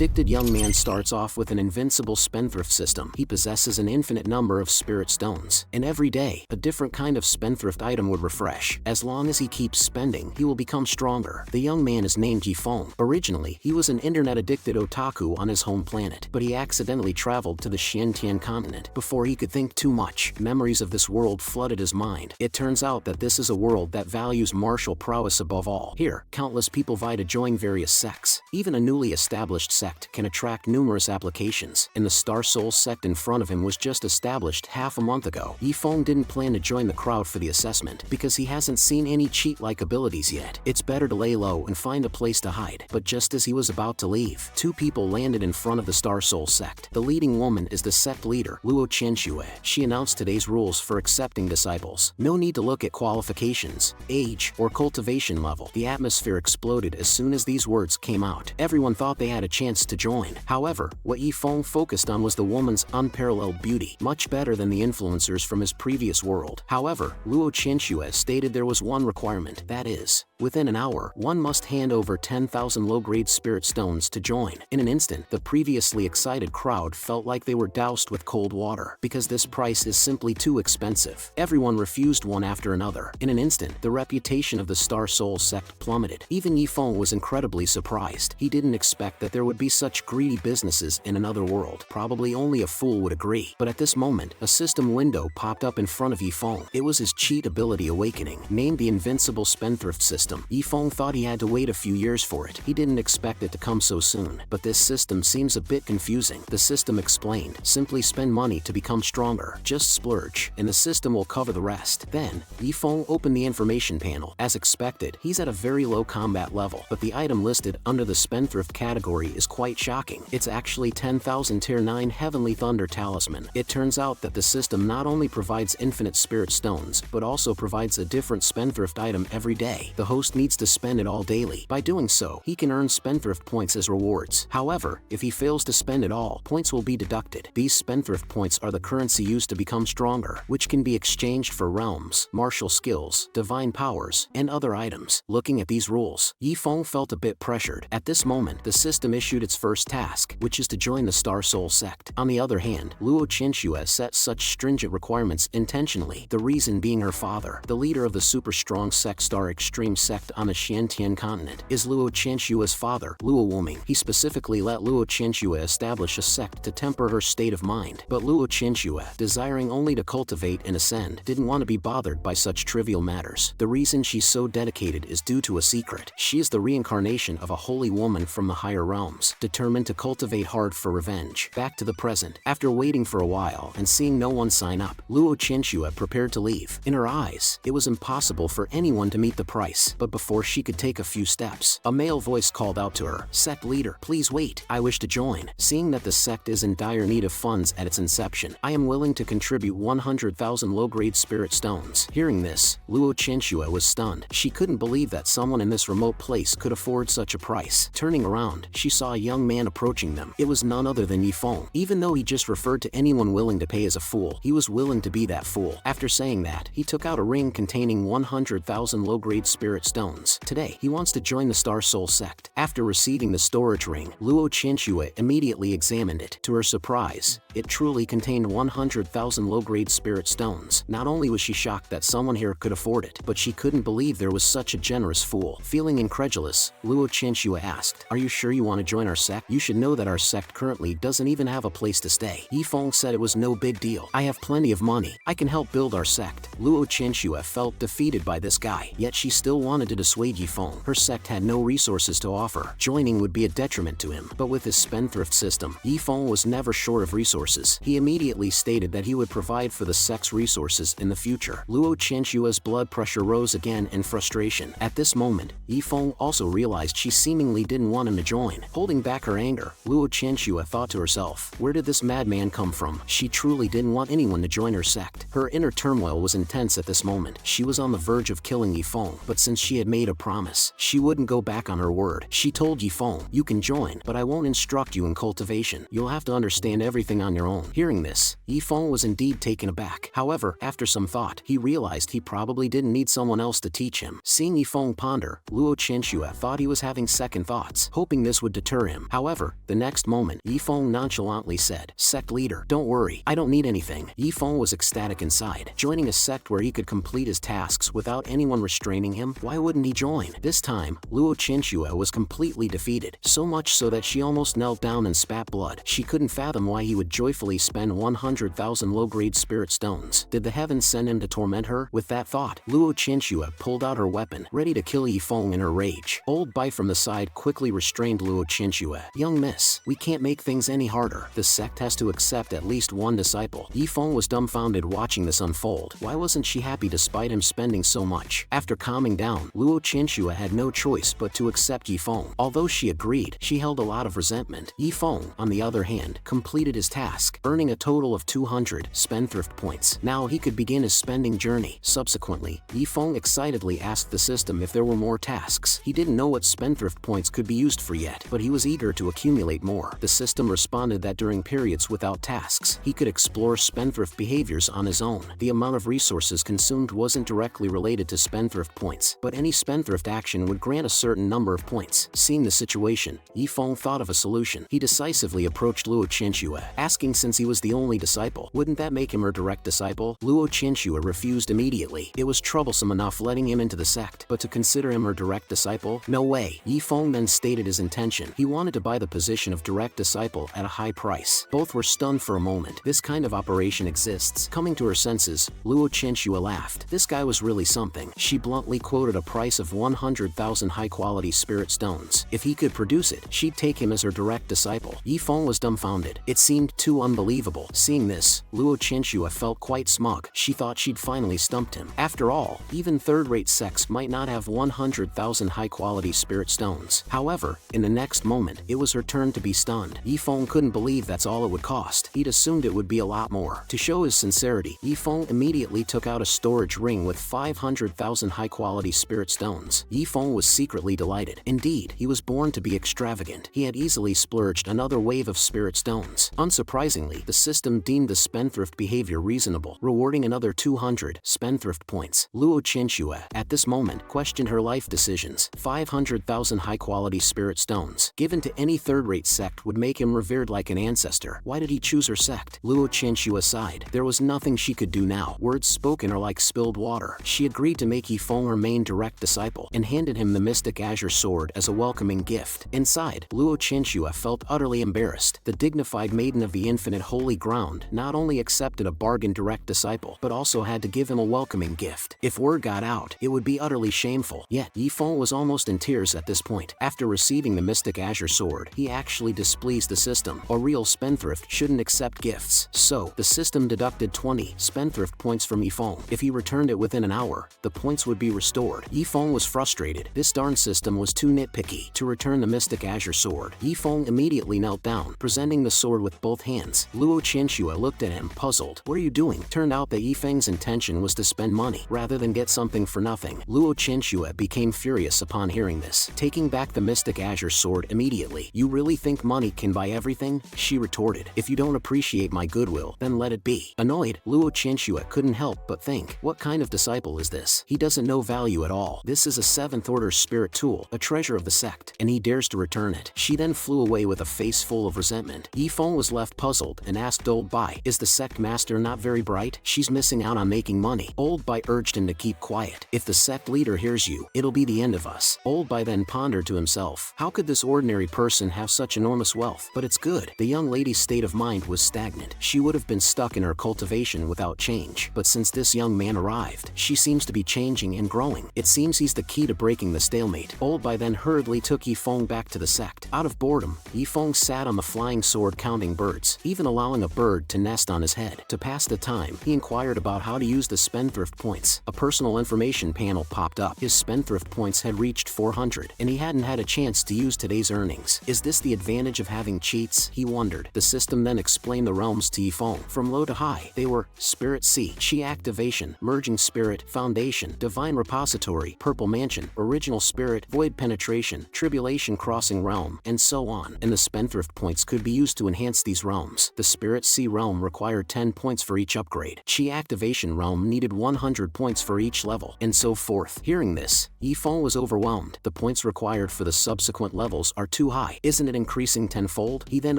addicted young man starts off with an invincible spendthrift system. He possesses an infinite number of spirit stones, and every day, a different kind of spendthrift item would refresh. As long as he keeps spending, he will become stronger. The young man is named Yifeng. Originally, he was an internet-addicted otaku on his home planet, but he accidentally traveled to the Xiantian continent. Before he could think too much, memories of this world flooded his mind. It turns out that this is a world that values martial prowess above all. Here, countless people vie to join various sects. Even a newly established sect can attract numerous applications, and the Star Soul sect in front of him was just established half a month ago. Yifeng didn't plan to join the crowd for the assessment, because he hasn't seen any cheat-like abilities yet. It's better to lay low and find a place to hide. But just as he was about to leave, two people landed in front of the Star Soul sect. The leading woman is the sect leader, Luo Qianxue. She announced today's rules for accepting disciples. No need to look at qualifications, age, or cultivation level. The atmosphere exploded as soon as these words came out. Everyone thought they had a chance to join. However, what Yifeng focused on was the woman's unparalleled beauty, much better than the influencers from his previous world. However, Luo Qianxue stated there was one requirement, that is, within an hour, one must hand over 10,000 low-grade spirit stones to join. In an instant, the previously excited crowd felt like they were doused with cold water, because this price is simply too expensive. Everyone refused one after another. In an instant, the reputation of the Star Soul sect plummeted. Even Yifeng was incredibly surprised. He didn't expect that there would be such greedy businesses in another world. Probably only a fool would agree. But at this moment, a system window popped up in front of Yifeng. It was his cheat ability awakening, named the Invincible Spendthrift System. Yifeng thought he had to wait a few years for it. He didn't expect it to come so soon. But this system seems a bit confusing. The system explained, simply spend money to become stronger. Just splurge, and the system will cover the rest. Then, Yifeng opened the information panel. As expected, he's at a very low combat level, but the item listed under the spendthrift category is quite shocking. It's actually 10,000 Tier 9 Heavenly Thunder Talisman. It turns out that the system not only provides infinite spirit stones, but also provides a different spendthrift item every day. The host needs to spend it all daily. By doing so, he can earn spendthrift points as rewards. However, if he fails to spend it all, points will be deducted. These spendthrift points are the currency used to become stronger, which can be exchanged for realms, martial skills, divine powers, and other items. Looking at these rules, Yifeng felt a bit pressured. At this moment, the system issued its first task, which is to join the Star Soul sect. On the other hand, Luo Qianxue set such stringent requirements intentionally, the reason being her father, the leader of the super strong sect Star Extreme sect on the Xiantian continent, is Luo Qianxue's father, Luo Wuming. He specifically let Luo Qianxue establish a sect to temper her state of mind. But Luo Qianxue, desiring only to cultivate and ascend, didn't want to be bothered by such trivial matters. The reason she's so dedicated is due to a secret. She is the reincarnation of a holy woman from the higher realms, determined to cultivate hard for revenge. Back to the present. After waiting for a while and seeing no one sign up, Luo Qianxue prepared to leave. In her eyes, it was impossible for anyone to meet the price. But before she could take a few steps, a male voice called out to her, "Sect leader, please wait. I wish to join. Seeing that the sect is in dire need of funds at its inception, I am willing to contribute 100,000 low-grade spirit stones." Hearing this, Luo Qianxue was stunned. She couldn't believe that someone in this remote place could afford such a price. Turning around, she saw a young man approaching them. It was none other than Yifeng. Even though he just referred to anyone willing to pay as a fool, he was willing to be that fool. After saying that, he took out a ring containing 100,000 low-grade spirit stones. Today, he wants to join the Star Soul sect. After receiving the storage ring, Luo Qianxue immediately examined it. To her surprise, it truly contained 100,000 low-grade spirit stones. Not only was she shocked that someone here could afford it, but she couldn't believe there was such a generous fool. Feeling incredulous, Luo Qianxue asked, "Are you sure you want to join our sect? You should know that our sect currently doesn't even have a place to stay." Yifeng said it was no big deal. "I have plenty of money. I can help build our sect." Luo Qianxue felt defeated by this guy, yet she still wanted to dissuade Yifeng. Her sect had no resources to offer. Joining would be a detriment to him. But with his spendthrift system, Yifeng was never short of resources. He immediately stated that he would provide for the sect's resources in the future. Luo Qianxue's blood pressure rose again in frustration. At this moment, Yifeng also realized she seemingly didn't want him to join. Holding back her anger, Luo Qianxue thought to herself, where did this madman come from? She truly didn't want anyone to join her sect. Her inner turmoil was intense at this moment. She was on the verge of killing Yifeng, but since she had made a promise, she wouldn't go back on her word. She told Yifeng, "You can join, but I won't instruct you in cultivation. You'll have to understand everything on your own." Hearing this, Yifeng was indeed taken aback. However, after some thought, he realized he probably didn't need someone else to teach him. Seeing Yifeng ponder, Luo Chenxue thought he was having second thoughts, hoping this would deter him. However, the next moment, Yifeng nonchalantly said, "Sect leader, don't worry, I don't need anything." Yifeng was ecstatic inside. Joining a sect where he could complete his tasks without anyone restraining him, why wouldn't he join? This time, Luo Chenxue was completely defeated, so much so that she almost knelt down and spat blood. She couldn't fathom why he would joyfully spend 100,000 low-grade spirit stones. Did the heavens send him to torment her? With that thought, Luo Chenxue pulled out her weapon, ready to kill Yifeng in her rage. Old Bai from the side quickly restrained Luo Chenxue. "Young miss, we can't make things any harder. The sect has to accept at least one disciple." Yifeng was dumbfounded watching this unfold. Why wasn't she happy despite him spending so much? After calming down, Luo Chenxue had no choice but to accept Yifeng. Although she agreed, she held a lot of resentment. Yifeng, on the other hand, completed his task, earning a total of 200 spendthrift points. Now he could begin his spending journey. Subsequently, Yifeng excitedly asked the system if there were more tasks. He didn't know what spendthrift points could be used for yet, but he was eager to accumulate more. The system responded that during periods without tasks, he could explore spendthrift behaviors on his own. The amount of resources consumed wasn't directly related to spendthrift points, but any spendthrift action would grant a certain number of points. Seeing the situation, Yifeng thought of a solution. He decisively approached Luo Chenxue, asking since he was the only disciple, wouldn't that make him her direct disciple? Luo Chenxue refused immediately. It was troublesome enough letting him into the sect, but to consider him her direct disciple? No way. Yifeng then stated his intention. He wanted to buy the position of direct disciple at a high price. Both were stunned for a moment. This kind of operation exists. Coming to her senses, Luo Chenxue laughed. This guy was really something. She bluntly quoted a price of 100,000 high-quality spirit stones. If he could produce it, she'd take him as her direct disciple. Yifeng was dumbfounded. It seemed too unbelievable. Seeing this, Luo Chenxue felt quite smug. She thought she'd finally stumped him. After all, even third-rate sects might not have 100,000 high-quality spirit stones. However, in the next moment, it was her turn to be stunned. Yifeng couldn't believe that's all it would cost. He'd assumed it would be a lot more. To show his sincerity, Yifeng immediately took out a storage ring with 500,000 high-quality spirit stones. Yifeng was secretly delighted. Indeed, he was born to be extravagant. He had easily splurged another wave of spirit stones. Unsurprisingly, the system deemed the spendthrift behavior reasonable, rewarding another 200 spendthrift points. Luo Chenxue, at this moment, questioned her life decisions. 500,000 high-quality spirit stones, given to any third-rate sect, would make him revered like an ancestor. Why did he choose her sect? Luo Chenxue sighed. There was nothing she could do now. Words spoken are like spilled water. She agreed to make Yifeng her main direct disciple, and handed him the mystic azure sword as a welcoming gift. Inside, Luo Chenxue felt utterly embarrassed. The dignified maiden of the infinite holy ground not only accepted a bargain direct disciple, but also had to give him a welcoming gift. If word got out, it would be utterly shameful. Yet, Yifeng was almost in tears at this point. After receiving the mystic azure sword, he actually displeased the system. A real spendthrift shouldn't accept gifts. So, the system deducted 20 spendthrift points from Yifeng. If he returned it within an hour, the points would be restored. Yifeng was frustrated. This darn system was too nitpicky. To return the mystic azure sword, Yifeng immediately knelt down, presenting the sword with both hands. Luo Chenxue looked at him, puzzled. What are you doing? Turned out that Yifeng's intention was to spend money, rather than get something for nothing. Luo Chenxue became furious upon hearing this, taking back the mystic azure sword immediately. You really think money can buy everything? She retorted. If you don't appreciate my goodwill, then let it be. Annoyed, Luo Chenxue couldn't help but think, what kind of disciple is this? He doesn't know value at all. This is a 7th order spirit tool, a treasure of the sect, and he dares to return it. She then flew away with a face full of resentment. Yifeng was left puzzled and asked Old Bai, is the sect master not very bright? She's missing out on making money. Old Bai urged him to keep quiet. If the sect leader hears you, it'll be the end of us. Old Bai then pondered to himself, how could this ordinary person have such enormous wealth? But it's good. The young lady's state of mind was stagnant. She would have been stuck in her cultivation without change. But since this young man arrived, she seems to be changing and growing. It seems he's the key to breaking the stalemate. Old Bai then hurriedly took Yifeng back to the sect. Out of boredom, Yifeng sat on the flying sword counting birds, even allowing a bird to nest on his head. To pass the time, he inquired about how to use the spendthrift points. A personal information panel popped up. His spendthrift points had reached 400, and he hadn't had a chance to use today's earnings. Is this the advantage of having cheats? He wondered. The system then explained the realms to Yifeng. From low to high, they were Spirit C, Chi Activation, Merging Spirit, Foundation, Divine Repository, Purgatory, Purple Mansion, Original Spirit, Void Penetration, Tribulation Crossing Realm, and so on. And the spendthrift points could be used to enhance these realms. The Spirit Sea realm required 10 points for each upgrade. Chi Activation realm needed 100 points for each level, and so forth. Hearing this, Yifeng was overwhelmed. The points required for the subsequent levels are too high. Isn't it increasing tenfold? He then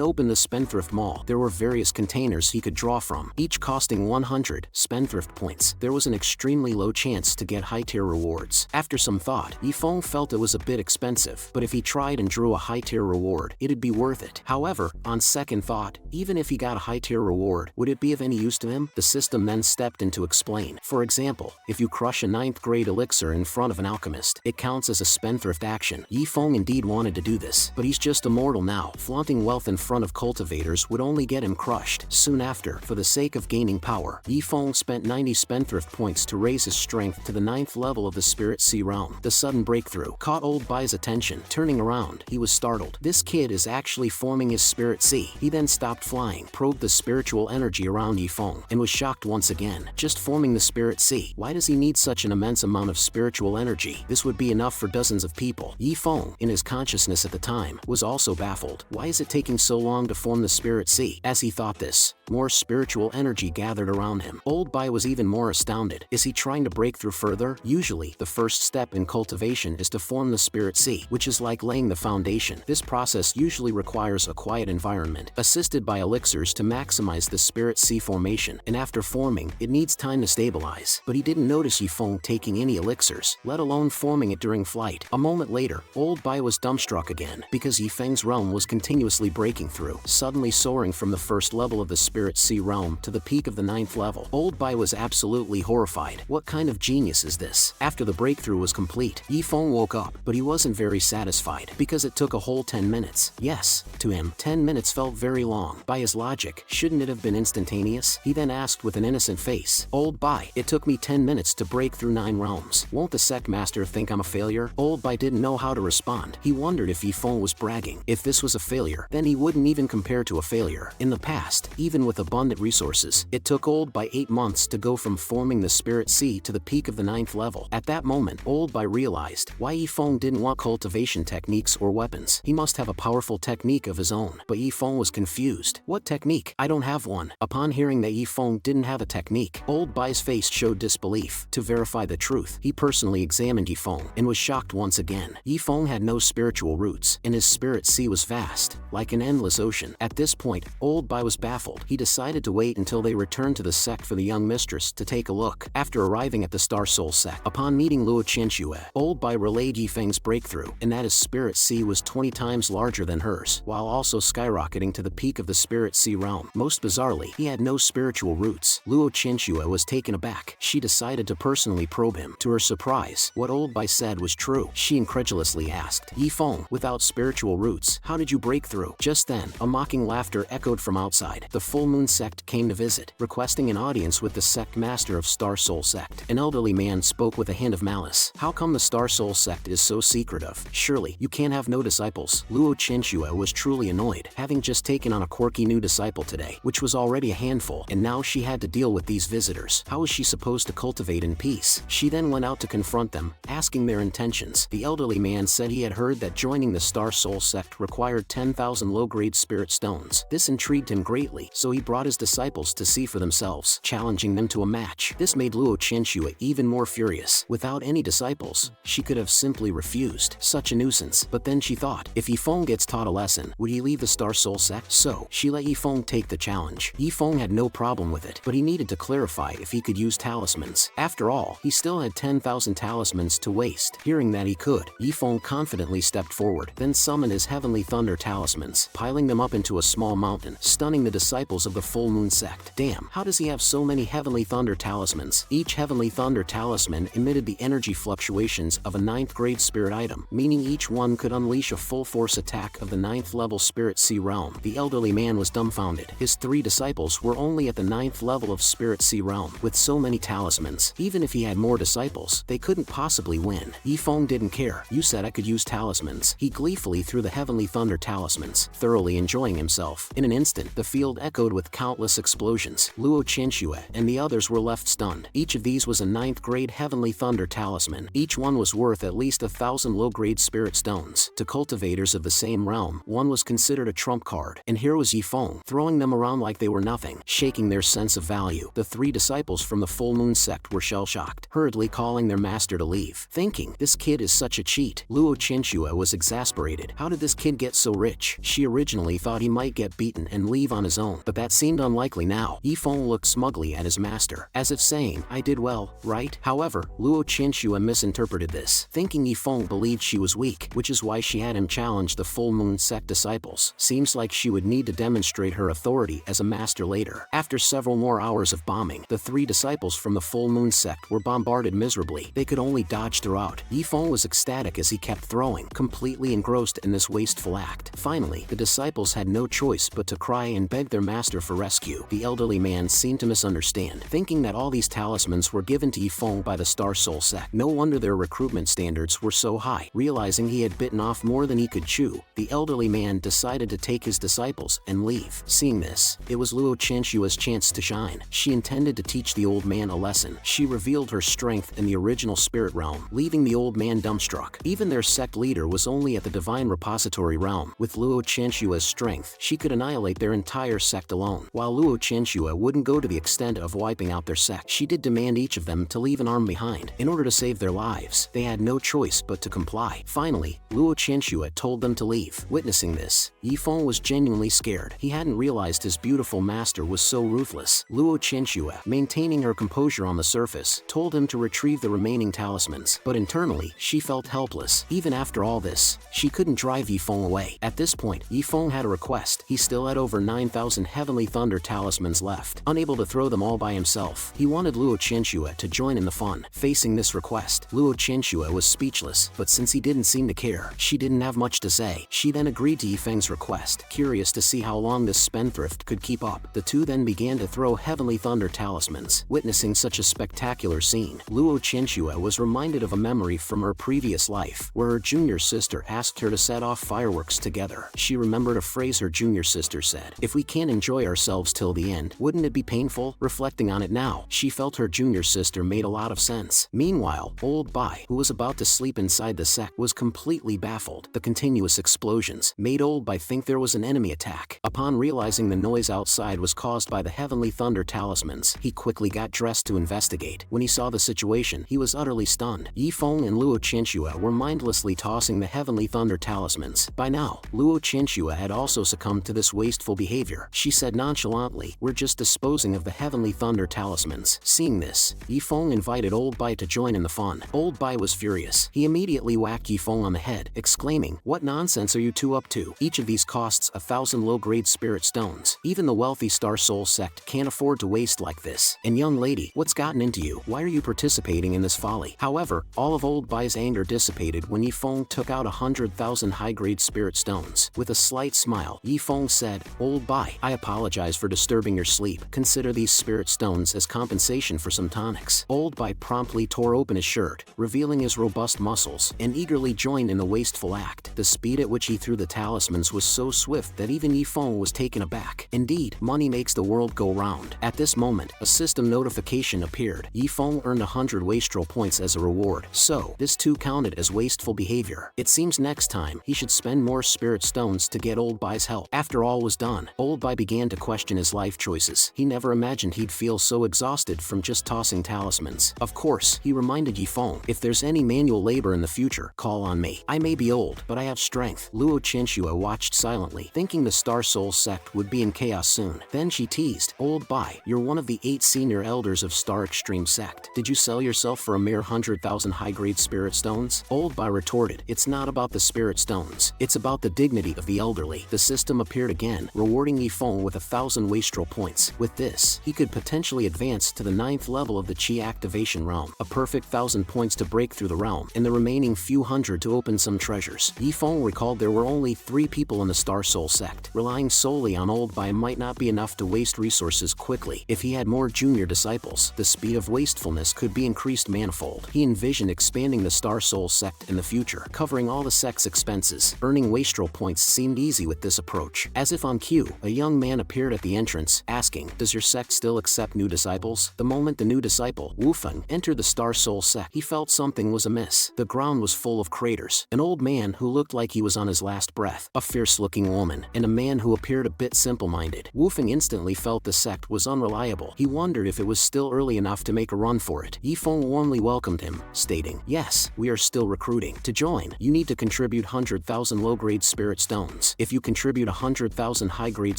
opened the Spendthrift Mall. There were various containers he could draw from, each costing 100 Spendthrift points. There was an extremely low chance to get high-tier rewards. After some thought, Yifeng felt it was a bit expensive, but if he tried and drew a high-tier reward, it'd be worth it. However, on second thought, even if he got a high-tier reward, would it be of any use to him? The system then stepped in to explain. For example, if you crush a 9th grade elixir in front of an alchemist, it counts as a spendthrift action. Yifeng indeed wanted to do this, but he's just a mortal now. Flaunting wealth in front of cultivators would only get him crushed. Soon after, for the sake of gaining power, Yifeng spent 90 spendthrift points to raise his strength to the 9th level of the Spirit Sea realm. The sudden breakthrough caught Old Bai's attention. Turning around, he was startled. This kid is actually forming his Spirit Sea. He then stopped flying, probed the spiritual energy around Yifeng, and was shocked once again. Just forming the Spirit Sea. Why does he need such an immense amount of spiritual energy? This would be enough for dozens of people. Yifeng, in his consciousness at the time, was also baffled. Why is it taking so long to form the Spirit Sea? As he thought this, more spiritual energy gathered around him. Old Bai was even more astounded. Is he trying to break through further? Usually, the first step in cultivation is to form the Spirit Sea, which is like laying the foundation. This process usually requires a quiet environment, assisted by elixirs to maximize the Spirit Sea formation, and after forming, it needs time to stabilize. But he didn't notice Yifeng taking any elixirs, let alone forming it during flight. A moment later, Old Bai was dumbstruck again, because Yifeng's realm was continuously breaking through, suddenly soaring from the first level of the Spirit Sea realm to the peak of the 9th level. Old Bai was absolutely horrified. What kind of genius is this? After the breakthrough was complete, Yifeng woke up, but he wasn't very satisfied, because it took a whole 10 minutes. Yes, to him, 10 minutes felt very long. By his logic, shouldn't it have been instantaneous? He then asked with an innocent face, Old Bai, it took me 10 minutes to break through 9 realms. Won't the sect master think I'm a failure? Old Bai didn't know how to respond. He wondered if Yifeng was bragging. If this was a failure, then he wouldn't even compare to a failure. In the past, even with abundant resources, it took Old Bai 8 months to go from forming the Spirit Sea to the peak of the 9th level. At that moment, Old Bai realized why Yifeng didn't want cultivation techniques or weapons. He must have a powerful technique of his own. But Yifeng was confused. What technique? I don't have one. Upon hearing that Yifeng didn't have a technique, Old Bai's face showed disbelief. To verify the truth, he personally examined Yifeng and was shocked once again. Yifeng had no spiritual roots, and his Spirit Sea was vast, like an endless ocean. At this point, Old Bai was baffled. He decided to wait until they returned to the sect for the young mistress to take a look. After arriving at the Star Soul sect, upon meeting Luo Qianxue, Old Bai relayed Yifeng's breakthrough, and that his Spirit Sea was 20 times larger than hers, while also skyrocketing to the peak of the Spirit Sea realm. Most bizarrely, he had no spiritual roots. Luo Qianxue was taken aback. She decided to personally probe him. To her surprise, what Old Bai said was true. She incredulously asked, Yifeng, without spiritual roots, how did you break through? Just then, a mocking laughter echoed from outside. The Full Moon sect came to visit, requesting an audience with the sect master of Star Soul sect. An elderly man spoke with a hint of malice. How come the Star Soul sect is so secretive? Surely, you can't have no disciples. Luo Qianxue was truly annoyed, having just taken on a quirky new disciple today, which was already a handful, and now she had to deal with these visitors. How was she supposed to cultivate in peace? She then went out to confront them, asking their intentions. The elderly man said he had heard that joining the Star Soul sect required 10,000 low-grade spirit stones. This intrigued him greatly, so he brought his disciples to see for themselves, challenging them to a match. This made Luo Qianxue even more furious. Without any disciples, she could have simply refused. Such a nuisance. But then she thought, if Yifeng gets taught a lesson, would he leave the Star Soul sect? So, she let Yifeng take the challenge. Yifeng had no problem with it, but he needed to clarify if he could use talismans. After all, he still had 10,000 talismans to waste. Hearing that he could, Yifeng confidently stepped forward, then summoned his Heavenly Thunder talismans, piling them up into a small mountain, stunning the disciples of the Full Moon sect. Damn, how does he have so many Heavenly Thunder talismans? Each Heavenly Thunder talisman emitted the energy fluctuations of a 9th grade spirit item, meaning each one could unleash a full force attack of the 9th level Spirit Sea realm. The elderly man was dumbfounded. His 3 disciples were only at the 9th level of Spirit Sea realm. With so many talismans, even if he had more disciples, they couldn't possibly win. Yifeng didn't care. You said I could use talismans. He gleefully threw the Heavenly Thunder talismans, thoroughly enjoying himself. In an instant, the field echoed explode with countless explosions. Luo Qianxue and the others were left stunned. Each of these was a 9th grade Heavenly Thunder talisman. Each one was worth at least 1,000 low-grade spirit stones. To cultivators of the same realm, one was considered a trump card. And here was Yifeng, throwing them around like they were nothing, shaking their sense of value. The 3 disciples from the Full Moon sect were shell-shocked, hurriedly calling their master to leave, thinking, this kid is such a cheat. Luo Qianxue was exasperated. How did this kid get so rich? She originally thought he might get beaten and leave on his own, but that seemed unlikely now. Yifeng looked smugly at his master, as if saying, I did well, right? However, Luo Qianxue misinterpreted this, thinking Yifeng believed she was weak, which is why she had him challenge the Full Moon sect disciples. Seems like she would need to demonstrate her authority as a master later. After several more hours of bombing, the 3 disciples from the Full Moon sect were bombarded miserably. They could only dodge throughout. Yifeng was ecstatic as he kept throwing, completely engrossed in this wasteful act. Finally, the disciples had no choice but to cry and beg their master for rescue. The elderly man seemed to misunderstand, thinking that all these talismans were given to Yifeng by the Star Soul sect. No wonder their recruitment standards were so high. Realizing he had bitten off more than he could chew, the elderly man decided to take his disciples and leave. Seeing this, it was Luo Qianxue's chance to shine. She intended to teach the old man a lesson. She revealed her strength in the original spirit realm, leaving the old man dumbstruck. Even their sect leader was only at the divine repository realm. With Luo Qianxue's strength, she could annihilate their entire sect alone. While Luo Qianxue wouldn't go to the extent of wiping out their sect, she did demand each of them to leave an arm behind. In order to save their lives, they had no choice but to comply. Finally, Luo Qianxue told them to leave. Witnessing this, Yifeng was genuinely scared. He hadn't realized his beautiful master was so ruthless. Luo Qianxue, maintaining her composure on the surface, told him to retrieve the remaining talismans, but internally, she felt helpless. Even after all this, she couldn't drive Yifeng away. At this point, Yifeng had a request. He still had over 9,000 Heavenly Thunder talismans left. Unable to throw them all by himself, he wanted Luo Qianxue to join in the fun. Facing this request, Luo Qianxue was speechless, but since he didn't seem to care, she didn't have much to say. She then agreed to Yifeng's request, curious to see how long this spendthrift could keep up. The two then began to throw Heavenly Thunder talismans. Witnessing such a spectacular scene, Luo Qianxue was reminded of a memory from her previous life, where her junior sister asked her to set off fireworks together. She remembered a phrase her junior sister said, if we can't enjoy ourselves till the end, wouldn't it be painful? Reflecting on it now, she felt her junior sister made a lot of sense. Meanwhile, old Bai, who was about to sleep inside the sect, was completely baffled. The continuous explosions made old Bai think there was an enemy attack. Upon realizing the noise outside was caused by the Heavenly Thunder talismans, he quickly got dressed to investigate. When he saw the situation, he was utterly stunned. Yifeng and Luo Qianxue were mindlessly tossing the Heavenly Thunder talismans. By now, Luo Qianxue had also succumbed to this wasteful behavior. She said nonchalantly, we're just disposing of the Heavenly Thunder talismans. Seeing this, Yifeng invited old Bai to join in the fun. Old Bai was furious. He immediately whacked Yifeng on the head, exclaiming, what nonsense are you two up to? Each of these costs 1,000 low-grade spirit stones. Even the wealthy Star Soul sect can't afford to waste like this. And young lady, what's gotten into you? Why are you participating in this folly? However, all of old Bai's anger dissipated when Yifeng took out 100,000 high-grade spirit stones. With a slight smile, Yifeng said, old Bai, I apologize for disturbing your sleep. Consider these spirit stones as compensation for some tonics. Old Bai promptly tore open his shirt, revealing his robust muscles, and eagerly joined in the wasteful act. The speed at which he threw the talismans was so swift that even Yifeng was taken aback. Indeed, money makes the world go round. At this moment, a system notification appeared. Yifeng earned 100 wastrel points as a reward, so this too counted as wasteful behavior. It seems next time, he should spend more spirit stones to get old Bai's help. After all was done, old Bai began to question his life choices. He never imagined he'd feel so exhausted from just tossing talismans. Of course, he reminded Yifeng, if there's any manual labor in the future, call on me. I may be old, but I have strength. Luo Qianxue watched silently, thinking the Star Soul sect would be in chaos soon. Then she teased, old Bai, you're one of the 8 senior elders of Star Extreme sect. Did you sell yourself for a mere 100,000 high-grade spirit stones? Old Bai retorted, it's not about the spirit stones. It's about the dignity of the elderly. The system appeared again, rewarding Yifeng with 1,000 wastrel points. With this, he could potentially advance to the 9th level of the Qi activation realm, a perfect 1,000 points to break through the realm, and the remaining few hundred to open some treasures. Yifeng recalled there were only 3 people in the Star Soul sect. Relying solely on old Bai might not be enough to waste resources quickly. If he had more junior disciples, the speed of wastefulness could be increased manifold. He envisioned expanding the Star Soul sect in the future, covering all the sect's expenses. Earning wastrel points seemed easy with this approach. As if on cue, a young man appeared at the entrance, asking, "Does your sect still accept new disciples?" The moment the new disciple, Wufeng, entered the Star Soul sect, he felt something was amiss. The ground was full of craters, an old man who looked like he was on his last breath, a fierce-looking woman, and a man who appeared a bit simple-minded. Wufeng instantly felt the sect was unreliable. He wondered if it was still early enough to make a run for it. Yifeng warmly welcomed him, stating, "Yes, we are still recruiting. To join, you need to contribute 100,000 low-grade spirit stones. If you contribute 100,000 high-grade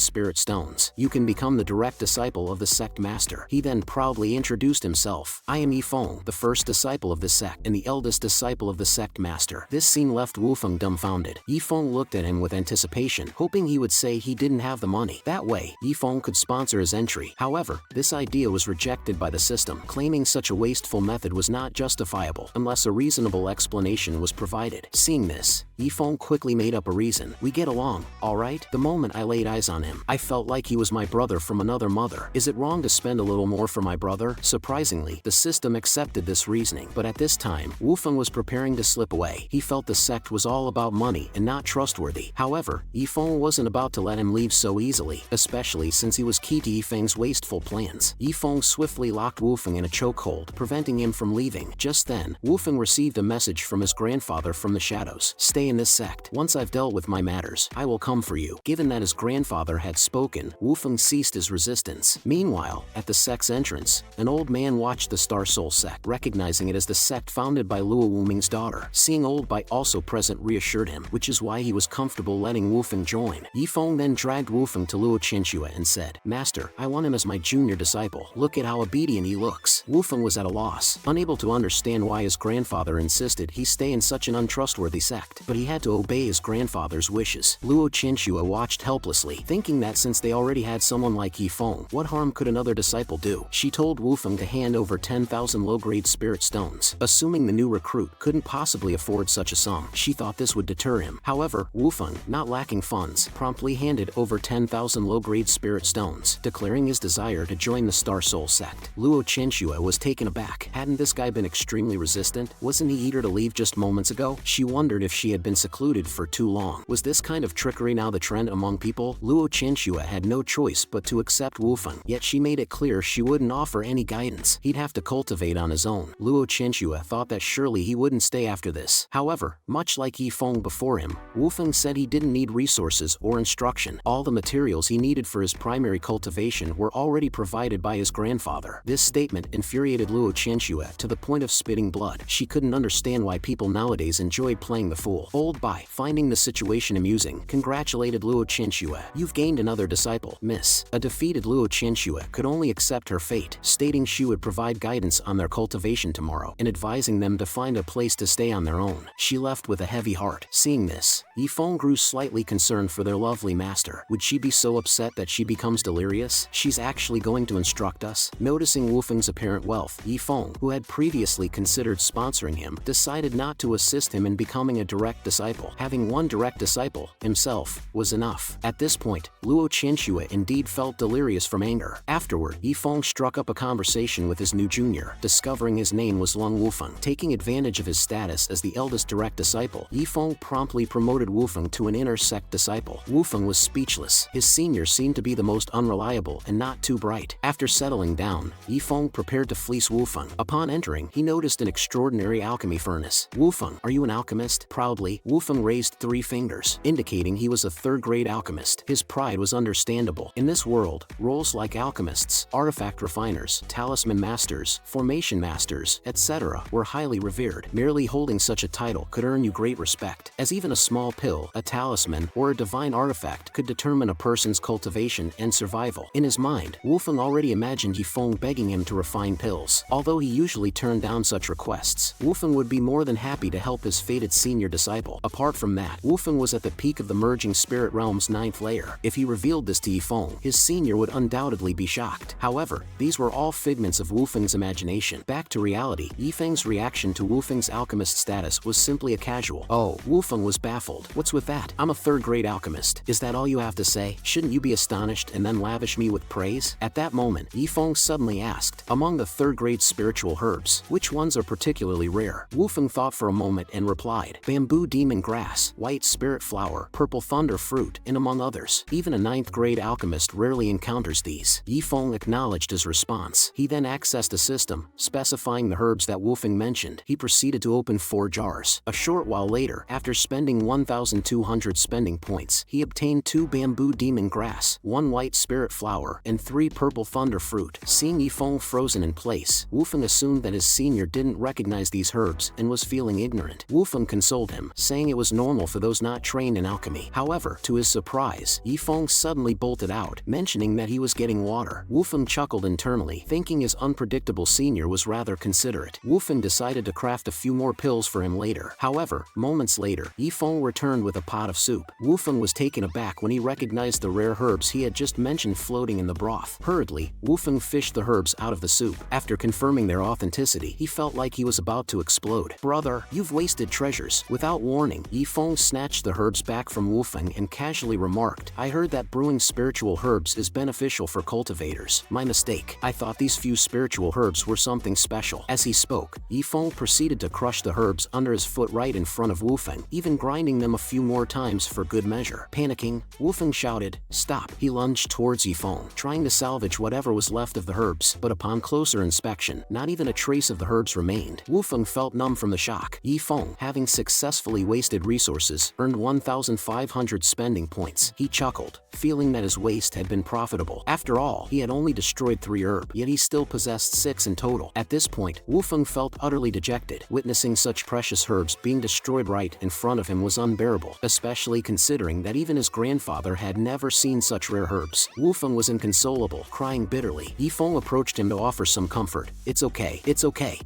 spirit stones, you can become the direct disciple of the sect master." He then proudly introduced himself. "I am Yifeng, the first disciple of the sect, and the eldest disciple of the sect master." This scene left Wufeng dumbfounded. Yifeng looked at him with anticipation, hoping he would say he didn't have the money. That way, Yifeng could sponsor his entry. However, this idea was rejected by the system, claiming such a wasteful method was not justifiable unless a reasonable explanation was provided. Seeing this, Yifeng quickly made up a reason. "We get along, alright? The moment I laid eyes on him, I felt like he was my brother from another mother. Is it wrong to spend a little more for my brother?" Surprisingly, the system accepted this reasoning, but at this time, Wufeng was preparing to slip away. He felt the sect was all about money and not trustworthy. However, Yifeng wasn't about to let him leave so easily, especially since he was key to Yifeng's wasteful plans. Yifeng swiftly locked Wufeng in a chokehold, preventing him from leaving. Just then, Wufeng received a message from his grandfather from the shadows. "Stay in this sect. Once I've dealt with my matters, I will come for you." Given that his grandfather had spoken, Wufeng ceased his resistance. Meanwhile, at the sect's entrance, an old man watched the Star Soul sect, recognizing it as the sect founded by Luo Wuming's daughter. Seeing Old Bai also present reassured him, which is why he was comfortable letting Wufeng join. Yifeng then dragged Wufeng to Luo Chenxue and said, "Master, I want him as my junior disciple. Look at how obedient he looks." Wufeng was at a loss, unable to understand why his grandfather insisted he stay in such an untrustworthy sect, but he had to obey his grandfather's wishes. Luo Chenxue watched helplessly, thinking that since they already had someone like Yifeng, what harm could another disciple do? She told Wufeng to hand over 10,000 low-grade spirit stones, assuming the new recruit couldn't possibly afford such a sum. She thought this would deter him. However, Wufeng, not lacking funds, promptly handed over 10,000 low-grade spirit stones, declaring his desire to join the Star Soul sect. Luo Chenxue was taken aback. Hadn't this guy been extremely resistant? Wasn't he eager to leave just moments ago? She wondered if she had been secluded for too long. Was this kind of trickery now the trend among people? Luo Chenxue had no choice but to accept Wufeng, yet she made it clear she wouldn't offer any guidance. He'd have to cultivate on his own. Luo Chenxue thought that surely he wouldn't stay after this. However, much like Yifeng before him, Wufeng said he didn't need resources or instruction. All the materials he needed for his primary cultivation were already provided by his grandfather. This statement infuriated Luo Chenxue to the point of spitting blood. She couldn't understand why people nowadays enjoyed playing the fool. Old Bai, finding the situation amusing, congratulated Luo Chenxue. "You've gained another disciple, miss." A defeated Luo Chenxue could only accept her fate, stating she would provide guidance on their cultivation tomorrow and advising them to find a place to stay on their own. She left with a heavy heart. Seeing this, Yifeng grew slightly concerned for their lovely master. Would she be so upset that she becomes delirious? She's actually going to instruct us? Noticing Wufeng's apparent wealth, Yifeng, who had previously considered sponsoring him, decided not to assist him in becoming a direct disciple. Having one direct disciple, himself, was enough. At this point, Luo Chenxue indeed felt delirious from anger. Afterward, Yifeng struck up a conversation with his new junior, discovering his name was Lung Wufeng. Taking advantage of his status as the eldest direct disciple, Yifeng promptly promoted Wufeng to an inner sect disciple. Wufeng was speechless. His senior seemed to be the most unreliable and not too bright. After settling down, Yifeng prepared to fleece Wufeng. Upon entering, he noticed an extraordinary alchemy furnace. "Wufeng, are you an alchemist?" Proudly, Wufeng raised 3 fingers, indicating he was a third-grade alchemist. His pride was understandable. In this world, roles like alchemists, artifact refiners, talisman masters, formation masters, etc. were highly revered. Merely holding such a title could earn you great respect, as even a small pill, a talisman, or a divine artifact could determine a person's cultivation and survival. In his mind, Wufeng already imagined Yifeng begging him to refine pills. Although he usually turned down such requests, Wufeng would be more than happy to help his fated senior disciple. Apart from that, Wufeng was at the peak of the merging spirit realm's 9th layer. If he revealed this to Yifeng, his senior would undoubtedly be shocked. However, these were all figments of Wufeng's imagination. Back to reality, Yifeng's reaction to Wufeng's alchemist status was simply a casual, "Oh." Wufeng was baffled. "What's with that? I'm a third-grade alchemist. Is that all you have to say? Shouldn't you be astonished and then lavish me with praise?" At that moment, Yifeng suddenly asked, "Among the third-grade spiritual herbs, which ones are particularly rare?" Wufeng thought for a moment and replied, "Bamboo demon grass, white spirit flower, purple thunder fruit, and among others." Even a 9th grade alchemist rarely encounters these. Yifeng acknowledged his response. He then accessed a system, specifying the herbs that Wufeng mentioned. He proceeded to open 4 jars. A short while later, after spending 1,200 spending points, he obtained 2 bamboo demon grass, 1 white spirit flower, and 3 purple thunder fruit. Seeing Yifeng frozen in place, Wufeng assumed that his senior didn't recognize these herbs and was feeling ignorant. Wufeng consoled him, saying it was normal for those not trained in alchemy. However, to his surprise, Yifeng suddenly bolted out, mentioning that he was getting water. Wufeng chuckled internally, thinking his unpredictable senior was rather considerate. Wufeng decided to craft a few more pills for him later. However, moments later, Yifeng returned with a pot of soup. Wufeng was taken aback when he recognized the rare herbs he had just mentioned floating in the broth. Hurriedly, Wufeng fished the herbs out of the soup. After confirming their authenticity, he felt like he was about to explode. "Brother, you've wasted treasures." Without warning, Yifeng snatched the herbs back from Wufeng and casually remarked, "I heard that brewing spiritual herbs is beneficial for cultivators. My mistake. I thought these few spiritual herbs were something special." As he spoke, Yifeng proceeded to crush the herbs under his foot right in front of Wufeng, even grinding them a few more times for good measure. Panicking, Wufeng shouted, "Stop!" He lunged towards Yifeng, trying to salvage whatever was left of the herbs, but upon closer inspection, not even a trace of the herbs remained. Wufeng felt numb from the shock. Yifeng, having successfully wasted resources, earned 1,500 spending points. He chuckled, feeling that his waste had been profitable. After all, he had only destroyed 3 herbs, yet he still possessed 6 in total. At this point, Wufeng felt utterly dejected. Witnessing such precious herbs being destroyed right in front of him was unbearable, especially considering that even his grandfather had never seen such rare herbs. Wufeng was inconsolable, crying bitterly. Yifeng approached him to offer some comfort. It's okay.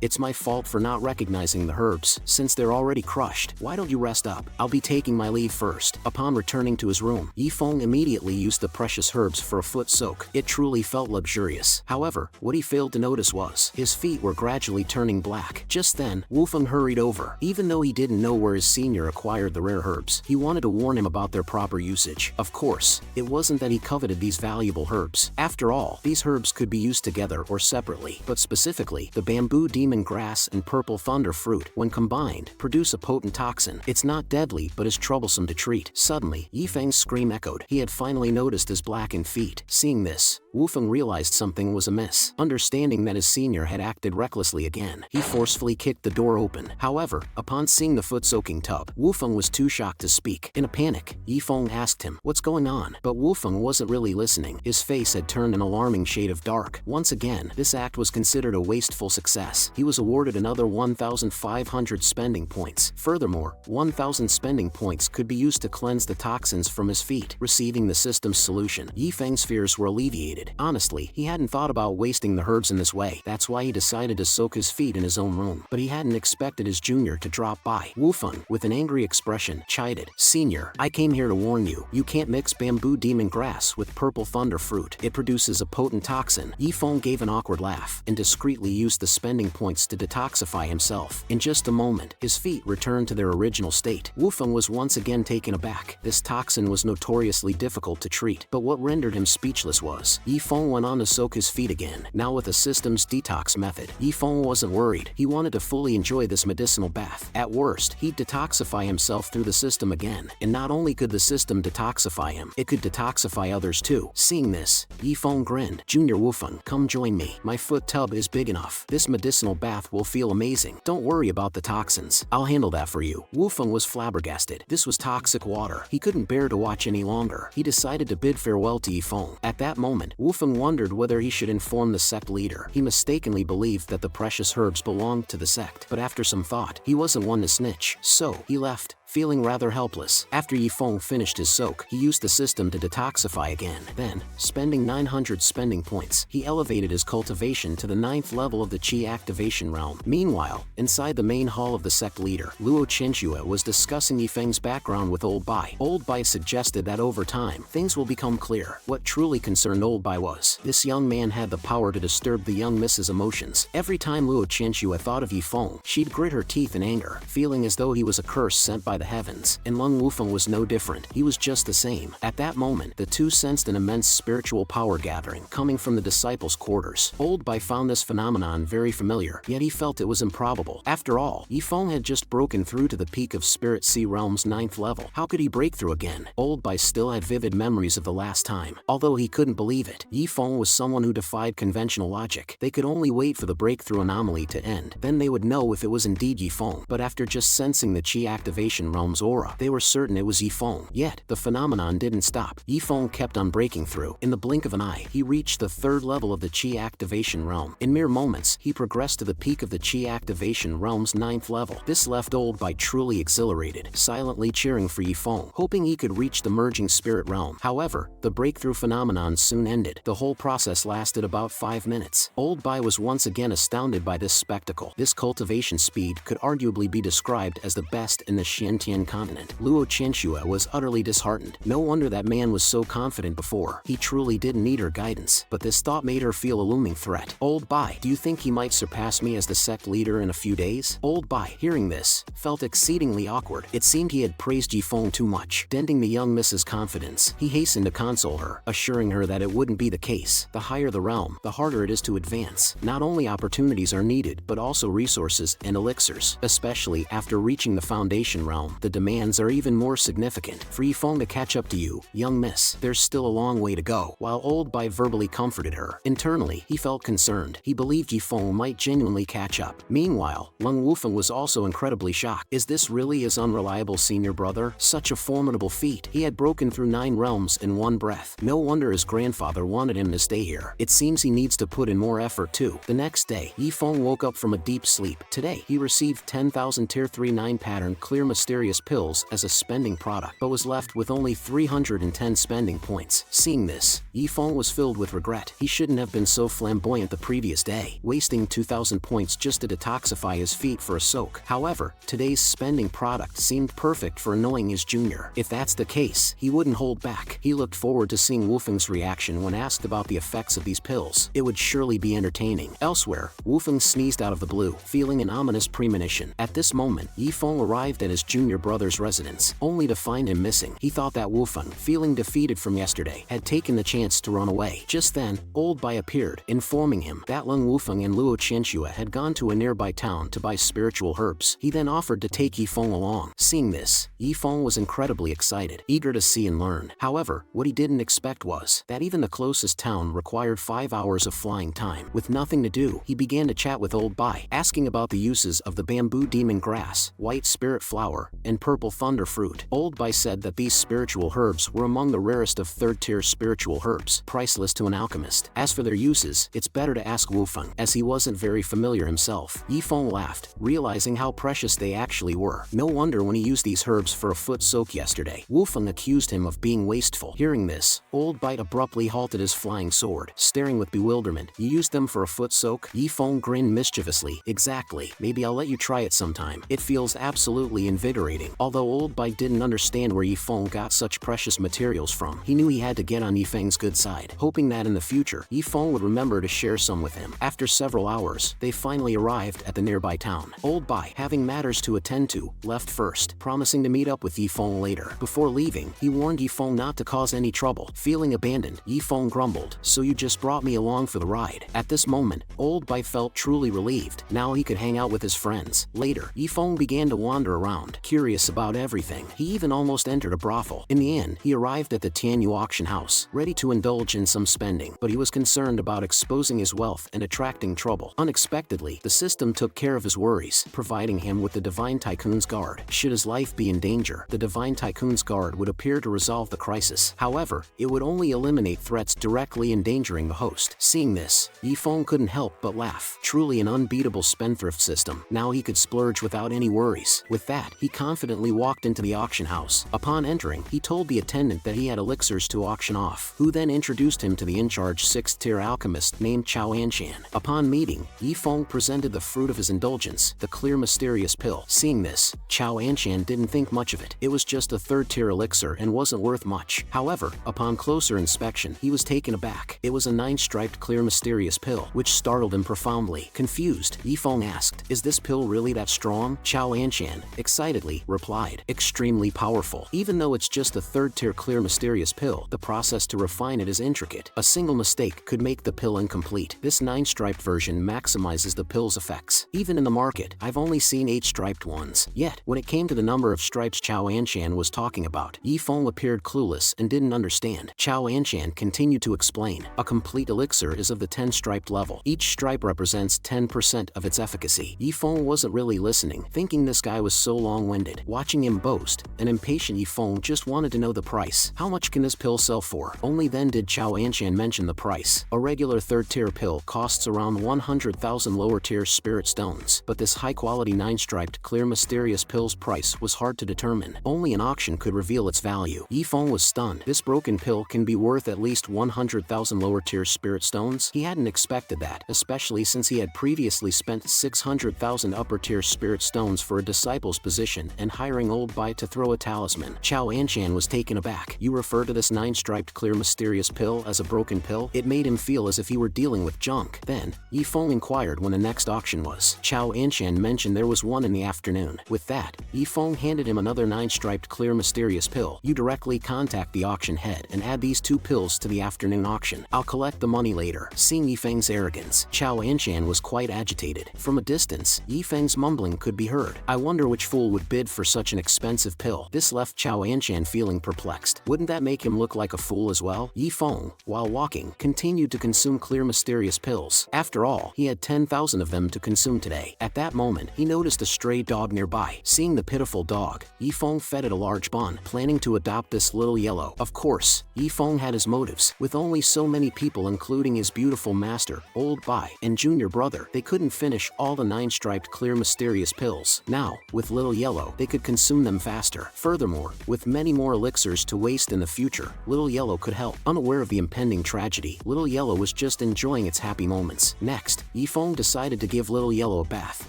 It's my fault for not recognizing the herbs. Since they're already crushed, why don't you rest up? I'll be taking my leave first." Upon returning to his room, Yifeng immediately used the precious herbs for a foot soak. It truly felt luxurious. However, what he failed to notice was, his feet were gradually turning black. Just then, Wufeng hurried over. Even though he didn't know where his senior acquired the rare herbs, he wanted to warn him about their proper usage. Of course, it wasn't that he coveted these valuable herbs. After all, these herbs could be used together or separately, but specifically, the bamboo demon grass and purple thunder fruit, when combined, produce a potent toxin. It's not deadly, but is troublesome to treat. Suddenly, Yifeng's scream echoed. He had finally noticed his blackened feet. Seeing this, Wufeng realized something was amiss. Understanding that his senior had acted recklessly again, he forcefully kicked the door open. However, upon seeing the foot-soaking tub, Wufeng was too shocked to speak. In a panic, Yifeng asked him, "What's going on?" But Wufeng wasn't really listening. His face had turned an alarming shade of dark. Once again, this act was considered a wasteful success. He was awarded another 1,500 spending points. Furthermore, 1,000 spending points could be used to cleanse the toxins from his feet. Receiving the system's solution, Yifeng's fears were alleviated. Honestly, he hadn't thought about wasting the herbs in this way. That's why he decided to soak his feet in his own room. But he hadn't expected his junior to drop by. Wufeng, with an angry expression, chided, "Senior, I came here to warn you. You can't mix bamboo demon grass with purple thunder fruit. It produces a potent toxin." Yifeng gave an awkward laugh and discreetly used the spending points to detoxify himself. In just a moment, his feet returned to their original state. Wufeng was once again taken aback. This toxin was notoriously difficult to treat, but what rendered him speechless was, Yifeng went on to soak his feet again, now with a system's detox method. Yifeng wasn't worried. He wanted to fully enjoy this medicinal bath. At worst, he'd detoxify himself through the system again, and not only could the system detoxify him, it could detoxify others too. Seeing this, Yifeng grinned. "Junior Wufeng, come join me. My foot tub is big enough. This medicinal bath will feel amazing. Don't worry about the toxins. I'll handle that for you." Wufeng was flabbergasted. This was toxic water. He couldn't bear to watch any longer. He decided to bid farewell to Yifeng. At that moment, Wufeng wondered whether he should inform the sect leader. He mistakenly believed that the precious herbs belonged to the sect, but after some thought, he wasn't one to snitch. So, he left, feeling rather helpless. After Yifeng finished his soak, he used the system to detoxify again. Then, spending 900 spending points, he elevated his cultivation to the 9th level of the Qi activation realm. Meanwhile, inside the main hall of the sect leader, Luo Chenxue was discussing Yifeng's background with Old Bai. Old Bai suggested that over time, things will become clear. What truly concerned Old Bai was, this young man had the power to disturb the young Miss's emotions. Every time Luo Chenxue thought of Yifeng, she'd grit her teeth in anger, feeling as though he was a curse sent by the heavens, and Lung Wufeng was no different. He was just the same. At that moment, the two sensed an immense spiritual power gathering coming from the disciples' quarters. Old Bai found this phenomenon very familiar, yet he felt it was improbable. After all, Yifeng had just broken through to the peak of Spirit Sea Realm's 9th level. How could he break through again? Old Bai still had vivid memories of the last time. Although he couldn't believe it, Yifeng was someone who defied conventional logic. They could only wait for the breakthrough anomaly to end. Then they would know if it was indeed Yifeng. But after just sensing the Qi activation realm's aura, they were certain it was Yifeng. Yet, the phenomenon didn't stop. Yifeng kept on breaking through. In the blink of an eye, he reached the 3rd level of the Qi activation realm. In mere moments, he progressed to the peak of the Qi activation realm's 9th level. This left Old Bai truly exhilarated, silently cheering for Yifeng, hoping he could reach the merging spirit realm. However, the breakthrough phenomenon soon ended. The whole process lasted about 5 minutes. Old Bai was once again astounded by this spectacle. This cultivation speed could arguably be described as the best in the Xiantian continent. Luo Qianxue was utterly disheartened. No wonder that man was so confident before. He truly didn't need her guidance. But this thought made her feel a looming threat. Old Bai, do you think he might surpass me as the sect leader in a few days? Old Bai, hearing this, felt exceedingly awkward. It seemed he had praised Yifeng too much, denting the young Miss's confidence. He hastened to console her, assuring her that it wouldn't be the case. The higher the realm, the harder it is to advance. Not only opportunities are needed, but also resources and elixirs. Especially after reaching the foundation realm, the demands are even more significant. For Yifeng to catch up to you, young miss, there's still a long way to go. While Old Bai verbally comforted her, internally, he felt concerned. He believed Yifeng might genuinely catch up. Meanwhile, Lung Wufeng was also incredibly shocked. Is this really his unreliable senior brother? Such a formidable feat. He had broken through 9 realms in one breath. No wonder his grandfather wanted him to stay here. It seems he needs to put in more effort too. The next day, Yifeng woke up from a deep sleep. Today, he received 10,000 Tier 3 9 pattern clear mysterious pills as a spending product, but was left with only 310 spending points. Seeing this, Yifeng was filled with regret. He shouldn't have been so flamboyant the previous day, wasting 2,000 points just to detoxify his feet for a soak. However, today's spending product seemed perfect for annoying his junior. If that's the case, he wouldn't hold back. He looked forward to seeing Wufeng's reaction when asked about the effects of these pills. It would surely be entertaining. Elsewhere, Wufeng sneezed out of the blue, feeling an ominous premonition. At this moment, Yifeng arrived at his junior brother's residence, only to find him missing. He thought that Wufeng, feeling defeated from yesterday, had taken the chance to run away. Just then, Old Bai appeared, informing him that Lung Wufeng and Luo Qianxue had gone to a nearby town to buy spiritual herbs. He then offered to take Yifeng along. Seeing this, Yifeng was incredibly excited, eager to see and learn. However, what he didn't expect was that even the closest town required 5 hours of flying time. With nothing to do, he began to chat with Old Bai, asking about the uses of the bamboo demon grass, white spirit flower, and purple thunder fruit. Old Bai said that these spiritual herbs were among the rarest of 3rd-tier spiritual herbs, priceless to an alchemist. As for their uses, it's better to ask Wufeng, as he wasn't very familiar himself. Yifeng laughed, realizing how precious they actually were. No wonder when he used these herbs for a foot soak yesterday. Wufeng accused him of being wasteful. Hearing this, Old Bai abruptly halted his flying sword, staring with bewilderment. You used them for a foot soak? Yifeng grinned mischievously. Exactly. Maybe I'll let you try it sometime. It feels absolutely invigorating. Although Old Bai didn't understand where Yifeng got such precious materials from, he knew he had to get on Yifeng's good side, hoping that in the future, Yifeng would remember to share some with him. After several hours, they finally arrived at the nearby town. Old Bai, having matters to attend to, left first, promising to meet up with Yifeng later. Before leaving, he warned Yifeng not to cause any trouble. Feeling abandoned, Yifeng grumbled, "So you just brought me along for the ride." At this moment, Old Bai felt truly relieved. Now he could hang out with his friends. Later, Yifeng began to wander around, curious about everything. He even almost entered a brothel. In the end, he arrived at the Tianyu auction house, ready to indulge in some spending, but he was concerned about exposing his wealth and attracting trouble. Unexpectedly, the system took care of his worries, providing him with the Divine Tycoon's Guard. Should his life be in danger, the Divine Tycoon's Guard would appear to resolve the crisis. However, it would only eliminate threats directly endangering the host. Seeing this, Yifeng couldn't help but laugh. Truly an unbeatable spendthrift system. Now he could splurge without any worries. With that, he confidently walked into the auction house. Upon entering, he told the attendant that he had elixirs to auction off, who then introduced him to the in-charge 6th-tier alchemist named Chao Anshan. Upon meeting, Yifeng presented the fruit of his indulgence, the clear mysterious pill. Seeing this, Chao Anshan didn't think much of it. It was just a 3rd-tier elixir and wasn't worth much. However, upon closer inspection, he was taken aback. It was a 9-striped clear mysterious pill, which startled him profoundly. Confused, Yifeng asked, "Is this pill really that strong?" Chao Anshan, excitedly quickly replied, "Extremely powerful. Even though it's just a third-tier clear mysterious pill, the process to refine it is intricate. A single mistake could make the pill incomplete. This 9-striped version maximizes the pill's effects. Even in the market, I've only seen 8-striped ones." Yet, when it came to the number of stripes Chao Anshan was talking about, Yifeng appeared clueless and didn't understand. Chao Anshan continued to explain, "A complete elixir is of the 10-striped level. Each stripe represents 10% of its efficacy." Yifeng wasn't really listening, thinking this guy was so long-winded. Watching him boast, an impatient Yifeng just wanted to know the price. How much can this pill sell for? Only then did Chao Anshan mention the price. A regular third-tier pill costs around 100,000 lower-tier spirit stones, but this high-quality 9-striped clear mysterious pill's price was hard to determine. Only an auction could reveal its value. Yifeng was stunned. This broken pill can be worth at least 100,000 lower-tier spirit stones? He hadn't expected that, especially since he had previously spent 600,000 upper-tier spirit stones for a disciple's position and hiring Old Bai to throw a talisman. Chao Anshan was taken aback. "You refer to this 9-striped clear mysterious pill as a broken pill?" It made him feel as if he were dealing with junk. Then, Yifeng inquired when the next auction was. Chao Anshan mentioned there was one in the afternoon. With that, Yifeng handed him another 9-striped clear mysterious pill. "You directly contact the auction head and add these 2 pills to the afternoon auction. I'll collect the money later." Seeing Yifeng's arrogance, Chao Anshan was quite agitated. From a distance, Yifeng's mumbling could be heard. "I wonder which fool would bid for such an expensive pill." This left Chao Anshan feeling perplexed. Wouldn't that make him look like a fool as well? Yifeng, while walking, continued to consume clear mysterious pills. After all, he had 10,000 of them to consume today. At that moment, he noticed a stray dog nearby. Seeing the pitiful dog, Yifeng fed it a large bun, planning to adopt this little yellow. Of course, Yifeng had his motives. With only so many people including his beautiful master, Old Bai, and junior brother, they couldn't finish all the 9-striped clear mysterious pills. Now, with little yellow, they could consume them faster. Furthermore, with many more elixirs to waste in the future, little yellow could help. Unaware of the impending tragedy, little yellow was just enjoying its happy moments. Next, Yifeng decided to give little yellow a bath.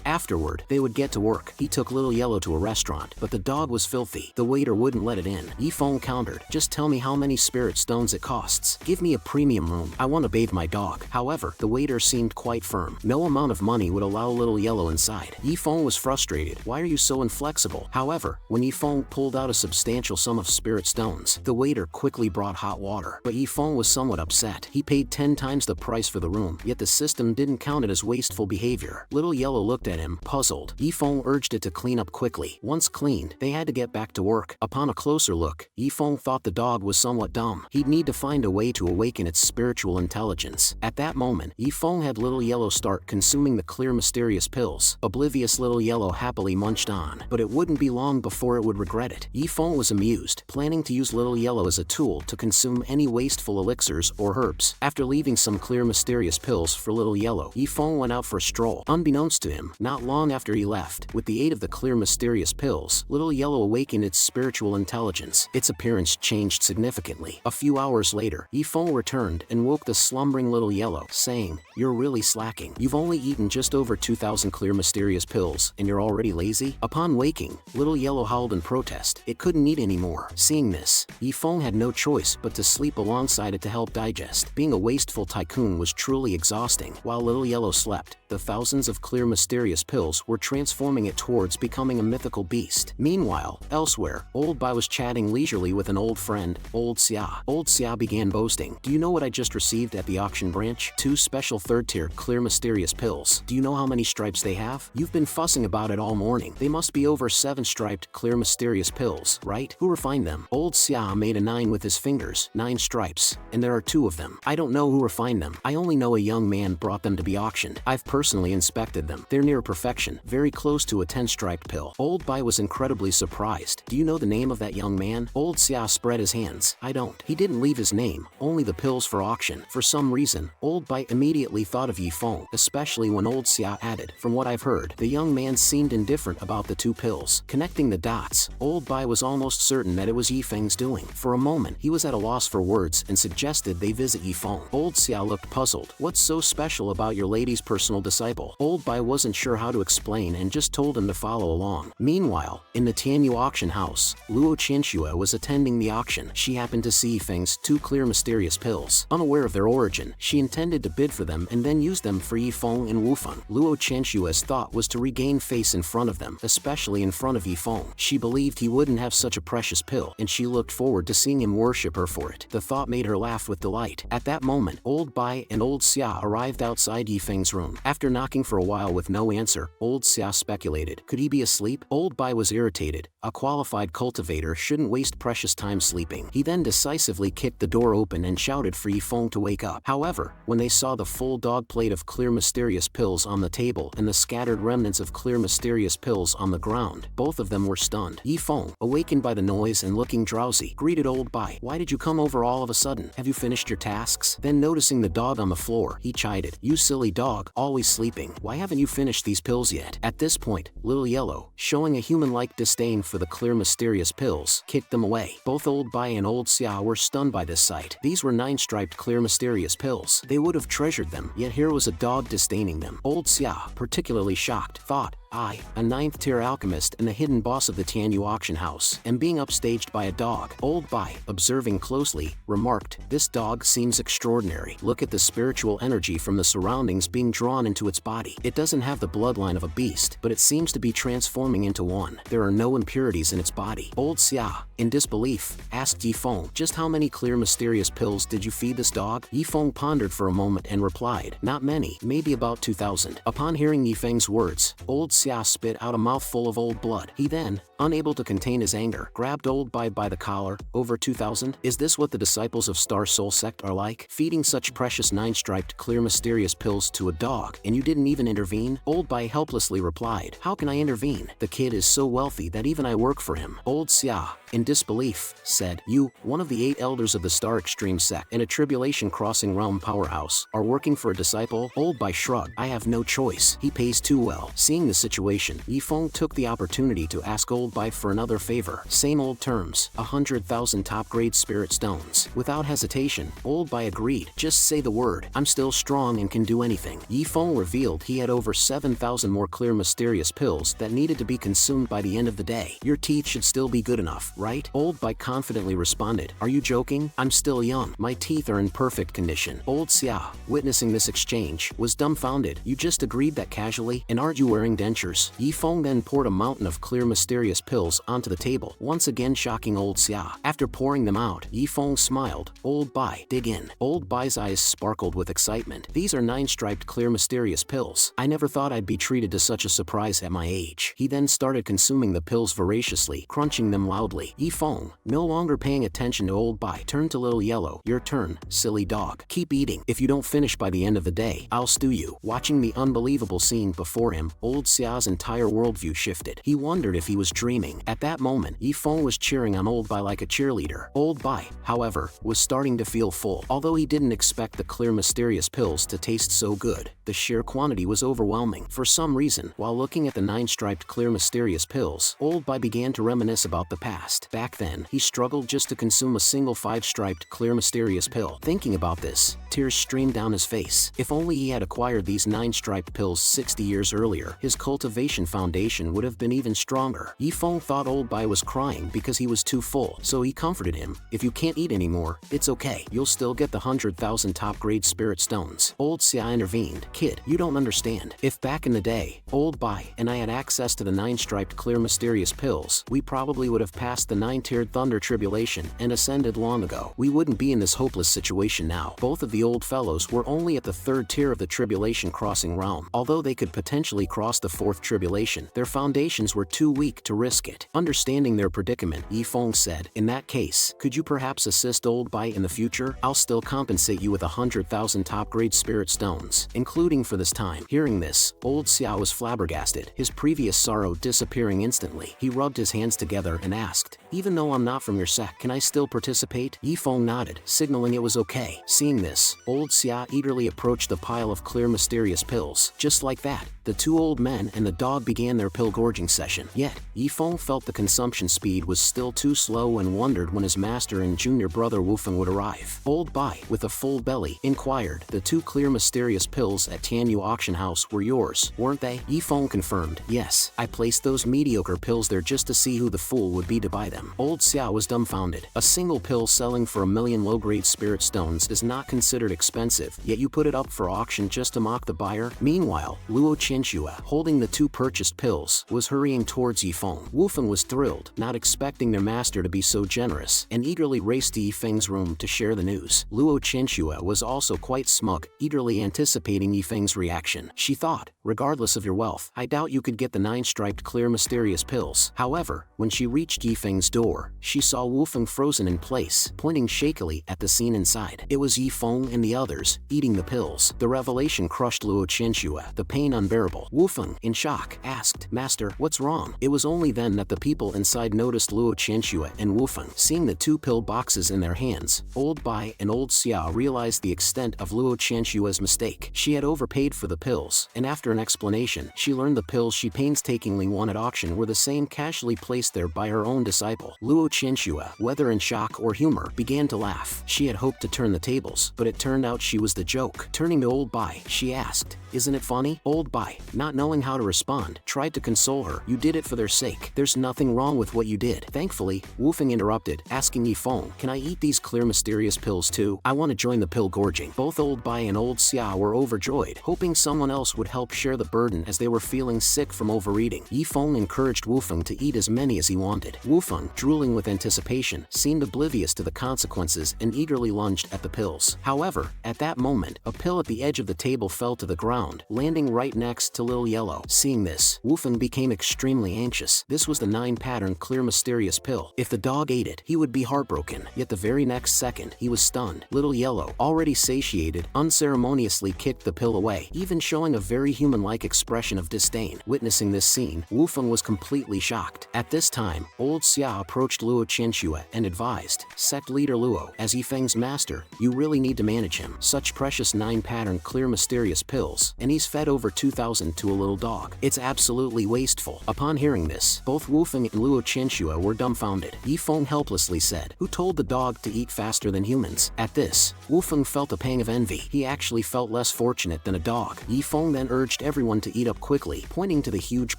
Afterward, they would get to work. He took little yellow to a restaurant, but the dog was filthy. The waiter wouldn't let it in. Yifeng countered, "Just tell me how many spirit stones it costs. Give me a premium room. I want to bathe my dog." However, the waiter seemed quite firm. No amount of money would allow little yellow inside. Yifeng was frustrated. "Why are you so inflexible?" However, when Yifeng pulled out a substantial sum of spirit stones, the waiter quickly brought hot water. But Yifeng was somewhat upset. He paid 10 times the price for the room, yet the system didn't count it as wasteful behavior. Little yellow looked at him, puzzled. Yifeng urged it to clean up quickly. Once cleaned, they had to get back to work. Upon a closer look, Yifeng thought the dog was somewhat dumb. He'd need to find a way to awaken its spiritual intelligence. At that moment, Yifeng had little yellow start consuming the clear mysterious pills. Oblivious little yellow happily munched on, but it wouldn't be long before it would regret it. Yifeng was amused, planning to use little yellow as a tool to consume any wasteful elixirs or herbs. After leaving some clear mysterious pills for little yellow, Yifeng went out for a stroll. Unbeknownst to him, not long after he left, with the aid of the clear mysterious pills, little yellow awakened its spiritual intelligence. Its appearance changed significantly. A few hours later, Yifeng returned and woke the slumbering little yellow, saying, "You're really slacking. You've only eaten just over 2,000 clear mysterious pills, and you're already lazy?" Upon waking, little yellow howled in protest. It couldn't eat anymore. Seeing this, Yifeng had no choice but to sleep alongside it to help digest. Being a wasteful tycoon was truly exhausting. While little yellow slept, the thousands of clear mysterious pills were transforming it towards becoming a mythical beast. Meanwhile, elsewhere, Old Bai was chatting leisurely with an old friend, Old Xia. Old Xia began boasting, "Do you know what I just received at the auction branch? 2 special third-tier clear mysterious pills. Do you know how many stripes they have? You've been fussing about it all morning. They must be over 7-striped clear mysterious pills, right? Who refined them?" Old Xia made a 9 with his fingers. 9 stripes, and there are 2 of them. "I don't know who refined them. I only know a young man brought them to be auctioned. I've personally inspected them. They're near perfection, very close to a 10-striped pill." Old Bai was incredibly surprised. "Do you know the name of that young man?" Old Xia spread his hands. "I don't." He didn't leave his name, only the pills for auction. For some reason, Old Bai immediately thought of Yifeng, especially when Old Xia added, "From what I've heard, the young man seemed indifferent about the 2 pills." Connecting the dots, Old Bai was almost certain that it was Yifeng's doing. For a moment, he was at a loss for words and suggested they visit Yifeng. Old Xia looked puzzled. "What's so special about your lady's personal disciple?" Old Bai wasn't sure how to explain and just told him to follow along. Meanwhile, in the Tianyu auction house, Luo Qianxue was attending the auction. She happened to see Yifeng's 2 clear mysterious pills. Unaware of their origin, she intended to bid for them and then use them for Yifeng and Wufeng. Luo Qianxue's thought was to regain face in front of them, especially in in front of Yifeng. She believed he wouldn't have such a precious pill, and she looked forward to seeing him worship her for it. The thought made her laugh with delight. At that moment, Old Bai and Old Xia arrived outside Yifeng's room. After knocking for a while with no answer, Old Xia speculated, could he be asleep? Old Bai was irritated. A qualified cultivator shouldn't waste precious time sleeping. He then decisively kicked the door open and shouted for Yifeng to wake up. However, when they saw the full dog plate of clear mysterious pills on the table and the scattered remnants of clear mysterious pills on the ground, both of them were stunned. Yifeng, awakened by the noise and looking drowsy, greeted Old Bai. Why did you come over all of a sudden? Have you finished your tasks? Then noticing the dog on the floor, he chided, you silly dog, always sleeping. Why haven't you finished these pills yet? At this point, Lil Yellow, showing a human-like disdain for the clear mysterious pills, kicked them away. Both Old Bai and Old Xia were stunned by this sight. These were 9-striped clear mysterious pills. They would have treasured them, yet here was a dog disdaining them. Old Xia, particularly shocked, thought, I, a 9th-tier alchemist and the hidden boss of the Tianyu auction house, am being upstaged by a dog. Old Bai, observing closely, remarked, this dog seems extraordinary. Look at the spiritual energy from the surroundings being drawn into its body. It doesn't have the bloodline of a beast, but it seems to be transforming into one. There are no impurities in its body. Old Xia, in disbelief, asked Yifeng, just how many clear mysterious pills did you feed this dog? Yifeng pondered for a moment and replied, not many, maybe about 2,000. Upon hearing Yifeng's words, Old Xia spit out a mouthful of old blood. He then, unable to contain his anger, grabbed Old Bai by the collar. Over 2,000? Is this what the disciples of Star Soul sect are like? Feeding such precious 9-striped clear mysterious pills to a dog, and you didn't even intervene? Old Bai helplessly replied, how can I intervene? The kid is so wealthy that even I work for him. Old Xia, in disbelief, said, you, one of the 8 elders of the Star Extreme sect and a tribulation crossing realm powerhouse, are working for a disciple? Old Bai shrugged, I have no choice. He pays too well. Seeing the situation, Yifeng took the opportunity to ask Old Bai for another favor. Same old terms, 100,000 top-grade spirit stones. Without hesitation, Old Bai agreed. Just say the word. I'm still strong and can do anything. Yifeng revealed he had over 7,000 more clear mysterious pills that needed to be consumed by the end of the day. Your teeth should still be good enough, right? Old Bai confidently responded, are you joking? I'm still young. My teeth are in perfect condition. Old Xia, witnessing this exchange, was dumbfounded. You just agreed that casually, and aren't you wearing dentures? Yifeng then poured a mountain of clear mysterious pills onto the table, once again shocking Old Xia. After pouring them out, Yifeng smiled. Old Bai, dig in. Old Bai's eyes sparkled with excitement. These are 9-striped clear mysterious pills. I never thought I'd be treated to such a surprise at my age. He then started consuming the pills voraciously, crunching them loudly. Yifeng, no longer paying attention to Old Bai, turned to Lil Yellow. Your turn, silly dog. Keep eating. If you don't finish by the end of the day, I'll stew you. Watching the unbelievable scene before him, Old Xia's entire worldview shifted. He wondered if he was dreaming. At that moment, Yifeng was cheering on Old Bai like a cheerleader. Old Bai, however, was starting to feel full. Although he didn't expect the clear mysterious pills to taste so good, the sheer quantity was overwhelming. For some reason, while looking at the 9-striped clear mysterious pills, Old Bai began to reminisce about the past. Back then, he struggled just to consume a single 5-striped clear mysterious pill. Thinking about this, tears streamed down his face. If only he had acquired these 9-striped pills 60 years earlier, his cultivation foundation would have been even stronger. Yifeng thought Old Bai was crying because he was too full, so he comforted him. If you can't eat anymore, it's okay. You'll still get the 100,000 top-grade spirit stones. Old Xia intervened. Kid, you don't understand. If back in the day, Old Bai and I had access to the 9-striped clear mysterious pills, we probably would have passed the 9-tiered thunder tribulation and ascended long ago. We wouldn't be in this hopeless situation now. Both of the old fellows were only at the 3rd tier of the tribulation crossing realm. Although they could potentially cross the 4th tribulation, their foundations were too weak to risk it. Understanding their predicament, Yifeng said, in that case, could you perhaps assist Old Bai in the future? I'll still compensate you with 100,000 top-grade spirit stones, including for this time. Hearing this, Old Xia was flabbergasted, his previous sorrow disappearing instantly. He rubbed his hands together and asked, even though I'm not from your sect, can I still participate? Yifeng nodded, signaling it was okay. Seeing this, Old Xia eagerly approached the pile of clear mysterious pills. Just like that, the 2 old men and the dog began their pill gorging session. Yet, Yifeng felt the consumption speed was still too slow and wondered when his master and junior brother Wufeng would arrive. Old Bai, with a full belly, inquired, the 2 clear mysterious pills at Tianyu auction house were yours, weren't they? Yifeng confirmed, yes, I placed those mediocre pills there just to see who the fool would be to buy them. Old Xia was dumbfounded. A single pill selling for 1 million low-grade spirit stones is not considered expensive, yet you put it up for auction just to mock the buyer? Meanwhile, Luo Qin Chenxue, holding the 2 purchased pills, was hurrying towards Yifeng. Wufeng was thrilled, not expecting their master to be so generous, and eagerly raced to Yifeng's room to share the news. Luo Chenxue was also quite smug, eagerly anticipating Yifeng's reaction. She thought, regardless of your wealth, I doubt you could get the 9 striped clear mysterious pills. However, when she reached Yifeng's door, she saw Wufeng frozen in place, pointing shakily at the scene inside. It was Yifeng and the others, eating the pills. The revelation crushed Luo Chenxue, the pain unbearable. Wufeng, in shock, asked, Master, what's wrong? It was only then that the people inside noticed Luo Chenxue and Wufeng. Seeing the 2 pill boxes in their hands, Old Bai and Old Xiao realized the extent of Luo Chenxue's mistake. She had overpaid for the pills, and after an explanation, she learned the pills she painstakingly won at auction were the same casually placed there by her own disciple. Luo Chenxue, whether in shock or humor, began to laugh. She had hoped to turn the tables, but it turned out she was the joke. Turning to Old Bai, she asked, Isn't it funny? Old Bai, not knowing how to respond, tried to console her. You did it for their sake. There's nothing wrong with what you did. Thankfully, Wufeng interrupted, asking Yifeng, Can I eat these clear mysterious pills too? I want to join the pill gorging. Both Old Bai and Old Xiao were overjoyed, hoping someone else would help share the burden as they were feeling sick from overeating. Yifeng encouraged Wufeng to eat as many as he wanted. Wufeng, drooling with anticipation, seemed oblivious to the consequences and eagerly lunged at the pills. However, at that moment, a pill at the edge of the table fell to the ground, landing right next to Lil Yellow. Seeing this, Wufeng became extremely anxious. This was the 9-pattern clear mysterious pill. If the dog ate it, he would be heartbroken. Yet the very next second, he was stunned. Little Yellow, already satiated, unceremoniously kicked the pill away, even showing a very human-like expression of disdain. Witnessing this scene, Wufeng was completely shocked. At this time, Old Xiao approached Luo Chenxue and advised, Sect leader Luo, as Yifeng's master, you really need to manage him. Such precious 9-pattern clear mysterious pills, and he's fed over 2,000 to a little dog. It's absolutely wasteful. Upon hearing this, both Wufeng and Luo Chenxue were dumbfounded. Yifeng helplessly said, Who told the dog to eat faster than humans? At this, Wufeng felt a pang of envy. He actually felt less fortunate than a dog. Yifeng then urged everyone to eat up quickly, pointing to the huge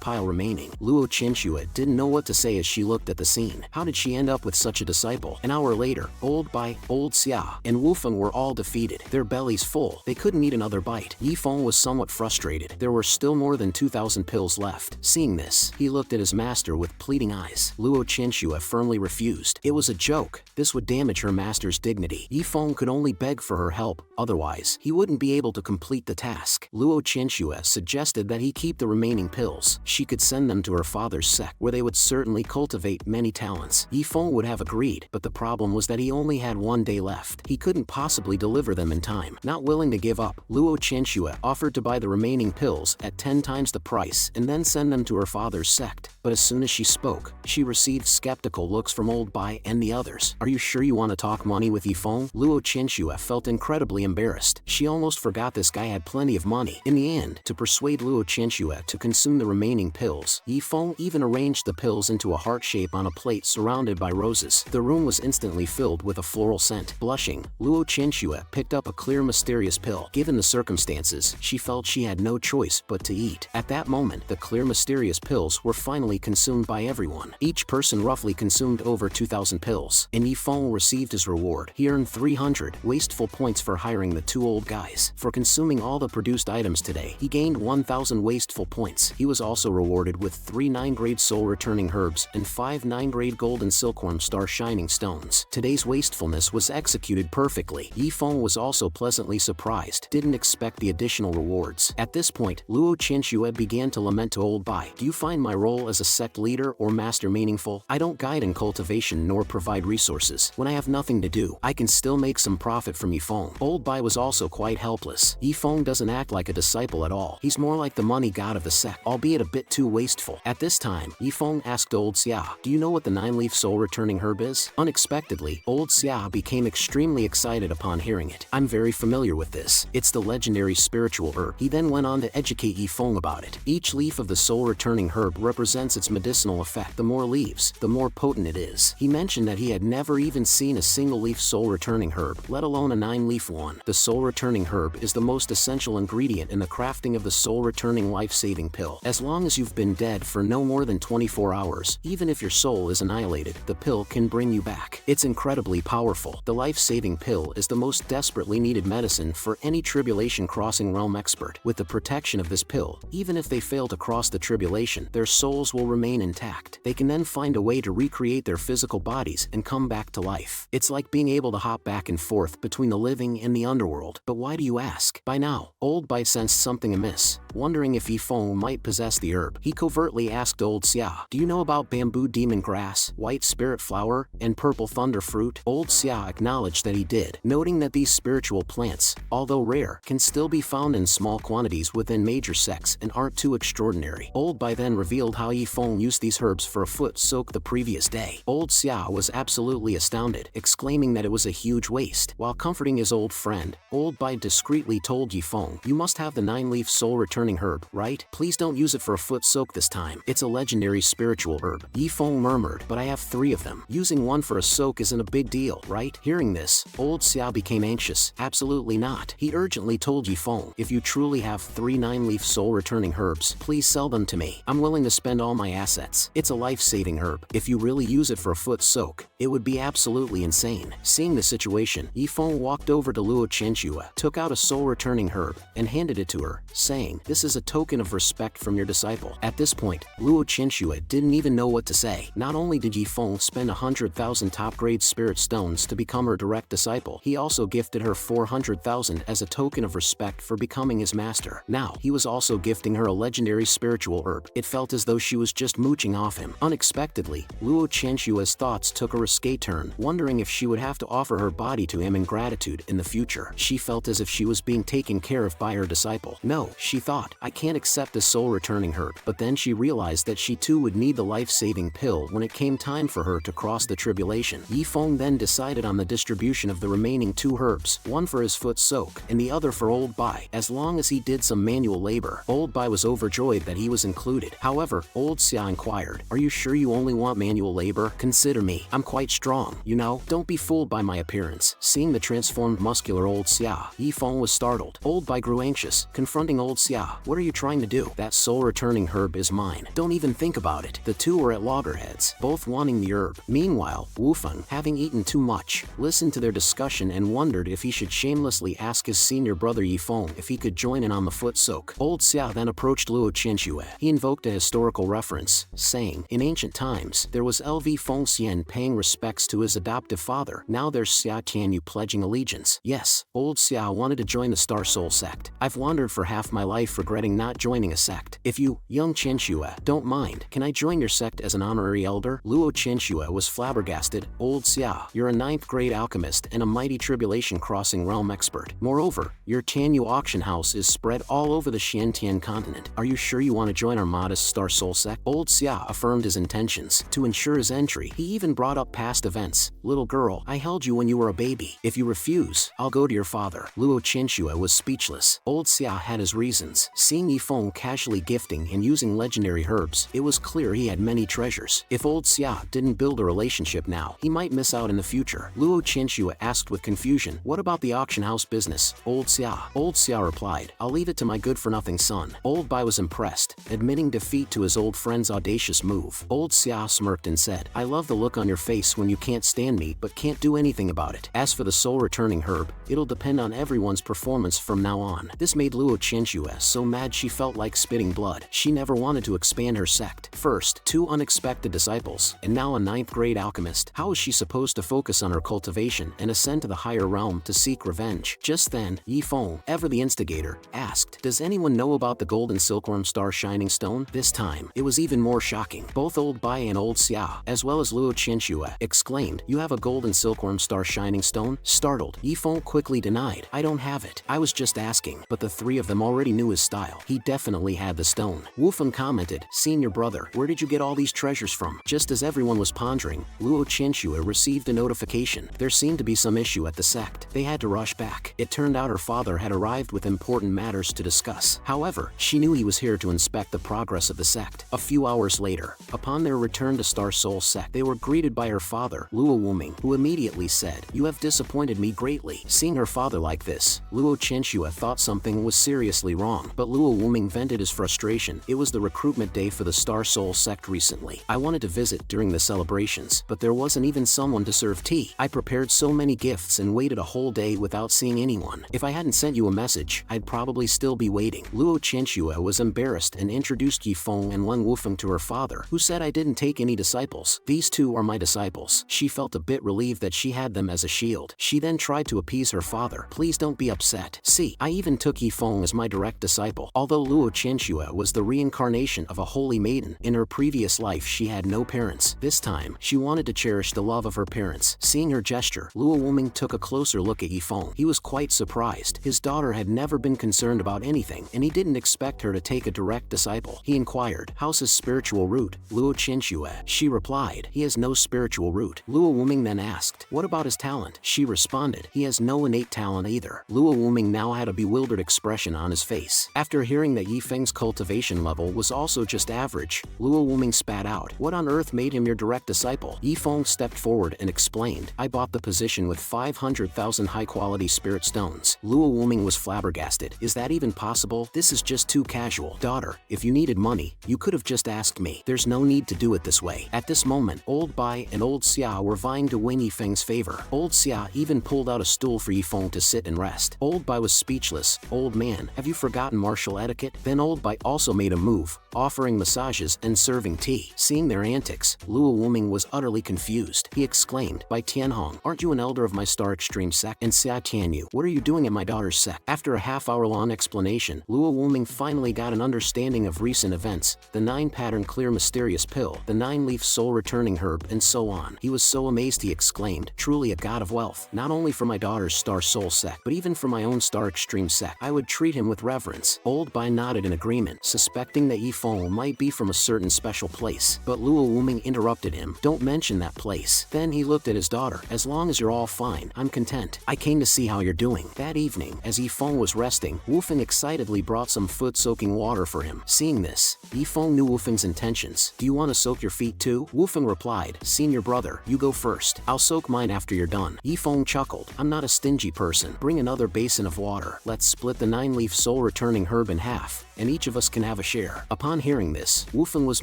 pile remaining. Luo Chenxue didn't know what to say as she looked at the scene. How did she end up with such a disciple? An hour later, Old Bai, Old Xia, and Wufeng were all defeated. Their bellies full, they couldn't eat another bite. Yifeng was somewhat frustrated. There were still more than 2,000 pills left. Seeing this, he looked at his master with pleading eyes. Luo Chenxue firmly refused. It was a joke. This would damage her master's dignity. Yifeng could only beg for her help, otherwise, he wouldn't be able to complete the task. Luo Chenxue suggested that he keep the remaining pills. She could send them to her father's sect, where they would certainly cultivate many talents. Yifeng would have agreed, but the problem was that he only had 1 day left. He couldn't possibly deliver them in time. Not willing to give up, Luo Chenxue offered to buy the remaining pills at 10 times the price and then send them to her father's sect. But as soon as she spoke, she received skeptical looks from Old Bai and the others. Are you sure you want to talk money with Yifeng? Luo Chenxue felt incredibly embarrassed. She almost forgot this guy had plenty of money. In the end, to persuade Luo Chenxue to consume the remaining pills, Yifeng even arranged the pills into a heart shape on a plate surrounded by roses. The room was instantly filled with a floral scent. Blushing, Luo Chenxue picked up a clear mysterious pill. Given the circumstances, she felt she had no choice but to eat. At that moment, the clear mysterious pills were finally consumed by everyone. Each person roughly consumed over 2,000 pills, and Yifeng received his reward. He earned 300 wasteful points for hiring the 2 old guys. For consuming all the produced items today, he gained 1,000 wasteful points. He was also rewarded with 3 9-grade soul-returning herbs and 5 9-grade golden silkworm star shining stones. Today's wastefulness was executed perfectly. Yifeng was also pleasantly surprised, didn't expect the additional rewards. At this point, Luo Chenxue began to lament to Old Bai, Do you find my role as a sect leader or master meaningful? I don't guide in cultivation nor provide resources. When I have nothing to do, I can still make some profit from Yifeng. Old Bai was also quite helpless. Yifeng doesn't act like a disciple at all. He's more like the money god of the sect, albeit a bit too wasteful. At this time, Yifeng asked Old Xia, Do you know what the 9-leaf soul-returning herb is? Unexpectedly, Old Xia became extremely excited upon hearing it. I'm very familiar with this. It's the legendary spiritual herb. He then went on to educate Yifeng about it. Each leaf of the soul-returning herb represents its medicinal effect. The more leaves, the more potent it is. He mentioned that he had never even seen a single-leaf soul-returning herb, let alone a 9-leaf one. The soul-returning herb is the most essential ingredient in the crafting of the soul-returning life-saving pill. As long as you've been dead for no more than 24 hours, even if your soul is annihilated, the pill can bring you back. It's incredibly powerful. The life-saving pill is the most desperately needed medicine for any tribulation-crossing realm expert. With the protection of this pill. Even if they fail to cross the tribulation, their souls will remain intact. They can then find a way to recreate their physical bodies and come back to life. It's like being able to hop back and forth between the living and the underworld. But why do you ask? By now, Old Bai sensed something amiss. Wondering if Yifeng might possess the herb, he covertly asked Old Xia, "Do you know about bamboo demon grass, white spirit flower, and purple thunder fruit?" Old Xia acknowledged that he did, noting that these spiritual plants, although rare, can still be found in small quantities within major sects and aren't too extraordinary. Old Bai then revealed how Yifeng used these herbs for a foot soak the previous day. Old Xia was absolutely astounded, exclaiming that it was a huge waste. While comforting his old friend, Old Bai discreetly told Yifeng, "You must have the 9-leaf soul-returning herb, right? Please don't use it for a foot soak this time. It's a legendary spiritual herb." Yifeng murmured, "But I have 3 of them. Using one for a soak isn't a big deal, right?" Hearing this, Old Xia became anxious. "Absolutely not." He urgently told Yifeng, "If you truly have 3 9-leaf soul-returning herbs, please sell them to me. I'm willing to spend all my assets. It's a life-saving herb. If you really use it for a foot soak, it would be absolutely insane." Seeing the situation, Yifeng walked over to Luo Chenxue, took out a soul-returning herb, and handed it to her, saying, "This is a token of respect from your disciple." At this point, Luo Chenxue didn't even know what to say. Not only did Yifeng spend 100,000 top-grade spirit stones to become her direct disciple, he also gifted her 400,000 as a token of respect for becoming his master. Now, he was also gifting her a legendary spiritual herb. It felt as though she was just mooching off him. Unexpectedly, Luo Chenxue's thoughts took a risque turn, wondering if she would have to offer her body to him in gratitude in the future. She felt as if she was being taken care of by her disciple. "No," she thought, "I can't accept this soul-returning herb." But then she realized that she too would need the life-saving pill when it came time for her to cross the tribulation. Yifeng then decided on the distribution of the remaining 2 herbs, one for his foot soak, and the other for Old Bai. As long as he did some manual labor, Old Bai was overjoyed that he was included. However, Old Xia inquired, "Are you sure you only want manual labor? Consider me. I'm quite strong, you know? Don't be fooled by my appearance." Seeing the transformed muscular Old Xia, Yifeng was startled. Old Bai grew anxious, confronting Old Xia. "What are you trying to do? That soul-returning herb is mine. Don't even think about it." The two were at loggerheads, both wanting the herb. Meanwhile, Wufeng, having eaten too much, listened to their discussion and wondered if he should shamelessly ask his senior brother Yifeng if he could join in on the foot soak. Old Xia then approached Luo Chenxue. He invoked a historical reference, saying, "In ancient times, there was LV Feng Xian paying respects to his adoptive father. Now there's Xia Tianyu pledging allegiance." Yes, Old Xia wanted to join the Star Soul sect. "I've wandered for half my life regretting not joining a sect. If you, young Chenxue, don't mind, can I join your sect as an honorary elder?" Luo Chenxue was flabbergasted. "Old Xia, you're a 9th-grade alchemist and a mighty tribulation-crossing realm expert. Moreover, your Tianyu auction house is spread all over the Xiantian continent. Are you sure you want to join our modest Star Soul sect?" Old Xia affirmed his intentions. To ensure his entry, he even brought up past events. "Little girl, I held you when you were a baby. If you refuse, I'll go to your father." Luo Chenxue was speechless. Old Xia had his reasons. Seeing Yifeng casually gifting and using legendary herbs, it was clear he had many treasures. If Old Xia didn't build a relationship now, he might miss out in the future. Luo Chenxue asked with confusion, "What about the auction house business, Old Xia?" Old Xia replied, "I'll leave it to my good-for-nothing son." Old Bai was impressed, admitting defeat to his old friend's audacious move. Old Xia smirked and said, "I love the look on your face when you can't stand me but can't do anything about it. As for the soul-returning herb, it'll depend on everyone's performance from now on." This made Luo Chenxue so mad she felt like spitting blood. She never wanted to expand her sect. First, 2 unexpected disciples, and now a 9th-grade alchemist. How was she supposed to focus on her cultivation and ascend to the higher realm to seek revenge? Just then, Yifeng, ever the instigator, asked, "Does anyone know about the golden silkworm star shining stone?" This time, it was even more shocking. Both Old Bai and Old Xia, as well as Luo Chenxue, exclaimed, "You have a golden silkworm star shining stone?" Startled, Yifeng quickly denied, "I don't have it. I was just asking." But the 3 of them already knew his style. He definitely had the stone. Wufeng commented, "Senior brother, where did you get all these treasures from?" Just as everyone was pondering, Luo Chenxue received a notification. There seemed to be some issue at the sect. They had to rush back. It turned out her father had arrived with important matters to discuss. However, she knew he was here to inspect the progress of the sect. A few hours later, upon their return to Star Soul sect, they were greeted by her father, Luo Wuming, who immediately said, "You have disappointed me greatly." Seeing her father like this, Luo Chenxue thought something was seriously wrong, but Luo Wuming vented his frustration. "It was the recruitment day for the Star Soul sect recently. I wanted to visit during the celebrations, but there wasn't even someone to serve tea. I prepared so many gifts and waited a whole day without seeing anyone. If I hadn't sent you a message, I'd probably still be waiting." waiting. Luo Qianxue was embarrassed and introduced Yifeng and Leng Wufeng to her father, who said, "I didn't take any disciples. These two are my disciples." She felt a bit relieved that she had them as a shield. She then tried to appease her father. "Please don't be upset. See, I even took Yifeng as my direct disciple." Although Luo Qianxue was the reincarnation of a holy maiden, in her previous life she had no parents. This time, she wanted to cherish the love of her parents. Seeing her gesture, Luo Wuming took a closer look at Yifeng. He was quite surprised. His daughter had never been concerned about anything, and he didn't expect her to take a direct disciple. He inquired, "How's his spiritual root, Luo Qianxue?" She replied, "He has no spiritual root." Luo Wuming then asked, "What about his talent?" She responded, "He has no innate talent either." Luo Wuming now had a bewildered expression on his face. After hearing that Yifeng's cultivation level was also just average, Luo Wuming spat out, "What on earth made him your direct disciple?" Yifeng stepped forward and explained, "I bought the position with 500,000 high-quality spirit stones." Luo Wuming was flabbergasted. "Is that even possible? This is just too casual. Daughter, if you needed money, you could have just asked me. There's no need to do it this way." At this moment, Old Bai and Old Xia were vying to win Yifeng's favor. Old Xia even pulled out a stool for Yifeng to sit and rest. Old Bai was speechless. "Old man, have you forgotten martial etiquette?" Then Old Bai also made a move, offering massages and serving tea. Seeing their antics, Luo Wuming was utterly confused. He exclaimed, "Bai Tianhong, aren't you an elder of my Star Extreme sect? And Xia Tianyu, what are you doing at my daughter's sect?" After a half-hour-long explanation, Luo Wuming finally got an understanding of recent events, the 9-pattern clear mysterious pill, the 9-leaf soul-returning herb, and so on. He was so amazed he exclaimed, "Truly a god of wealth. Not only for my daughter's Star Soul sect, but even for my own Star Extreme sect. I would treat him with reverence." Old Bai nodded in agreement, suspecting that Yifeng might be from a certain special place. But Luo Wuming interrupted him, "Don't mention that place." Then he looked at his daughter, "As long as you're all fine, I'm content. I came to see how you're doing." That evening, as Yifeng was resting, Wufeng excitedly brought some foot-soaking water for him. Seeing this, Yifeng knew Wufeng's intentions. "Do you want to soak your feet too?" Wufeng replied, "Senior brother, you go first. I'll soak mine after you're done." Yifeng chuckled, "I'm not a stingy person. Bring another basin of water. Let's split the 9-leaf soul-returning herb in half, and each of us can have a share." Upon hearing this, Wufeng was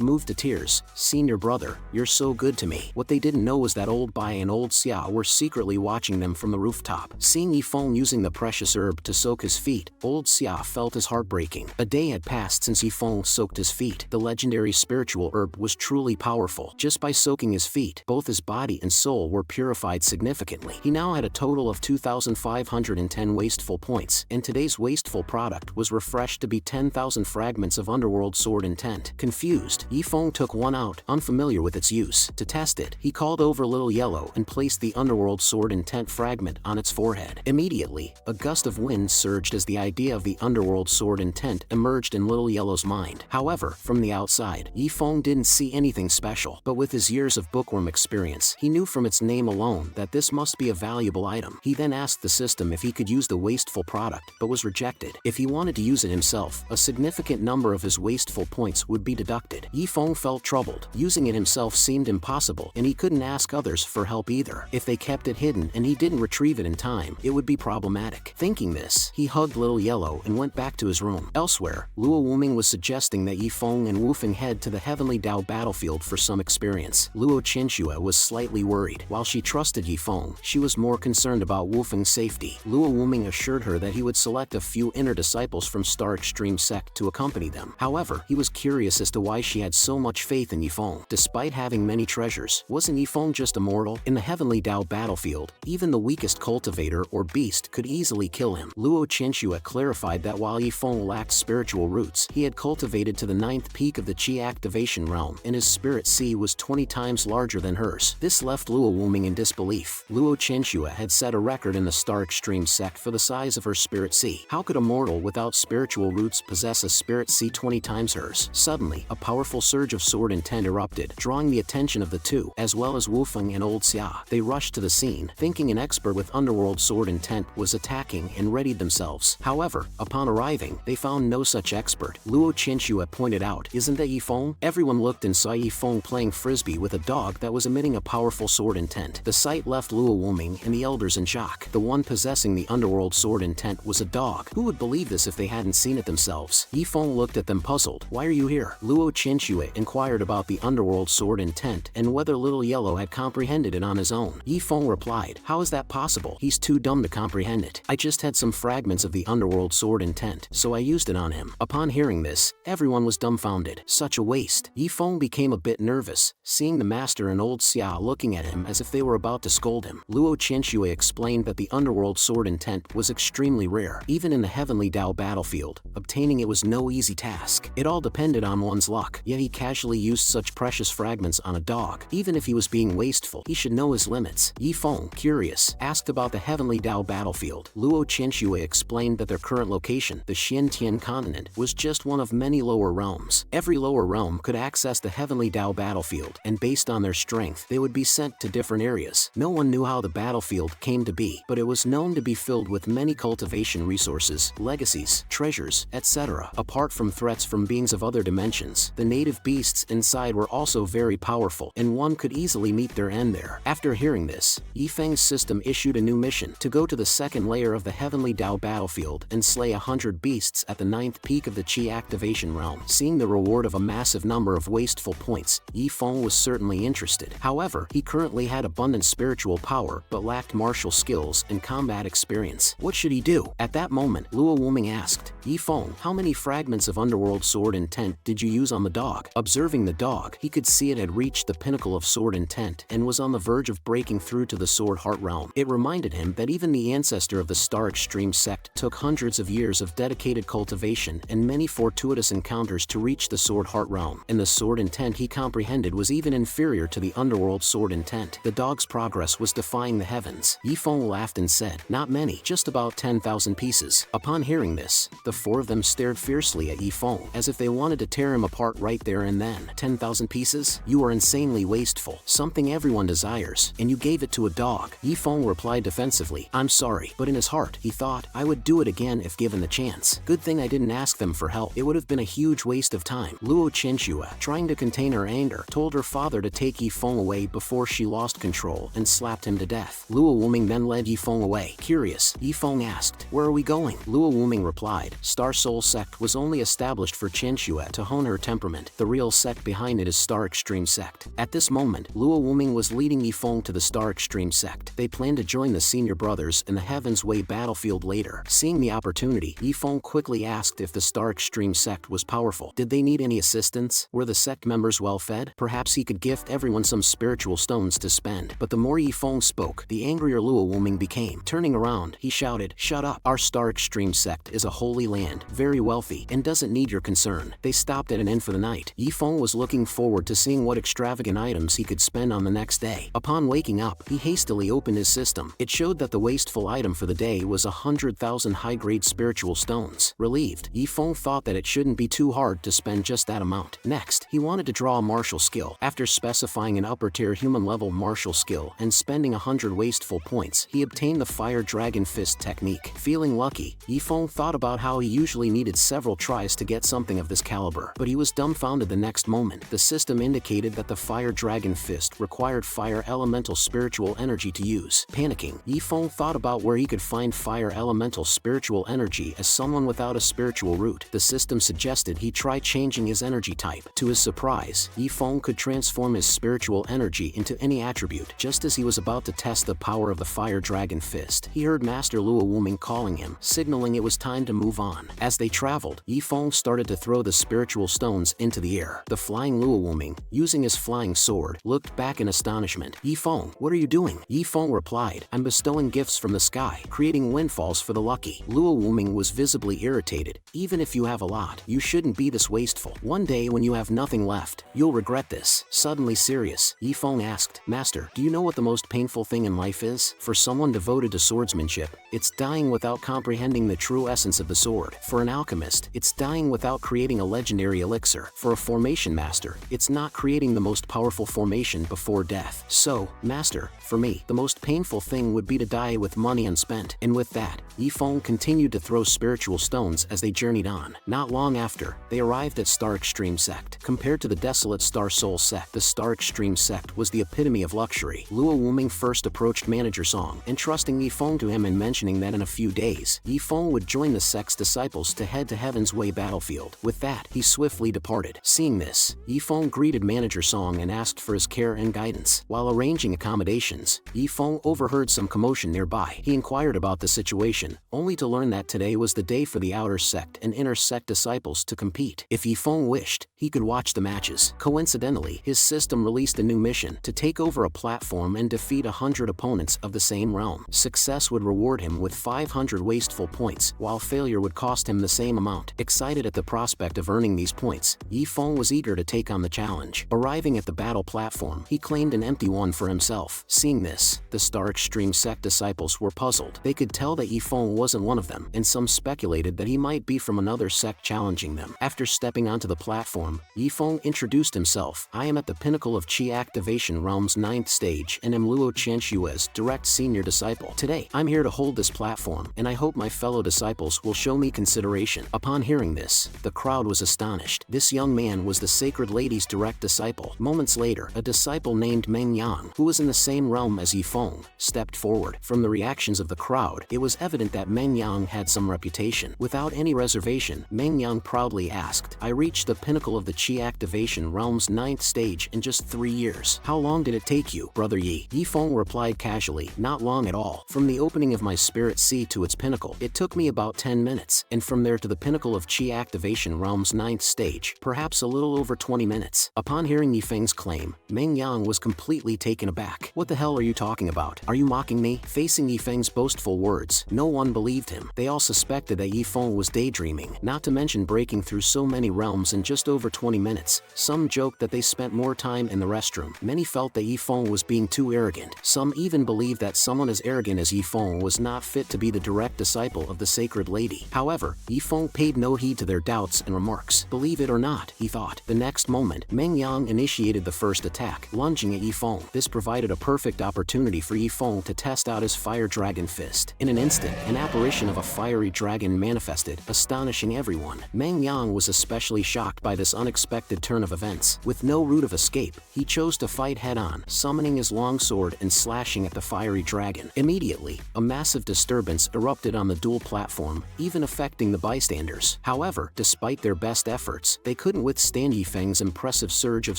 moved to tears. "Senior brother, you're so good to me." What they didn't know was that Old Bai and Old Xia were secretly watching them from the rooftop. Seeing Yifeng using the precious herb to soak his feet, Old Xia felt his heart breaking. A day had passed since Yifeng soaked his feet. The legendary spiritual herb was truly powerful. Just by soaking his feet, both his body and soul were purified significantly. He now had a total of 2,510 wasteful points, and today's wasteful product was refreshed to be 10,000 fragments of underworld sword intent. Confused, Yifeng took one out, unfamiliar with its use. To test it, he called over Little Yellow and placed the underworld sword intent fragment on its forehead. Immediately, a gust of wind surged as the idea of the underworld sword intent emerged in Little Yellow's mind. However, from the outside, Yifeng didn't see anything special, but with his years of bookworm experience, he knew from its name alone that this must be a valuable item. He then asked the system if he could use the wasteful product, but was rejected. If he wanted to use it himself, a significant number of his wasteful points would be deducted. Yifeng felt troubled. Using it himself seemed impossible, and he couldn't ask others for help either. If they kept it hidden and he didn't retrieve it in time, it would be problematic. Thinking this, he hugged Little Yellow and went back to his room. Elsewhere, Luo Wuming was suggesting that Yifeng and Wufeng head to the Heavenly Dao battlefield for some experience. Luo Qianxue was slightly worried. While she trusted Yifeng, she was more concerned about Wufeng's safety. Luo Wuming assured her that he would select a few inner disciples from Star Extreme sect to accompany them. However, he was curious as to why she had so much faith in Yifeng. Despite having many treasures, wasn't Yifeng just a mortal? In the Heavenly Dao battlefield, even the weakest cultivator or beast could easily kill him. Luo Qianxue clarified that while Yifeng lacked spiritual roots, he had cultivated to the 9th peak of the Qi activation realm, and his spirit sea was 20 times larger than hers. This left Luo Wuming in disbelief. Luo Qianxue had set a record in the Star Extreme sect for the size of her spirit sea. How could a mortal without spiritual roots possess a spirit sea 20 times hers? Suddenly, a powerful surge of sword intent erupted, drawing the attention of the two, as well as Wufeng and Old Xia. They rushed to the scene, thinking an expert with underworld sword intent was attacking, and readied themselves. However, upon arriving, they found no such expert. Luo Qianxue pointed out, "Isn't that Yifeng?" Everyone looked and saw Yifeng playing frisbee with a dog that was emitting a powerful sword intent. The sight left Luo Wuming and the elders in shock. The one possessing the underworld sword intent was a dog. Who would believe this if they hadn't seen it themselves? was. Yifeng looked at them puzzled. Why are you here? Luo Qinshui inquired about the underworld sword intent and whether Little Yellow had comprehended it on his own. Yifeng replied, how is that possible? He's too dumb to comprehend it. I just had some fragments of the underworld sword intent, so I used it on him. Upon hearing this, everyone was dumbfounded. Such a waste. Yifeng became a bit nervous, seeing the master and old Xia looking at him as if they were about to scold him. Luo Qinshui explained that the underworld sword intent was extremely rare. Even in the heavenly Dao battlefield, obtaining it was no easy task. It all depended on one's luck, yet he casually used such precious fragments on a dog. Even if he was being wasteful, he should know his limits. Yifeng, curious, asked about the heavenly Dao battlefield. Luo Qinshui explained that their current location, the Xiantian continent, was just one of many lower realms. Every lower realm could access the heavenly Dao battlefield, and based on their strength, they would be sent to different areas. No one knew how the battlefield came to be, but it was known to be filled with many cultivation resources, legacies, treasures, etc. Apart from threats from beings of other dimensions, the native beasts inside were also very powerful, and one could easily meet their end there. After hearing this, Yifeng's system issued a new mission to go to the second layer of the heavenly Dao battlefield and slay 100 beasts at the 9th peak of the Qi activation realm. Seeing the reward of a massive number of wasteful points, Yifeng was certainly interested. However, he currently had abundant spiritual power but lacked martial skills and combat experience. What should he do? At that moment, Luo Wuming asked, Yifeng, how many fragments of underworld sword intent did you use on the dog? Observing the dog, he could see it had reached the pinnacle of sword intent and was on the verge of breaking through to the sword heart realm. It reminded him that even the ancestor of the Star Extreme sect took hundreds of years of dedicated cultivation and many fortuitous encounters to reach the sword heart realm, and the sword intent he comprehended was even inferior to the underworld sword intent. The dog's progress was defying the heavens. Yifeng laughed and said, not many, just about 10,000 pieces. Upon hearing this, the four of them stared fiercely at Yifeng, as if they wanted to tear him apart right there and then. 10,000 pieces? You are insanely wasteful. Something everyone desires, and you gave it to a dog. Yifeng replied defensively, I'm sorry, but in his heart, he thought, I would do it again if given the chance. Good thing I didn't ask them for help. It would have been a huge waste of time. Luo Qinshui, trying to contain her anger, told her father to take Yifeng away before she lost control and slapped him to death. Luo Wuming then led Yifeng away. Curious, Yifeng asked, where are we going? Luo Wuming replied, Star Soul sect was only established for Qinshui to hone her temperament. The real sect behind it is Star Extreme sect. At this moment, Luo Wuming was leading Yifeng to the Star Extreme sect. They planned to join the senior brothers in the Heaven's Way battlefield later. Seeing the opportunity, Yifeng quickly asked if the Star Extreme sect was powerful. Did they need any assistance? Were the sect members well fed? Perhaps he could gift everyone some spiritual stones to spend. But the more Yifeng spoke, the angrier Luo Wuming became. Turning around, he shouted, shut up. Our Star Extreme sect is a holy land, very wealthy, and doesn't need your concern. They stopped at an inn for the night. Yifeng was looking forward to seeing what extravagant items he could spend on the next day. Upon waking up, he hastily opened his system. It showed that the wasteful item for the day was 100,000 high-grade spiritual stones. Relieved, Yifeng thought that it shouldn't be too hard to spend just that amount. Next, he wanted to draw a martial skill. After specifying an upper-tier human-level martial skill and spending 100 wasteful points, he obtained the Fire Dragon Fist technique. Feeling lucky, Yifeng thought about how he usually needed several tries to get something of this caliber, but he was dumbfounded the next moment. The system indicated that the Fire Dragon Fist required fire elemental spiritual energy to use. Panicking, Yifeng thought about where he could find fire elemental spiritual energy as someone without a spiritual root. The system suggested he try changing his energy type. To his surprise, Yifeng could transform his spiritual energy into any attribute. Just as he was about to test the power of the Fire Dragon Fist, he heard Master Luo Wuming calling him, signaling it was time to move on. As they traveled, Yifeng started to throw the spiritual stones into the air. The flying Luo Wuming, using his flying sword, looked back in astonishment. Yifeng, what are you doing? Yifeng replied, I'm bestowing gifts from the sky, creating windfalls for the lucky. Luo Wuming was visibly irritated. Even if you have a lot, you shouldn't be this wasteful. One day when you have nothing left, you'll regret this. Suddenly serious, Yifeng asked, Master, do you know what the most painful thing in life is? For someone devoted to swordsmanship, it's dying without comprehending the true essence of the sword. For an alchemist, it's dying without creating a legendary elixir. For a formation master, it's not creating the most powerful formation before death. So, Master, for me, the most painful thing would be to die with money unspent. And with that, Yifeng continued to throw spiritual stones as they journeyed on. Not long after, they arrived at Star Extreme sect. Compared to the desolate Star Soul sect, the Star Extreme sect was the epitome of luxury. Luo Wuming first approached Manager Song, entrusting Yifeng to him and mentioning that in a few days, Yifeng would join the sect's disciples to head to Heaven's Way battlefield. With that, he swiftly departed. Seeing this, Yifeng greeted Manager Song and asked for his care and guidance. While arranging accommodations, Yifeng overheard some commotion nearby. He inquired about the situation, only to learn that today was the day for the outer sect and inner sect disciples to compete. If Yifeng wished, he could watch the matches. Coincidentally, his system released a new mission to take over a platform and defeat 100 opponents of the same realm. Success would reward him with 500 wasteful points, while failure would cost him the same amount. Excited at the prospect of earning these points, Yifeng was eager to take on the challenge. Arriving at the battle platform, he claimed an empty one for himself. Seeing this, the Star Extreme sect disciples were puzzled. They could tell that Yifeng wasn't one of them, and some speculated that he might be from another sect challenging them. After stepping onto the platform, Yifeng introduced himself. I am at the pinnacle of Qi Activation Realm's 9th stage and am Luo Qianshue's direct senior disciple. Today, I'm here to hold this platform, and I hope my fellow disciples will show me consideration. Upon hearing this, the crowd was astonished. This young man was the Sacred Lady's direct disciple. Moments later, a disciple named Meng Yang, who was in the same realm as Yifeng, stepped forward. From the reactions of the crowd, it was evident that Meng Yang had some reputation. Without any reservation, Meng Yang proudly asked, I reached the pinnacle of the Qi Activation Realm's 9th stage in just 3 years. How long did it take you, Brother Yi? Yifeng replied casually, not long at all. From the opening of my spirit sea to its pinnacle, it took me about 10 minutes, and from there to the pinnacle of Qi Activation Realm's 9th stage, perhaps a little over 20 minutes. Upon hearing Yifeng's claim, Meng Yang was completely taken aback. What the hell are you talking about? Are you mocking me? Facing Yifeng's boastful words, no one believed him. They all suspected that Yifeng was daydreaming, not to mention breaking through so many realms in just over 20 minutes. Some joked that they spent more time in the restroom. Many felt that Yifeng was being too arrogant. Some even believed that someone as arrogant as Yifeng was not fit to be the direct disciple of the Sacred Lady. However, Yifeng paid no heed to their doubts and remarks. Believe it or not, he thought. The next moment, Meng Yang initiated the first attack, lunging at Yifeng. This provided a perfect opportunity for Yifeng to test out his Fire Dragon Fist. In an instant, an apparition of a fiery dragon manifested, astonishing everyone. Meng Yang was especially shocked by this unexpected turn of events. With no route of escape, he chose to fight head-on, summoning his longsword and slashing at the fiery dragon. Immediately, a massive disturbance erupted on the duel platform, even affecting the bystanders. However, despite their best efforts, they couldn't withstand Yifeng's impressive surge of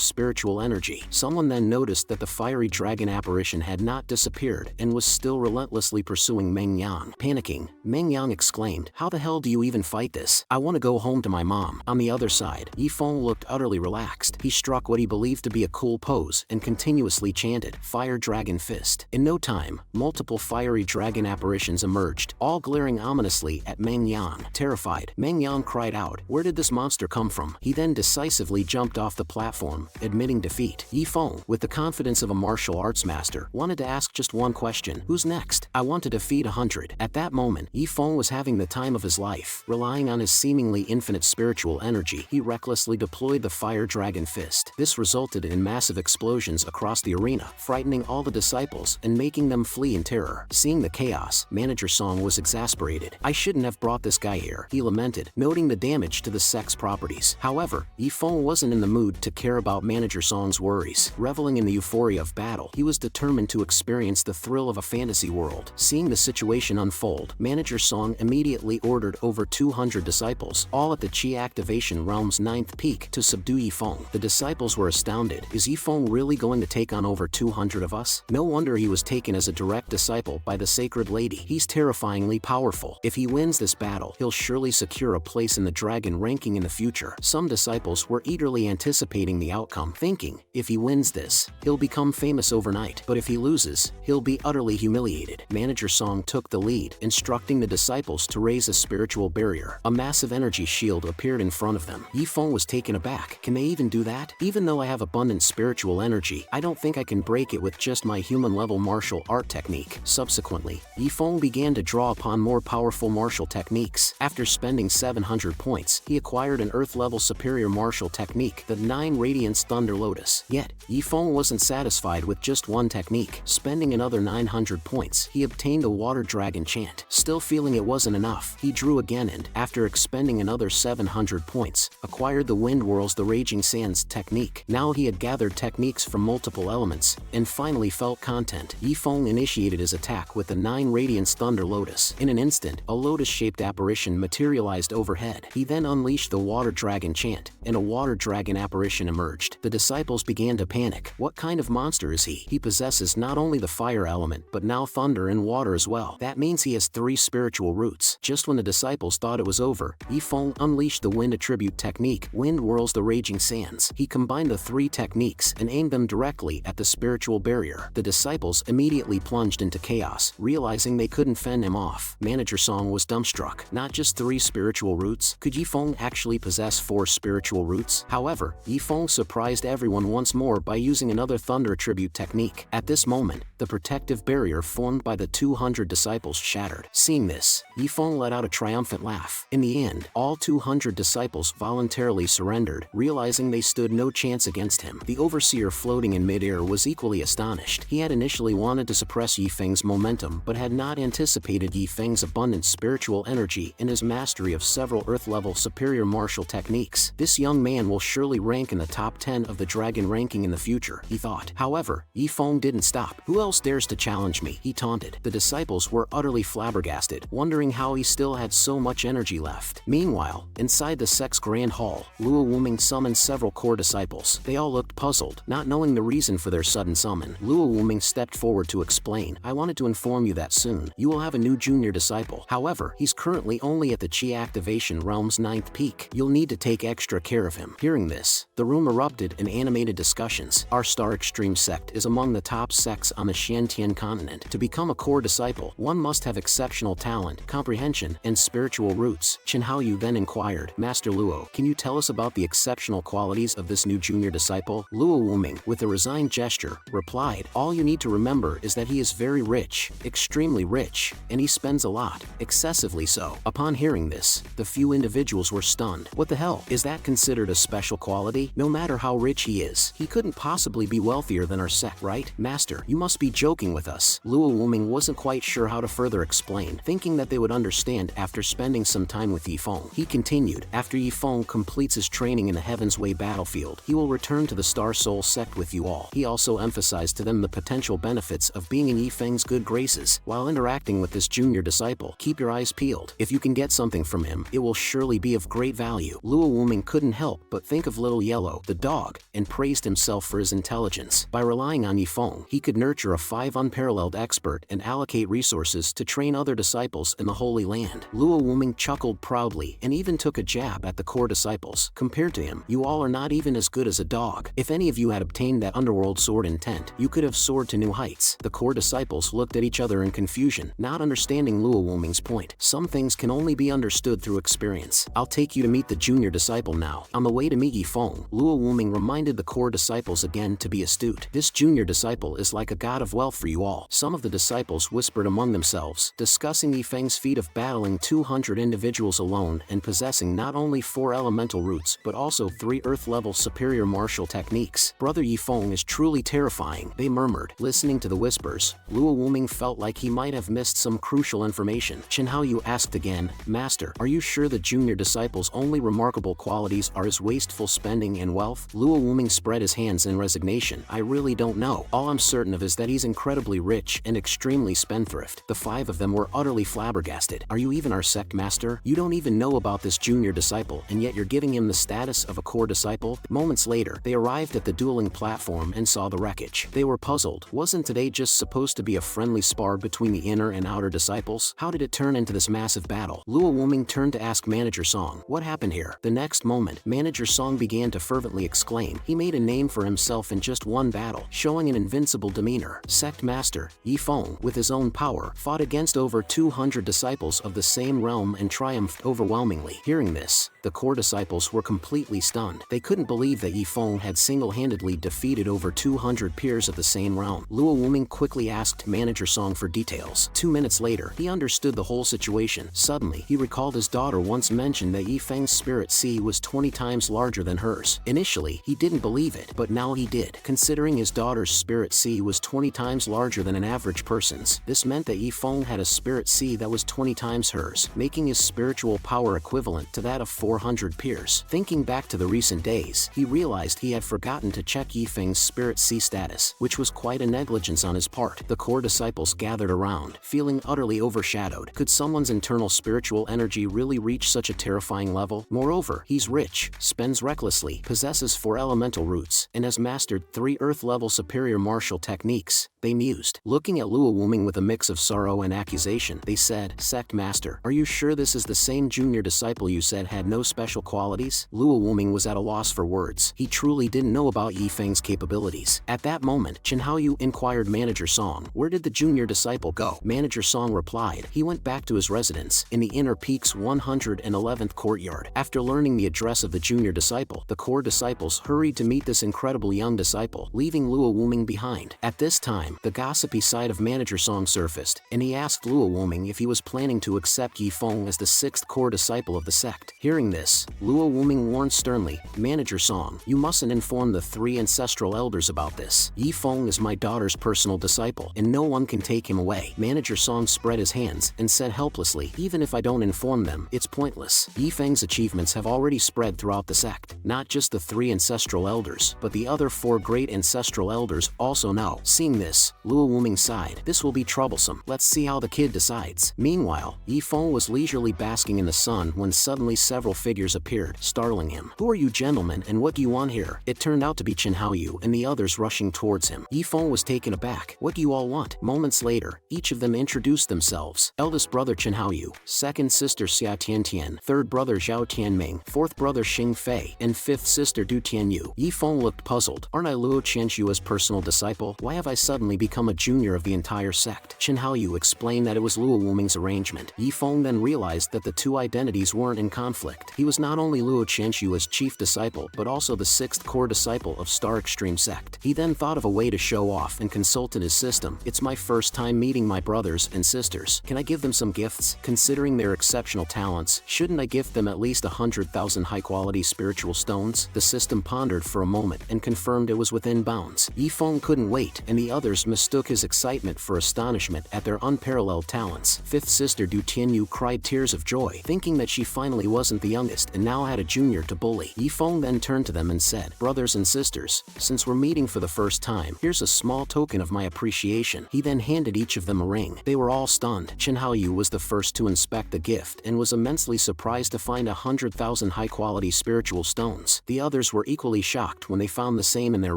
spiritual energy. Someone then noticed that the fiery dragon apparition had not disappeared and was still relentlessly pursuing Meng Yang. Panicking, Meng Yang exclaimed, how the hell do you even fight this? I want to go home to my mom. On the other side, Yifeng looked utterly relaxed. He struck what he believed to be a cool pose and continuously chanted, Fire Dragon Fist. In no time, multiple fiery dragon apparitions emerged, all glaring ominously at Meng Yang. Terrified, Meng Yang cried out, where did this monster come from? He then decisively jumped off the platform, admitting defeat. Yifeng, with the confidence of a martial arts master, wanted to ask just one question, who's next? I want to defeat 100. At that moment, Yifeng was having the time of his life. Relying on his seemingly infinite spiritual energy, he recklessly deployed the Fire Dragon Fist. This resulted in massive explosions across the arena, frightening all the disciples and making them flee in terror. Seeing the chaos, Manager Song was exasperated. I shouldn't have brought this guy here, he lamented, noting the damage to the sect's properties. However, Yifeng wasn't in the mood to care about Manager Song's worries. Reveling in the euphoria of battle, he was determined to experience the thrill of a fantasy world. Seeing the situation unfold, Manager Song immediately ordered over 200 disciples, all at the Qi Activation Realm's 9th peak, to subdue Yifeng. The disciples were astounded. Is Yifeng really going to take on over 200 of us? No wonder he was taken as a direct disciple by the Sacred Lady. He's terrifyingly powerful. If he wins this battle, he'll surely secure a place in the dragon ranking in the future. Some disciples were eagerly anticipating the outcome, thinking, if he wins this, he'll become famous overnight. But if he loses, he'll be utterly humiliated. Manager Song took the lead, instructing the disciples to raise a spiritual barrier. A massive energy shield appeared in front of them. Yifeng was taken aback. Can they even do that? Even though I have abundant spiritual energy, I don't think I can break it with just my human-level martial art technique. Subsequently, Yifeng began to draw upon more powerful martial techniques. After spending 700 points, he acquired an Earth-level superior martial technique, the 9 Radiance Thunder Lotus. Yet, Yifeng wasn't satisfied with just one technique. Spending another 900 points, he obtained the Water Dragon Chant. Still feeling it wasn't enough, he drew again and, after expending another 700 points, acquired the Wind Whirls the Raging Sands technique. Now he had gathered techniques from multiple elements, and finally felt content. Yifeng initiated his attack with the 9 Radiance Thunder Lotus. In an instant, a lotus-shaped apparition materialized materialized overhead. He then unleashed the water dragon chant, and a water dragon apparition emerged. The disciples began to panic. What kind of monster is he? He possesses not only the fire element, but now thunder and water as well. That means he has 3 spiritual roots. Just when the disciples thought it was over, Yifeng unleashed the wind attribute technique, Wind Whirls the Raging Sands. He combined the 3 techniques and aimed them directly at the spiritual barrier. The disciples immediately plunged into chaos, realizing they couldn't fend him off. Manager Song was dumbstruck. Not just 3 spiritual roots, could Yifeng actually possess 4 spiritual roots? However, Yifeng surprised everyone once more by using another thunder attribute technique. At this moment, the protective barrier formed by the 200 disciples shattered. Seeing this, Yifeng let out a triumphant laugh. In the end, all 200 disciples voluntarily surrendered, realizing they stood no chance against him. The overseer floating in midair was equally astonished. He had initially wanted to suppress Yifeng's momentum, but had not anticipated Yifeng's abundant spiritual energy and his mastery of several Earth-level superior martial techniques. This young man will surely rank in the top 10 of the dragon ranking in the future, he thought. However, Yifeng didn't stop. Who else dares to challenge me? He taunted. The disciples were utterly flabbergasted, wondering how he still had so much energy left. Meanwhile, inside the sect's grand hall, Luo Wuming summoned several core disciples. They all looked puzzled, not knowing the reason for their sudden summon. Luo Wuming stepped forward to explain, I wanted to inform you that soon, you will have a new junior disciple. However, he's currently only at the Qi activation realm's 9th peak. You'll need to take extra care of him. Hearing this, the room erupted in animated discussions. Our Star Extreme sect is among the top sects on the Xiantian continent. To become a core disciple, one must have exceptional talent, comprehension, and spiritual roots. Chen Haoyu then inquired, Master Luo, can you tell us about the exceptional qualities of this new junior disciple? Luo Wuming, with a resigned gesture, replied, all you need to remember is that he is very rich, extremely rich, and he spends a lot, excessively so. Upon hearing this, the few individuals were stunned. What the hell? Is that considered a special quality? No matter how rich he is, he couldn't possibly be wealthier than our sect, right? Master, you must be joking with us. Luo Wuming wasn't quite sure how to further explain, thinking that they would understand after spending some time with Yifeng. He continued, after Yifeng completes his training in the Heaven's Way battlefield, he will return to the Star Soul sect with you all. He also emphasized to them the potential benefits of being in Yifeng's good graces. While interacting with this junior disciple, keep your eyes peeled. If you can get something from him, it will surely be of great value. Luo Wuming couldn't help but think of Little Yellow, the dog, and praised himself for his intelligence. By relying on Yifeng, he could nurture a 5 unparalleled expert and allocate resources to train other disciples in the Holy Land. Luo Wuming chuckled proudly and even took a jab at the core disciples. Compared to him, you all are not even as good as a dog. If any of you had obtained that underworld sword intent, you could have soared to new heights. The core disciples looked at each other in confusion, not understanding Luo Wuming's point. Some things can only be understood through experience. I'll take you to meet the junior disciple now. On the way to meet Yifeng, Luo Wuming reminded the core disciples again to be astute. This junior disciple is like a god of wealth for you all. Some of the disciples whispered among themselves, discussing Yifeng's feat of battling 200 individuals alone and possessing not only 4 elemental roots but also 3 earth-level superior martial techniques. Brother Yifeng is truly terrifying, they murmured. Listening to the whispers, Luo Wuming felt like he might have missed some crucial information. Chen Haoyu asked again, Master, are you sure the junior disciple's only remarkable qualities are his wasteful spending and wealth? Luo Wuming spread his hands in resignation. I really don't know. All I'm certain of is that he's incredibly rich and extremely spendthrift. The 5 of them were utterly flabbergasted. Are you even our sect master? You don't even know about this junior disciple, and yet you're giving him the status of a core disciple? Moments later, they arrived at the dueling platform and saw the wreckage. They were puzzled. Wasn't today just supposed to be a friendly spar between the inner and outer disciples? How did it turn into this massive battle? Luo Wuming turned to ask Manager Song, what happened here? The next moment, Manager Song began to fervently exclaim. He made a name for himself in just one battle, showing an invincible demeanor. Sect Master, Yifeng, with his own power, fought against over 200 disciples of the same realm and triumphed overwhelmingly. Hearing this, the core disciples were completely stunned. They couldn't believe that Yifeng had single-handedly defeated over 200 peers of the same realm. Luo Wuming quickly asked Manager Song for details. 2 minutes later, he understood the whole situation. Suddenly, he recalled his daughter once mentioned that Yifeng's spirit sea was 20 times larger than hers. Initially, he didn't believe it, but now he did. Considering his daughter's spirit sea was 20 times larger than an average person's, this meant that Yifeng had a spirit sea that was 20 times hers, making his spiritual power equivalent to that of 4 400 peers. Thinking back to the recent days, he realized he had forgotten to check Yifeng's spirit C status, which was quite a negligence on his part. The core disciples gathered around, feeling utterly overshadowed. Could someone's internal spiritual energy really reach such a terrifying level? Moreover, he's rich, spends recklessly, possesses 4 elemental roots, and has mastered 3 earth-level superior martial techniques. They mused. Looking at Luo Wuming with a mix of sorrow and accusation, they said, "Sect Master, are you sure this is the same junior disciple you said had no special qualities?" Luo Wuming was at a loss for words. He truly didn't know about Yifeng's capabilities. At that moment, Chen Haoyu inquired Manager Song, "Where did the junior disciple go?" Manager Song replied, "He went back to his residence in the Inner Peak's 111th courtyard." After learning the address of the junior disciple, the core disciples hurried to meet this incredible young disciple, leaving Luo Wuming behind. At this time, the gossipy side of Manager Song surfaced, and he asked Luo Wuming if he was planning to accept Yifeng as the 6th core disciple of the sect. Hearing this, Luo Wuming warned sternly, "Manager Song, you mustn't inform the 3 ancestral elders about this. Yifeng is my daughter's personal disciple, and no one can take him away." Manager Song spread his hands and said helplessly, "Even if I don't inform them, it's pointless. Yifeng's achievements have already spread throughout the sect. Not just the 3 ancestral elders, but the other 4 great ancestral elders also know." Seeing this, Luo Wuming sighed. "This will be troublesome. Let's see how the kid decides." Meanwhile, Yifeng was leisurely basking in the sun when suddenly several figures appeared, startling him. "Who are you gentlemen, and what do you want here?" It turned out to be Chen Haoyu and the others rushing towards him. Yifeng was taken aback. "What do you all want?" Moments later, each of them introduced themselves. Eldest brother Chen Haoyu, second sister Xia Tiantian, third brother Zhao Tianming, fourth brother Xing Fei, and fifth sister Du Tianyu. Yifeng looked puzzled. "Aren't I Luo Qianshua's personal disciple? Why have I suddenly become a junior of the entire sect?" Chen Haoyu explained that it was Luo Wuming's arrangement. Yifeng then realized that the 2 identities weren't in conflict. He was not only Luo Qianshua's chief disciple but also the 6th core disciple of Star Extreme sect. He then thought of a way to show off and consulted his system. "It's my first time meeting my brothers and sisters. Can I give them some gifts? Considering their exceptional talents, shouldn't I gift them at least 100,000 high-quality spiritual stones?" The system pondered for a moment and confirmed it was within bounds. Yifeng couldn't wait, and the others mistook his excitement for astonishment at their unparalleled talents. Fifth sister Du Tianyu cried tears of joy, thinking that she finally wasn't the youngest and now had a junior to bully. Yifeng then turned to them and said, "Brothers and sisters, since we're meeting for the first time, here's a small token of my appreciation." He then handed each of them a ring. They were all stunned. Chen Haoyu was the first to inspect the gift and was immensely surprised to find 100,000 high-quality spiritual stones. The others were equally shocked when they found the same in their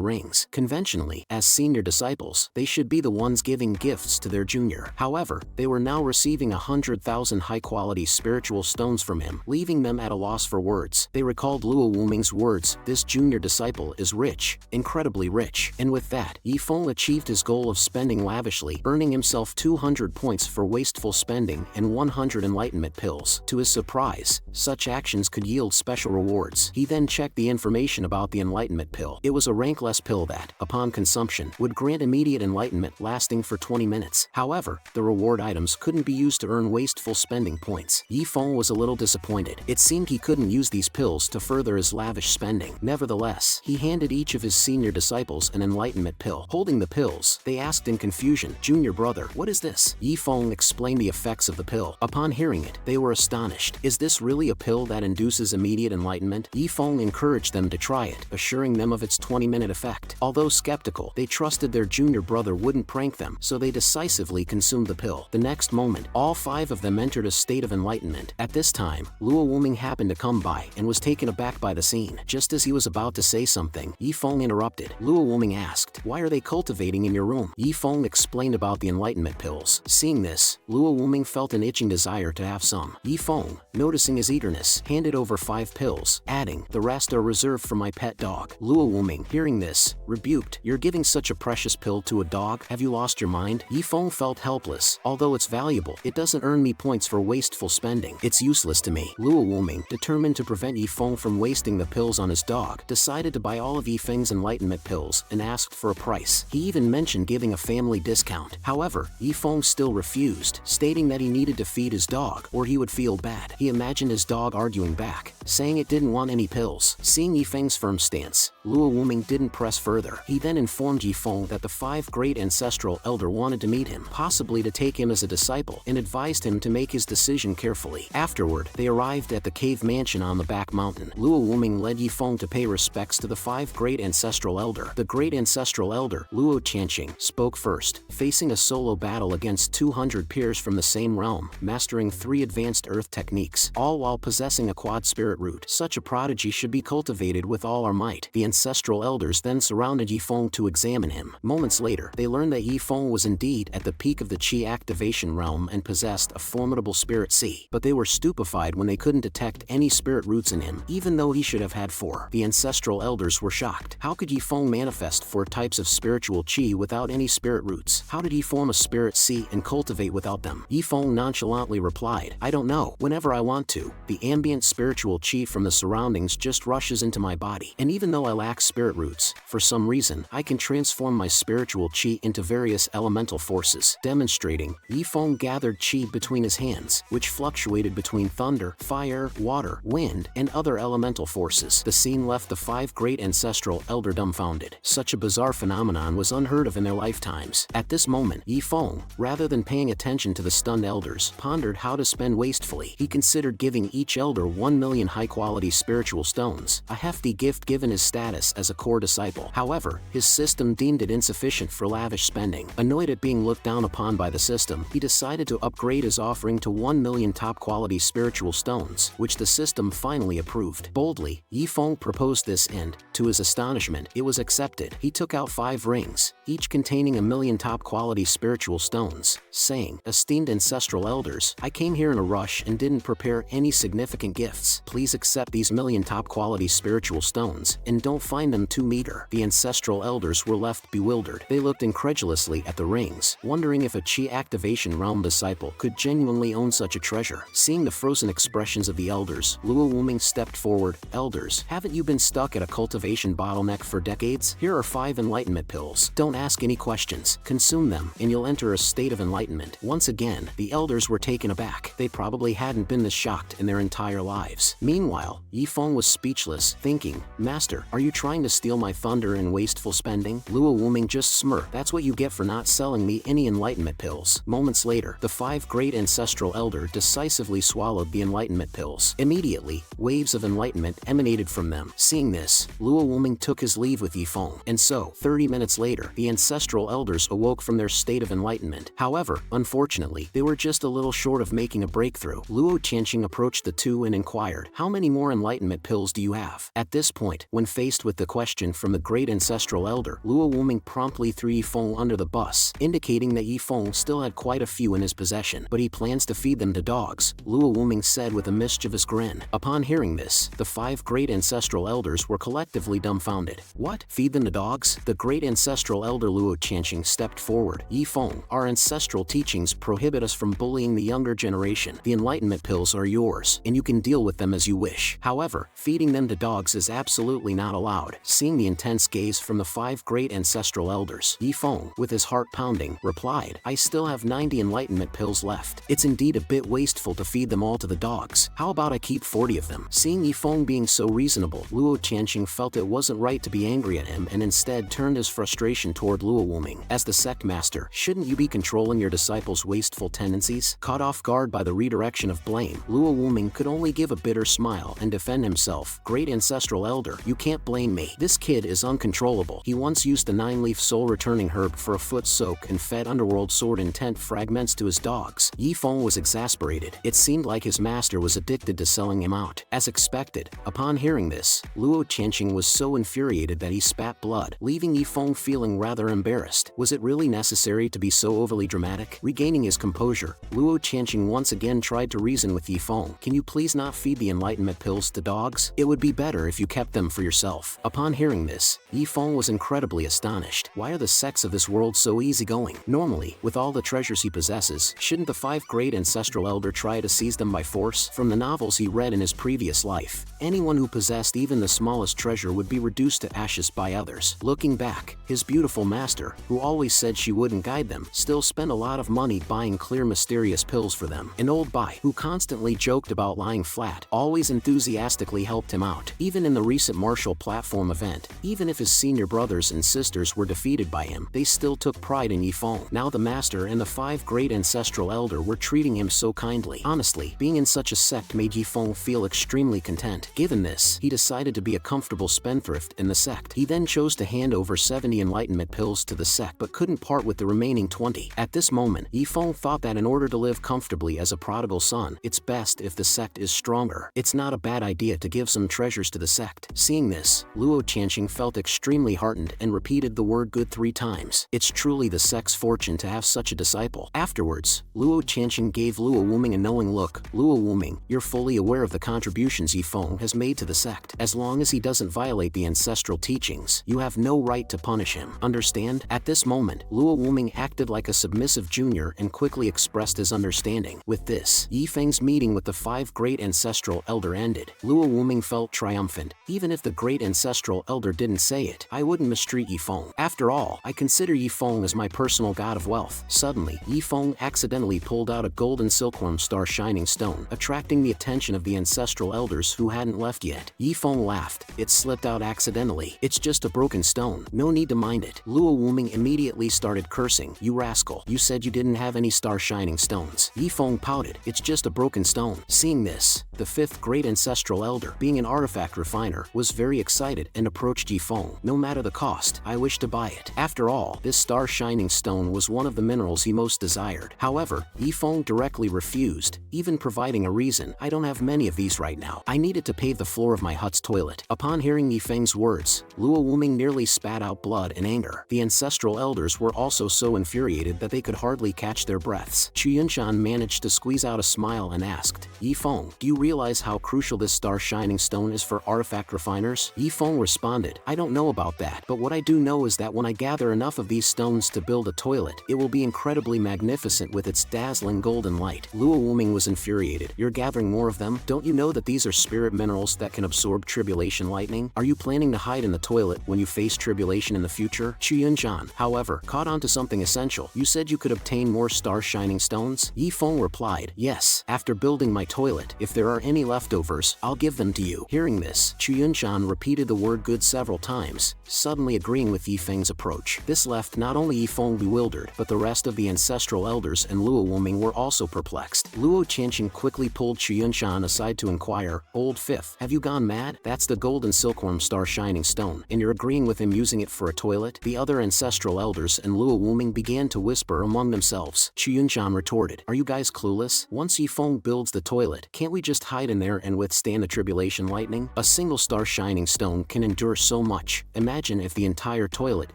rings. Conventionally, as senior disciples, they should be the ones giving gifts to their junior. However, they were now receiving 100,000 high-quality spiritual stones from him, leaving them at a loss for words. They recalled Luo Wuming's words, "This junior disciple is rich, incredibly rich." And with that, Yifeng achieved his goal of spending lavishly, earning himself 200 points for wasteful spending and 100 enlightenment pills. To his surprise, such actions could yield special rewards. He then checked the information about the enlightenment pill. It was a rankless pill that, upon consumption, would grant immediate enlightenment lasting for 20 minutes. However, the reward items couldn't be used to earn wasteful spending points. Yifeng was a little disappointed. It seemed he couldn't use these pills to further his lavish spending. Nevertheless, he handed each of his senior disciples an enlightenment pill. Holding the pills, they asked in confusion, "Junior brother, what is this?" Yifeng explained the effects of the pill. Upon hearing it, they were astonished. "Is this really a pill that induces immediate enlightenment?" Yifeng encouraged them to try it, assuring them of its 20-minute effect. Although skeptical, they trusted their junior brother wouldn't prank them, so they decisively consumed the pill. The next moment, all 5 of them entered a state of enlightenment. At this time, Luo Wuming happened to come by and was taken aback by the scene. Just as he was about to say something, Yifeng interrupted. Luo Wuming asked, "Why are they cultivating in your room?" Yifeng explained about the enlightenment pills. Seeing this, Luo Wuming felt an itching desire to have some. Yifeng, noticing his eagerness, handed over 5 pills, adding, "The rest are reserved for my pet dog." Luo Wuming, hearing this, rebuked, "You're giving such a precious pill to a dog? Have you lost your mind?" Yifeng felt helpless. "Although it's valuable, it doesn't earn me points for wasteful spending. It's useless to me." Luo Wuming, determined to prevent Yifeng from wasting the pills on his dog, decided to buy all of Yifeng's enlightenment pills and asked for a price. He even mentioned giving a family discount. However, Yifeng still refused, stating that he needed to feed his dog or he would feel bad. He imagined his dog arguing back, saying it didn't want any pills. Seeing Yifeng's firm stance, Luo Wuming didn't press further. He then informed Yifeng that the 5 great ancestral elder wanted to meet him, possibly to take him as a disciple, and advised him to make his decision carefully. Afterward, they arrived at the cave cave mansion on the back mountain. Luo Wuming led Yifeng to pay respects to the 5 great ancestral elder. The great ancestral elder, Luo Qianqing, spoke first, facing a solo battle against 200 peers from the same realm, mastering 3 advanced earth techniques, all while possessing a quad spirit root. Such a prodigy should be cultivated with all our might. The ancestral elders then surrounded Yifeng to examine him. Moments later, they learned that Yifeng was indeed at the peak of the Qi activation realm and possessed a formidable spirit sea. But they were stupefied when they couldn't detect any spirit roots in him, even though he should have had 4. The ancestral elders were shocked. How could Yifeng manifest 4 types of spiritual Qi without any spirit roots? How did he form a spirit sea and cultivate without them? Yifeng nonchalantly replied, I don't know. Whenever I want to, the ambient spiritual Qi from the surroundings just rushes into my body. And even though I lack spirit roots, for some reason, I can transform my spiritual Qi into various elemental forces. Demonstrating, Yifeng gathered Qi between his hands, which fluctuated between thunder, fire, water, wind, and other elemental forces. The scene left the 5 great ancestral elder dumbfounded. Such a bizarre phenomenon was unheard of in their lifetimes. At this moment, Yifeng, rather than paying attention to the stunned elders, pondered how to spend wastefully. He considered giving each elder 1 million high-quality spiritual stones, a hefty gift given his status as a core disciple. However, his system deemed it insufficient for lavish spending. Annoyed at being looked down upon by the system, he decided to upgrade his offering to 1 million top-quality spiritual stones, which the system finally approved. Boldly, Yifeng proposed this and, to his astonishment, it was accepted. He took out 5 rings, each containing 1 million top-quality spiritual stones, saying, Esteemed ancestral elders, I came here in a rush and didn't prepare any significant gifts. Please accept these 1 million top-quality spiritual stones, and don't find them too meager. The ancestral elders were left bewildered. They looked incredulously at the rings, wondering if a Qi activation realm disciple could genuinely own such a treasure. Seeing the frozen expressions of the elders, Luo Wuming stepped forward. Elders, haven't you been stuck at a cultivation bottleneck for decades? Here are 5 enlightenment pills. Don't ask any questions. Consume them, and you'll enter a state of enlightenment. Once again, the elders were taken aback. They probably hadn't been this shocked in their entire lives. Meanwhile, Yifeng was speechless, thinking, Master, are you trying to steal my thunder in wasteful spending? Luo Wuming just smirked. That's what you get for not selling me any enlightenment pills. Moments later, the 5 great ancestral elder decisively swallowed the enlightenment pills. Immediately, waves of enlightenment emanated from them. Seeing this, Luo Wuming took his leave with Yifeng. And so, 30 minutes later, the ancestral elders awoke from their state of enlightenment. However, unfortunately, they were just a little short of making a breakthrough. Luo Qianqing approached the 2 and inquired, How many more enlightenment pills do you have? At this point, when faced with the question from the great ancestral elder, Luo Wuming promptly threw Yifeng under the bus, indicating that Yifeng still had quite a few in his possession. But he plans to feed them to dogs, Luo Wuming said with a mischievous grin. Upon hearing this, the 5 great ancestral elders were collectively dumbfounded. What? Feed them to dogs? The great ancestral elder Luo Qianqing stepped forward. Yifeng, our ancestral teachings prohibit us from bullying the younger generation. The enlightenment pills are yours, and you can deal with them as you wish. However, feeding them to dogs is absolutely not allowed. Seeing the intense gaze from the 5 great ancestral elders, Yifeng, with his heart pounding, replied, I still have 90 enlightenment pills left. It's indeed a bit wasteful to feed them all to the dogs. How about I keep 40 of them? Seeing Yifeng being so reasonable, Luo Qianqing felt it wasn't right to be angry at him and instead turned his frustration toward Luo Wuming. As the sect master, shouldn't you be controlling your disciples' wasteful tendencies? Caught off guard by the redirection of blame, Luo Wuming could only give a bitter smile and defend himself. Great ancestral elder, you can't blame me. This kid is uncontrollable. He once used the 9-leaf soul-returning herb for a foot soak and fed underworld sword intent fragments to his dogs. Yifeng was exasperated. It seemed like his master was addicted to selling him out. As expected, upon hearing this, Luo Qianqing was so infuriated that he spat blood, leaving Yifeng feeling rather embarrassed. Was it really necessary to be so overly dramatic? Regaining his composure, Luo Qianqing once again tried to reason with Yifeng. Can you please not feed the enlightenment pills to dogs? It would be better if you kept them for yourself. Upon hearing this, Yifeng was incredibly astonished. Why are the sects of this world so easygoing? Normally, with all the treasures he possesses, shouldn't the 5 great ancestral elder try to seize them by force? From the novels he read in his previous life, anyone who possessed even the smallest treasure would be reduced to ashes by others. Looking back, his beautiful master, who always said she wouldn't guide them, still spent a lot of money buying clear mysterious pills for them. An old bai, who constantly joked about lying flat, always enthusiastically helped him out. Even in the recent martial platform event, even if his senior brothers and sisters were defeated by him, they still took pride in Yifeng. Now the master and the 5 great ancestral elder were treating him so kindly. Honestly, being in such a sect made Yifeng feel extremely content. Given this, he decided to be a comfortable spendthrift in the sect. He then chose to hand over 70 enlightenment pills to the sect but couldn't part with the remaining 20. At this moment, Yifeng thought that in order to live comfortably as a prodigal son, it's best if the sect is stronger. It's not a bad idea to give some treasures to the sect. Seeing this, Luo Qianqing felt extremely heartened and repeated the word good 3 times. It's truly the sect's fortune to have such a disciple. Afterwards, Luo Qianqing gave Luo Wuming a knowing look. Luo Wuming, you're fully aware of the contributions Yifeng has made to the sect. As long as he doesn't violate the ancestral teachings, you have no right to punish him. Understand? At this moment, Luo Wuming acted like a submissive junior and quickly expressed his understanding. With this, Yifeng's meeting with the 5 great ancestral elder ended. Luo Wuming felt triumphant. Even if the great ancestral elder didn't say it, I wouldn't mistreat Yifeng. After all, I consider Yifeng as my personal god of wealth. Suddenly, Yifeng accidentally pulled out a golden silkworm star shining stone, attracting the attention of the ancestral elders who hadn't left yet. Yifeng laughed. It slipped out accidentally. It's just a broken stone. No need to mind it. Luo Wuming immediately started cursing. You rascal. You said you didn't have any star shining stones. Yifeng pouted. It's just a broken stone. Seeing this, the 5th great ancestral elder, being an artifact refiner, was very excited and approached Yifeng. No matter the cost, I wish to buy it. After all, this star shining stone was one of the minerals he most desired. However, Yifeng directly refused, even providing a reason. I don't have many of these right now. I needed to pave the floor of my hut's toilet. Upon hearing Yifeng's words, Luo Wuming nearly spat out blood in anger. The ancestral elders were also so infuriated that they could hardly catch their breaths. Chu Yunshan managed to squeeze out a smile and asked, Yifeng, do you realize how crucial this star shining stone is for artifact refiners? Yifeng responded, I don't know about that, but what I do know is that when I gather enough of these stones to build a toilet, it will be incredibly magnificent with its dazzling golden light. Luo Wuming was infuriated. You're gathering more of them? Don't you know that these are spirit minerals that can absorb tribulation lightning? Are you planning to hide in the toilet when you face tribulation in the future? Chu Yunshan, however, caught on to something essential. You said you could obtain more star shining stones? Yifeng replied, yes, after building my toilet. If there are any leftovers, I'll give them to you. Hearing this, Chu Yunshan repeated the word good several times, suddenly agreeing with Yifeng's approach. This left not only Yifeng bewildered, but the rest of the ancestral elders and Luo Wuming were also perplexed. Luo Qianqing quickly pulled Chu Yunshan aside to inquire, Old Fifth, have you gone mad? That's the golden silkworm star shining stone, and you're agreeing with him using it for a toilet? The other ancestral elders and Luo Wuming began to whisper among themselves. Chu Yunshan retorted, are you guys clueless? Once Yifeng builds the toilet, can't we just hide in there and withstand the tribulation lightning? A single star shining stone can endure so much. Imagine if the entire toilet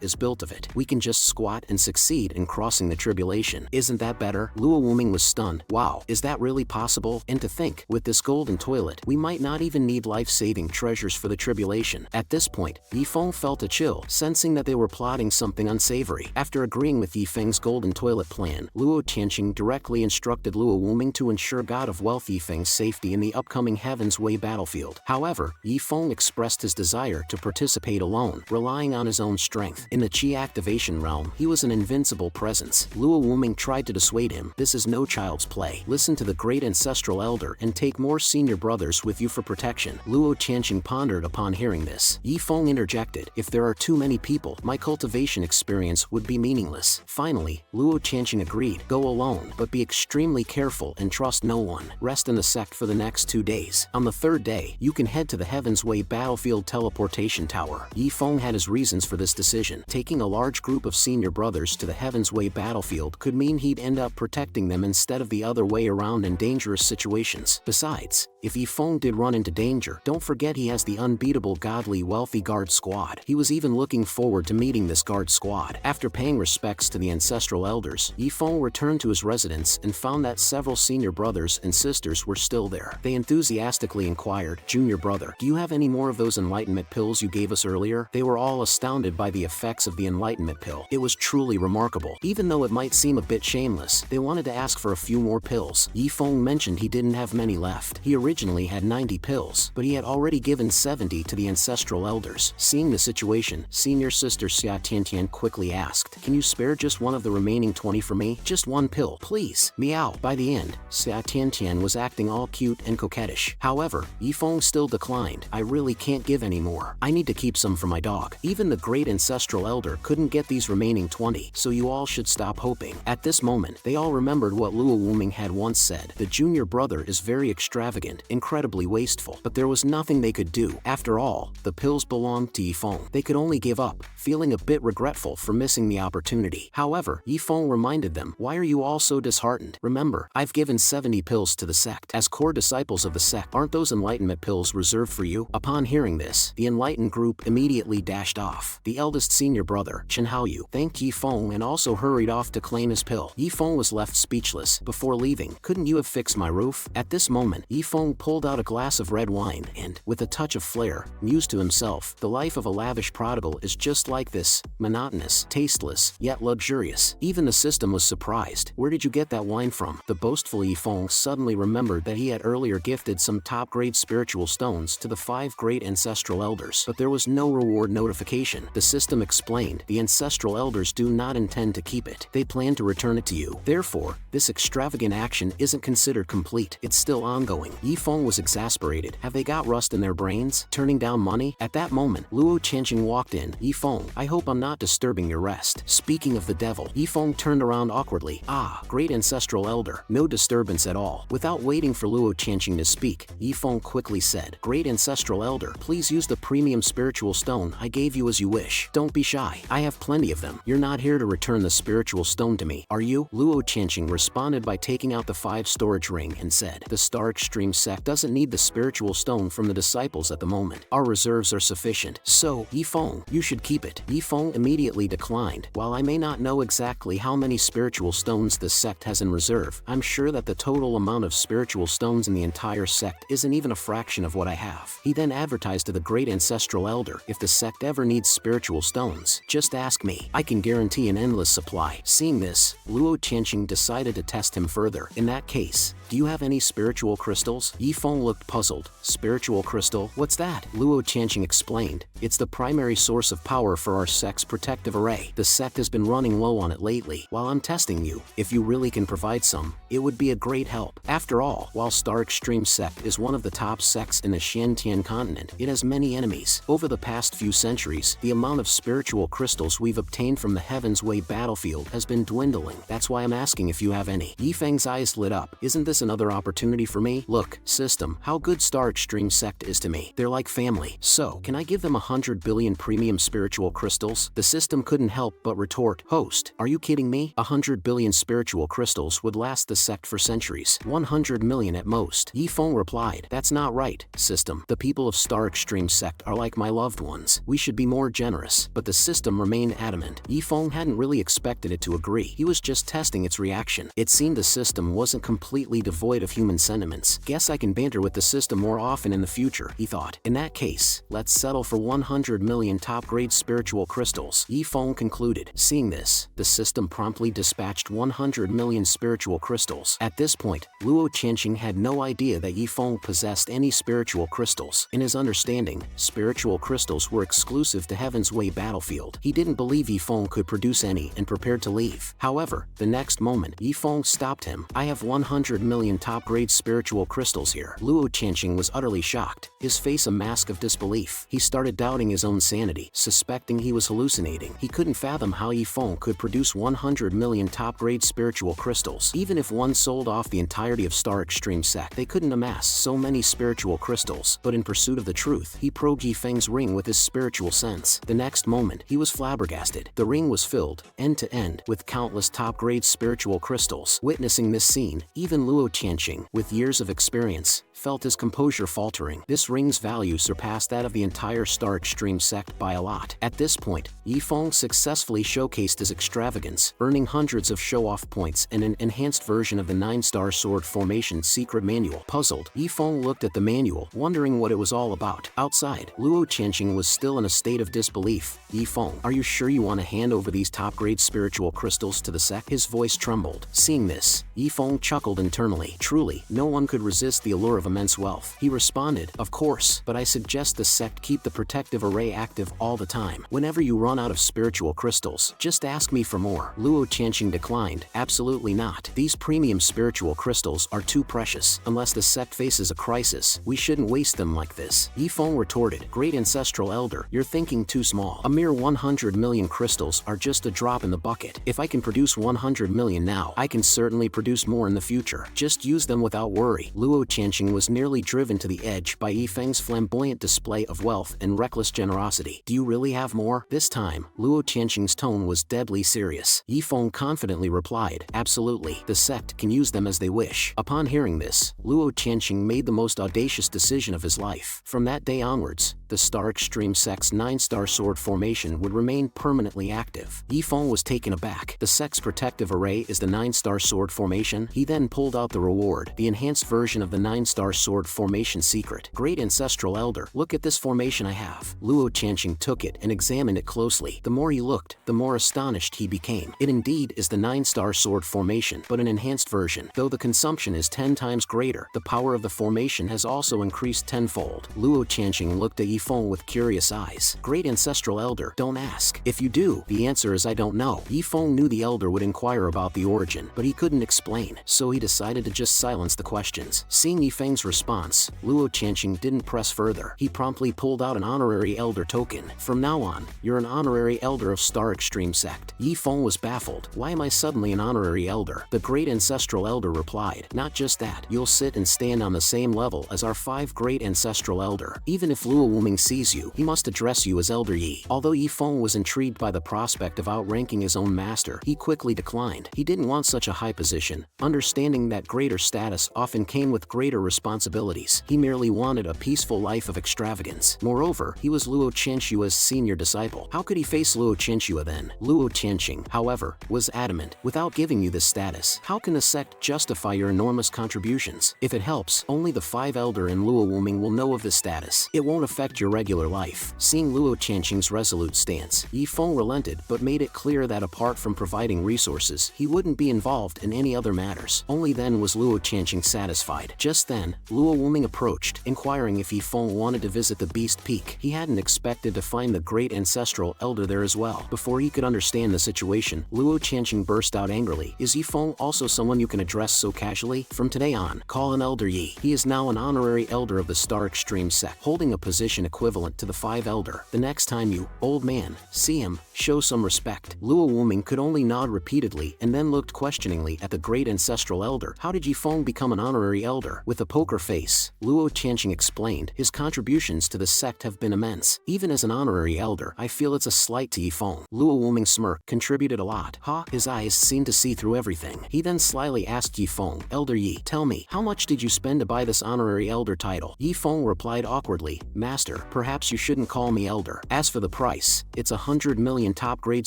is built of it. We can just squat and succeed in crossing the tribulation. Isn't that better? Luo Wuming was stunned. Wow, is that really possible? And to think, with this golden toilet, we might not even need life-saving treasures for the tribulation. At this point, Yifeng felt a chill, sensing that they were plotting something unsavory. After agreeing with Yifeng's golden toilet plan, Luo Qianqing directly instructed Luo Wuming to ensure God of Wealth Yifeng's safety in the upcoming Heaven's Way battlefield. However, Yifeng expressed his desire to participate alone, relying on his own strength. In the Qi activation realm, he was an invincible presence. Luo Wuming tried to dissuade him. This is no child's play. Listen to the great ancestral elder and take more senior brothers with you for protection. Luo Qianqing pondered upon hearing this. Yifeng interjected, if there are too many people, my cultivation experience would be meaningless. Finally, Luo Qianqing agreed. Go alone, but be extremely careful and trust no one. Rest in the sect for the next 2 days. On the 3rd day, you can head to the Heaven's Way battlefield teleportation tower. Yifeng had his reasons for this decision. Taking a large group of senior brothers to the Heaven's Way battlefield could mean he'd end up protecting them instead of the other way around in dangerous situations. Besides, if Yifeng did run into danger, don't forget he has the unbeatable godly wealthy guard squad. He was even looking forward to meeting this guard squad. After paying respects to the ancestral elders, Yifeng returned to his residence and found that several senior brothers and sisters were still there. They enthusiastically inquired, Junior brother, do you have any more of those enlightenment pills you gave us earlier? They were all astounded by the effects of the enlightenment pill. It was truly remarkable. Even though it might seem a bit shameless, they wanted to ask for a few more pills. Yifeng mentioned he didn't have many left. He originally had 90 pills, but he had already given 70 to the ancestral elders. Seeing the situation, senior sister Xia Tiantian quickly asked, can you spare just one of the remaining 20 for me? Just one pill, please. Meow. By the end, Xia Tiantian was acting all cute and coquettish. However, Yifeng still declined. I really can't give any more. I need to keep some for my dog. Even the great ancestral elder couldn't get these remaining 20, so you all should stop hoping. At this moment, they all remembered what Luo Wuming had once said. The junior brother is very extravagant. efficient, incredibly wasteful, but there was nothing they could do. After all, the pills belonged to Yifeng. They could only give up, feeling a bit regretful for missing the opportunity. However, Yifeng reminded them, "Why are you all so disheartened? Remember, I've given 70 pills to the sect. As core disciples of the sect, aren't those enlightenment pills reserved for you?" Upon hearing this, the enlightened group immediately dashed off. The eldest senior brother, Chen Haoyu, thanked Yifeng and also hurried off to claim his pill. Yifeng was left speechless. Before leaving, "Couldn't you have fixed my roof?" At this moment, Yifeng pulled out a glass of red wine and, with a touch of flair, mused to himself, "The life of a lavish prodigal is just like this, monotonous, tasteless, yet luxurious." Even the system was surprised. "Where did you get that wine from?" The boastful Yifeng suddenly remembered that he had earlier gifted some top-grade spiritual stones to the 5 great ancestral elders, but there was no reward notification. The system explained, "The ancestral elders do not intend to keep it. They plan to return it to you. Therefore, this extravagant action isn't considered complete. It's still ongoing." Yifeng was exasperated. Have they got rust in their brains? Turning down money? At that moment, Luo Chanqing walked in. "Yifeng, I hope I'm not disturbing your rest." Speaking of the devil, Yifeng turned around awkwardly. "Ah, great ancestral elder. No disturbance at all." Without waiting for Luo Chanqing to speak, Yifeng quickly said, "Great ancestral elder, please use the premium spiritual stone I gave you as you wish. Don't be shy. I have plenty of them. You're not here to return the spiritual stone to me, are you?" Luo Chanqing responded by taking out the 5 storage ring and said, "The Star Extreme sect doesn't need the spiritual stone from the disciples at the moment. Our reserves are sufficient. So, Yifeng, you should keep it." Yifeng immediately declined. "While I may not know exactly how many spiritual stones this sect has in reserve, I'm sure that the total amount of spiritual stones in the entire sect isn't even a fraction of what I have." He then advertised to the great ancestral elder, "If the sect ever needs spiritual stones, just ask me. I can guarantee an endless supply." Seeing this, Luo Chanqing decided to test him further. "In that case, do you have any spiritual crystals?" Yifeng looked puzzled. "Spiritual crystal? What's that?" Luo Chanqing explained, "It's the primary source of power for our sect's protective array. The sect has been running low on it lately. While I'm testing you, if you really can provide some, it would be a great help." After all, while Star Extreme sect is one of the top sects in the Xiantian continent, it has many enemies. Over the past few centuries, the amount of spiritual crystals we've obtained from the Heaven's Way battlefield has been dwindling. That's why I'm asking if you have any. Yifeng's eyes lit up. "Isn't this another opportunity for me? Look, system, how good Star Extreme sect is to me. They're like family. So, can I give them 100 billion premium spiritual crystals?" The system couldn't help but retort, "Host, are you kidding me? 100 billion spiritual crystals would last the sect for centuries. 100 million at most." Yifeng replied, "That's not right, system. The people of Star Extreme sect are like my loved ones. We should be more generous." But the system remained adamant. Yifeng hadn't really expected it to agree. He was just testing its reaction. It seemed the system wasn't completely devoid of human sentiments. "Guess I can banter with the system more often in the future," he thought. "In that case, let's settle for 100 million top-grade spiritual crystals," Yifeng concluded. Seeing this, the system promptly dispatched 100 million spiritual crystals. At this point, Luo Chanqing had no idea that Yifeng possessed any spiritual crystals. In his understanding, spiritual crystals were exclusive to Heaven's Way battlefield. He didn't believe Yifeng could produce any and prepared to leave. However, the next moment, Yifeng stopped him. "I have 100 million top-grade spiritual crystals here." Luo Chanqing was utterly shocked, his face a mask of disbelief. He started doubting his own sanity, suspecting he was hallucinating. He couldn't fathom how Yifeng could produce 100 million top-grade spiritual crystals. Even if one sold off the entirety of Star Extreme sect, they couldn't amass so many spiritual crystals. But in pursuit of the truth, he probed Yifeng's ring with his spiritual sense. The next moment, he was flabbergasted. The ring was filled, end to end, with countless top-grade spiritual crystals. Witnessing this scene, even Luo Chanqing, with years of experience, felt his composure faltering. This ring's value surpassed that of the entire Star Extreme sect by a lot. At this point, Yifeng successfully showcased his extravagance, earning hundreds of show-off points and an enhanced version of the 9-star sword formation secret manual. Puzzled, Yifeng looked at the manual, wondering what it was all about. Outside, Luo Chanqing was still in a state of disbelief. "Yifeng, are you sure you want to hand over these top-grade spiritual crystals to the sect?" His voice trembled. Seeing this, Yifeng chuckled internally. Truly, no one could resist the allure of immense wealth. He responded, "Of course, but I suggest the sect keep the protective array active all the time. Whenever you run out of spiritual crystals, just ask me for more." Luo Chanqing declined, "Absolutely not. These premium spiritual crystals are too precious. Unless the sect faces a crisis, we shouldn't waste them like this." Yifeng retorted, "Great ancestral elder, you're thinking too small. A mere 100 million crystals are just a drop in the bucket. If I can produce 100 million now, I can certainly produce more in the future. Just use them without worry." Luo Chanqing was nearly driven to the edge by Yifeng's flamboyant display of wealth and reckless generosity. Do you really have more? This time, Luo Chanqing's tone was deadly serious. Yifeng confidently replied, absolutely, the sect can use them as they wish. Upon hearing this, Luo Chanqing made the most audacious decision of his life. From that day onwards, the Star Extreme sect's 9-star sword formation would remain permanently active. Yifeng was taken aback. The sect's protective array is the 9-star sword formation. He then pulled out the reward, the enhanced version of the 9-star sword formation secret. Great Ancestral Elder, look at this formation I have. Luo Chanqing took it and examined it closely. The more he looked, the more astonished he became. It indeed is the 9-star sword formation, but an enhanced version. Though the consumption is 10 times greater, the power of the formation has also increased tenfold. Luo Chanqing looked at Yifeng with curious eyes. Great Ancestral Elder, don't ask. If you do, the answer is I don't know. Yifeng knew the elder would inquire about the origin, but he couldn't explain, so he decided to just silence the questions. Seeing Yifeng's response, Luo Chanqing didn't press further. He promptly pulled out an honorary elder token. From now on, you're an honorary elder of Star Extreme sect. Yifeng was baffled. Why am I suddenly an honorary elder? The Great Ancestral Elder replied, not just that, you'll sit and stand on the same level as our 5 Great Ancestral Elder. Even if Luo Wuming sees you, he must address you as Elder Yi. Although Yifeng was intrigued by the prospect of outranking his own master, he quickly declined. He didn't want such a high position, understanding that greater status often came with greater responsibilities. He merely wanted a peaceful life of extravagance. Moreover, he was Luo Chanxua's senior disciple. How could he face Luo Chanxua then? Luo Chanqing, however, was adamant. Without giving you this status, how can the sect justify your enormous contributions? If it helps, only the 5 Elder and Luo Wuming will know of this status. It won't affect your regular life. Seeing Luo Chanqing's resolute stance, Yifeng relented but made it clear that apart from providing resources, he wouldn't be involved in any other matters. Only then was Luo Chanqing satisfied. Just then, Luo Wuming approached, inquiring if Yifeng wanted to visit the Beast Peak. He hadn't expected to find the Great Ancestral Elder there as well. Before he could understand the situation, Luo Chanqing burst out angrily. Is Yifeng also someone you can address so casually? From today on, call him Elder Yi. He is now an honorary elder of the Star Extreme sect, holding a position equivalent to the 5 Elder. The next time you, old man, see him, show some respect. Luo Wuming could only nod repeatedly and then looked questioningly at the Great Ancestral Elder. How did Yifeng become an honorary elder? With a poker face, Luo Chanqing explained, his contributions to the sect have been immense. Even as an honorary elder, I feel it's a slight to Yifeng. Luo Wuming smirked, contributed a lot. Ha, his eyes seemed to see through everything. He then slyly asked Yifeng, Elder Yi, tell me, how much did you spend to buy this honorary elder title? Yifeng replied awkwardly, Master, perhaps you shouldn't call me elder. As for the price, it's 100 million top-grade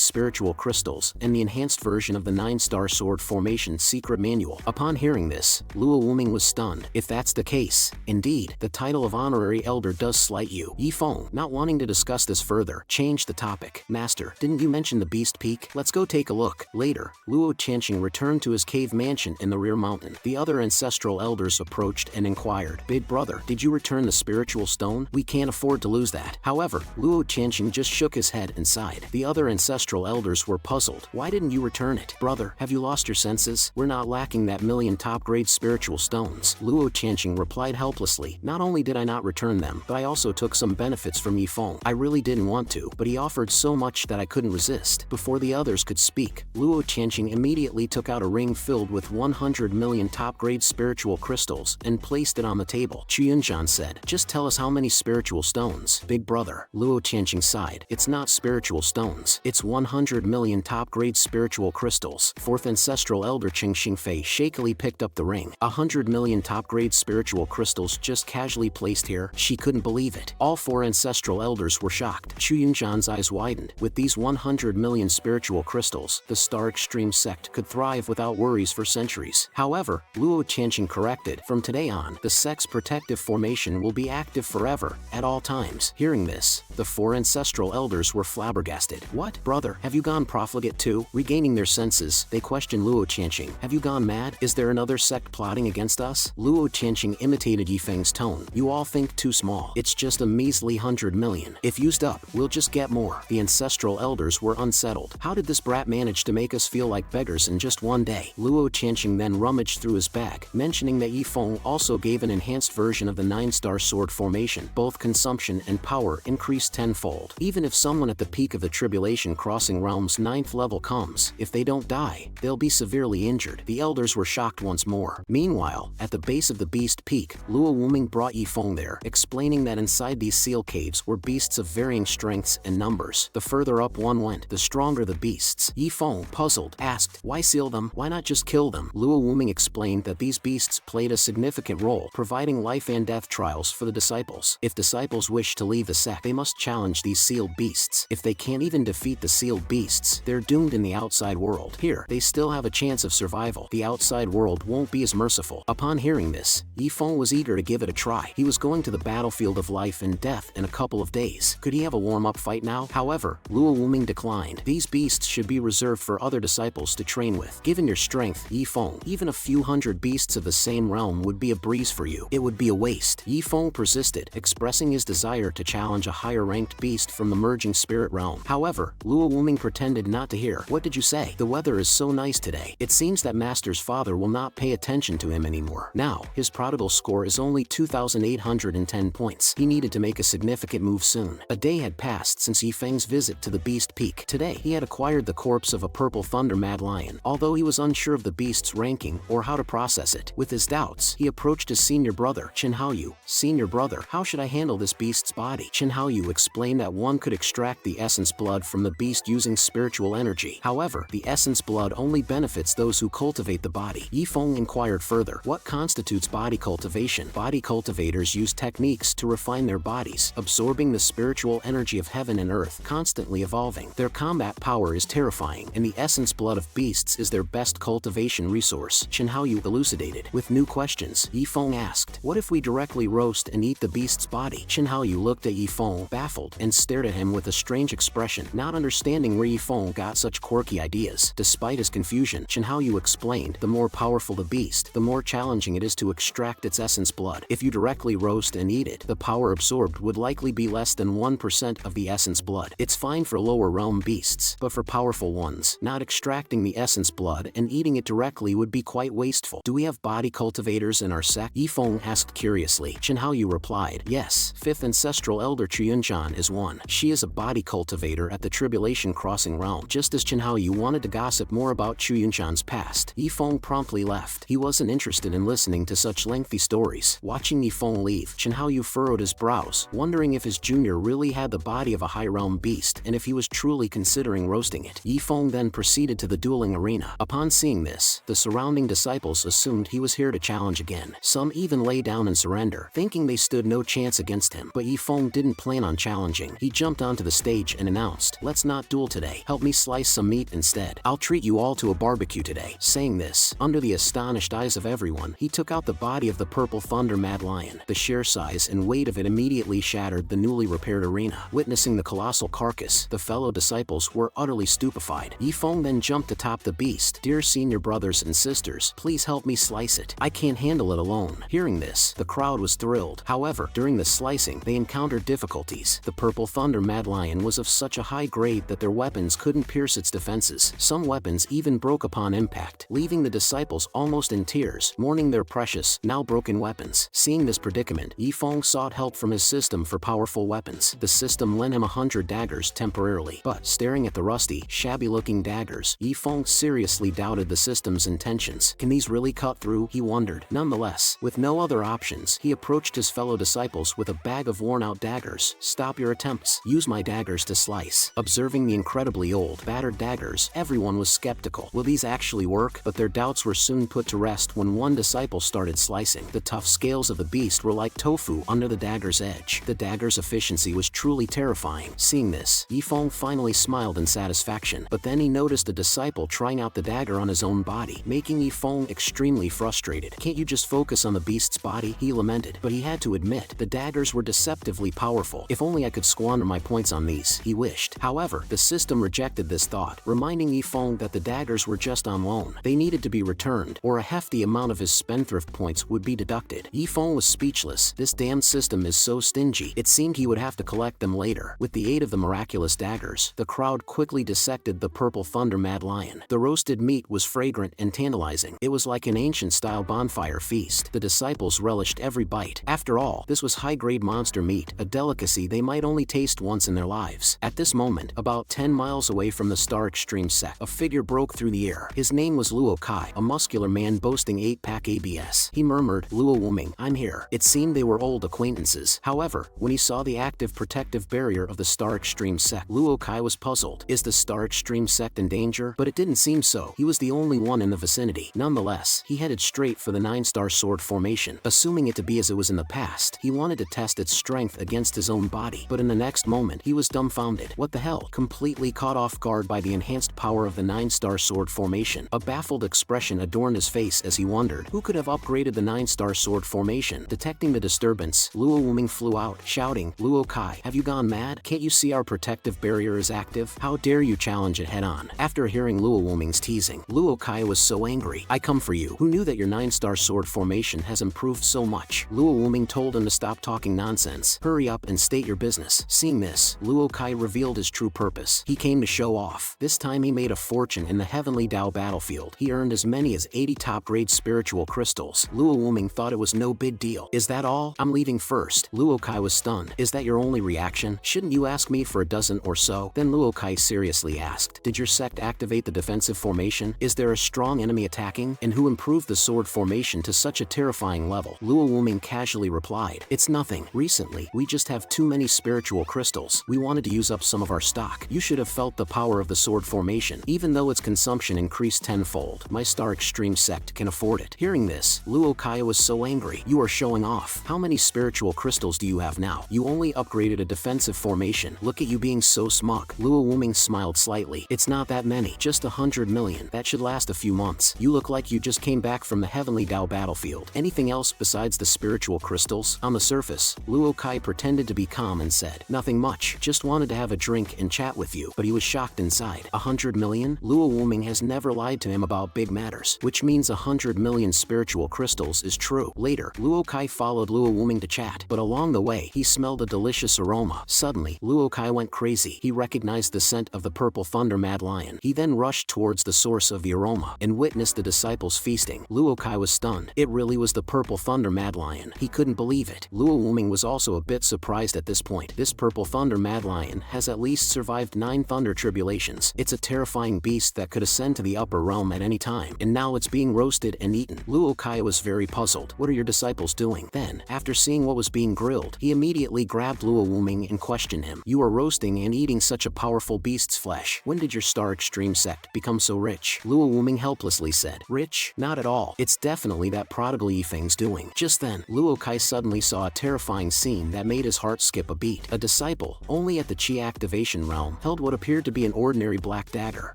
spiritual crystals and the enhanced version of the 9-star sword formation secret manual. Upon hearing this, Luo Wuming was stunned. If that's the case, indeed, the title of honorary elder does slight you. Yifeng, not wanting to discuss this further, changed the topic. Master, didn't you mention the Beast Peak? Let's go take a look. Later, Luo Chanqing returned to his cave mansion in the rear mountain. The other ancestral elders approached and inquired, Big brother, did you return the spiritual stone? We can't afford to lose that. However, Luo Chanqing just shook his head and sighed. The other ancestral elders were puzzled. Why didn't you return it? Brother, have you lost your senses? We're not lacking that million top-grade spiritual stones. Luo Chanqing replied helplessly, not only did I not return them, but I also took some benefits from Yifeng. I really didn't want to, but he offered so much that I couldn't resist. Before the others could speak, Luo Chanqing immediately took out a ring filled with 100 million top-grade spiritual crystals and placed it on the table. Chuyunjan said, just tell us how many spiritual stones. Big brother, Luo Chanqing sighed, it's not spiritual stones, it's 100 million top-grade spiritual crystals. 4th Ancestral Elder Qing Xingfei shakily picked up the ring. 100 million top-grade spiritual crystals just casually placed here. She couldn't believe it. All 4 ancestral elders were shocked. Chuyunjan's eyes widened. With these 100 million spiritual crystals, the Star Extreme sect could thrive without worries for centuries. However, Luo Chanqing corrected, from today on, the sect's protective formation will be active forever, at all times. Hearing this, the 4 ancestral elders were flabbergasted. What? Brother, have you gone profligate too? Regaining their senses, they questioned Luo Chanqing. Have you gone mad? Is there another sect plotting against us? Luo Chanqing imitated Yifeng's tone. You all think too small. It's just a measly 100 million. If used up, we'll just get more. The ancestral elders were unsettled. How did this brat manage to make us feel like beggars in just one day? Luo Chanqing then rummaged through his bag, mentioning that Yifeng also gave an enhanced version of the 9-star sword formation. Both consumption and power increased tenfold. Even if someone at the peak of the Tribulation Crossing Realm's 9th level comes, if they don't die, they'll be severely injured. The elders were shocked once more. Meanwhile, at the base of the beast peak, Luo Wuming brought Yifeng there, explaining that inside these seal caves were beasts of varying strengths and numbers. The further up one went, the stronger the beasts. Yifeng, puzzled, asked, why seal them? Why not just kill them? Luo Wuming explained that these beasts played a significant role, providing life and death trials for the disciples. If disciples wish to leave the sect, they must challenge these sealed beasts. If they can't even defeat the sealed beasts, they're doomed in the outside world. Here, they still have a chance of survival. The outside world won't be as merciful. Upon hearing this, Yifeng was eager to give it a try. He was going to the battlefield of life and death in a couple of days. Could he have a warm-up fight now? However, Luo Wuming declined. These beasts should be reserved for other disciples to train with. Given your strength, Yifeng, even a few hundred beasts of the same realm would be a breeze for you. It would be a waste. Yifeng persisted, expressing his desire to challenge a higher-ranked beast from the merging spirit realm. However, Luo Wuming pretended not to hear. What did you say? The weather is so nice today. It seems that Master's father will not pay attention to him anymore. Now, his Prodigal score is only 2,810 points. He needed to make a significant move soon. A day had passed since Yifeng's visit to the Beast Peak. Today, he had acquired the corpse of a purple thunder mad lion, although he was unsure of the beast's ranking or how to process it. With his doubts, he approached his senior brother, Chen Haoyu. Senior brother, how should I handle this beast's body? Chen Haoyu explained that one could extract the essence blood from the beast using spiritual energy. However, the essence blood only benefits those who cultivate the body. Yifeng inquired further, what constitutes body cultivation? Body cultivators use techniques to refine their bodies, absorbing the spiritual energy of heaven and earth, constantly evolving. Their combat power is terrifying, and the essence blood of beasts is their best cultivation resource. Chen Haoyu elucidated. With new questions, Yifeng asked, what if we directly roast and eat the beast's body? Chen Haoyu looked at Yifeng, baffled, and stared at him with a strange expression, not understanding where Yifeng got such quirky ideas. Despite his confusion, Chen Haoyu explained, the more powerful the beast, the more challenging it is to extract its essence blood. If you directly roast and eat it, the power absorbed would likely be less than 1% of the essence blood. It's fine for lower realm beasts, but for powerful ones, not extracting the essence blood and eating it directly would be quite wasteful. Do we have body cultivators in our sect? Yifeng asked curiously. Chen Haoyu replied, yes, 5th Ancestral Elder Chuyunjan is one. She is a body cultivator at the Tribulation Crossing Realm. Just as Chen Haoyu wanted to gossip more about Chuyunjan's past, Yifeng promptly left. He wasn't interested in listening to such lengthy stories. Watching Yifeng leave, Chen Haoyu furrowed his brows, wondering if his junior really had the body of a high-realm beast and if he was truly considering roasting it. Yifeng then proceeded to the dueling arena. Upon seeing this, the surrounding disciples assumed he was here to challenge again. Some even lay down and surrender, thinking they stood no chance against him. But Yifeng didn't plan on challenging. He jumped onto the stage and announced, let's not duel today. Help me slice some meat instead. I'll treat you all to a barbecue today. Saying this, under the astonished eyes of everyone, he took out the body of the purple thunder mad lion. The sheer size and weight of it immediately shattered the newly repaired arena. Witnessing the colossal carcass, the fellow disciples were utterly stupefied. Yifeng then jumped atop the beast. Dear senior brothers and sisters, please help me slice it. I can't handle it alone. Hearing this, the crowd was thrilled. However, during the slicing, they encountered difficulties. The purple thunder mad lion was of such a high grade that their weapons couldn't pierce its defenses. Some weapons even broke upon impact, leaving the disciples almost in tears, mourning their precious, now broken weapons. Seeing this predicament, Yifeng sought help from his system for powerful weapons. The system lent him 100 daggers temporarily, but staring at the rusty, shabby-looking daggers, Yifeng seriously doubted the system's intentions. Can these really cut through? He wondered. Nonetheless, with no other options, he approached his fellow disciples with a bag of worn-out daggers. Stop your attempts. Use my daggers to slice. Observing the incredibly old, battered daggers, everyone was skeptical. Will these actually work? But their doubts were soon put to rest when one disciple started slicing. The tough scales of the beast were like tofu under the dagger's edge. The dagger's efficiency was truly terrifying. Seeing this, Yifeng finally smiled in satisfaction, but then he noticed a disciple trying out the dagger on his own body, making Yifeng extremely frustrated. Can't you just focus on the beast's body? He lamented, but he had to admit, the daggers were deceptively powerful. If only I could squander my points on these, he wished. However, the system rejected this thought, reminding Yifeng that the daggers were just on loan. They needed to be returned, or a hefty amount of his spendthrift points would be deducted. Yifeng was speechless. This damned system is so stingy. It seemed he would have to collect them later. With the aid of the miraculous daggers, the crowd quickly dissected the purple thunder mad lion. The roasted meat was fragrant and tantalizing. It was like an ancient-style bonfire feast. The disciples relished every bite. After all, this was high-grade monster meat, a delicacy they might only taste once in their lives. At this moment, about 10 miles away from the Star Extreme sect, a figure broke through the air. His name was Luo Kai, a muscular man boasting 8-pack abs. He murmured, "Luo Wuming, I'm here." It seemed they were old acquaintances. However, when he saw the active protective barrier of the Star Extreme sect, Luo Kai was puzzled. Is the Star Extreme sect in danger? But it didn't seem so. He was the only one in the vicinity. Nonetheless, he headed straight for the 9-star sword formation. Assuming it to be as it was in the past, he wanted to test its strength against his own body. But in the next moment, he was dumbfounded. What the hell? Completely caught off guard by the enhanced power of the 9-star sword formation. A baffled expression adorned his face as he wondered who could have upgraded the 9-star sword formation. Detecting the disturbance, Luo Wuming flew out, shouting, "Luo Kai, have you gone mad? Can't you see our protective barrier is active? How dare you challenge it head-on?" After hearing Luo Wuming's teasing, Luo Kai was so angry. "I come for you. Who knew that your 9-star sword formation has improved so much?" Luo Wuming told him to stop talking nonsense. "Hurry up and state your business." Seeing this, Luo Kai revealed his true purpose. He came to show off. This time he made a fortune in the Heavenly Dao battlefield. He earned as many as 80 top-grade spiritual crystals. Luo Wuming thought it was no big deal. "Is that all? I'm leaving first." Luo Kai was stunned. "Is that your only reaction? Shouldn't you ask me for a dozen or so?" Then Luo Kai seriously asked, "Did your sect activate the defensive formation? Is there a strong enemy attacking? And who improved the sword formation to such a terrifying level?" Luo Wuming casually replied, "It's nothing. Recently, we just have too many spiritual crystals. We wanted to use up some of our stock. You should have felt the power of the sword formation. Even though its consumption increased tenfold, my Star Extreme sect can afford it." Hearing this, Luo Kai was so angry. "You are showing off. How many spiritual crystals do you have now? You only upgraded a defensive formation. Look at you being so smug." Luo Wuming smiled slightly. "It's not that many. Just 100 million. That should last a few months. You look like you just came back from the Heavenly Dao battlefield. Anything else besides the spiritual crystals?" On the surface, Luo Kai pretended to be calm and said, "Nothing much. Just wanted to have a drink and chat with you." But he was shocked inside. 100 million? Luo Wuming has never lied to him about big matters, which means 100 million spiritual crystals is true. Later, Luo Kai followed Luo Wuming to chat, but along the way, he smelled a delicious aroma. Suddenly, Luo Kai went crazy. He recognized the scent of the purple thunder mad lion. He then rushed towards the source of the aroma and witnessed the disciples feasting. Luo Kai was stunned. It really was the purple thunder mad lion. He couldn't believe it. Luo Wuming was also a bit surprised at this point. This purple thunder mad lion has at least survived 9 thunder tribulations. It's a terrifying beast that could ascend to the upper realm at any time, and now it's being roasted and eaten. Luo Kai was very puzzled. "What are your disciples doing?" Then, after seeing what was being grilled, he immediately grabbed Luo Wuming and questioned him. "You are roasting and eating such a powerful beast's flesh. When did your Star Extreme sect become so rich?" Luo Wuming helplessly said, "Rich? Not at all. It's definitely that Prodigal thing's doing." Just then, Luo Kai suddenly saw a terrifying scene that made his heart skip a beat. A disciple, only at the Chi activation realm, held what appeared to be an ordinary black dagger,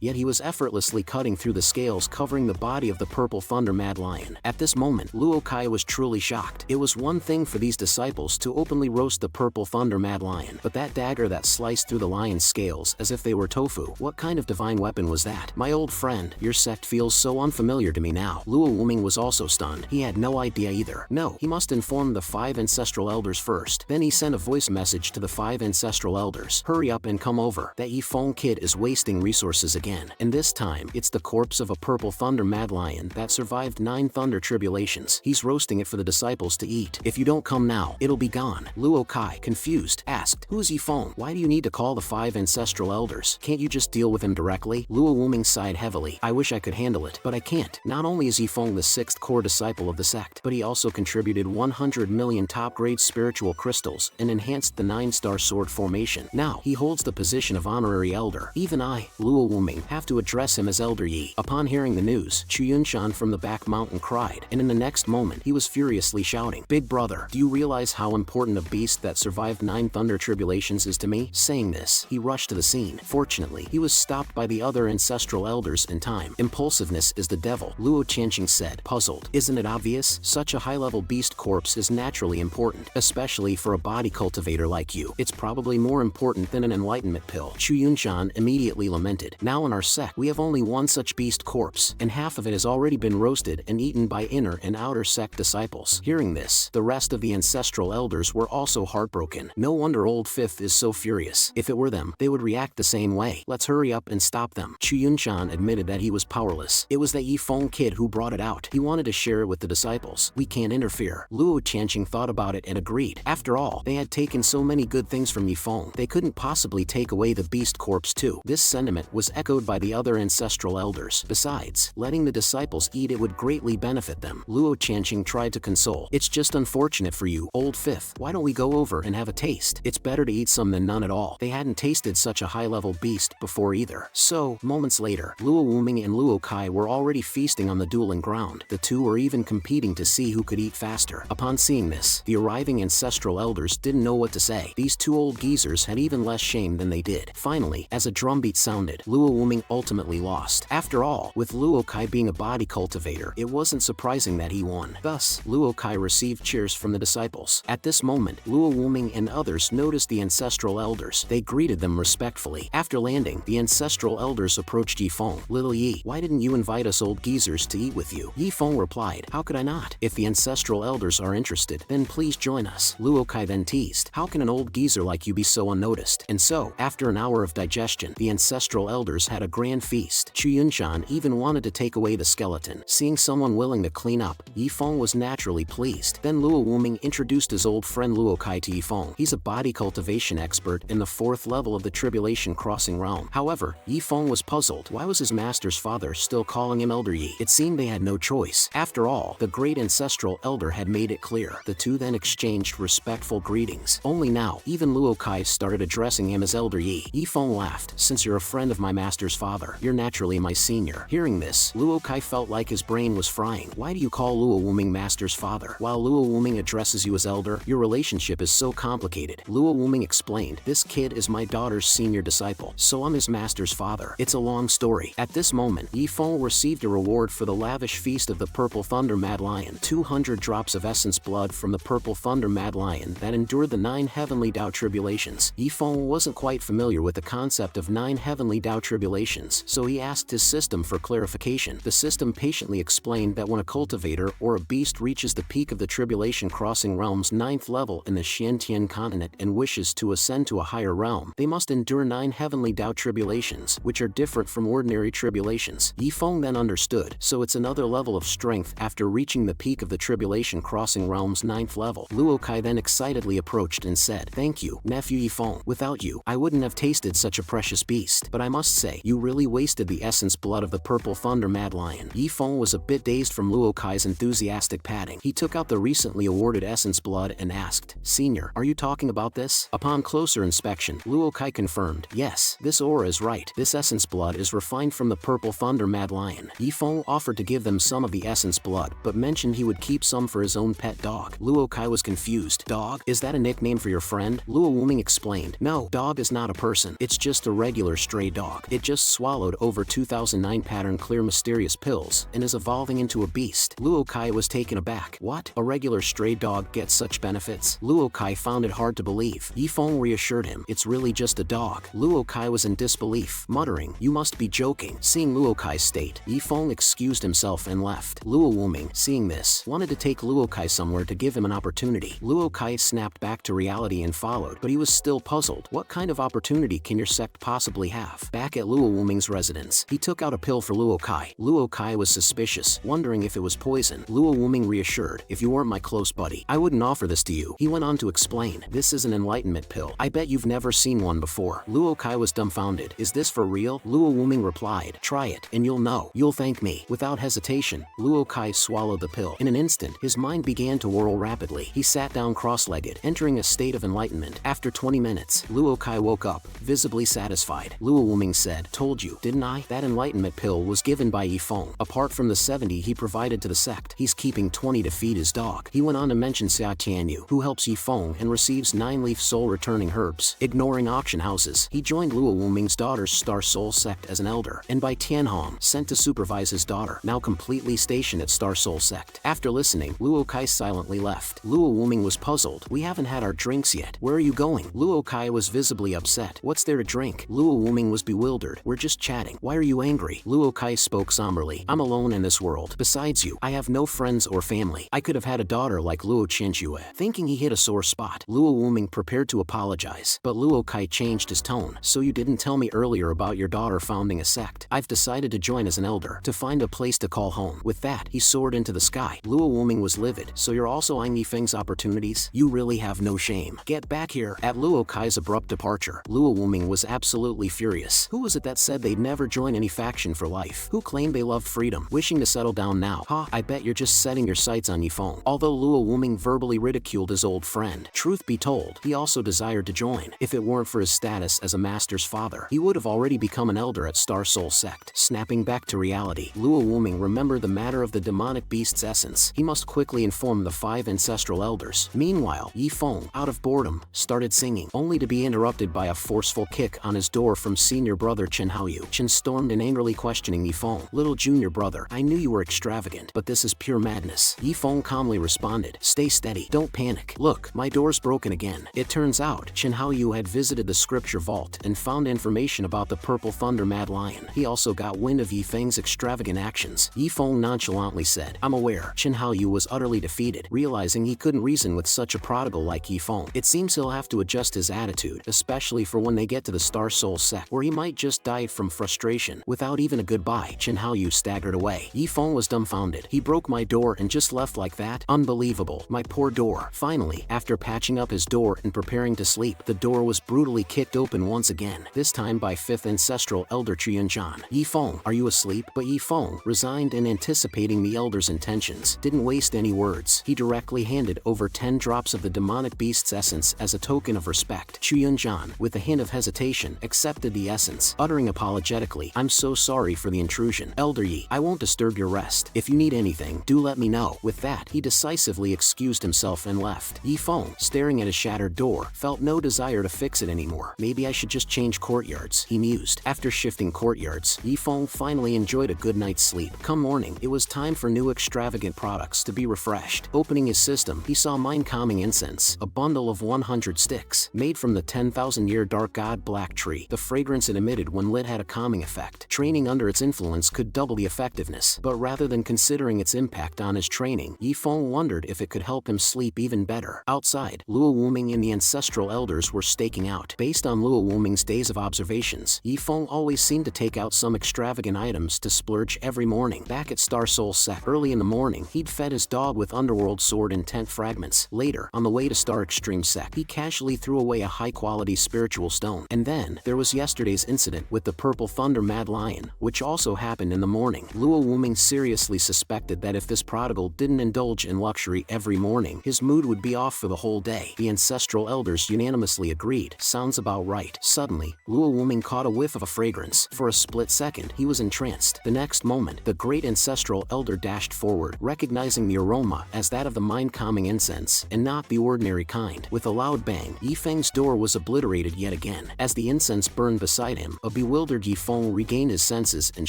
yet he was effortlessly cutting through the scales covering the body of the purple thunder mad lion. At this moment, Luo Kai was truly shocked. It was one thing for these disciples to openly roast the purple thunder mad lion, but that dagger that sliced through the lion's scales as if they were tofu, what kind of divine weapon was that? "My old friend, your sect feels so unfamiliar to me now." Luo Wuming was also stunned. He had no idea either. No, he must inform the 5 ancestral elders first. Then he sent a voice message to the 5 ancestral elders. "Hurry up and come over. That Yifeng kid is wasting resources again. And this time, it's the corpse of a purple thunder mad lion that survived 9 thunder tribulations. He's roasting it for the disciples to eat. If you don't come now, it'll be gone." Luo Kai, confused, asked, "Who is Yifeng? Why do you need to call the 5 ancestral elders? Can't you just deal with him directly?" Luo Wuming sighed heavily. "I wish I could handle it, but I can't. Not only is Yifeng the 6th core disciple of the sect, but he also contributed 100 million top-grade spiritual crystals and enhanced the 9-star sword formation. Now, he holds the position of honorary elder. Even I, Luo Wuming, have to address him as Elder Yi." Upon hearing the news, Chuyunshan from the back mountain cried, and in the next moment, he was furiously shouting, "Big brother, do you realize how important a beast that survived 9 thunder tribulations is to me?" Saying this, he rushed to the scene. Fortunately, he was stopped by the other ancestral elders in time. "Impulsiveness is the devil," Luo Qianqing said, puzzled. "Isn't it obvious? Such a high-level beast corpse is naturally important, especially for a body cultivator like you. It's probably more important than an enlightenment pill." Chuyunshan immediately lamented. "Now in our sect, we have only one such beast corpse, and half of it has already been roasted and eaten by inner and outer sect disciples." Hearing this, the rest of the ancestral elders were also heartbroken. No wonder Old Fifth is so furious. If it were them, they would react the same way. "Let's hurry up and stop them." Chuyunshan admitted that he was powerless. It was that Yifeng kid who brought it out. He wanted to share it with the disciples. "We can't interfere." Luo Qianqing thought about it and agreed agreed. After all, they had taken so many good things from Yifeng, they couldn't possibly take away the beast corpse too. This sentiment was echoed by the other ancestral elders. Besides, letting the disciples eat it would greatly benefit them. Luo Chanqing tried to console. It's just unfortunate for you, old fifth. Why don't we go over and have a taste? It's better to eat some than none at all. They hadn't tasted such a high-level beast before either. So, moments later, Luo Wuming and Luo Kai were already feasting on the dueling ground. The two were even competing to see who could eat faster. Upon seeing this, the arriving ancestral elders didn't know what to say. These two old geezers had even less shame than they did. Finally, as a drumbeat sounded, Luo Wuming ultimately lost. After all, with Luo Kai being a body cultivator, it wasn't surprising that he won. Thus, Luo Kai received cheers from the disciples. At this moment, Luo Wuming and others noticed the ancestral elders. They greeted them respectfully. After landing, the ancestral elders approached Yifeng. Little Yi, why didn't you invite us old geezers to eat with you? Yifeng replied, how could I not? If the ancestral elders are interested, then please join us. Luo Kai then teased, how can an old geezer like you be so unnoticed? And so, after an hour of digestion, the ancestral elders had a grand feast. Chu Yunshan even wanted to take away the skeleton. Seeing someone willing to clean up, Yifeng was naturally pleased. Then Luo Wuming introduced his old friend Luo Kai to Yifeng. He's a body cultivation expert in the 4th level of the Tribulation Crossing realm. However, Yifeng was puzzled. Why was his master's father still calling him Elder Yi? It seemed they had no choice. After all, the great ancestral elder had made it clear. The two then exchanged respectful greetings. Only now, even Luo Kai started addressing him as Elder Yi. Yifeng laughed, since you're a friend of my master's father, you're naturally my senior. Hearing this, Luo Kai felt like his brain was frying. Why do you call Luo Wuming master's father? While Luo Wuming addresses you as elder, your relationship is so complicated. Luo Wuming explained, this kid is my daughter's senior disciple, so I'm his master's father. It's a long story. At this moment, Yifeng received a reward for the lavish feast of the Purple Thunder Mad Lion. 200 drops of essence blood from the Purple Thunder Mad Lion that endured the 9 heavenly Tao tribulations. Yifeng wasn't quite familiar with the concept of 9 heavenly Tao tribulations, so he asked his system for clarification. The system patiently explained that when a cultivator or a beast reaches the peak of the Tribulation Crossing realm's 9th level in the Xiantian continent and wishes to ascend to a higher realm, they must endure 9 heavenly Tao tribulations, which are different from ordinary tribulations. Yifeng then understood, so it's another level of strength after reaching the peak of the Tribulation Crossing realm's 9th level. Luo Kai then excitedly approached and said, thank you, nephew Yifeng. Without you, I wouldn't have tasted such a precious beast. But I must say, you really wasted the essence blood of the Purple Thunder Mad Lion. Yifeng was a bit dazed from Luo Kai's enthusiastic patting. He took out the recently awarded essence blood and asked, Senior, are you talking about this? Upon closer inspection, Luo Kai confirmed, yes, this aura is right. This essence blood is refined from the Purple Thunder Mad Lion. Yifeng offered to give them some of the essence blood, but mentioned he would keep some for his own pet dog. Luo Kai was confused. Dog? Is that a nickname for your friend? Luo Wuming explained, no, dog is not a person. It's just a regular stray dog. It just swallowed over 2009 pattern clear mysterious pills and is evolving into a beast. Luo Kai was taken aback. What? A regular stray dog gets such benefits? Luo Kai found it hard to believe. Yifeng reassured him, it's really just a dog. Luo Kai was in disbelief, muttering, you must be joking. Seeing Luo Kai's state, Yifeng excused himself and left. Luo Wuming, seeing this, wanted to take Luo Kai somewhere to give him an opportunity. Luo Kai snapped back to reality and followed, but he was still puzzled. What kind of opportunity can your sect possibly have? Back at Luo Wuming's residence, he took out a pill for Luo Kai. Luo Kai was suspicious, wondering if it was poison. Luo Wuming reassured, if you weren't my close buddy, I wouldn't offer this to you. He went on to explain, this is an enlightenment pill. I bet you've never seen one before. Luo Kai was dumbfounded. Is this for real? Luo Wuming replied, try it, and you'll know. You'll thank me. Without hesitation, Luo Kai swallowed the pill. In an instant, his mind began to whirl rapidly. He sat down cross-legged, entering a state of enlightenment. After 20 minutes, Luo Kai woke up, visibly satisfied. Luo Wuming said, told you, didn't I? That enlightenment pill was given by Yifeng. Apart from the 70 he provided to the sect, he's keeping 20 to feed his dog. He went on to mention Xia Tianyu, who helps Yifeng and receives 9-leaf soul-returning herbs. Ignoring auction houses, he joined Luo Wuming's daughter's Star Soul sect as an elder, and by Tianhong, sent to supervise his daughter, now completely stationed at Star Soul sect. After listening, Luo Kai silently left. Luo Wuming was puzzled. We haven't had our drinks yet. Where are you going? Luo Kai was visibly upset. What's there to drink? Luo Wuming was bewildered. We're just chatting. Why are you angry? Luo Kai spoke somberly. I'm alone in this world. Besides you, I have no friends or family. I could have had a daughter like Luo Qianxue. Thinking he hit a sore spot, Luo Wuming prepared to apologize, but Luo Kai changed his tone. So you didn't tell me earlier about your daughter founding a sect. I've decided to join as an elder, to find a place to call home. With that, he soared into the sky. Luo Wuming was livid. So you're also eyeing Yifeng's opportunity opportunities? You really have no shame. Get back here. At Luo Kai's abrupt departure, Luo Wuming was absolutely furious. Who was it that said they'd never join any faction for life? Who claimed they loved freedom? Wishing to settle down now? Ha, I bet you're just setting your sights on Yifeng. Although Luo Wuming verbally ridiculed his old friend, truth be told, he also desired to join. If it weren't for his status as a master's father, he would have already become an elder at Star Soul Sect. Snapping back to reality, Luo Wuming remembered the matter of the demonic beast's essence. He must quickly inform the 5 ancestral elders. Meanwhile, Yifeng, out of boredom, started singing, only to be interrupted by a forceful kick on his door from senior brother Chen Haoyu. Chen stormed in, angrily questioning Yifeng. Little junior brother, I knew you were extravagant, but this is pure madness. Yifeng calmly responded, stay steady, don't panic. Look, my door's broken again. It turns out, Chen Haoyu had visited the scripture vault and found information about the Purple Thunder Mad Lion. He also got wind of Yifeng's extravagant actions. Yifeng nonchalantly said, I'm aware. Chen Haoyu was utterly defeated, realizing he couldn't reason with such a prodigal like Yifeng. It seems he'll have to adjust his attitude, especially for when they get to the Star Soul Sect, where he might just die from frustration. Without even a goodbye, Chen Haoyu staggered away. Yifeng was dumbfounded. He broke my door and just left like that? Unbelievable. My poor door. Finally, after patching up his door and preparing to sleep, the door was brutally kicked open once again, this time by 5th Ancestral Elder Chuyunjan. Yifeng, are you asleep? But Yifeng, resigned and anticipating the elder's intentions, didn't waste any words. He directly handed over 10 drops of the demonic beast's essence as a token of respect. Chuyunjan, with a hint of hesitation, accepted the essence, uttering apologetically, I'm so sorry for the intrusion. Elder Yi, I won't disturb your rest. If you need anything, do let me know. With that, he decisively excused himself and left. Yifeng, staring at his shattered door, felt no desire to fix it anymore. Maybe I should just change courtyards, he mused. After shifting courtyards, Yifeng finally enjoyed a good night's sleep. Come morning, it was time for new extravagant products to be refreshed. Opening his system, he saw mind-calming incense, a bundle of 100 sticks, made from the 10,000-year dark god black tree. The fragrance it emitted when lit had a calming effect. Training under its influence could double the effectiveness, but rather than considering its impact on his training, Yifeng wondered if it could help him sleep even better. Outside, Luo Wuming and the ancestral elders were staking out. Based on Luo Wuming's days of observations, Yifeng always seemed to take out some extravagant items to splurge every morning. Back at Star Soul Sect, early in the morning, he'd fed his dog with underworld sword and tent fragments. Later, on the way to Star Extreme Sect, he casually threw away a high-quality spiritual stone. And then, there was yesterday's incident with the Purple Thunder Mad Lion, which also happened in the morning. Luo Wuming seriously suspected that if this prodigal didn't indulge in luxury every morning, his mood would be off for the whole day. The ancestral elders unanimously agreed. Sounds about right. Suddenly, Luo Wuming caught a whiff of a fragrance. For a split second, he was entranced. The next moment, the great ancestral elder dashed forward, recognizing the aroma as that of the mind-calming incense, and not the ordinary kind. With a loud bang, Yifeng's door was obliterated yet again. As the incense burned beside him, a bewildered Yifeng regained his senses and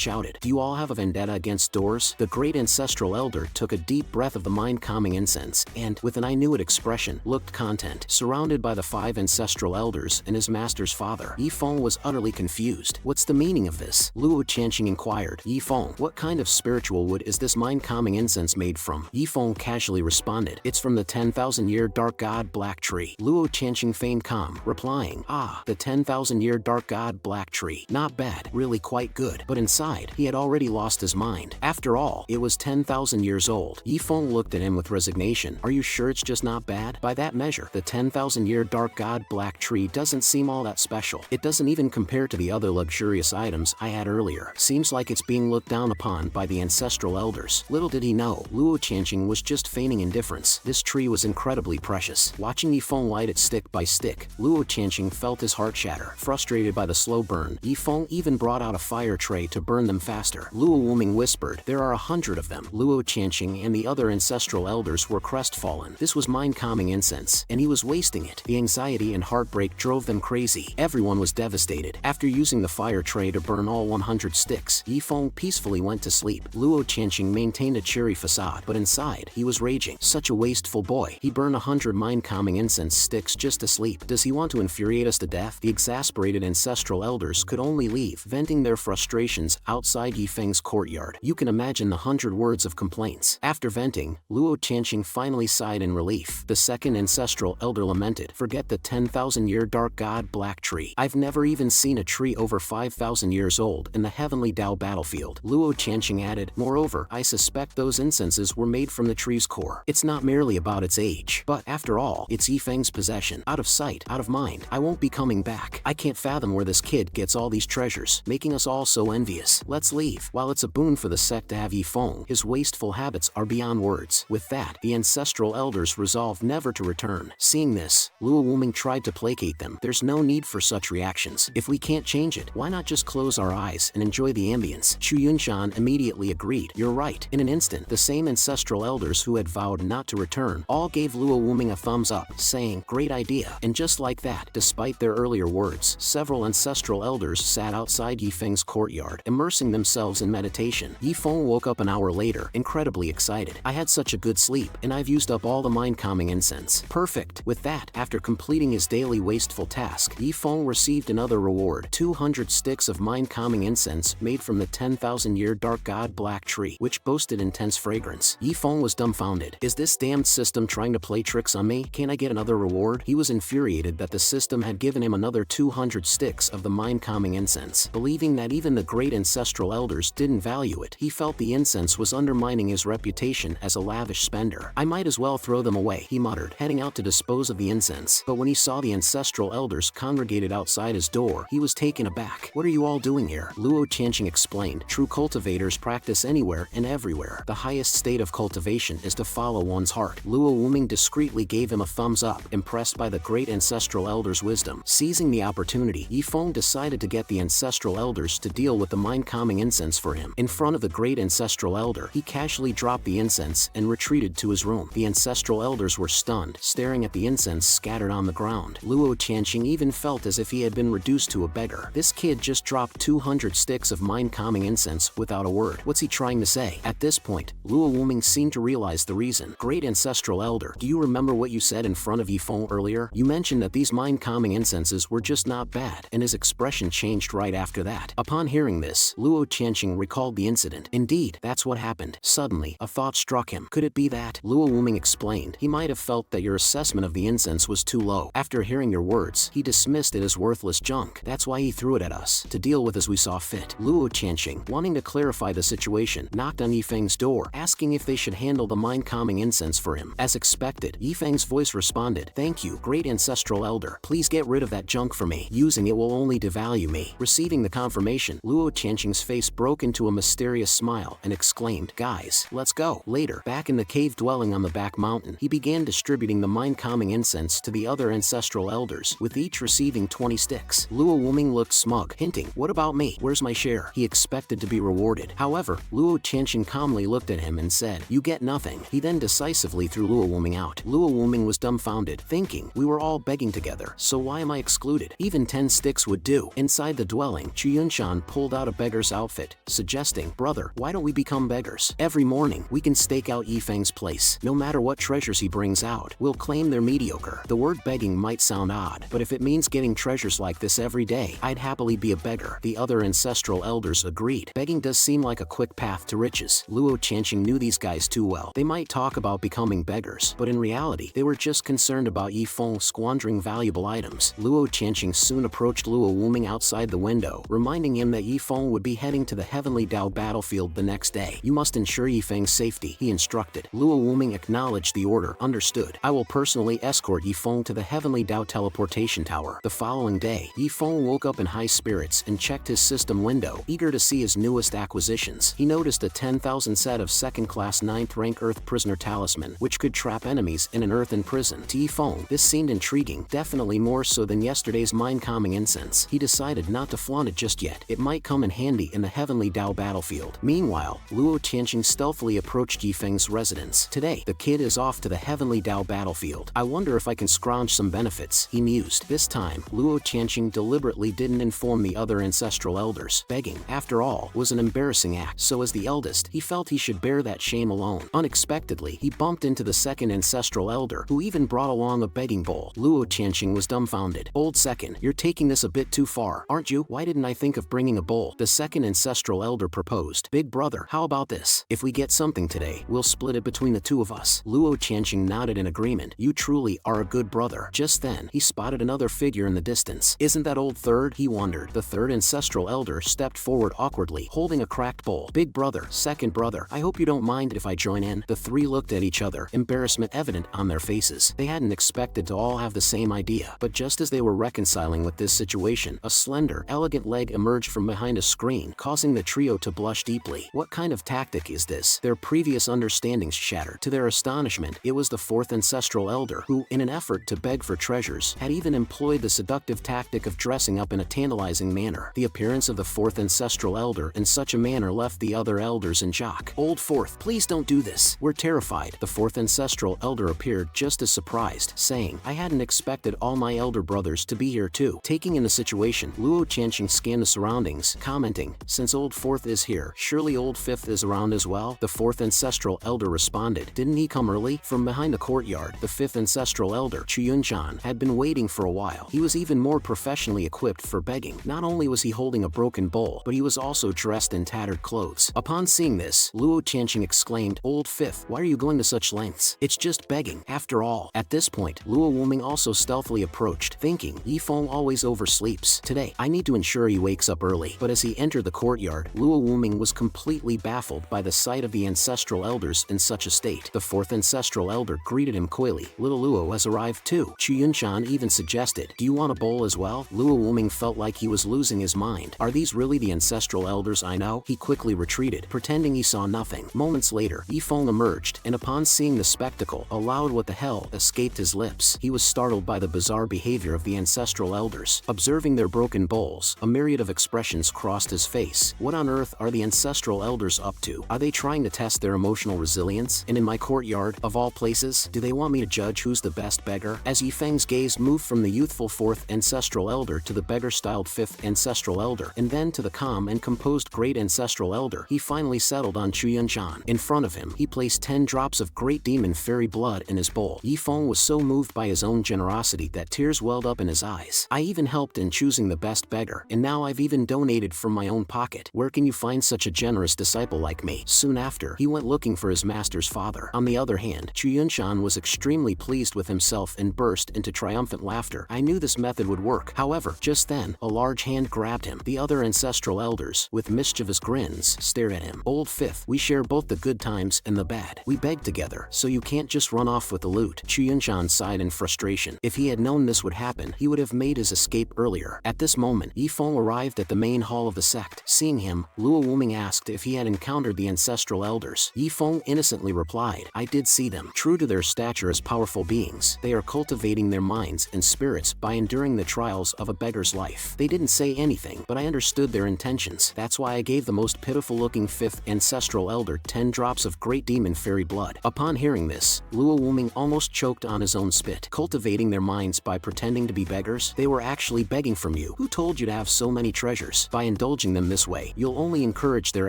shouted, Do you all have a vendetta against doors? The great ancestral elder took a deep breath of the mind-calming incense, and, with an I knew it expression, looked content. Surrounded by the 5 ancestral elders and his master's father, Yifeng was utterly confused. What's the meaning of this? Luo Chanqing inquired. Yifeng, what kind of spiritual wood is this mind-calming incense made from? Yifeng casually responded, It's from the 10,000-year dark god black tree. Luo Chanqing feigned calm, replying, Ah, the 10,000-year dark god black tree. Not bad, really quite good. But inside, he had already lost his mind. After all, it was 10,000 years old. Yifeng looked at him with resignation. Are you sure it's just not bad? By that measure, the 10,000-year dark god black tree doesn't seem all that special. It doesn't even compare to the other luxurious items I had earlier. Seems like it's being looked down upon by the ancestral elders. Little did he know, Luo Chanqing was just feigning indifference. This tree was incredibly precious. Watching Yifeng light it stick by stick, Luo Chanqing felt his heart shatter. Frustrated by the slow burn, Yifeng even brought out a fire tray to burn them faster. Luo Wuming whispered, There are 100 of them. Luo Chanqing and the other ancestral elders were crestfallen. This was mind-calming incense, and he was wasting it. The anxiety and heartbreak drove them crazy. Everyone was devastated. After using the fire tray to burn all 100 sticks, Yifeng peacefully went to sleep. Luo Chanqing maintained a cheery facade, but inside, he was raging. Such a wasteful boy. He burned 100 mind-calming incense sticks just to sleep. Does he want to infuriate us to death? The exasperated ancestral elders could only leave, venting their frustrations outside Yifeng's courtyard. You can imagine the 100 words of complaints. After venting, Luo Chanqing finally sighed in relief. The second ancestral elder lamented, Forget the 10,000-year dark god black tree. I've never even seen a tree over 5,000 years old in the heavenly Dao battlefield. Luo Chanqing added, Moreover, I suspect those incenses were made from the tree's core. It's not merely about its its age. But, after all, it's Yifeng's possession. Out of sight, out of mind. I won't be coming back. I can't fathom where this kid gets all these treasures, making us all so envious. Let's leave. While it's a boon for the sect to have Yifeng, his wasteful habits are beyond words. With that, the ancestral elders resolved never to return. Seeing this, Luo Wuming tried to placate them. There's no need for such reactions. If we can't change it, why not just close our eyes and enjoy the ambience? Chu Yunshan immediately agreed. You're right. In an instant, the same ancestral elders who had vowed not to return all gave Luo Wuming a thumbs up, saying, great idea. And just like that, despite their earlier words, several ancestral elders sat outside Yifeng's courtyard, immersing themselves in meditation. Yifeng woke up an hour later, incredibly excited. I had such a good sleep, and I've used up all the mind-calming incense. Perfect. With that, after completing his daily wasteful task, Yifeng received another reward, 200 sticks of mind-calming incense made from the 10,000-year dark god black tree, which boasted intense fragrance. Yifeng was dumbfounded. Is this damned system trying to play tricks on me? Can't I get another reward? He was infuriated that the system had given him another 200 sticks of the mind-calming incense. Believing that even the great ancestral elders didn't value it, he felt the incense was undermining his reputation as a lavish spender. I might as well throw them away, he muttered, heading out to dispose of the incense. But when he saw the ancestral elders congregated outside his door, he was taken aback. What are you all doing here? Luo Qianqing explained. True cultivators practice anywhere and everywhere. The highest state of cultivation is to follow one's heart. Luo Wuming discreetly gave him a thumbs up, impressed by the great ancestral elders' wisdom. Seizing the opportunity, Yifeng decided to get the ancestral elders to deal with the mind-calming incense for him. In front of the great ancestral elder, he casually dropped the incense and retreated to his room. The ancestral elders were stunned, staring at the incense scattered on the ground. Luo Qianqing even felt as if he had been reduced to a beggar. This kid just dropped 200 sticks of mind-calming incense without a word. What's he trying to say? At this point, Luo Wuming seemed to realize the reason. Great ancestral elder, do you remember what you said in front of Yifeng earlier? You mentioned that these mind-calming incenses were just not bad, and his expression changed right after that. Upon hearing this, Luo Qianqing recalled the incident. Indeed, that's what happened. Suddenly, a thought struck him. Could it be that? Luo Wuming explained. He might have felt that your assessment of the incense was too low. After hearing your words, he dismissed it as worthless junk. That's why he threw it at us, to deal with as we saw fit. Luo Qianqing, wanting to clarify the situation, knocked on Yifeng's door, asking if they should handle the mind-calming incense for him. As expected, Yifeng's voice responded, thank you, great ancestral elder. Please get rid of that junk for me. Using it will only devalue me. Receiving the confirmation, Luo Qianqing's face broke into a mysterious smile and exclaimed, guys, let's go. Later, back in the cave dwelling on the back mountain, he began distributing the mind-calming incense to the other ancestral elders, with each receiving 20 sticks. Luo Wuming looked smug, hinting, what about me? Where's my share? He expected to be rewarded. However, Luo Qianqing calmly looked at him and said, you get nothing. He then decisively threw Luo Wuming out. Luo Wuming was dumbfounded, thinking, we were all begging together, so why am I excluded? Even 10 sticks would do. Inside the dwelling, Chu Yunshan pulled out a beggar's outfit, suggesting, brother, why don't we become beggars? Every morning, we can stake out Yifeng's place. No matter what treasures he brings out, we'll claim they're mediocre. The word begging might sound odd, but if it means getting treasures like this every day, I'd happily be a beggar. The other ancestral elders agreed. Begging does seem like a quick path to riches. Luo Qianqing knew these guys too well. They might talk about becoming beggars, but in reality, they were just concerned about Yifeng squandering valuable items. Luo Qianqing soon approached Luo Wuming outside the window, reminding him that Yifeng would be heading to the Heavenly Dao battlefield the next day. You must ensure Yifeng's safety, he instructed. Luo Wuming acknowledged the order. Understood. I will personally escort Yifeng to the Heavenly Dao teleportation tower. The following day, Yifeng woke up in high spirits and checked his system window, eager to see his newest acquisitions. He noticed a 10,000 set of second-class 9th rank Earth Prisoner talisman, which could trap enemies in an earthen prison. To Yifeng, this seemed intriguing, definitely more so than yesterday's mind-calming incense. He decided not to flaunt it just yet. It might come in handy in the Heavenly Dao battlefield. Meanwhile, Luo Qianqing stealthily approached Yifeng's residence. Today, the kid is off to the Heavenly Dao battlefield. I wonder if I can scrounge some benefits, he mused. This time, Luo Qianqing deliberately didn't inform the other ancestral elders. Begging, after all, was an embarrassing act, so as the eldest, he felt he should bear that shame alone. Unexpectedly, he bumped into the second ancestral elder, who even brought along a begging bowl. Luo Qianqing was dumbfounded. Old second, you're taking this a bit too far, aren't you? Why didn't I think of bringing a bowl? The second ancestral elder proposed. Big brother, how about this? If we get something today, we'll split it between the two of us. Luo Qianqing nodded in agreement. You truly are a good brother. Just then, he spotted another figure in the distance. Isn't that old third? He wondered. The third ancestral elder stepped forward awkwardly, holding a cracked bowl. Big brother, second brother, I hope you don't mind if I join in. The three looked at each other, embarrassed embarrassment evident on their faces. They hadn't expected to all have the same idea, but just as they were reconciling with this situation, a slender, elegant leg emerged from behind a screen, causing the trio to blush deeply. What kind of tactic is this? Their previous understandings shattered. To their astonishment, it was the fourth ancestral elder who, in an effort to beg for treasures, had even employed the seductive tactic of dressing up in a tantalizing manner. The appearance of the fourth ancestral elder in such a manner left the other elders in shock. "Old fourth, please don't do this. We're terrified." The fourth ancestral elder appeared just as surprised, saying, "I hadn't expected all my elder brothers to be here too." Taking in the situation, Luo Chanqing scanned the surroundings, commenting, "Since old fourth is here, surely old fifth is around as well?" The fourth ancestral elder responded, "Didn't he come early?" From behind the courtyard, the fifth ancestral elder, Chuyunchan, had been waiting for a while. He was even more professionally equipped for begging. Not only was he holding a broken bowl, but he was also dressed in tattered clothes. Upon seeing this, Luo Chanqing exclaimed, "Old fifth, why are you going to such lengths? It's just begging, after all." At this point, Luo Wuming also stealthily approached, thinking, "Yifeng always oversleeps. Today, I need to ensure he wakes up early." But as he entered the courtyard, Luo Wuming was completely baffled by the sight of the ancestral elders in such a state. The fourth ancestral elder greeted him coyly, "Little Luo has arrived too." Chuyunchan even suggested, "Do you want a bowl as well?" Luo Wuming felt like he was losing his mind. Are these really the ancestral elders I know? He quickly retreated, pretending he saw nothing. Moments later, Yifeng emerged, and upon seeing the spectacle, a loud "what the hell" escaped his lips. He was startled by the bizarre behavior of the ancestral elders. Observing their broken bowls, a myriad of expressions crossed his face. What on earth are the ancestral elders up to? Are they trying to test their emotional resilience? And in my courtyard, of all places, do they want me to judge who's the best beggar? As Yifeng's gaze moved from the youthful fourth ancestral elder to the beggar-styled fifth ancestral elder, and then to the calm and composed great ancestral elder, he finally settled on Chuyunchan. In front of him, he placed 10 drops of great demon fairy blood in his bowl. Yifeng was so moved by his own generosity that tears welled up in his eyes. "I even helped in choosing the best beggar, and now I've even donated from my own pocket. Where can you find such a generous disciple like me?" Soon after, he went looking for his master's father. On the other hand, Chuyunchan was extremely pleased with himself and burst into triumphant laughter. "I knew this method would work." However, just then, a large hand grabbed him. The other ancestral elders, with mischievous grins, stared at him. "Old fifth, we share both the good times and the bad. We beg together, so you can't just run off with the loot." Chuyunchan sighed in frustration. If he had known this would happen, he would have made his escape earlier. At this moment, Yifeng arrived at the main hall of the sect. Seeing him, Luo Wuming asked if he had encountered the ancestral elders. Yifeng innocently replied, "I did see them. True to their stature as powerful beings, they are cultivating their minds and spirits by enduring the trials of a beggar's life. They didn't say anything, but I understood their intentions. That's why I gave the most pitiful-looking fifth ancestral elder 10 drops of great demon fairy blood." Upon hearing this, Luo Wuming almost choked on his own spit. Cultivating their minds by pretending to be beggars? They were actually begging from you. Who told you to have so many treasures? By indulging them this way, you'll only encourage their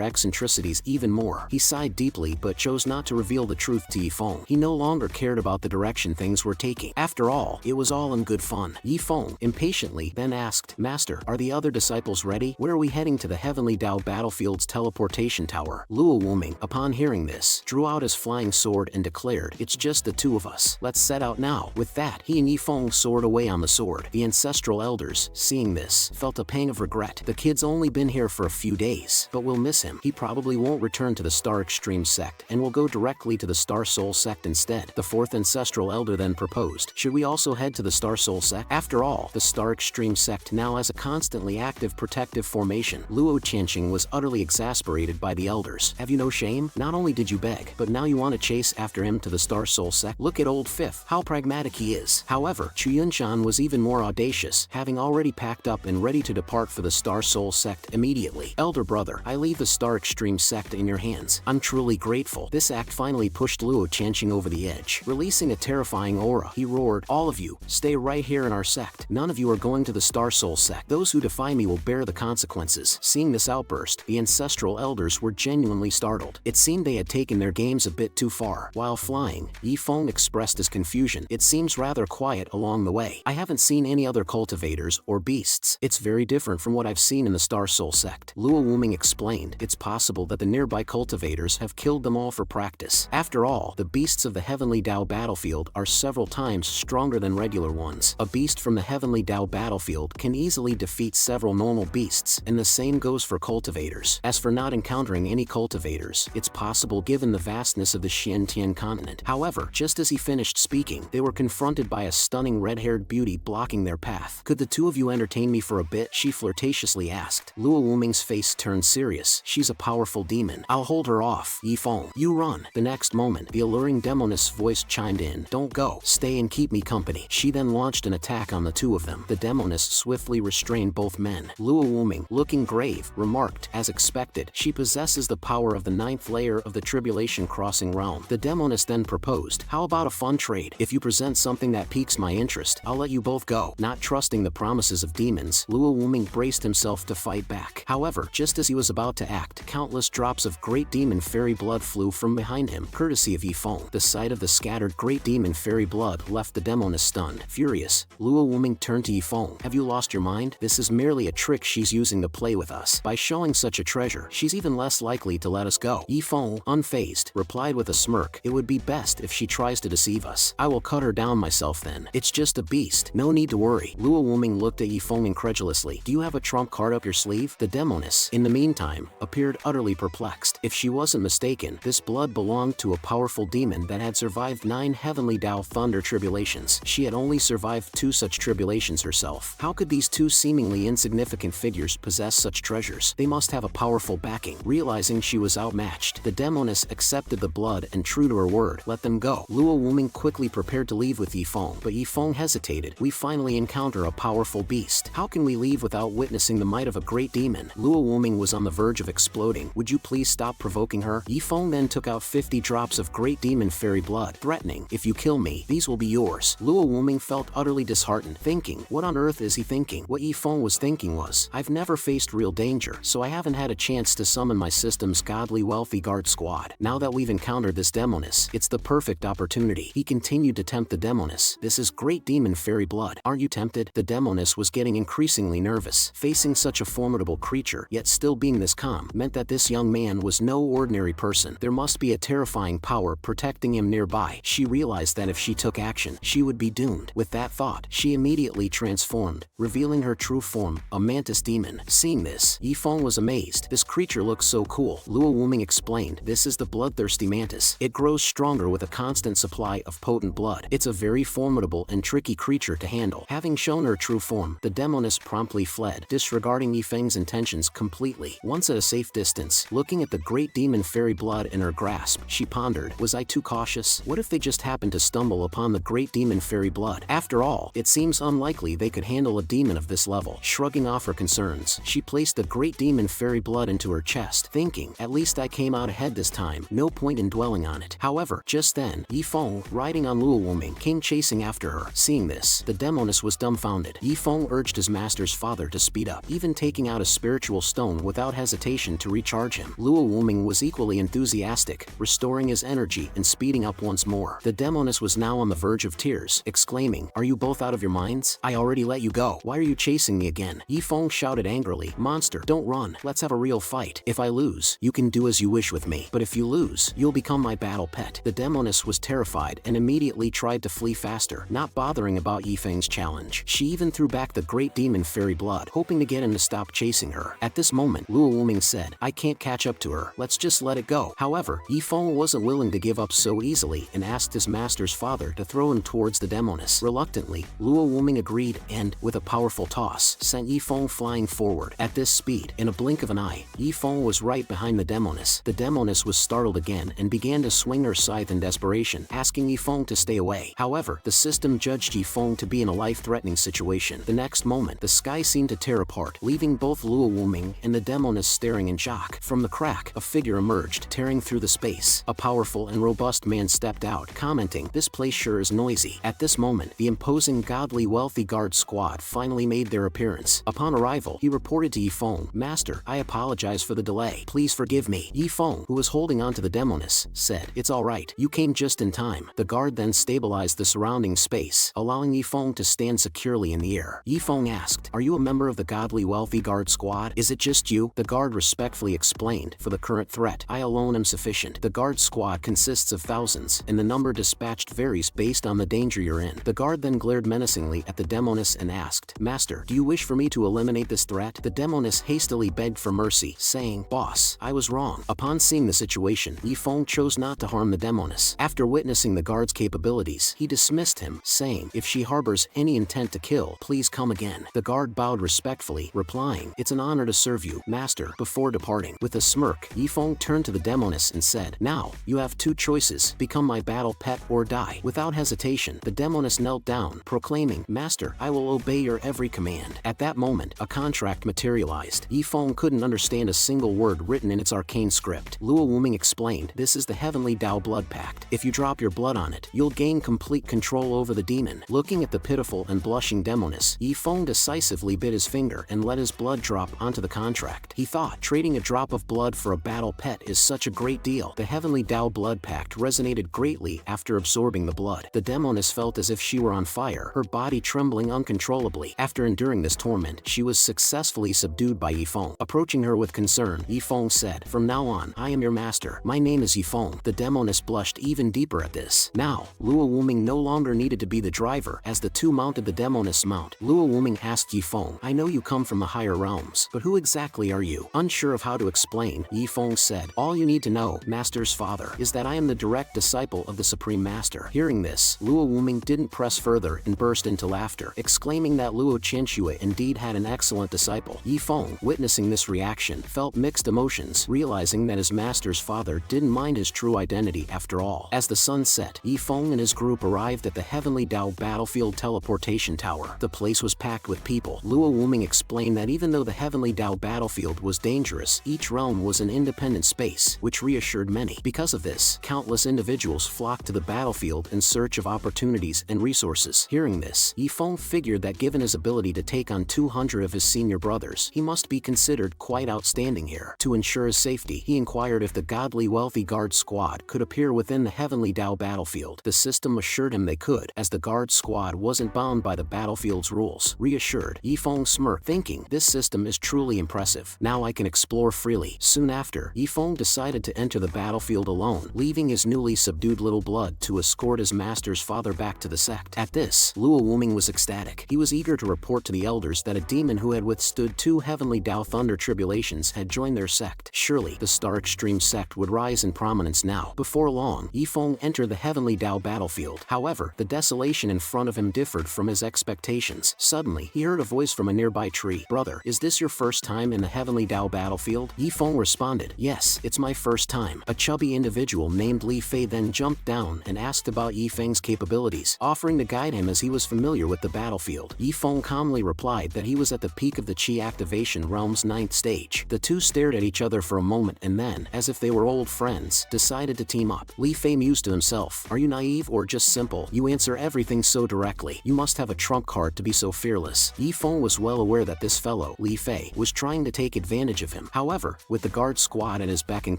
eccentricities even more. He sighed deeply but chose not to reveal the truth to Yifeng. He no longer cared about the direction things were taking. After all, it was all in good fun. Yifeng, impatiently, then asked, "Master, are the other disciples ready? Where are we heading? To the Heavenly Dao Battlefield's teleportation tower." Luo Wuming, upon hearing this, drew out his flying sword and declared, "It's just the two of us. Let's set out now." With that, he and Yifeng soared away on the sword. The ancestral elders, seeing this, felt a pang of regret. "The kid's only been here for a few days, but we'll miss him. He probably won't return to the Star Extreme sect and will go directly to the Star Soul sect instead." The fourth ancestral elder then proposed, "Should we also head to the Star Soul sect? After all, the Star Extreme sect now has a constantly active protective formation." Luo Chanqing was utterly exasperated by the elders. "Have you no shame? Not only did you beg, but now you want to chase after him to the Star Soul sect? Look at old fifth, how pragmatic he is." However, Chuyunchan was even more audacious, having already packed up and ready to depart for the Star Soul sect immediately. "Elder brother, I leave the Star Extreme sect in your hands. I'm truly grateful." This act finally pushed Luo Chanqing over the edge. Releasing a terrifying aura, he roared, "All of you, stay right here in our sect. None of you are going to the Star Soul sect. Those who defy me will bear the consequences." Seeing this outburst, the ancestral elders were genuinely startled. It seemed they had taken their games a bit too far. While flying, Yifeng expressed his confusion. "It seems rather quiet along the way. I haven't seen any other cultivators or beasts. It's very different from what I've seen in the Star Soul sect." Luo Wuming explained, "It's possible that the nearby cultivators have killed them all for practice. After all, the beasts of the Heavenly Dao battlefield are several times stronger than regular ones. A beast from the Heavenly Dao battlefield can easily defeat several normal beasts, and the same goes for cultivators. As for not encountering any cultivators, it's possible given the vastness of the Xiantian continent. impertinent. However, just as he finished speaking, they were confronted by a stunning red-haired beauty blocking their path. "Could the two of you entertain me for a bit?" she flirtatiously asked. Luo Wuming's face turned serious. "She's a powerful demon. I'll hold her off. Yifeng, you run." The next moment, the alluring Demonist's voice chimed in. "Don't go. Stay and keep me company." She then launched an attack on the two of them. The Demonist swiftly restrained both men. Luo Wuming, looking grave, remarked, "As expected, she possesses the power of the 9th layer of the Tribulation Crossing realm." The Demonist then proposed, "How about a fun trade? If you present something that piques my interest, I'll let you both go." Not trusting the promises of demons, Luo Wuming braced himself to fight back. However, just as he was about to act, countless drops of great demon fairy blood flew from behind him, courtesy of Yifeng. The sight of the scattered great demon fairy blood left the Demonist stunned. Furious, Luo Wuming turned to Yifeng. "Have you lost your mind? This is merely a trick she's using to play with us. By showing such a treasure, she's even less likely to let us go." Yifeng, unfazed, replied with a smirk, "It would be best if she tries to deceive us. I will cut her down myself then. It's just a beast. No need to worry." Luo Wuming looked at Yifeng incredulously. "Do you have a trump card up your sleeve?" The Demonist, in the meantime, appeared utterly perplexed. If she wasn't mistaken, this blood belonged to a powerful demon that had survived 9 heavenly Dao Thunder tribulations. She had only survived 2 such tribulations herself. How could these 2 seemingly insignificant figures possess such treasures? They must have a powerful backing. Realizing she was outmatched, the Demonist accepted the blood and, true to her word, let them go. Luo Wuming quickly prepared to leave with Yifeng, but Yifeng hesitated. "We finally encounter a powerful beast. How can we leave without witnessing the might of a great demon?" Luo Wuming was on the verge of exploding. "Would you please stop provoking her?" Yifeng then took out 50 drops of great demon fairy blood, threatening, "If you kill me, these will be yours." Luo Wuming felt utterly disheartened, thinking, what on earth is he thinking? What Yifeng was thinking was, "I've never faced real danger, so I haven't had a chance to summon my system's godly wealthy guard squad. Now that we've encountered this Demonist, it's the perfect opportunity." He continued to tempt the Demonist. "This is great demon fairy blood. Aren't you tempted?" The Demonist was getting increasingly nervous. Facing such a formidable creature, yet still being this calm, meant that this young man was no ordinary person. There must be a terrifying power protecting him nearby. She realized that if she took action, she would be doomed. With that thought, she immediately transformed, revealing her true form, a mantis demon. Seeing this, Yifeng was amazed. "This creature looks so cool." Luo Wuming explained, "This is the bloodthirsty mantis. It grows stronger with a constant supply of potent blood. It's a very formidable and tricky creature to handle." Having shown her true form, the Demonist promptly fled, disregarding Yifeng's intentions completely. Once at a safe distance, looking at the great demon fairy blood in her grasp, she pondered, "Was I too cautious? What if they just happened to stumble upon the great demon fairy blood? After all, it seems unlikely they could handle a demon of this level." Shrugging off her concerns, she placed the great demon fairy blood into her chest, thinking, "At least I came out ahead this time. No point in dwelling on it." However, just then, Yifeng, riding on Luo Wuming, came chasing after her. Seeing this, the Demonist was dumbfounded. Yifeng urged his master's father to speed up, even taking out a spiritual stone without hesitation to recharge him. Luo Wuming was equally enthusiastic, restoring his energy and speeding up once more. The Demonist was now on the verge of tears, exclaiming, "Are you both out of your minds? I already let you go. Why are you chasing me again?" Yifeng shouted angrily, "Monster, don't run. Let's have a real fight. If I lose, you can do as you wish with me. But if you lose, you'll become my battle pet." The Demonist was terrified and immediately tried to flee faster, not bothering about Yifeng's challenge. She even threw back the great demon fairy blood, hoping to get him to stop chasing her. At this moment, Luo Wuming said, "I can't catch up to her. Let's just let it go." However, Yifeng wasn't willing to give up so easily and asked his master's father to throw him towards the Demonist. Reluctantly, Luo Wuming agreed and, with a powerful toss, sent Yifeng flying forward. At this speed, in a blink of an eye, Yifeng was right behind the Demonist. The Demonist was startled again and began to swing her scythe in desperation, asking Yifeng to stay away. However, the system judged Yifeng to be in a life-threatening situation. The next moment, the sky seemed to tear apart, leaving both Luo Wuming and the Demonist staring in shock. From the crack, a figure emerged, tearing through the space. A powerful and robust man stepped out, commenting, "This place sure is noisy." At this moment, the imposing godly wealthy guard squad finally made their appearance. Upon arrival, he reported to Yifeng, "Master, I apologize for the delay. Please forgive me." Yifeng, who was holding on to the Demonist, said, "It's alright. You came just in time." The guard then stabilized the surrounding space, allowing Yifeng to stand securely in the air. Yifeng asked, "Are you a member of the godly wealthy guard squad? Is it just you?" The guard respectfully explained, "For the current threat, I alone am sufficient. The guard squad consists of thousands, and the number dispatched varies based on the danger you're in." The guard then glared menacingly at the Demonist and asked, "Master, do you wish for me to eliminate this threat?" The Demonist hastily begged for mercy, saying, "Boss, I was wrong." Upon seeing the situation, Yifeng chose not to harm the Demonist. After witnessing the guard's capabilities, he dismissed him, saying, "If she harbors any intent to kill, please come again." The guard bowed respectfully, replying, "It's an honor to serve you, master," before departing. With a smirk, Yifeng turned to the Demonist and said, "Now, you have two choices, become my battle pet or die." Without hesitation, the Demonist knelt down, proclaiming, "Master, I will obey your every command." At that moment, a contract materialized. Yifeng couldn't understand a single word written in its arcane script. Luo Wuming explained, "This is the Heavenly Dao Blood Pact. If you drop your blood on it, you'll gain complete control over the demon." Looking at the pitiful and blushing Demonist, Yifeng decisively bit his finger and let his blood drop onto the contract. He thought, trading a drop of blood for a battle pet is such a great deal. The Heavenly Dao Blood Pact resonated greatly after absorbing the blood. The Demonist felt as if she were on fire, her body trembling uncontrollably. After enduring this torment, she was successfully subdued by Yifeng. Approaching her with concern, Yifeng said, "From now on, I am your master. My name is Yifeng." The Demonist blushed even deeper at this. Now, Luo Wuming no longer needed to be the driver. As the two mounted the Demonist's mount, Luo Wuming asked Yifeng, "I know you come from the higher realms, but who exactly are you?" Unsure of how to explain, Yifeng said, "All you need to know, Master's father, is that I am the direct disciple of the Supreme Master." Hearing this, Luo Wuming didn't press further and burst into laughter, exclaiming that Luo Qianxue indeed had an excellent disciple. Yifeng, witnessing this reaction, felt mixed emotions, realizing that his master's father didn't mind his true identity after all. As the sun set, Yifeng and his group arrived at the Heavenly Dao Battlefield Teleportation Tower. The place was packed with people. Luo Wuming explained that even though the Heavenly Dao Battlefield was dangerous, each realm was an independent space, which reassured many. Because of this, countless individuals flocked to the battlefield in search of opportunities and resources. Hearing this, Yifeng figured that given his ability to take on 200 of his senior brothers, he must be considered quite outstanding here. To ensure his safety, he inquired if the godly wealthy guard squad could appear within the Heavenly Dao battlefield. The system assured him they could, as the guard squad wasn't bound by the battlefield's rules. Reassured, Yifeng smirked, thinking, "This system is truly impressive. Now I can explore freely." Soon after, Yifeng decided to enter the battlefield alone, leaving his newly subdued little blood to escort his master's father back to the sect. At this, Luo Wuming was ecstatic. He was eager to report to the elders that a demon who had withstood 2 Heavenly Dao Thunder tribulations had joined their sect. Surely, the Star Extreme sect would rise in prominence now. Before long, Yifeng entered the Heavenly Dao battlefield. However, the desolation in front of him differed from his expectations. Suddenly, he heard a voice from a nearby tree. "Brother, is this your first time in the Heavenly Dao battlefield?" Yifeng responded, "Yes, it's my first time." A chubby individual named Li Fei then jumped down and asked about Yifeng's capabilities, offering to guide him as he was familiar with the battlefield. Yifeng calmly replied that he was at the peak of the Qi activation realm's 9th stage. The two stared at each other for a moment and then, as if they were old friends, decided to team up. Li Fei mused to himself, "Are you naive or just simple? You answer everything so directly. You must have a trump card to be so fearless." Yifeng was well aware that this fellow, Li Fei, was trying to take advantage of him. However, with the guard squad at his beck and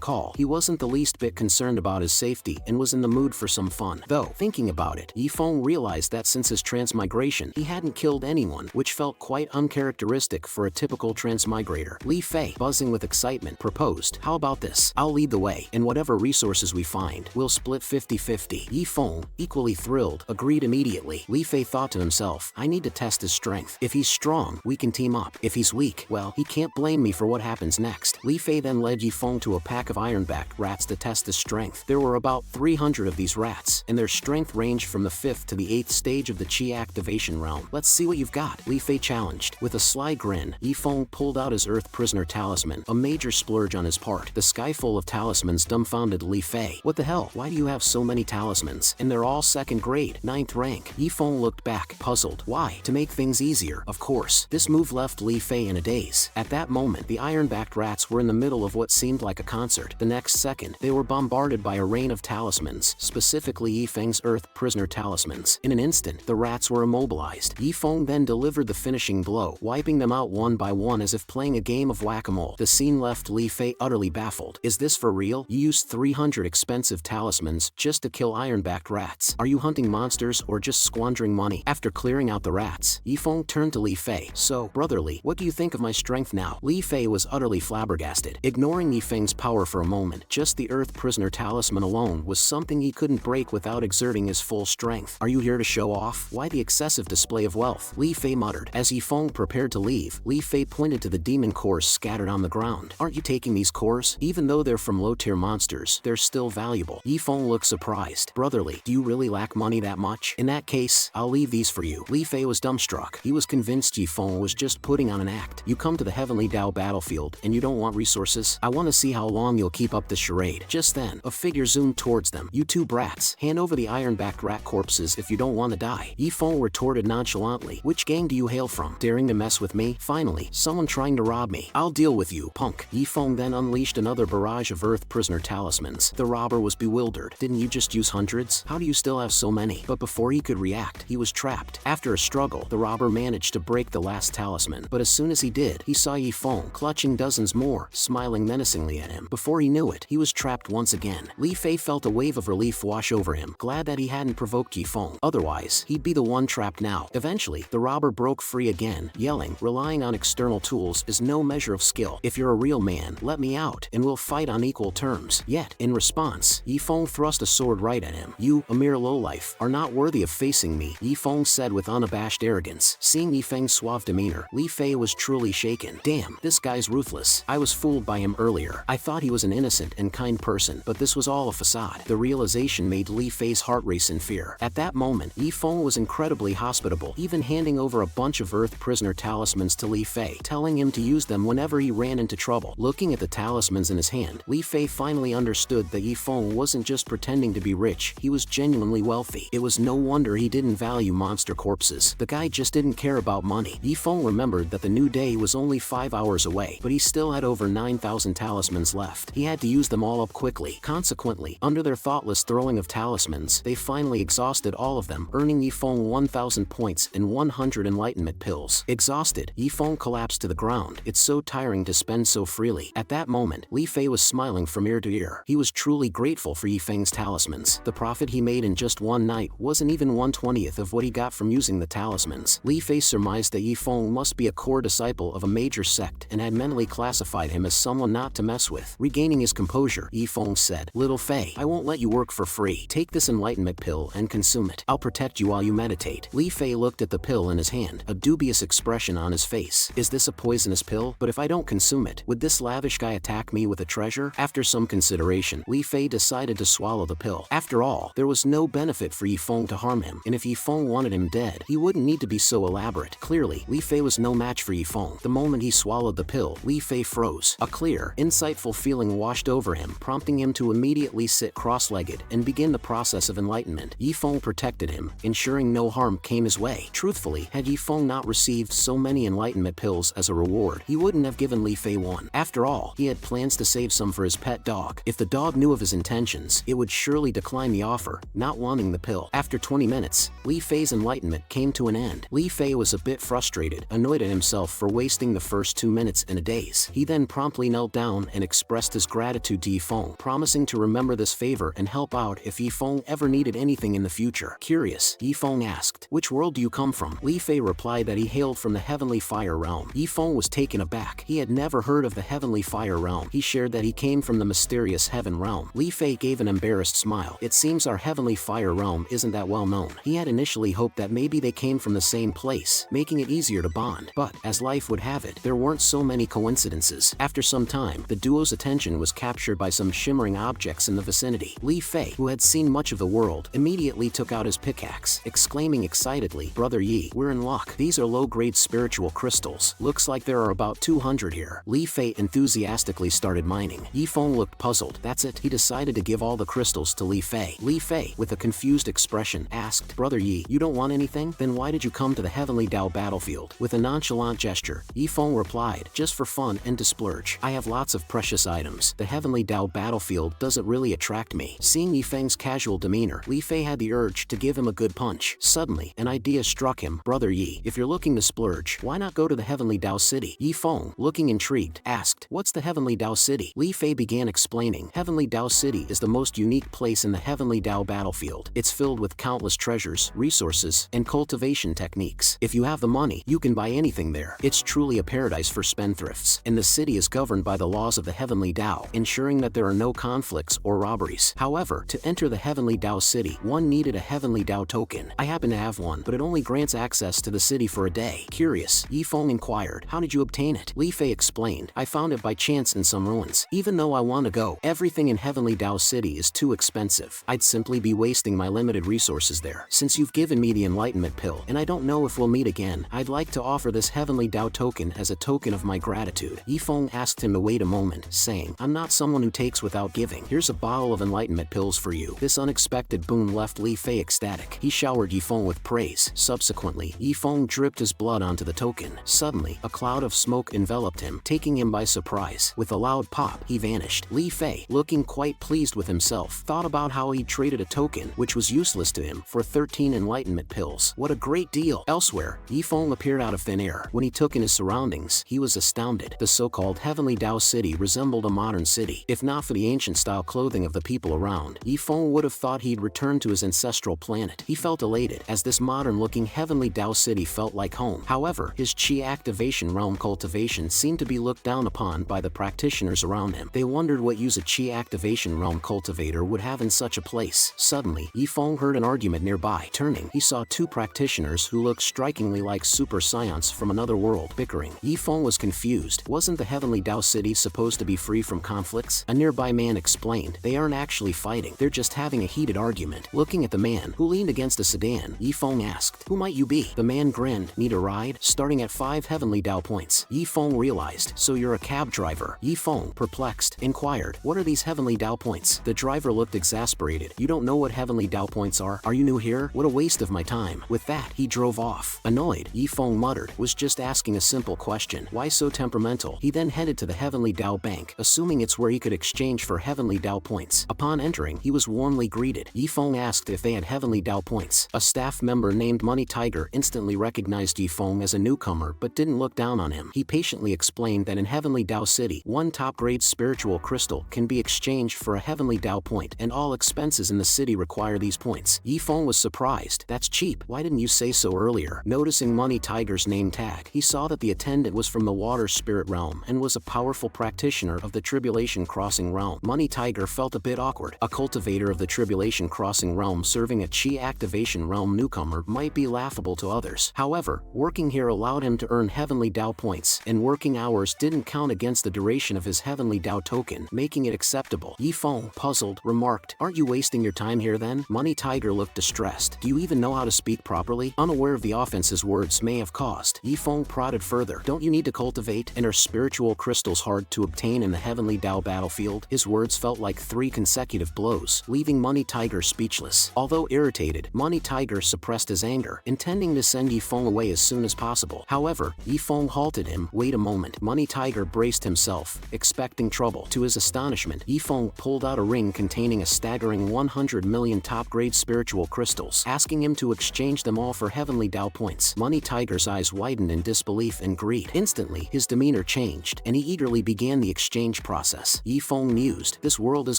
call, he wasn't the least bit concerned about his safety and was in the mood for some fun. Though, thinking about it, Yifeng realized that since his transmigration, he hadn't killed anyone, which felt quite uncharacteristic for a typical transmigrator. Li Fei, buzzing with excitement, proposed, "How about this? I'll lead the way, and whatever resources we find, we'll split 50-50. Yifeng, equally thrilled, agreed immediately. Li Fei thought to himself, "I need to test his strength. If he's strong, we can team up. If he's weak, well, he can't blame me for what happens next." Li Fei then led Yifeng to a pack of iron-backed rats to test his strength. There were about 300 of these rats, and their strength ranged from the 5th to the 8th stage of the Qi activation realm. "Let's see what you've got," Li Fei challenged. With a sly grin, Yifeng pulled out his Earth Prisoner talisman, a major splurge on his part. The sky full of talismans dumbfounded Li Fei. "What the hell? Why do you have so many talismans? And they're all 2nd grade, 9th rank." Yifeng looked back, puzzled. "Why? To make things easier, of course." This move left Li Fei in a daze. At that moment, the iron-backed rats were in the middle of what seemed like a concert. The next second, they were bombarded by a rain of talismans, specifically Yifeng's Earth Prisoner talismans. In an instant, the rats were immobilized. Yifeng then delivered the finishing blow, wiping them out one by one as if playing a game of whack-a-mole. The scene left Li Fei utterly baffled. "Is this for real? You used 300 expensive talismans just to kill iron-backed rats. Are you hunting monsters or just squandering money?" After clearing out the rats, Yifeng turned to Li Fei. "So, brotherly, what do you think of my strength now?" Li Fei was utterly flabbergasted. Ignoring Yifeng's power for a moment, just the Earth Prisoner talisman alone was something he couldn't break without exerting his full strength. "Are you here to show off? Why the excessive display of wealth?" Li Fei muttered. As Yifeng prepared to leave, Li Fei pointed to the demon cores scattered on the ground. "Aren't you taking these cores? Even though they're from low-tier monsters, they're still valuable. valuable. Yifeng looked surprised. Brotherly, do you really lack money that much? In that case, I'll leave these for you. Li Fei was dumbstruck. He was convinced Yifeng was just putting on an act. You come to the Heavenly Dao battlefield and you don't want resources? I want to see how long you'll keep up this charade. Just then, a figure zoomed towards them. You two brats, hand over the iron-backed rat corpses if you don't want to die. Yifeng retorted nonchalantly. Which gang do you hail from? Daring to mess with me? Finally, someone trying to rob me. I'll deal with you, punk. Yifeng then unleashed another barrage of earth prisoner talismans. The robber was bewildered. Didn't you just use hundreds? How do you still have so many? But before he could react, he was trapped. After a struggle, the robber managed to break the last talisman. But as soon as he did, he saw Yifeng clutching dozens more, smiling menacingly at him. Before he knew it, he was trapped once again. Li Fei felt a wave of relief wash over him, glad that he hadn't provoked Yifeng. Otherwise, he'd be the one trapped now. Eventually, the robber broke free again, yelling, relying on external tools is no measure of skill. If you're a real man, let me out, and we'll fight on equal terms. Yet, in response, Yifeng thrust a sword right at him. You, a mere lowlife, are not worthy of facing me, Yifeng said with unabashed arrogance. Seeing Yifeng's suave demeanor, Li Fei was truly shaken. Damn, this guy's ruthless. I was fooled by him earlier. I thought he was an innocent and kind person, but this was all a facade. The realization made Li Fei's heart race in fear. At that moment, Yifeng was incredibly hospitable, even handing over a bunch of earth prisoner talismans to Li Fei, telling him to use them whenever he ran into trouble. Looking at the talismans in his hand, Li Fei finally understood that Yifeng wasn't just pretending to be rich, he was genuinely wealthy. It was no wonder he didn't value monster corpses. The guy just didn't care about money. Yifeng remembered that the new day was only 5 hours away, but he still had over 9,000 talismans left. He had to use them all up quickly. Consequently, under their thoughtless throwing of talismans, they finally exhausted all of them, earning Yifeng 1,000 points and 100 enlightenment pills. Exhausted, Yifeng collapsed to the ground. It's so tiring to spend so freely. At that moment, Li Fei was smiling from ear to ear. He was truly grateful for Yifeng's talismans. The profit he made in just one night wasn't even 1/20th of what he got from using the talismans. Li Fei surmised that Yifeng must be a core disciple of a major sect and had mentally classified him as someone not to mess with. Regaining his composure, Yifeng said, Little Fei, I won't let you work for free. Take this enlightenment pill and consume it. I'll protect you while you meditate. Li Fei looked at the pill in his hand, a dubious expression on his face. Is this a poisonous pill? But if I don't consume it, would this lavish guy attack me with a treasure? After some consideration, Li Fei decided to swallow the pill. After all, there was no benefit for Yifeng to harm him, and if Yifeng wanted him dead, he wouldn't need to be so elaborate. Clearly, Li Fei was no match for Yifeng. The moment he swallowed the pill, Li Fei froze. A clear, insightful feeling washed over him, prompting him to immediately sit cross-legged and begin the process of enlightenment. Yifeng protected him, ensuring no harm came his way. Truthfully, had Yifeng not received so many enlightenment pills as a reward, he wouldn't have given Li Fei one. After all, he had plans to save some for his pet dog. If the dog knew of his intentions, it would surely decline the offer, not wanting the pill. After 20 minutes, Li Fei's enlightenment came to an end. Li Fei was a bit frustrated, annoyed at himself for wasting the first 2 minutes in a daze. He then promptly knelt down and expressed his gratitude to Yifeng, promising to remember this favor and help out if Yifeng ever needed anything in the future. Curious, Yifeng asked, Which world do you come from? Li Fei replied that he hailed from the Heavenly Fire Realm. Yifeng was taken aback. He had never heard of the Heavenly Fire Realm. He shared that he came from the mysterious Heaven Realm. Li Fei gave an embarrassed smile. It seems our Heavenly Fire Realm isn't that well known. He had initially hoped that maybe they came from the same place, making it easier to bond. But, as life would have it, there weren't so many coincidences. After some time, the duo's attention was captured by some shimmering objects in the vicinity. Li Fei, who had seen much of the world, immediately took out his pickaxe, exclaiming excitedly, Brother Yi, we're in luck. These are low-grade spiritual crystals. Looks like there are about 200 here. Li Fei enthusiastically started mining. Yifeng looked puzzled. That's it. He decided to give all the crystals to Li Fei. Li Fei, with a confused expression, asked, Brother Yi, you don't want anything? Then why did you come to the Heavenly Dao battlefield? With a nonchalant gesture, Yifeng replied, just for fun and to splurge. I have lots of precious items. The Heavenly Dao battlefield doesn't really attract me. Seeing Yifeng's casual demeanor, Li Fei had the urge to give him a good punch. Suddenly, an idea struck him. Brother Yi, if you're looking to splurge, why not go to the Heavenly Dao City? Yifeng, looking intrigued, asked, What's the Heavenly Dao City? Li Fei began explaining. Heavenly Dao City is the most unique place in the Heavenly Dao battlefield. It's filled with countless treasures, resources, and cultivation techniques. If you have the money, you can buy anything there. It's truly a paradise for spendthrifts. And the city is governed by the laws of the Heavenly Dao, ensuring that there are no conflicts or robberies. However, to enter the Heavenly Dao City, one needed a Heavenly Dao token. I happen to have one, but it only grants access to the city for a day. Curious, Yifeng inquired, How did you obtain it? Li Fei explained, I found it by chance in some ruins. Even though I want to go, everything in Heavenly Dao Dao City is too expensive. I'd simply be wasting my limited resources there. Since you've given me the enlightenment pill, and I don't know if we'll meet again, I'd like to offer this heavenly Dao token as a token of my gratitude. Yifeng asked him to wait a moment, saying, I'm not someone who takes without giving. Here's a bottle of enlightenment pills for you. This unexpected boon left Li Fei ecstatic. He showered Yifeng with praise. Subsequently, Yifeng dripped his blood onto the token. Suddenly, a cloud of smoke enveloped him, taking him by surprise. With a loud pop, he vanished. Li Fei, looking quite pleased with himself, thought about how he traded a token, which was useless to him, for 13 enlightenment pills. What a great deal! Elsewhere, Yifeng appeared out of thin air. When he took in his surroundings, he was astounded. The so-called Heavenly Dao City resembled a modern city. If not for the ancient-style clothing of the people around, Yifeng would have thought he'd returned to his ancestral planet. He felt elated, as this modern-looking Heavenly Dao City felt like home. However, his chi activation realm Cultivation seemed to be looked down upon by the practitioners around him. They wondered what use a chi activation realm cultivator would have in such a place. Suddenly, Yifeng heard an argument nearby. Turning, he saw two practitioners who looked strikingly like super scions from another world bickering. Yifeng was confused. Wasn't the Heavenly Dao City supposed to be free from conflicts? A nearby man explained, they aren't actually fighting, they're just having a heated argument. Looking at the man, who leaned against a sedan, Yifeng asked, who might you be? The man grinned, need a ride? Starting at 5 Heavenly Dao points. Yifeng realized, so you're a cab driver. Yifeng, perplexed, inquired, what are these Heavenly Dao points? The driver looked exasperated. You don't know what Heavenly Dao points are? Are you new here? What a waste of my time. With that, he drove off. Annoyed, Yifeng muttered, was just asking a simple question. Why so temperamental? He then headed to the Heavenly Dao Bank, assuming it's where he could exchange for Heavenly Dao points. Upon entering, he was warmly greeted. Yifeng asked if they had Heavenly Dao points. A staff member named Money Tiger instantly recognized Yifeng as a newcomer but didn't look down on him. He patiently explained that in Heavenly Dao City, one top-grade spiritual crystal can be exchanged for a Heavenly Dao point, and all expenses in the city require these points. Yifeng was surprised. That's cheap. Why didn't you say so earlier? Noticing Money Tiger's name tag, he saw that the attendant was from the water spirit realm and was a powerful practitioner of the Tribulation Crossing realm. Money Tiger felt a bit awkward. A cultivator of the Tribulation Crossing realm serving a chi activation realm newcomer might be laughable to others. However, working here allowed him to earn Heavenly Dao points, and working hours didn't count against the duration of his Heavenly Dao token, making it acceptable. Yifeng, puzzled, remarked, aren't you wasting your time here then? Money Tiger looked distressed. Do you even know how to speak properly? Unaware of the offense his words may have caused, Yifeng prodded further. Don't you need to cultivate? And are spiritual crystals hard to obtain in the Heavenly Dao battlefield? His words felt like 3 consecutive blows, leaving Money Tiger speechless. Although irritated, Money Tiger suppressed his anger, intending to send Yifeng away as soon as possible. However, Yifeng halted him. Wait a moment. Money Tiger braced himself, expecting trouble. To his astonishment, Yifeng pulled out a ring containing a staggering 100 million top-grade spiritual crystals, asking him to exchange them all for Heavenly Dao points. Money Tiger's eyes widened in disbelief and greed. Instantly, his demeanor changed, and he eagerly began the exchange process. Yifeng mused, this world is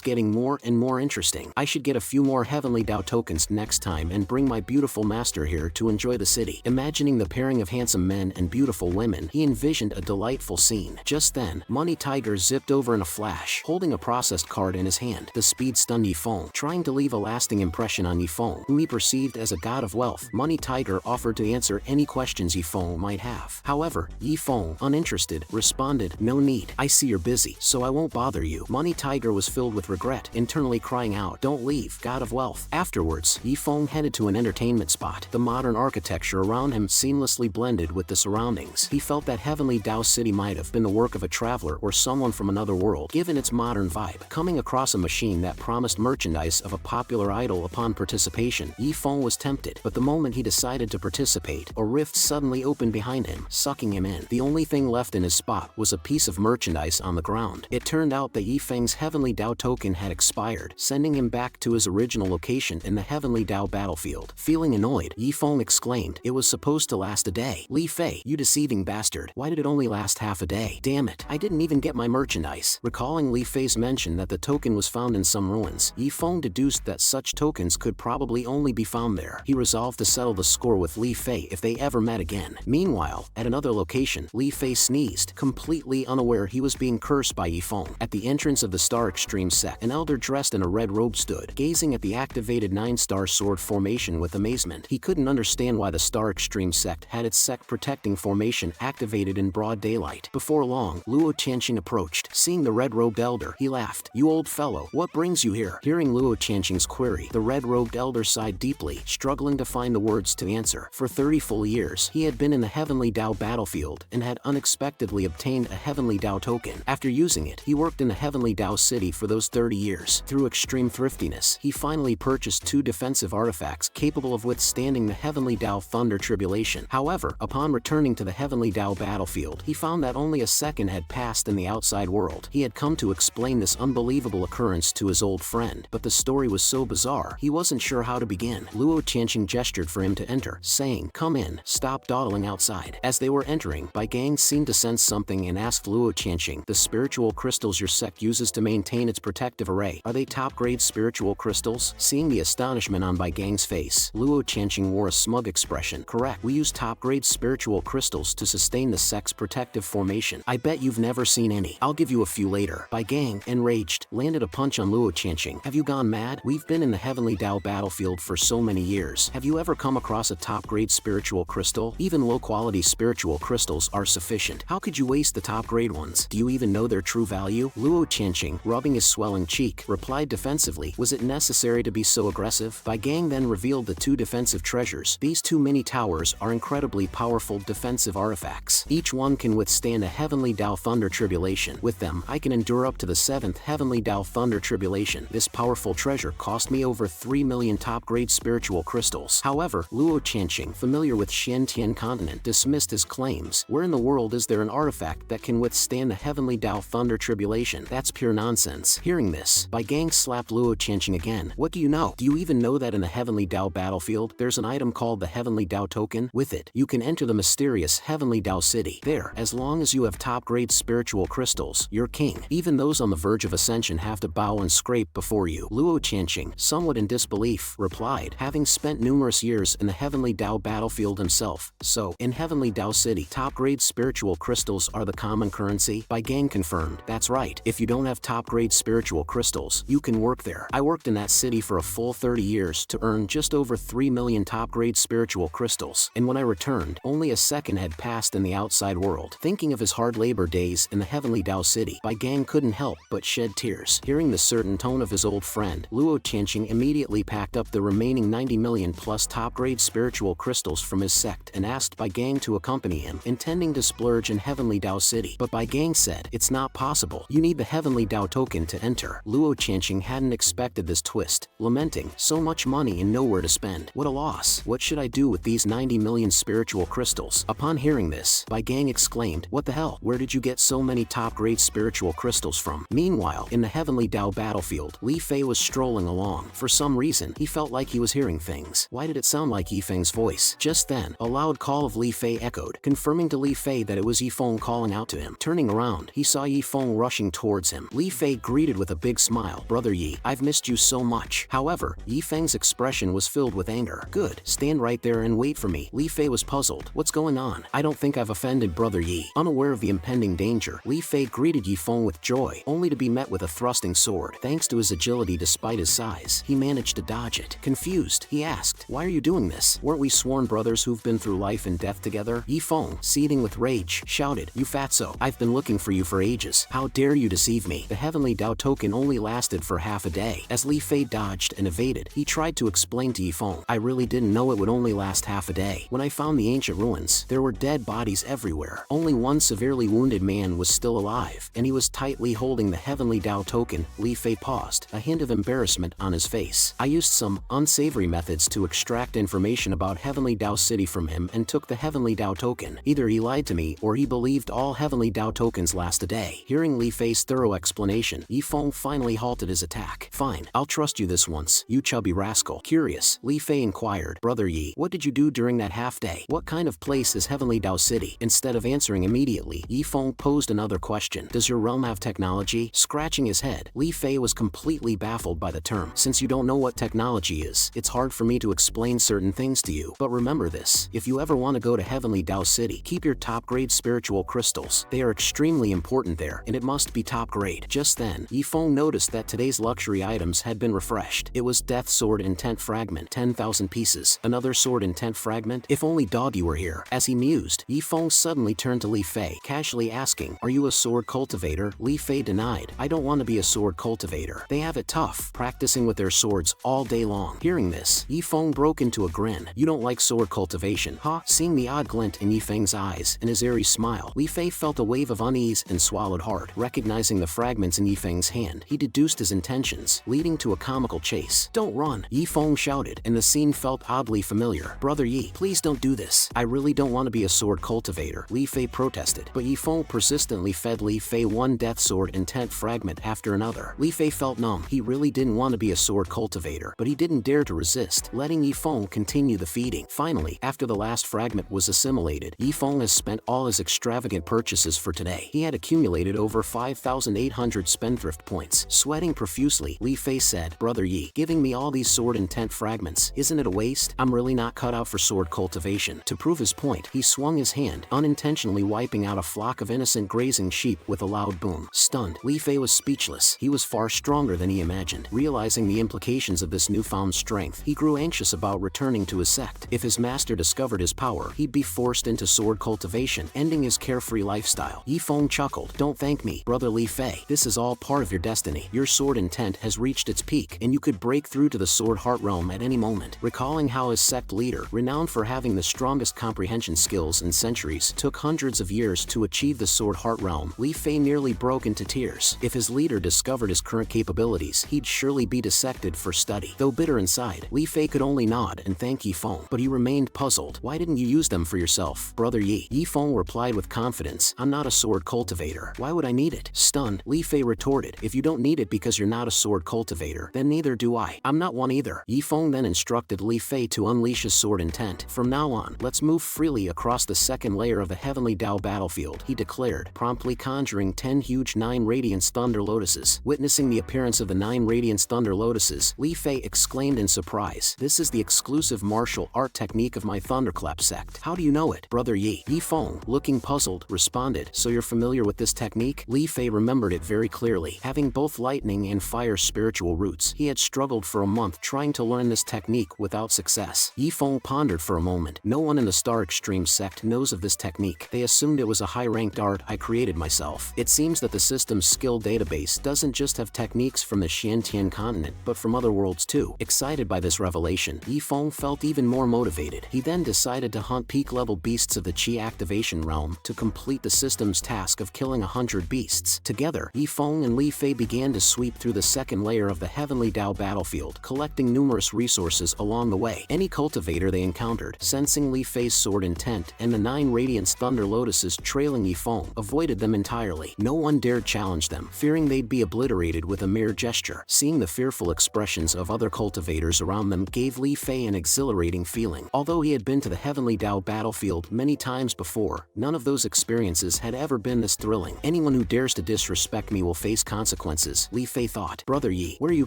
getting more and more interesting. I should get a few more Heavenly Dao tokens next time and bring my beautiful master here to enjoy the city. Imagining the pairing of handsome men and beautiful women, he envisioned a delightful scene. Just then, Money Tiger zipped over in a flash, holding a processed card in his hand. The speed stunned Yifeng, trying to leave a lasting impression on Yifeng, whom he perceived as a god of wealth. Money Tiger offered to answer any questions Yifeng might have. However, Yifeng, uninterested, responded, no need. I see you're busy, so I won't bother you. Money Tiger was filled with regret, internally crying out, don't leave, god of wealth. Afterwards, Yifeng headed to an entertainment spot. The modern architecture around him seamlessly blended with the surroundings. He felt that Heavenly Dao City might have been the work of a traveler or someone from another world, given its modern vibe. Coming across a machine that promised merchandise of a popular idol upon participation, Yifeng was tempted, but the moment he decided to participate, a rift suddenly opened behind him, sucking him in. The only thing left in his spot was a piece of merchandise on the ground. It turned out that Yifeng's Heavenly Dao token had expired, sending him back to his original location in the Heavenly Dao battlefield. Feeling annoyed, Yifeng exclaimed, it was supposed to last a day. Li Fei, you deceiving bastard. Why did it only last half a day? Damn it, I didn't even get my merchandise. Recalling Li Fei's mention that the token was found in some ruins, Yifeng deduced that such tokens could probably only be found there. He resolved to settle the score with Li Fei if they ever met again. Meanwhile, at another location, Li Fei sneezed, completely unaware he was being cursed by Yifeng. At the entrance of the Star Extreme sect, an elder dressed in a red robe stood, gazing at the activated 9-star sword formation with amazement. He couldn't understand why the Star Extreme sect had its sect protecting formation activated in broad daylight. Before long, Luo Tianxing approached. Seeing the red-robed elder, he laughed. You old fellow, what brings you here? Hearing Luo Chanqing's query, the red-robed elder sighed deeply, struggling to find the words to answer. For 30 full years, he had been in the Heavenly Dao battlefield and had unexpectedly obtained a Heavenly Dao token. After using it, he worked in the Heavenly Dao city for those 30 years. Through extreme thriftiness, he finally purchased 2 defensive artifacts capable of withstanding the Heavenly Dao Thunder Tribulation. However, upon returning to the Heavenly Dao battlefield, he found that only a second had passed in the outside world. He had come to explain this unbelievable occurrence to his old friend, but the story was so bizarre, he wasn't sure how to begin. Luo Chanqing gestured for him to enter, saying, "Come in, stop dawdling outside." As they were entering, Bai Gang seemed to sense something and asked Luo Chanqing, "The spiritual crystals your sect uses to maintain its protective array, are they top-grade spiritual crystals?" Seeing the astonishment on Bai Gang's face, Luo Chanqing wore a smug expression. "Correct, we use top-grade spiritual crystals to sustain the sect's protective formation. I bet you've never seen any. I'll give you a few later." Bai Gang, enraged, landed a punch on Luo Chanqing. "Have you gone mad? We've been in the Heavenly Dao battlefield for so many years. Have you ever come across a top-grade spiritual crystal? Even low-quality spiritual crystals are sufficient. How could you waste the top-grade ones? Do you even know their true value?" Luo Chanqing, rubbing his swelling cheek, replied defensively, "Was it necessary to be so aggressive?" Bai Gang then revealed the 2 defensive treasures. These 2 mini towers are incredibly powerful defensive artifacts. Each one can withstand a Heavenly Dao Thunder Tribulation. With them, I can endure up to the 7th Heavenly Dao Thunder Tribulation. This powerful treasure cost me over 3 million top-grade spiritual crystals. However, Luo Chanqing, familiar with Xiantian continent, dismissed his claims. Where in the world is there an artifact that can withstand the Heavenly Dao Thunder Tribulation? That's pure nonsense. Hearing this, Bai Gang slapped Luo Chanqing again. "What do you know? Do you even know that in the Heavenly Dao battlefield, there's an item called the Heavenly Dao token? With it, you can enter the mysterious Heavenly Dao city. There, as long as you have top-grade spiritual crystals, you're king. Even those on the verge of ascension have to bow and scrape before you." Luo Chanqing, somewhat in disbelief, replied, having spent numerous years in the Heavenly Dao battlefield himself. "So, in Heavenly Dao city, top-grade spiritual crystals are the common currency?" Bai Gang confirmed, "That's right. If you don't have top-grade spiritual crystals, you can work there. I worked in that city for a full 30 years to earn just over 3 million top-grade spiritual crystals, and when I returned, only a second had passed in the outside world." Thinking of his hard labor days in the Heavenly Dao city, Bai Gang couldn't help but shed tears. Hearing the certain tone of his old friend, Luo Chanqing immediately packed up the remaining 90 million plus top-grade spiritual crystals from his sect and asked Bai Gang to accompany him, intending to splurge in Heavenly Dao city. But Bai Gang said, "It's not possible. You need the Heavenly Dao token to enter." Luo Chanqing hadn't expected this twist, lamenting, "So much money and nowhere to spend. What a loss. What should I do with these 90 million spiritual crystals?" Upon hearing this, Bai Gang exclaimed, "What the hell? Where did you get so many top-grade spiritual crystals from?" Meanwhile, in the Heavenly Dao battlefield, Li Fei was strolling along. For some reason, he felt like he was hearing things. Why did it sound like Yifeng's voice? Just then, a loud call of Li Fei echoed, confirming to Li Fei that it was Yifeng calling out to him. Turning around, he saw Yifeng rushing towards him. Li Fei greeted with a big smile, "Brother Yi, I've missed you so much." However, Yifeng's expression was filled with anger. "Good, stand right there and wait for me." Li Fei was puzzled. "What's going on? I don't think I've offended Brother Yi." Unaware of the impending danger, Li Fei greeted Yifeng with joy, only to be met with a thrusting sword. Thanks to his agility despite his size, he managed to dodge it. Confused, he asked, "Why are you doing this? Weren't we sworn brothers who've been through life and death together?" Yifeng, seething with rage, shouted, "You fatso! I've been looking for you for ages. How dare you deceive me?" The Heavenly Dao token only lasted for half a day. As Li Fei dodged and evaded, he tried to explain to Yifeng, "I really didn't know it would only last half a day. When I found the ancient ruins, there were dead bodies everywhere. Only one severely wounded man was still alive, and he was tightly holding the Heavenly Dao token." Li Fei paused, a hint of embarrassment on his face. "I used some unsavory methods to extract information about Heavenly Dao city from him and took the Heavenly Dao token. Either he lied to me or he believed all Heavenly Dao tokens last a day." Hearing Li Fei's thorough explanation, Yifeng finally halted his attack. "Fine, I'll trust you this once, you chubby rascal." Curious, Li Fei inquired, "Brother Yi, what did you do during that half day? What kind of place is Heavenly Dao city?" Instead of answering immediately, Yifeng posed another question. "Does your realm have technology?" Scratching his head, Li Fei was completely baffled by the term. "Since you don't know what technology is, it's hard for me to explain certain things to you. But remember this, if you ever want to go to Heavenly Dao city, keep your top-grade spiritual crystals. They are extremely important there, and it must be top-grade." Just then, Yifeng noticed that today's luxury items had been refreshed. It was Death Sword Intent Fragment, 10,000 pieces. Another Sword Intent Fragment? If only Doggy were here. As he mused, Yifeng suddenly turned to Li Fei, casually asking, "Are you a sword cultivator?" Li Fei denied, "I don't want to be a sword cultivator. They have it tough, practicing with their swords all day long. Hearing this, Yifeng broke into a grin. You don't like sword cultivation, huh? Seeing the odd glint in Yifeng's eyes and his airy smile, Li Fei felt a wave of unease and swallowed hard. Recognizing the fragments in Yifeng's hand, he deduced his intentions, leading to a comical chase. Don't run, Yifeng shouted, and the scene felt oddly familiar. Brother Yi, please don't do this. I really don't want to be a sword cultivator, Li Fei protested. But Yifeng persistently fed Li Fei one death sword intent fragment after another. Li Fei felt numb. He really didn't want to be a sword cultivator, but he didn't dare to resist, letting Yifeng continue the feeding. Finally, after the last fragment was assimilated, Yifeng has spent all his extravagant purchases for today. He had accumulated over 5,800 spendthrift points. Sweating profusely, Li Fei said, Brother Yi, giving me all these sword intent fragments, isn't it a waste? I'm really not cut out for sword cultivation. To prove his point, he swung his hand, unintentionally wiping out a flock of innocent grazing sheep with a loud boom. Stunned, Li Fei was speechless. He was far stronger than he imagined. Realizing the implications of this newfound strength, he grew anxious about returning to his sect. If his master discovered his power, he'd be forced into sword cultivation, ending his carefree lifestyle. Yifeng chuckled. Don't thank me, Brother Li Fei. This is all part of your destiny. Your sword intent has reached its peak, and you could break through to the sword heart realm at any moment. Recalling how his sect leader, renowned for having the strongest comprehension skills in centuries, took hundreds of years to achieve the sword heart realm, Li Fei nearly broke into tears. If his leader discovered his current capabilities, he'd surely be dissected for study. Though bitter inside, Li Fei could only nod and thank Yifeng, but he remained puzzled. Why didn't you use them for yourself, Brother Yi? Yifeng replied with confidence, I'm not a sword cultivator. Why would I need it? Stunned, Li Fei retorted, if you don't need it because you're not a sword cultivator, then neither do I. I'm not one either. Yifeng then instructed Li Fei to unleash his sword intent. From now on, let's move freely across the second layer of the heavenly Dao battlefield, he declared, promptly conjuring 10 huge 9 Radiance Thunder Lotuses. Witnessing the appearance of the 9 Radiance Thunder Lotuses, Li Fei exclaimed in surprise, this is the exclusive martial art technique of my Thunderclap sect. How do you know it, Brother Yi? Yifeng, looking puzzled, responded, so you're familiar with this technique? Li Fei remembered it very clearly. Having both lightning and fire spiritual roots, he had struggled for a month trying to learn this technique without success. Yifeng pondered for a moment. No one in the Star Extreme sect knows of this technique. They assumed it was a high-ranked art I created myself. It seems that the system's skill database doesn't just have techniques from the Xiantian continent, but from other worlds too. Excited by this revelation, Yifeng felt even more motivated. He then decided to hunt peak-level beasts of the Qi activation realm to complete the system's task of killing 100 beasts. Together, Yifeng and Li Fei began to sweep through the second layer of the heavenly Dao battlefield, collecting numerous resources along the way. Any cultivator they encountered, sensing Li Fei's sword intent and the 9 Radiance Thunder Lotuses trailing Yifeng, avoided them entirely. No one dared challenge them, fearing they'd be obliterated with a mere gesture. Seeing the fearful expressions of other cultivators around them gave Li Fei an exhilarating feeling. Although he had been to the heavenly Dao battlefield many times before, none of those experiences had ever been this thrilling. Anyone who dares to disrespect me will face consequences, Li Fei thought. Brother Yi, where are you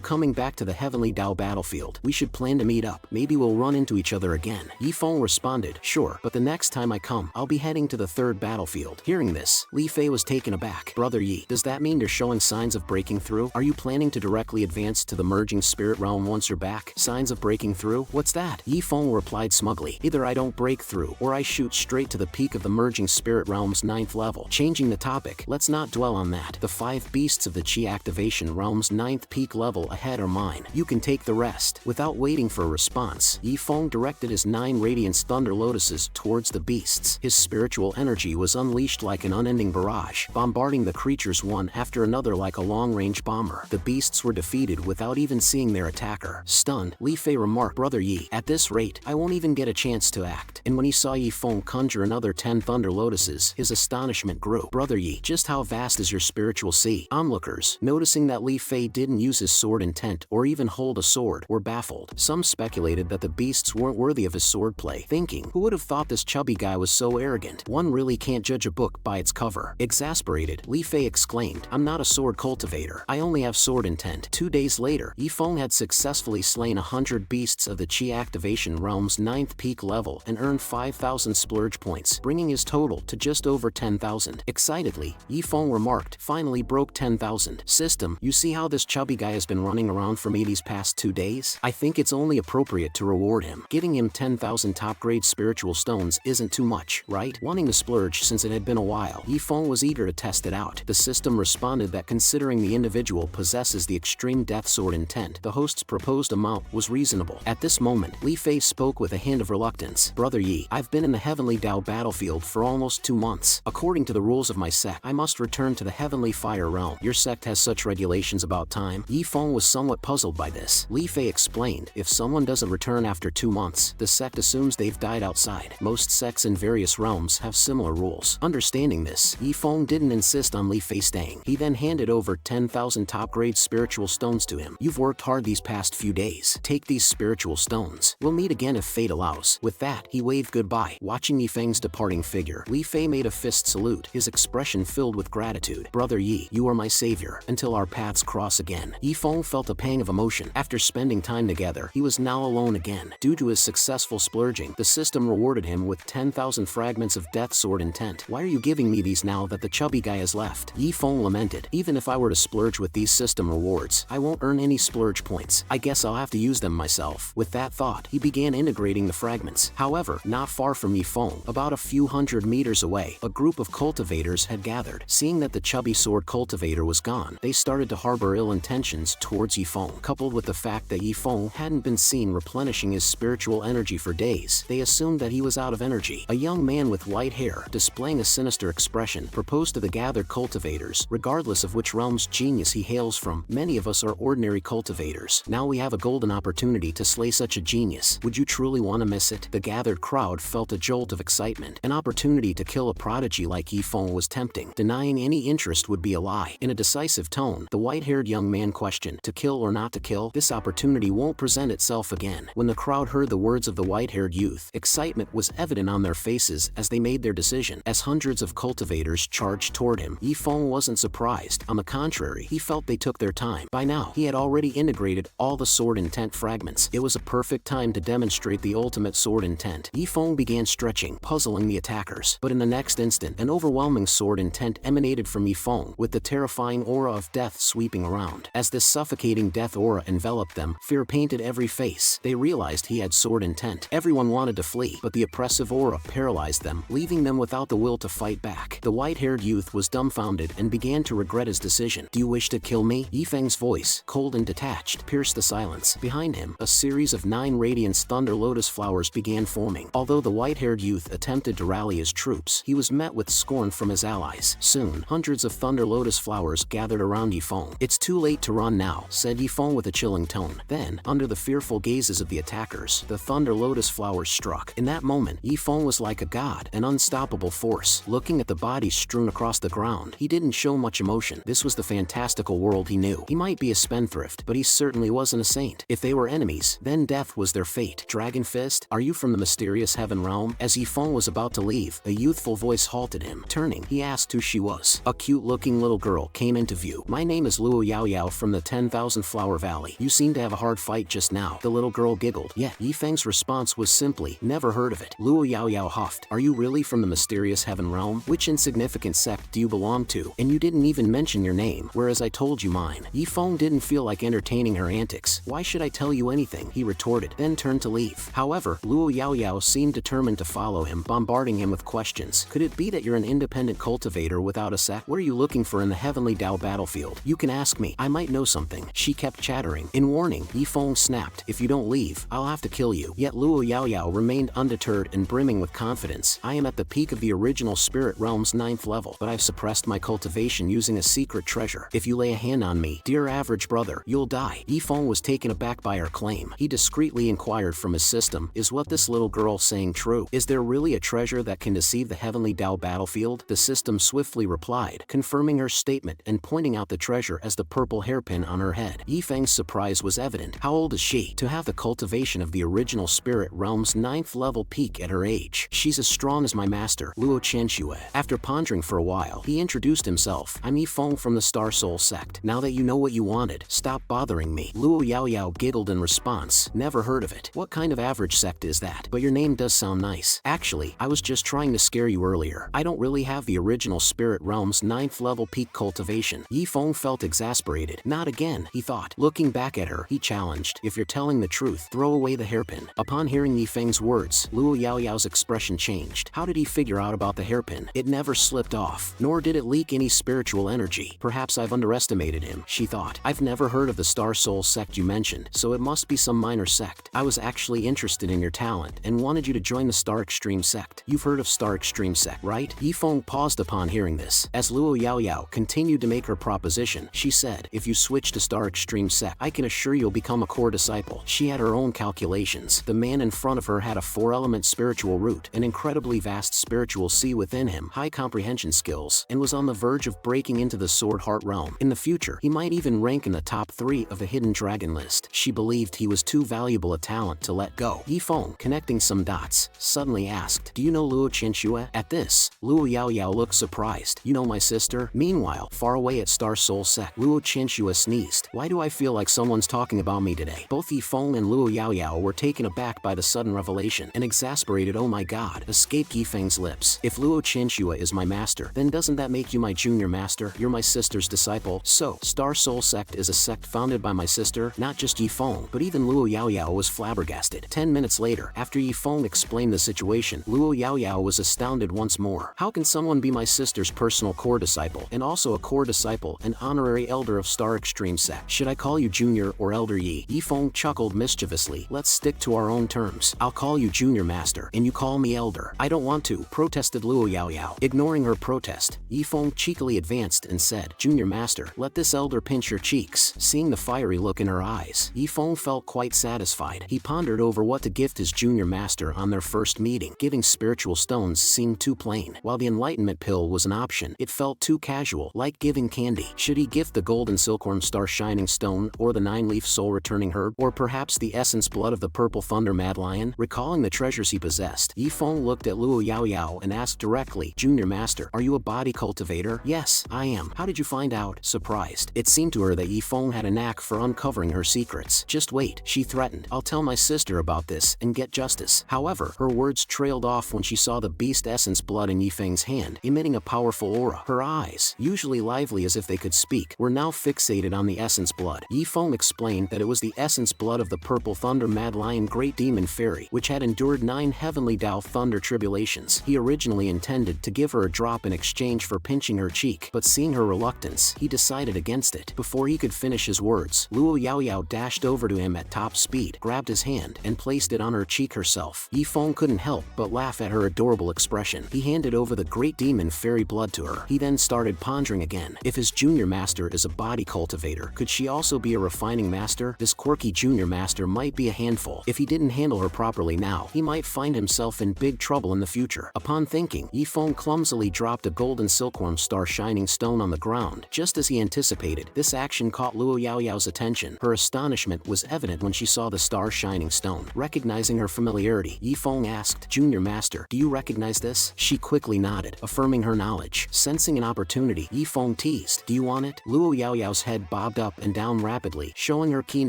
coming back to the heavenly Dao battlefield? We should plan to meet up. Maybe we'll run into each other again. Yifeng responded, sure, but the next time I come, I'll be heading to the third battlefield. Hearing this, Li Fei was taken aback. Brother Yi, does that mean you're showing signs of breaking through? Are you planning to directly advance to the merging spirit realm once you're back? Signs of breaking through? What's that? Yifeng replied smugly, either I don't break through, or I shoot straight to the peak of the merging spirit realm's 9th level. Changing the topic, let's not dwell on that. The 5 beasts of the Qi activation realm's 9th peak level ahead are mine. You can take the rest. Without waiting for a response, Yifeng directed his 9 Radiance Thunder Lotuses towards the beasts. His spiritual energy was unleashed like an unending barrage, bombarding the creatures one after another like a long-range bomber. The beasts were defeated without even seeing their attacker. Stunned, Li Fei remarked, Brother Yi, at this rate, I won't even get a chance to act. And when he saw Yifeng conjure another 10 Thunder Lotuses, his astonishment grew. Brother Yi, just how vast is your spiritual sea? Onlookers, noticing that Li Fei didn't use his sword intent or even hold a sword, were baffled. Some speculated that the beasts weren't worthy of his swordplay, thinking, who would have thought this chubby guy was so arrogant? One really can't judge a book by its cover. Exasperated, Li Fei exclaimed, I'm not a sword cultivator. I only have sword intent. 2 days later, Yifeng had successfully slain 100 beasts of the Qi activation realm's 9th peak level and earned 5,000 splurge points, bringing his total to just over 10,000. Excitedly, Yifeng remarked, finally broke 10,000. System, you see how this chubby guy has been running around for me these past 2 days? I think it's only appropriate to reward him. Giving him 10,000 top-grade spiritual stones isn't too much, right? Wanting to splurge since it had been a while, Yifeng was eager to test it out. The system responded that considering considering the individual possesses the extreme death sword intent, the host's proposed amount was reasonable. At this moment, Li Fei spoke with a hint of reluctance. Brother Yi, I've been in the Heavenly Dao battlefield for almost 2 months. According to the rules of my sect, I must return to the Heavenly Fire Realm. Your sect has such regulations about time? Yi Feng was somewhat puzzled by this. Li Fei explained, if someone doesn't return after 2 months, the sect assumes they've died outside. Most sects in various realms have similar rules. Understanding this, Yi Feng didn't insist on Li Fei staying. He then handed over 10,000 top-grade spiritual stones to him. You've worked hard these past few days. Take these spiritual stones. We'll meet again if fate allows. With that, he waved goodbye. Watching Yi Feng's departing figure, Li Fei made a fist salute, his expression filled with gratitude. Brother Yi, you are my savior, until our paths cross again. Yi Feng felt a pang of emotion. After spending time together, he was now alone again. Due to his successful splurging, the system rewarded him with 10,000 fragments of death sword intent. Why are you giving me these now that the chubby guy has left? Yi Feng lamented. Even if I were to splurge with these system rewards, I won't earn any splurge points. I guess I'll have to use them myself. With that thought, he began integrating the fragments. However, not far from Yi Feng, about a few hundred meters away, a group of cultivators had gathered. Seeing that the chubby sword cultivator was gone, they started to harbor ill intentions towards Yi Feng. Coupled with the fact that Yi Feng hadn't been seen replenishing his spiritual energy for days, they assumed that he was out of energy. A young man with white hair, displaying a sinister expression, proposed to the gathered cultivators. Regardless of which realm's genius he hails from, many of us are ordinary cultivators. Now we have a golden opportunity to slay such a genius. Would you truly want to miss it? The gathered crowd felt a jolt of excitement. An opportunity to kill a prodigy like Yi Feng was tempting. Denying any interest would be a lie. In a decisive tone, the white-haired young man questioned, to kill or not to kill? This opportunity won't present itself again. When the crowd heard the words of the white-haired youth, excitement was evident on their faces as they made their decision. As hundreds of cultivators charged toward him, Yi Feng wasn't surprised. On the contrary, he felt they took their time. By now, he had already integrated all the sword intent fragments. It was a perfect time to demonstrate the ultimate sword intent. Yi Feng began stretching, puzzling the attackers. But in the next instant, an overwhelming sword intent emanated from Yi Feng, with the terrifying aura of death sweeping around. As this suffocating death aura enveloped them, fear painted every face. They realized he had sword intent. Everyone wanted to flee, but the oppressive aura paralyzed them, leaving them without the will to fight back. The white-haired youth was dumbfounded and began to regret his decision. Do you wish to kill me? Yi Feng's voice, cold and detached, pierced the silence. Behind him, a series of 9 radiance thunder lotus flowers began forming. Although the white-haired youth attempted to rally his troops, he was met with scorn from his allies. Soon, hundreds of thunder lotus flowers gathered around Yi Feng. It's too late to run now, said Yi Feng with a chilling tone. Then, under the fearful gazes of the attackers, the thunder lotus flowers struck. In that moment, Yi Feng was like a god, an unstoppable force. Looking at the bodies strewn across the ground, he didn't show much emotion. This was the fantastical world he knew. He might be a spendthrift, but he certainly wasn't a saint. If they were enemies, then death was their fate. Dragon Fist, are you from the mysterious heaven realm? As Yi Feng was about to leave, a youthful voice halted him. Turning, he asked who she was. A cute-looking little girl came into view. My name is Luo Yao Yao from the 10,000 Flower Valley. You seem to have a hard fight just now. The little girl giggled. Yet, Yi Feng's response was simply, never heard of it. Luo Yao Yao huffed. Are you really from the mysterious heaven realm? Which insignificant sect do you belong to? And you didn't even mention your name, whereas I told you mine. Yi Feng didn't feel like entertaining her antics. Why should I tell you anything? He retorted, then turned to leave. However, Luo Yao Yao seemed determined to follow him, bombarding him with questions. Could it be that you're an independent cultivator without a sect? What are you looking for in the Heavenly Dao battlefield? You can ask me. I might know something. She kept chattering. In warning, Yi Feng snapped. If you don't leave, I'll have to kill you. Yet Luo Yao Yao remained undeterred and brimming with confidence. I am at the peak of the original spirit realm's 9th level, but I've suppressed my cultivation using a secret treasure. If you lay a hand on me, dear average brother, you'll die. Yi Feng was taken aback by her claim. He discreetly inquired from his system, is what this little girl saying true? Is there really a treasure that can deceive the Heavenly Dao battlefield? The system swiftly replied, confirming her statement and pointing out the treasure as the purple hairpin on her head. Yi Feng's surprise was evident. How old is she? To have the cultivation of the original spirit realm's 9th level peak at her age. She's as strong as my master, Luo Chenxue. After pondering for a while, he introduced himself. I'm Yi Feng from the Star Soul sect. Now that you know what you wanted, stop bothering me. Luo Yao Yao giggled in response. Never heard of it. What kind of average sect is that? But your name does sound nice. Actually, I was just trying to scare you earlier. I don't really have the original spirit realm's 9th level peak cultivation. Yi Feng felt exasperated. Not again, he thought. Looking back at her, he challenged. If you're telling the truth, throw away the hairpin. Upon hearing Yi Feng's words, Luo Yao Yao's expression changed. How did he figure out about the hairpin? It never slipped off, nor did it leak any spiritual energy. Perhaps I've underestimated him, she thought. I've never heard of the Star Soul sect you mentioned, so it must be some minor sect. I was actually interested in your talent and wanted you to join the Star Extreme sect. You've heard of Star Extreme sect, right? Yifeng paused upon hearing this. As Luo Yaoyao continued to make her proposition, she said, if you switch to Star Extreme sect, I can assure you'll become a core disciple. She had her own calculations. The man in front of her had a 4-element spiritual root, an incredibly vast spiritual sea within him, high comprehension skills, and was on the verge of breaking into the Sword Heart realm. In the future, he might even rank in the top 3 of the Hidden Dragon list. She believed he was too valuable a talent to let go. Yifeng, connecting some dots, suddenly asked, do you know Luo Qianxue? At this, Luo Yaoyao looked surprised. You know my sister? Meanwhile, far away at Star Soul sect, Luo Qianxue sneezed. Why do I feel like someone's talking about me today? Both Yifeng and Luo Yaoyao were taken aback by the sudden revelation. An exasperated "oh my god" escaped Yifeng's lips. If Luo Qianxue is my master, then doesn't that make you my junior master? You're my sister's disciple. So, Star Soul sect is a sect founded by my sister? Not just Yifeng, but even Luo Yaoyao was flabbergasted. 10 minutes later, after Yifeng explained the situation, Luo Yaoyao was astounded once more. How can someone be my sister's personal core disciple, and also a core disciple, an honorary elder of Star Extreme sect? Should I call you Junior or Elder Yi? Yifeng chuckled mischievously. Let's stick to our own terms. I'll call you Junior Master, and you call me Elder. I don't want to, protested Luo Yaoyao. Ignoring her protest, Yifeng cheekily advanced and said, Junior Master, let this elder pinch your cheeks. Seeing the fiery look in her eyes, Yifeng felt quite satisfied. He pondered over what to gift his junior master on their first meeting. Giving spiritual stones seemed too plain. While the enlightenment pill was an option, it felt too casual, like giving candy. Should he gift the golden silkworm star shining stone, or the 9-leaf soul returning herb, or perhaps the essence blood of the purple thunder mad lion? Recalling the treasures he possessed, Yifeng looked at Luo Yaoyao and asked directly, Junior Master, are you a body cultivator? Yes, I am. How did you find out? Surprised. It seemed to her that Yifeng had a knack for uncovering her secrets. Just wait, she threatened. I'll tell my sister about this and get justice. However, her words trailed off when she saw the beast essence blood in Yifeng's hand, emitting a powerful aura. Her eyes, usually lively as if they could speak, were now fixated on the essence blood. Yifeng explained that it was the essence blood of the purple thunder mad lion great demon fairy, which had endured 9 heavenly Dao thunder tribulations. He originally intended to give her a drop in exchange for pinching her cheek, but seeing her reluctance, he decided against it. Before he could finish his words, Luo Yaoyao dashed over to him at top speed, grabbed his hand, and placed it on her cheek herself. Yifeng couldn't help but laugh at her adorable expression. He handed over the great demon fairy blood to her. He then started pondering again. If his junior master is a body cultivator, could she also be a refining master? This quirky junior master might be a handful. If he didn't handle her properly now, he might find himself in big trouble in the future. Upon thinking, Yifeng clumsily dropped a golden silkworm star shining stone on the ground. Just as he anticipated, this action caught Luo Yaoyao's attention. Her astonishment was evident when she saw the star shining stone. Recognizing her familiarity, Yifeng asked, Junior Master, do you recognize this? She quickly nodded, affirming her knowledge. Sensing an opportunity, Yifeng teased, do you want it? Luo Yaoyao's head bobbed up and down rapidly, showing her keen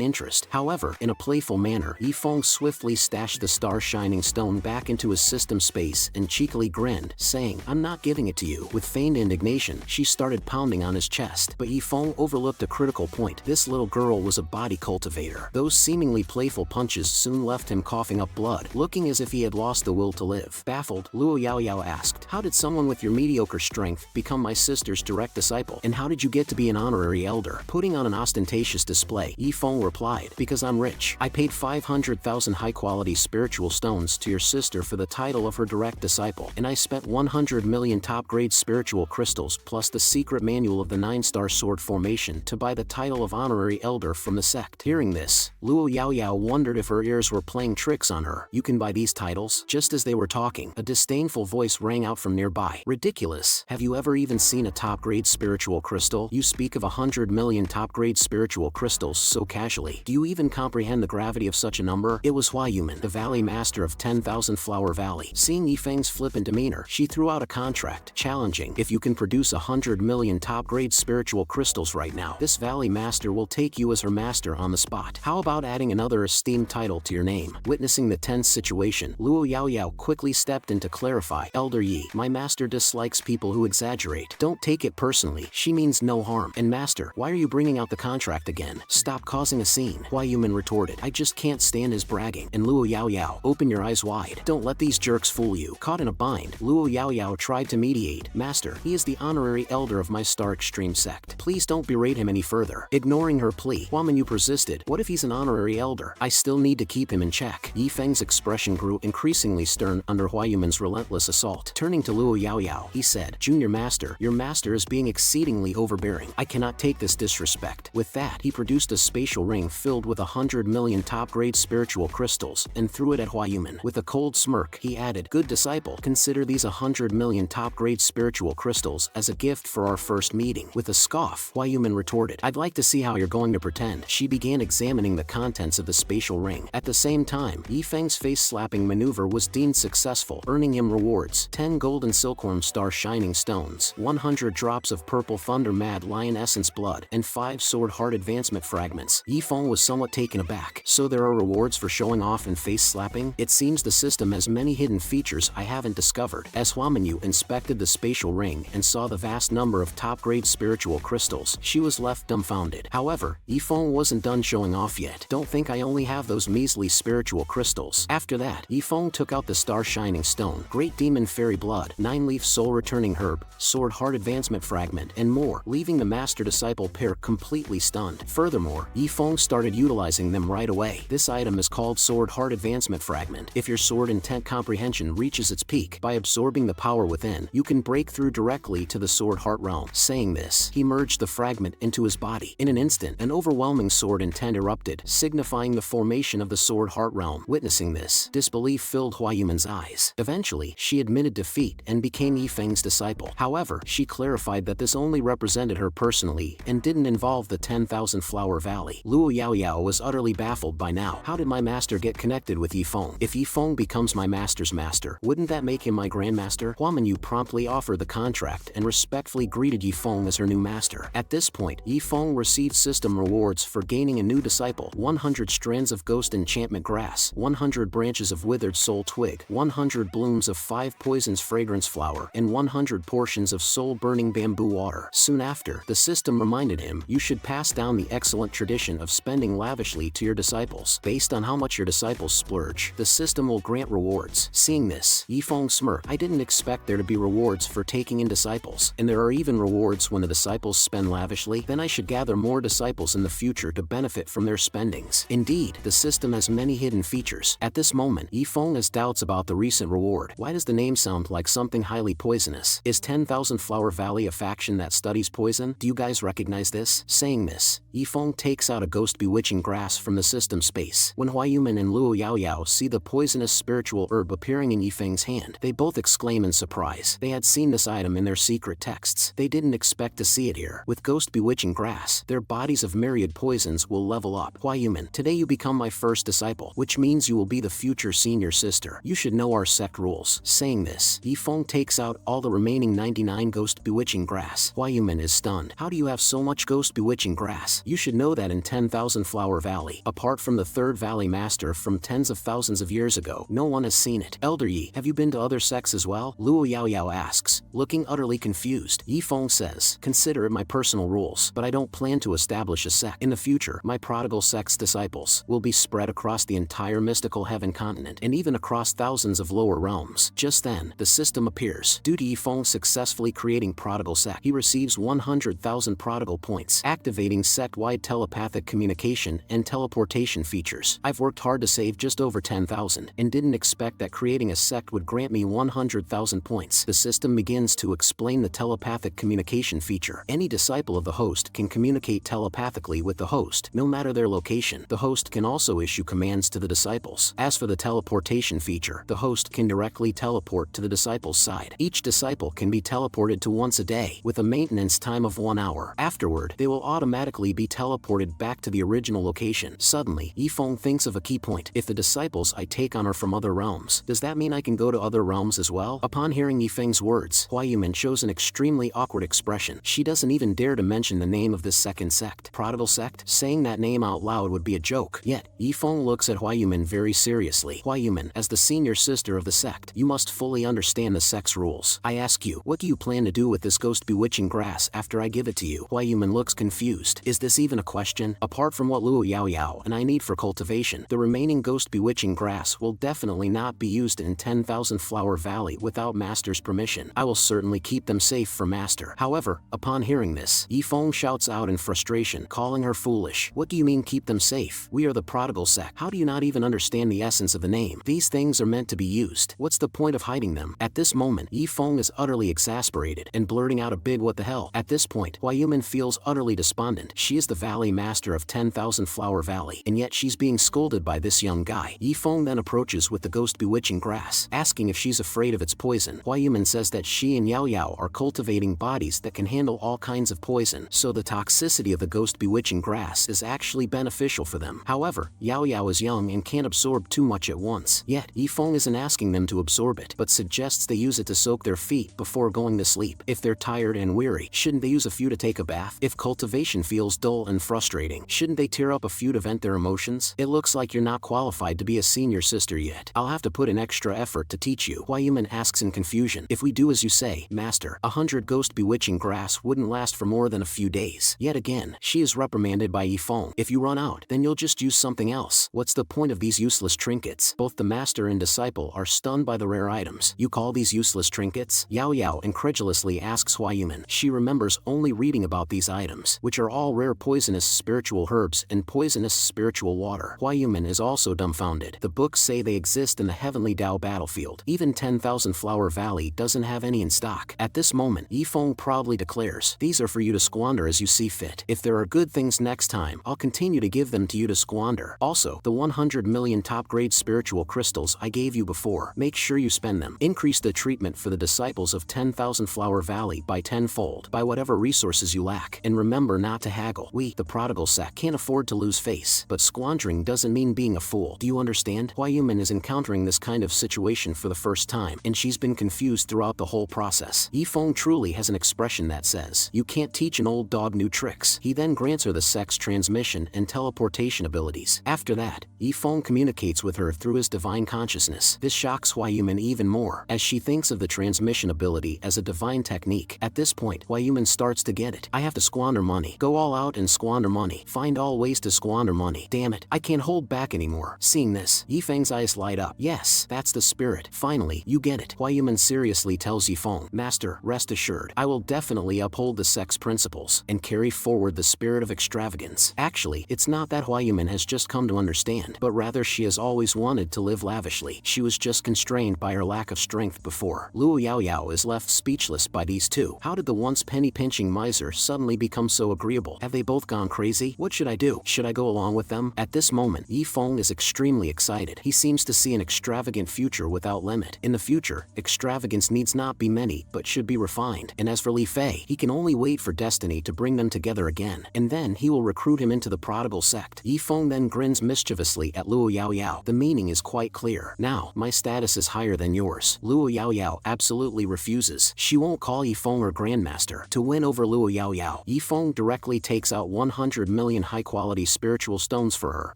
interest. However, in a playful manner, Yifeng swiftly stashed the star shining stone back into his system space and cheekily grinned, saying, I'm not giving it to you. With feigned indignation, she started pounding on his chest, but Yifeng overlooked a critical point. This little girl was a body cultivator. Those seemingly playful punches soon left him coughing up blood, looking as if he had lost the will to live. Baffled, Luo Yaoyao asked, how did someone with your mediocre strength become my sister's direct disciple? And how did you get to be an honorary elder? Putting on an ostentatious display, Yifeng replied, because I'm rich. I paid 500,000 high-quality spiritual stones to your sister for the title of her direct disciple, and I spent 100 million top-grade spiritual crystals plus the secret manual of the 9-star sword formation to buy the title of honorary elder from the sect. Hearing this, Luo Yaoyao wondered if her ears were playing tricks on her. You can buy these titles? Just as they were talking, a disdainful voice rang out from nearby. Ridiculous. Have you ever even seen a top-grade spiritual crystal? You speak of 100 million top-grade spiritual crystals so casually. Do you even comprehend the gravity of such a number? It was Hua Yuman, the valley master of 10,000 Flower Valley. Seeing Yifeng's flippant demeanor, she threw out a contract, challenging, if you can produce 100 million top-grade spiritual crystals right now, this valley master will take you as her master on the spot. How about adding another esteemed title to your name? Witnessing the tense situation, Luo Yaoyao quickly stepped in to clarify, Elder Yi, my master dislikes people who exaggerate. Don't take it personally, she means no harm. And master, why are you bringing out the contract again? Stop causing a scene. Hua Yuman retorted, I just can't stand his bragging. And Luo Yaoyao, open your eyes wide. Don't let these jerks fool you. Caught in a bind, Luo Yaoyao tried to mediate. Master, he is the honorary elder of my Star extreme sect. Please don't berate him any further. Ignoring her plea, Hua Minyu persisted. What if he's an honorary elder? I still need to keep him in check. Yi Feng's expression grew increasingly stern under Hua Yuman's relentless assault. Turning to Luo Yaoyao, he said, Junior Master, your master is being exceedingly overbearing. I cannot take this disrespect. With that, he produced a spatial ring filled with 100 million top-grade spiritual crystals and threw it at Hua Yuman. With a cold smirk, he added, Good disciple, consider these 100 million top-grade spiritual crystals as a gift for our first meeting. With a scoff, Hua Yuman retorted, I'd like to see how you're going to pretend. She began examining the contents of the spatial ring. At the same time, Yi Feng's face-slapping maneuver was deemed successful, earning him rewards: 10 golden silkworm star shining stones, 100 drops of purple thunder mad lion essence blood, and 5 sword heart advancement fragments. Yi Feng was somewhat taken aback. So there are rewards for showing off and face-slapping? It seems the system has many hidden features I haven't discovered. As Hua Minyu inspected the spatial ring and saw the vast number of top-grade spiritual crystals, she was left dumbfounded. However, Yi Feng wasn't done showing off yet. Don't think I only have those measly spiritual crystals. After that, Yi Feng took out the star shining stone, great demon fairy blood, 9-leaf soul returning herb, sword heart advancement fragment, and more, leaving the master-disciple pair completely stunned. Furthermore, Yi Feng started utilizing them right away. This item is called sword heart advancement fragment. If your sword intent comprehension reaches its peak, by absorbing the power within, you can break through directly to the sword heart realm. Saying this, he merged the fragment into his body. In an instant, an overwhelming sword intent erupted, signifying the formation of the sword heart realm. Witnessing this, disbelief filled Hua Yuman's eyes. Eventually, she admitted defeat and became Yi Feng's disciple. However, she clarified that this only represented her personally and didn't involve the 10,000 Flower Valley. Luo Yaoyao was utterly baffled by now. How did my master get connected with Yi Feng? If Yi Feng becomes my master's master, wouldn't that make him my grandmaster? Hua Minyu promptly offered the contract and respectfully greeted Yi Feng as her new master. At this point, Yi Feng received system rewards for gaining a new disciple: 100 strands of ghost enchantment grass, 100 branches of withered soul twig, 100 blooms of 5 poisons fragrance flower, and 100 portions of soul-burning bamboo water. Soon after, the system reminded him, you should pass down the excellent tradition of spending lavishly to your disciples. Based on how much your disciples splurge, the system will grant rewards. Seeing this, Yi Feng smirked. I didn't expect there to be rewards for taking in disciples, and there are even rewards when the disciples spend lavishly. Then I should gather more disciples in the future to benefit from their spendings. Indeed, the system has many hidden features. At this moment, Yi Feng has doubts about the recent reward. Why does the name sound like something highly poisonous? Is 10,000 Flower Valley a faction that studies poison? Do you guys recognize this? Saying this, Yi Feng takes out a ghost bewitching grass from the system space. When Hua Yuman and Luo Yaoyao see the poisonous spiritual herb appearing in Yi Feng's hand, they both exclaim in surprise. They had seen this item in their secret texts. They didn't expect to see it here. With ghost bewitching grass, their bodies of myriad poisons will level up. Hua Yuman, today you become my first disciple, which means you will be the future senior sister. You should know our sect rules. Saying this, Yi Feng takes out all the remaining 99 ghost bewitching grass. Hua Yuman is stunned. How do you have so much ghost bewitching grass? You should know that in 10,000 Flower Valley, apart from the third valley master from tens of thousands of years ago, no one has seen it. Elder Yi, have you been to other sects as well? Luo Yaoyao asks, looking utterly confused. Yi Feng says, consider it my personal rules, but I don't plan to establish a sect. In the future, my Prodigal sect's disciples will be spread across the entire mystical heaven continent and even across thousands of lower realms. Just then, the system appears. Due to Yi Feng successfully creating Prodigal sect, he receives 100,000 Prodigal points, activating sect-wide telepathic communication and teleportation features. I've worked hard to save just over 10,000 and didn't expect that creating a sect would grant me 100,000 points. The system begins to explain the telepathic communication feature. Any disciple of the host can communicate telepathically with the host, no matter their location. The host can also issue commands to the disciples. As for the teleportation feature, the host can directly teleport to the disciple's side. Each disciple can be teleported to once a day, with a maintenance time of 1 hour. Afterward, they will automatically be teleported back to the original location. Suddenly, Yi Feng thinks of a key point. If the disciples I take on are from other realms, does that mean I can go to other realms as well? Upon hearing Yi Feng's words, Hua Yuman shows an extremely awkward expression. She doesn't even dare to mention the name of this second sect. Prodigal sect? Saying that name out loud would be a joke. Yet, Yi Feng looks at Hua Yuman very seriously. Hua Yuman, as the senior sister of the sect, you must fully understand the sect's rules. I ask you, what do you plan to do with this ghost bewitching grass after I give it to you? Hua Yuman looks confused. Is this even a question? Apart from what Luo Yaoyao and I need for cultivation, the remaining ghost bewitching grass will definitely not be used in 10,000 Flower Valley without Master's permission. I will certainly keep them safe for Master. However, However, upon hearing this, Yifeng shouts out in frustration, calling her foolish. What do you mean keep them safe? We are the Prodigal sect. How do you not even understand the essence of the name? These things are meant to be used. What's the point of hiding them? At this moment, Yifeng is utterly exasperated and blurting out a big what the hell. At this point, Huayuman feels utterly despondent. She is the valley master of 10,000 Flower Valley, and yet she's being scolded by this young guy. Yifeng then approaches with the ghost bewitching grass, asking if she's afraid of its poison. Huayuman says that she and Yao Yao are cultivating bodies that can handle all kinds of poison, so the toxicity of the ghost bewitching grass is actually beneficial for them. However, Yao Yao is young and can't absorb too much at once. Yet, Yifeng isn't asking them to absorb it, but suggests they use it to soak their feet before going to sleep. If they're tired and weary, shouldn't they use a few to take a bath? If cultivation feels dull and frustrating, shouldn't they tear up a few to vent their emotions? It looks like you're not qualified to be a senior sister yet. I'll have to put in extra effort to teach you. Huayuman asks in confusion. If we do as you say, master, 100 ghost bewitching grass wouldn't last for more than a few days. Yet again, she is reprimanded by Yifeng. If you run out, then you'll just use something else. What's the point of these useless trinkets? Both the master and disciple are stunned by the rare items. You call these useless trinkets? Yao Yao incredulously asks Huayuman. She remembers only reading about these items, which are all rare poisonous spiritual herbs and poisonous spiritual water. Huayuman is also dumbfounded. The books say they exist in the heavenly Dao battlefield. Even 10,000 Flower Valley doesn't have any in stock. At this moment, Yifeng proudly declares, these are for you to squander as you see fit. If there are good things next time, I'll continue to give them to you to squander. Also, the 100 million top-grade spiritual crystals I gave you before, make sure you spend them. Increase the treatment for the disciples of 10,000 Flower Valley by tenfold, by whatever resources you lack. And remember not to haggle. We, the Prodigal sect, can't afford to lose face. But squandering doesn't mean being a fool. Do you understand? Huayuman is encountering this kind of situation for the first time, and she's been confused throughout the whole process. Yifeng truly has an expression that says, you can't teach an old dog new tricks. He then grants her the sect's transmission and teleportation abilities. After that, Yifeng communicates with her through his divine consciousness. This shocks Huayuman even more, as she thinks of the transmission ability as a divine technique. At this point, Huayuman starts to get it. I have to squander money. Go all out and squander money. Find all ways to squander money. Damn it, I can't hold back anymore. Seeing this, Yifeng's eyes light up. Yes, that's the spirit. Finally, you get it. Huayuman seriously tells Yifeng, Master, rest assured, I will definitely uphold the sect's principles and carry forward the spirit of extravagance. Actually, it's not that Huayuman has just come to understand, but rather she has always wanted to live lavishly. She was just constrained by her lack of strength before. Luo Yao Yao is left speechless by these two. How did the once penny-pinching miser suddenly become so agreeable? Have they both gone crazy? What should I do? Should I go along with them? At this moment, Yifeng is extremely excited. He seems to see an extravagant future without limit. In the future, extravagance needs not be many, but should be refined. And as for Li Fei, he can only wait for destiny to bring them together again, and then he will recruit him into the Prodigal sect. Yifeng then grins mischievously at Luo Yao Yao. The meaning is quite clear. Now, my status is higher than yours. Luo Yao Yao absolutely refuses. She won't call Yifeng her grandmaster. To win over Luo Yao Yao, Yifeng directly takes out 100 million high-quality spiritual stones for her,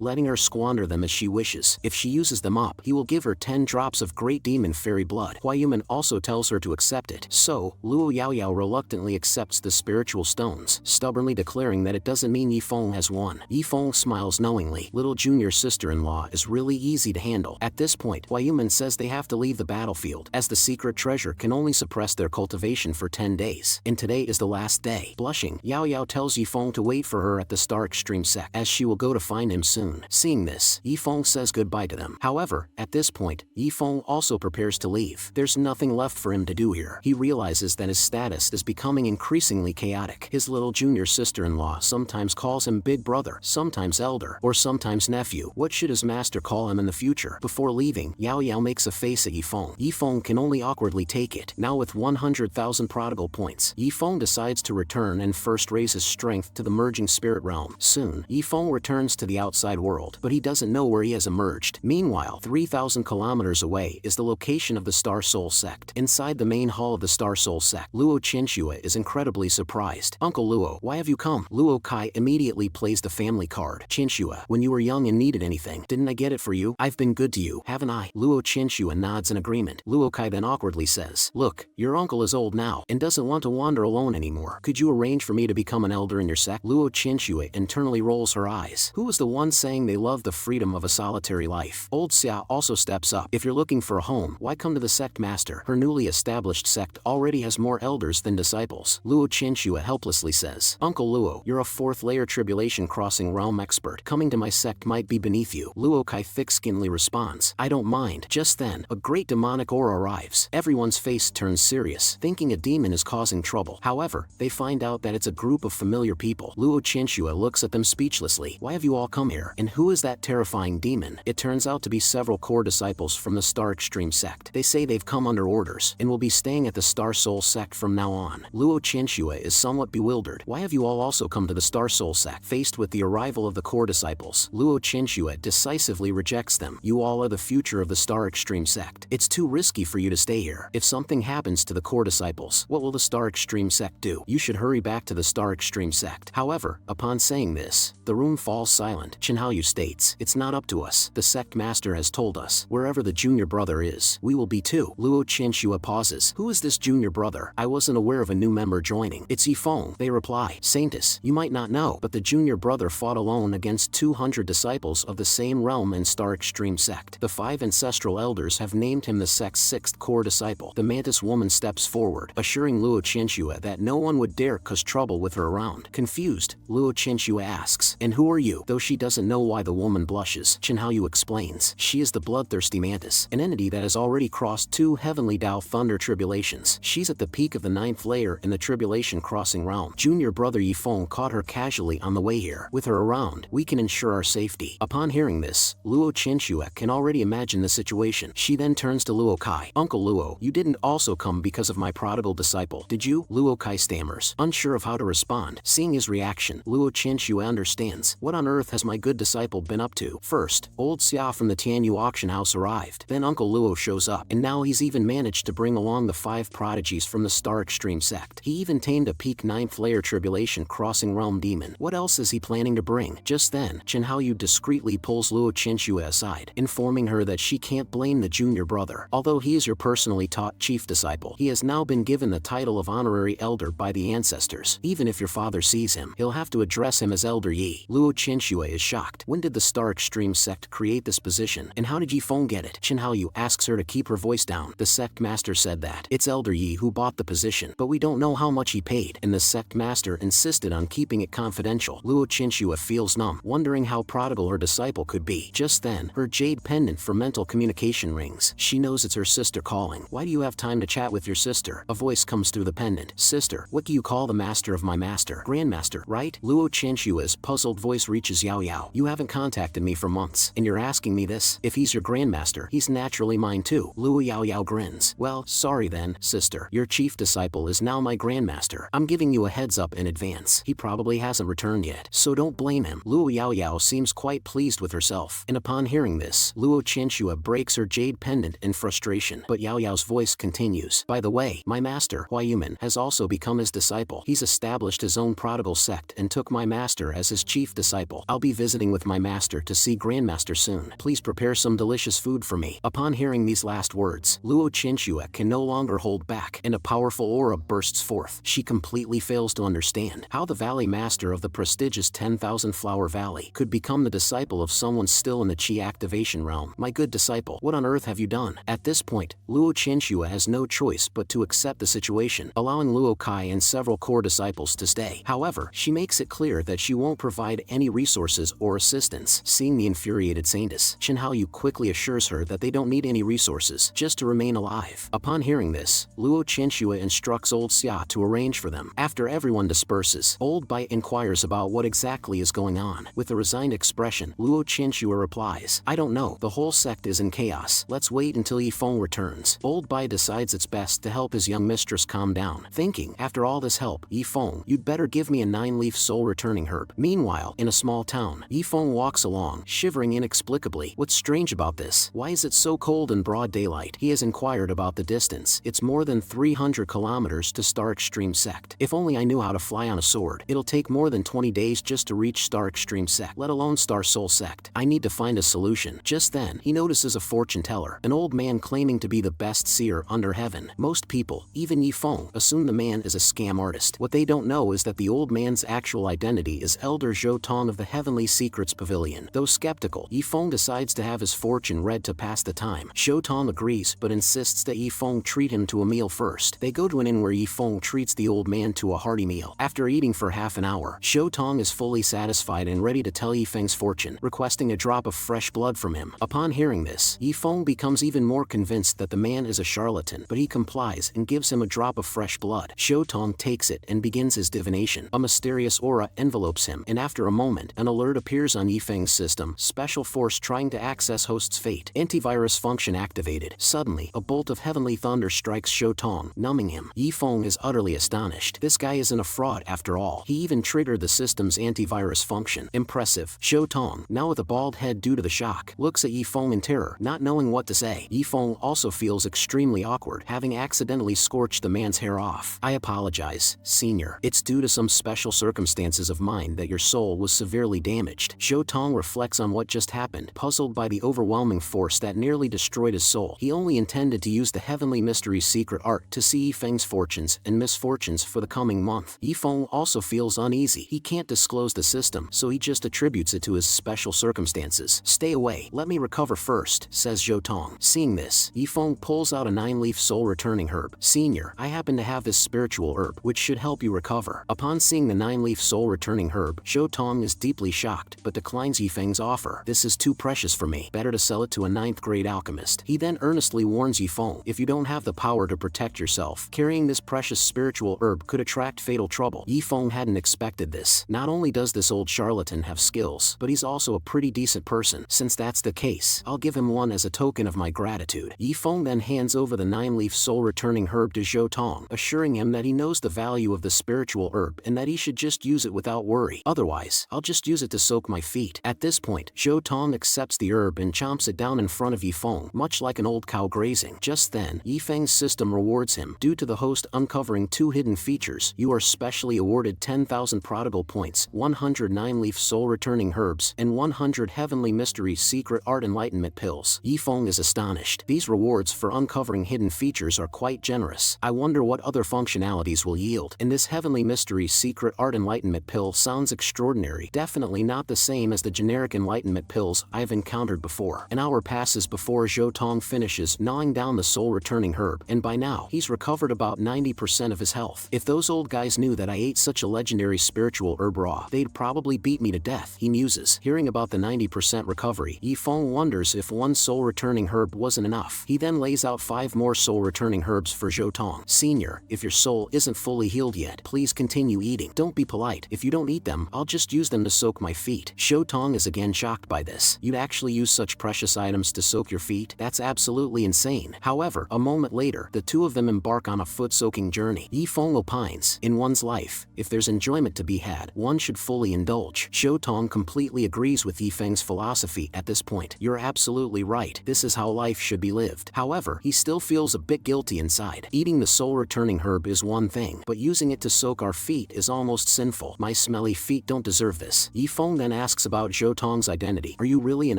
letting her squander them as she wishes. If she uses them up, he will give her 10 drops of great demon fairy blood. Huayuman also tells her to accept it. So, Luo Yao Yao reluctantly accepts the spiritual stones, stubbornly declaring that it doesn't mean Yifeng has won. Yifeng smiles knowingly. Little junior sister-in-law is really easy to handle. At this point, Huayuman says they have to leave the battlefield, as the secret treasure can only suppress their cultivation for 10 days. And today is the last day. Blushing, Yao Yao tells Yifeng to wait for her at the Star Extreme sect, as she will go to find him soon. Seeing this, Yifeng says goodbye to them. However, at this point, Yifeng also prepares to leave. There's nothing left for him to do here. He realizes that his status is becoming increasingly chaotic. His little junior sister-in-law sometimes calls him big brother, sometimes elder, or sometimes nephew. What should his master call him in the future? Before leaving, Yao Yao makes a face at Yifeng. Yifeng can only awkwardly take it. Now with 100,000 prodigal points, Yifeng decides to return and first raise his strength to the merging spirit realm. Soon, Yifeng returns to the outside world, but he doesn't know where he has emerged. Meanwhile, 3,000 kilometers away is the location of the Star Soul sect. Inside the main hall of the Star Soul sect, Luo Chinshua is incredibly surprised. Uncle Luo, why have you come? Luo Kai immediately plays the family card. Chinshua, when you were young and needed anything, didn't I get it for you? I've been good to you, haven't I? Luo Chinshua nods in agreement. Luo Kai then awkwardly says, look, your uncle is old now, and doesn't want to wander alone anymore. Could you arrange for me to become an elder in your sect? Luo Chinshua internally rolls her eyes. Who is the one saying they love the freedom of a solitary life? Old Xia also steps up. If you're looking for a home, why come to the sect master? Her newly established sect already has more elders than disciples. disciples. Luo Chenxue helplessly says, Uncle Luo, you're a 4th layer tribulation crossing realm expert. Coming to my sect might be beneath you. Luo Kai thick-skinnedly responds, I don't mind. Just then, a great demonic aura arrives. Everyone's face turns serious, thinking a demon is causing trouble. However, they find out that it's a group of familiar people. Luo Chenxue looks at them speechlessly. Why have you all come here? And who is that terrifying demon? It turns out to be several core disciples from the Star Extreme sect. They say they've come under orders, and will be staying at the Star Soul sect from now on. Luo Chenxue is somewhat bewildered. Why have you all also come to the Star Soul sect? Faced with the arrival of the core disciples, Luo Chenxue decisively rejects them. You all are the future of the Star Extreme sect. It's too risky for you to stay here. If something happens to the core disciples, what will the Star Extreme sect do? You should hurry back to the Star Extreme sect. However, upon saying this, the room falls silent. Chenhaoyu states, it's not up to us. The sect master has told us, wherever the junior brother is, we will be too. Luo Chenxue pauses. Who is this junior brother? I wasn't aware of a new member joining. It's Yifeng. They reply, Saintess, you might not know, but the junior brother fought alone against 200 disciples of the same realm and Star Extreme sect. The 5 ancestral elders have named him the sect's 6th core disciple. The mantis woman steps forward, assuring Luo Chenxue that no one would dare cause trouble with her around. Confused, Luo Chenxue asks, and who are you? Though she doesn't know why the woman blushes, Chenhaoyu explains, she is the bloodthirsty mantis, an entity that has already crossed 2 heavenly Dao thunder tribulations. She's at the peak of the 9th layer in the tribulation crossing realm. Junior brother Yifeng caught her casually on the way here. With her around, we can ensure our safety. Upon hearing this, Luo Chenxue can already imagine the situation. She then turns to Luo Kai. Uncle Luo, you didn't also come because of my prodigal disciple, did you? Luo Kai stammers, unsure of how to respond. Seeing his reaction, Luo Chenxue understands. What on earth has my good disciple been up to? First, old Xia from the Tianyu auction house arrived. Then Uncle Luo shows up, and now he's even managed to bring along the 5 prodigies from the Star Extreme sect. He even tamed a peak 9th layer tribulation crossing realm demon. What else is he planning to bring? Just then, Chenhaoyu discreetly pulls Luo Chenxue aside, informing her that she can't blame the junior brother. Although he is your personally taught chief disciple, he has now been given the title of honorary elder by the ancestors. Even if your father sees him, he'll have to address him as Elder Yi. Luo Chenxue is shocked. When did the Star Extreme sect create this position, and how did Yifeng get it? Chenhaoyu asks her to keep her voice down. The sect master said that it's Elder Yi who bought the position, but we don't know how much he paid, and the sect master insisted on keeping it confidential. Luo Chenxue feels numb, wondering how prodigal her disciple could be. Just then, her jade pendant for mental communication rings. She knows it's her sister calling. Why do you have time to chat with your sister? A voice comes through the pendant. Sister, what do you call the master of my master? Grandmaster, right? Luo Chenxue's puzzled voice reaches Yao Yao. You haven't contacted me for months, and you're asking me this? If he's your grandmaster, he's naturally mine too. Luo Yao Yao grins. Well, sorry then, sister. Your chief disciple is now my grandmaster. I'm giving you a heads up in advance. He probably hasn't returned yet, so don't blame him. Luo Yao Yao seems quite pleased with herself, and upon hearing this, Luo Chenxue breaks her jade pendant in frustration. But Yao Yao's voice continues. By the way, my master, Hua Yuman, has also become his disciple. He's established his own prodigal sect and took my master as his chief disciple. I'll be visiting with my master to see Grandmaster soon. Please prepare some delicious food for me. Upon hearing these last words, Luo Chenxue can no longer hold back, and a powerful aura bursts forth. She completely fails to understand how the valley master of the prestigious 10,000 Flower Valley could become the disciple of someone still in the Qi activation realm. My good disciple, what on earth have you done? At this point, Luo Chenxue has no choice but to accept the situation, allowing Luo Kai and several core disciples to stay. However, she makes it clear that she won't provide any resources or assistance. Seeing the infuriated saintess, Chenhaoyu quickly assures her that they don't need any resources, just to remain alive. Upon hearing this, Luo Chenxue instructs old Xia to arrange for them. After everyone disperses, old Bai inquires about what exactly is going on. With a resigned expression, Luo Chenxue replies, I don't know, the whole sect is in chaos. Let's wait until Yifeng returns. Old Bai decides it's best to help his young mistress calm down, thinking, after all this help, Yifeng, you'd better give me a 9-leaf soul returning herb. Meanwhile, in a small town, Yifeng walks along, shivering inexplicably. What's strange about this? Why is it so cold in broad daylight? He has inquired about the distance. It's more than 300 kilometers to Star Extreme sect. If only I knew how to fly on a sword. It'll take more than 20 days just to reach Star Extreme sect, let alone Star Soul sect. I need to find a solution. Just then, he notices a fortune teller, an old man claiming to be the best seer under heaven. Most people, even Yifeng, assume the man is a scam artist. What they don't know is that the old man's actual identity is Elder Zhou Tong of the Heavenly Secrets Pavilion. Though skeptical, Yifeng decides to have his fortune read to pass the time. Zhou Tong agrees, but insists that Yifeng treat him to a meal first. They go to an inn where Yifeng treats the old man to a hearty meal. After eating for half an hour, Tong is fully satisfied and ready to tell Yifeng's fortune, requesting a drop of fresh blood from him. Upon hearing this, Yifeng becomes even more convinced that the man is a charlatan, but he complies and gives him a drop of fresh blood. Tong takes it and begins his divination. A mysterious aura envelopes him, and after a moment, an alert appears on Yifeng's system: special force trying to access host's fate. Antivirus function activated. Suddenly, a bolt of heavenly thunder strikes Tong, numbing him. Yifeng is utterly astonished. This guy isn't a fraud after all. He even triggered the system's antivirus function. Impressive. Tong, now with a bald head due to the shock, looks at Yifeng in terror, not knowing what to say. Yifeng also feels extremely awkward, having accidentally scorched the man's hair off. I apologize, senior. It's due to some special circumstances of mine that your soul was severely damaged. Tong reflects on what just happened, puzzled by the overwhelming force that nearly destroyed his soul. He only intended to use the Heavenly Mystery's secret art to see Yifeng's fortunes and misfortunes for the coming month. Yifeng also feels uneasy. He can't disclose the system, so he just attributes it to his special circumstances. Stay away, let me recover first, says Tong. Seeing this, Yifeng pulls out a 9-leaf soul-returning herb. Senior, I happen to have this spiritual herb, which should help you recover. Upon seeing the 9-leaf soul-returning herb, Tong is deeply shocked, but declines Yifeng's offer. This is too precious for me. Better to sell it to a 9th-grade alchemist. He then earnestly warns Yifeng, if you don't have the power to protect yourself, carrying this precious spiritual herb could attract fatal trouble. Yifeng hadn't expected this. Not only does this old charlatan have skills, but he's also a pretty decent person. Since that's the case, I'll give him one as a token of my gratitude. Yifeng then hands over the 9-leaf soul-returning herb to Tong, assuring him that he knows the value of the spiritual herb and that he should just use it without worry. Otherwise, I'll just use it to soak my feet. At this point, Tong accepts the herb and chomps it down in front of Yifeng, much like an old cow grazing. Just then, Yifeng's system rewards him. Due to the host uncovering 2 hidden features, you are specially awarded 10,000 Prodigal points, 100 9-leaf soul-returning herbs, and 100 Heavenly Mysteries secret art enlightenment pills. Yifeng is astonished. These rewards for uncovering hidden features are quite generous. I wonder what other functionalities will yield. And this Heavenly Mysteries secret art enlightenment pill sounds extraordinary. Definitely not the same as the generic enlightenment pills I've encountered before. An hour passes before Tong finishes gnawing down the soul-returning herb, and by now, he's recovered about 90% of his health. If those old guys knew that I ate such a legendary spiritual herb raw, they'd probably beat me to death, he muses. Hearing about the 90% recovery, Yifeng wonders if one soul-returning herb wasn't enough. He then lays out 5 more soul-returning herbs for Tong. Senior, if your soul isn't fully healed yet, please continue eating. Don't be polite. If you don't eat them, I'll just use them to soak my feet. Tong is again shocked by this. You'd actually use such precious items to soak your feet? That's absolutely insane. However, a moment later, the two of them embark on a foot-soaking journey. Yifeng opines, in one's life, if there's enjoyment to be had, one should fully indulge. Tong completely agrees with Yifeng's philosophy at this point. You're absolutely right. This is how life should be lived. However, he still feels a bit guilty inside. Eating the soul-returning herb is one thing, but using it to soak our feet is almost sinful. My smelly feet don't deserve this. Yifeng then asks about Tong's identity. Are you really an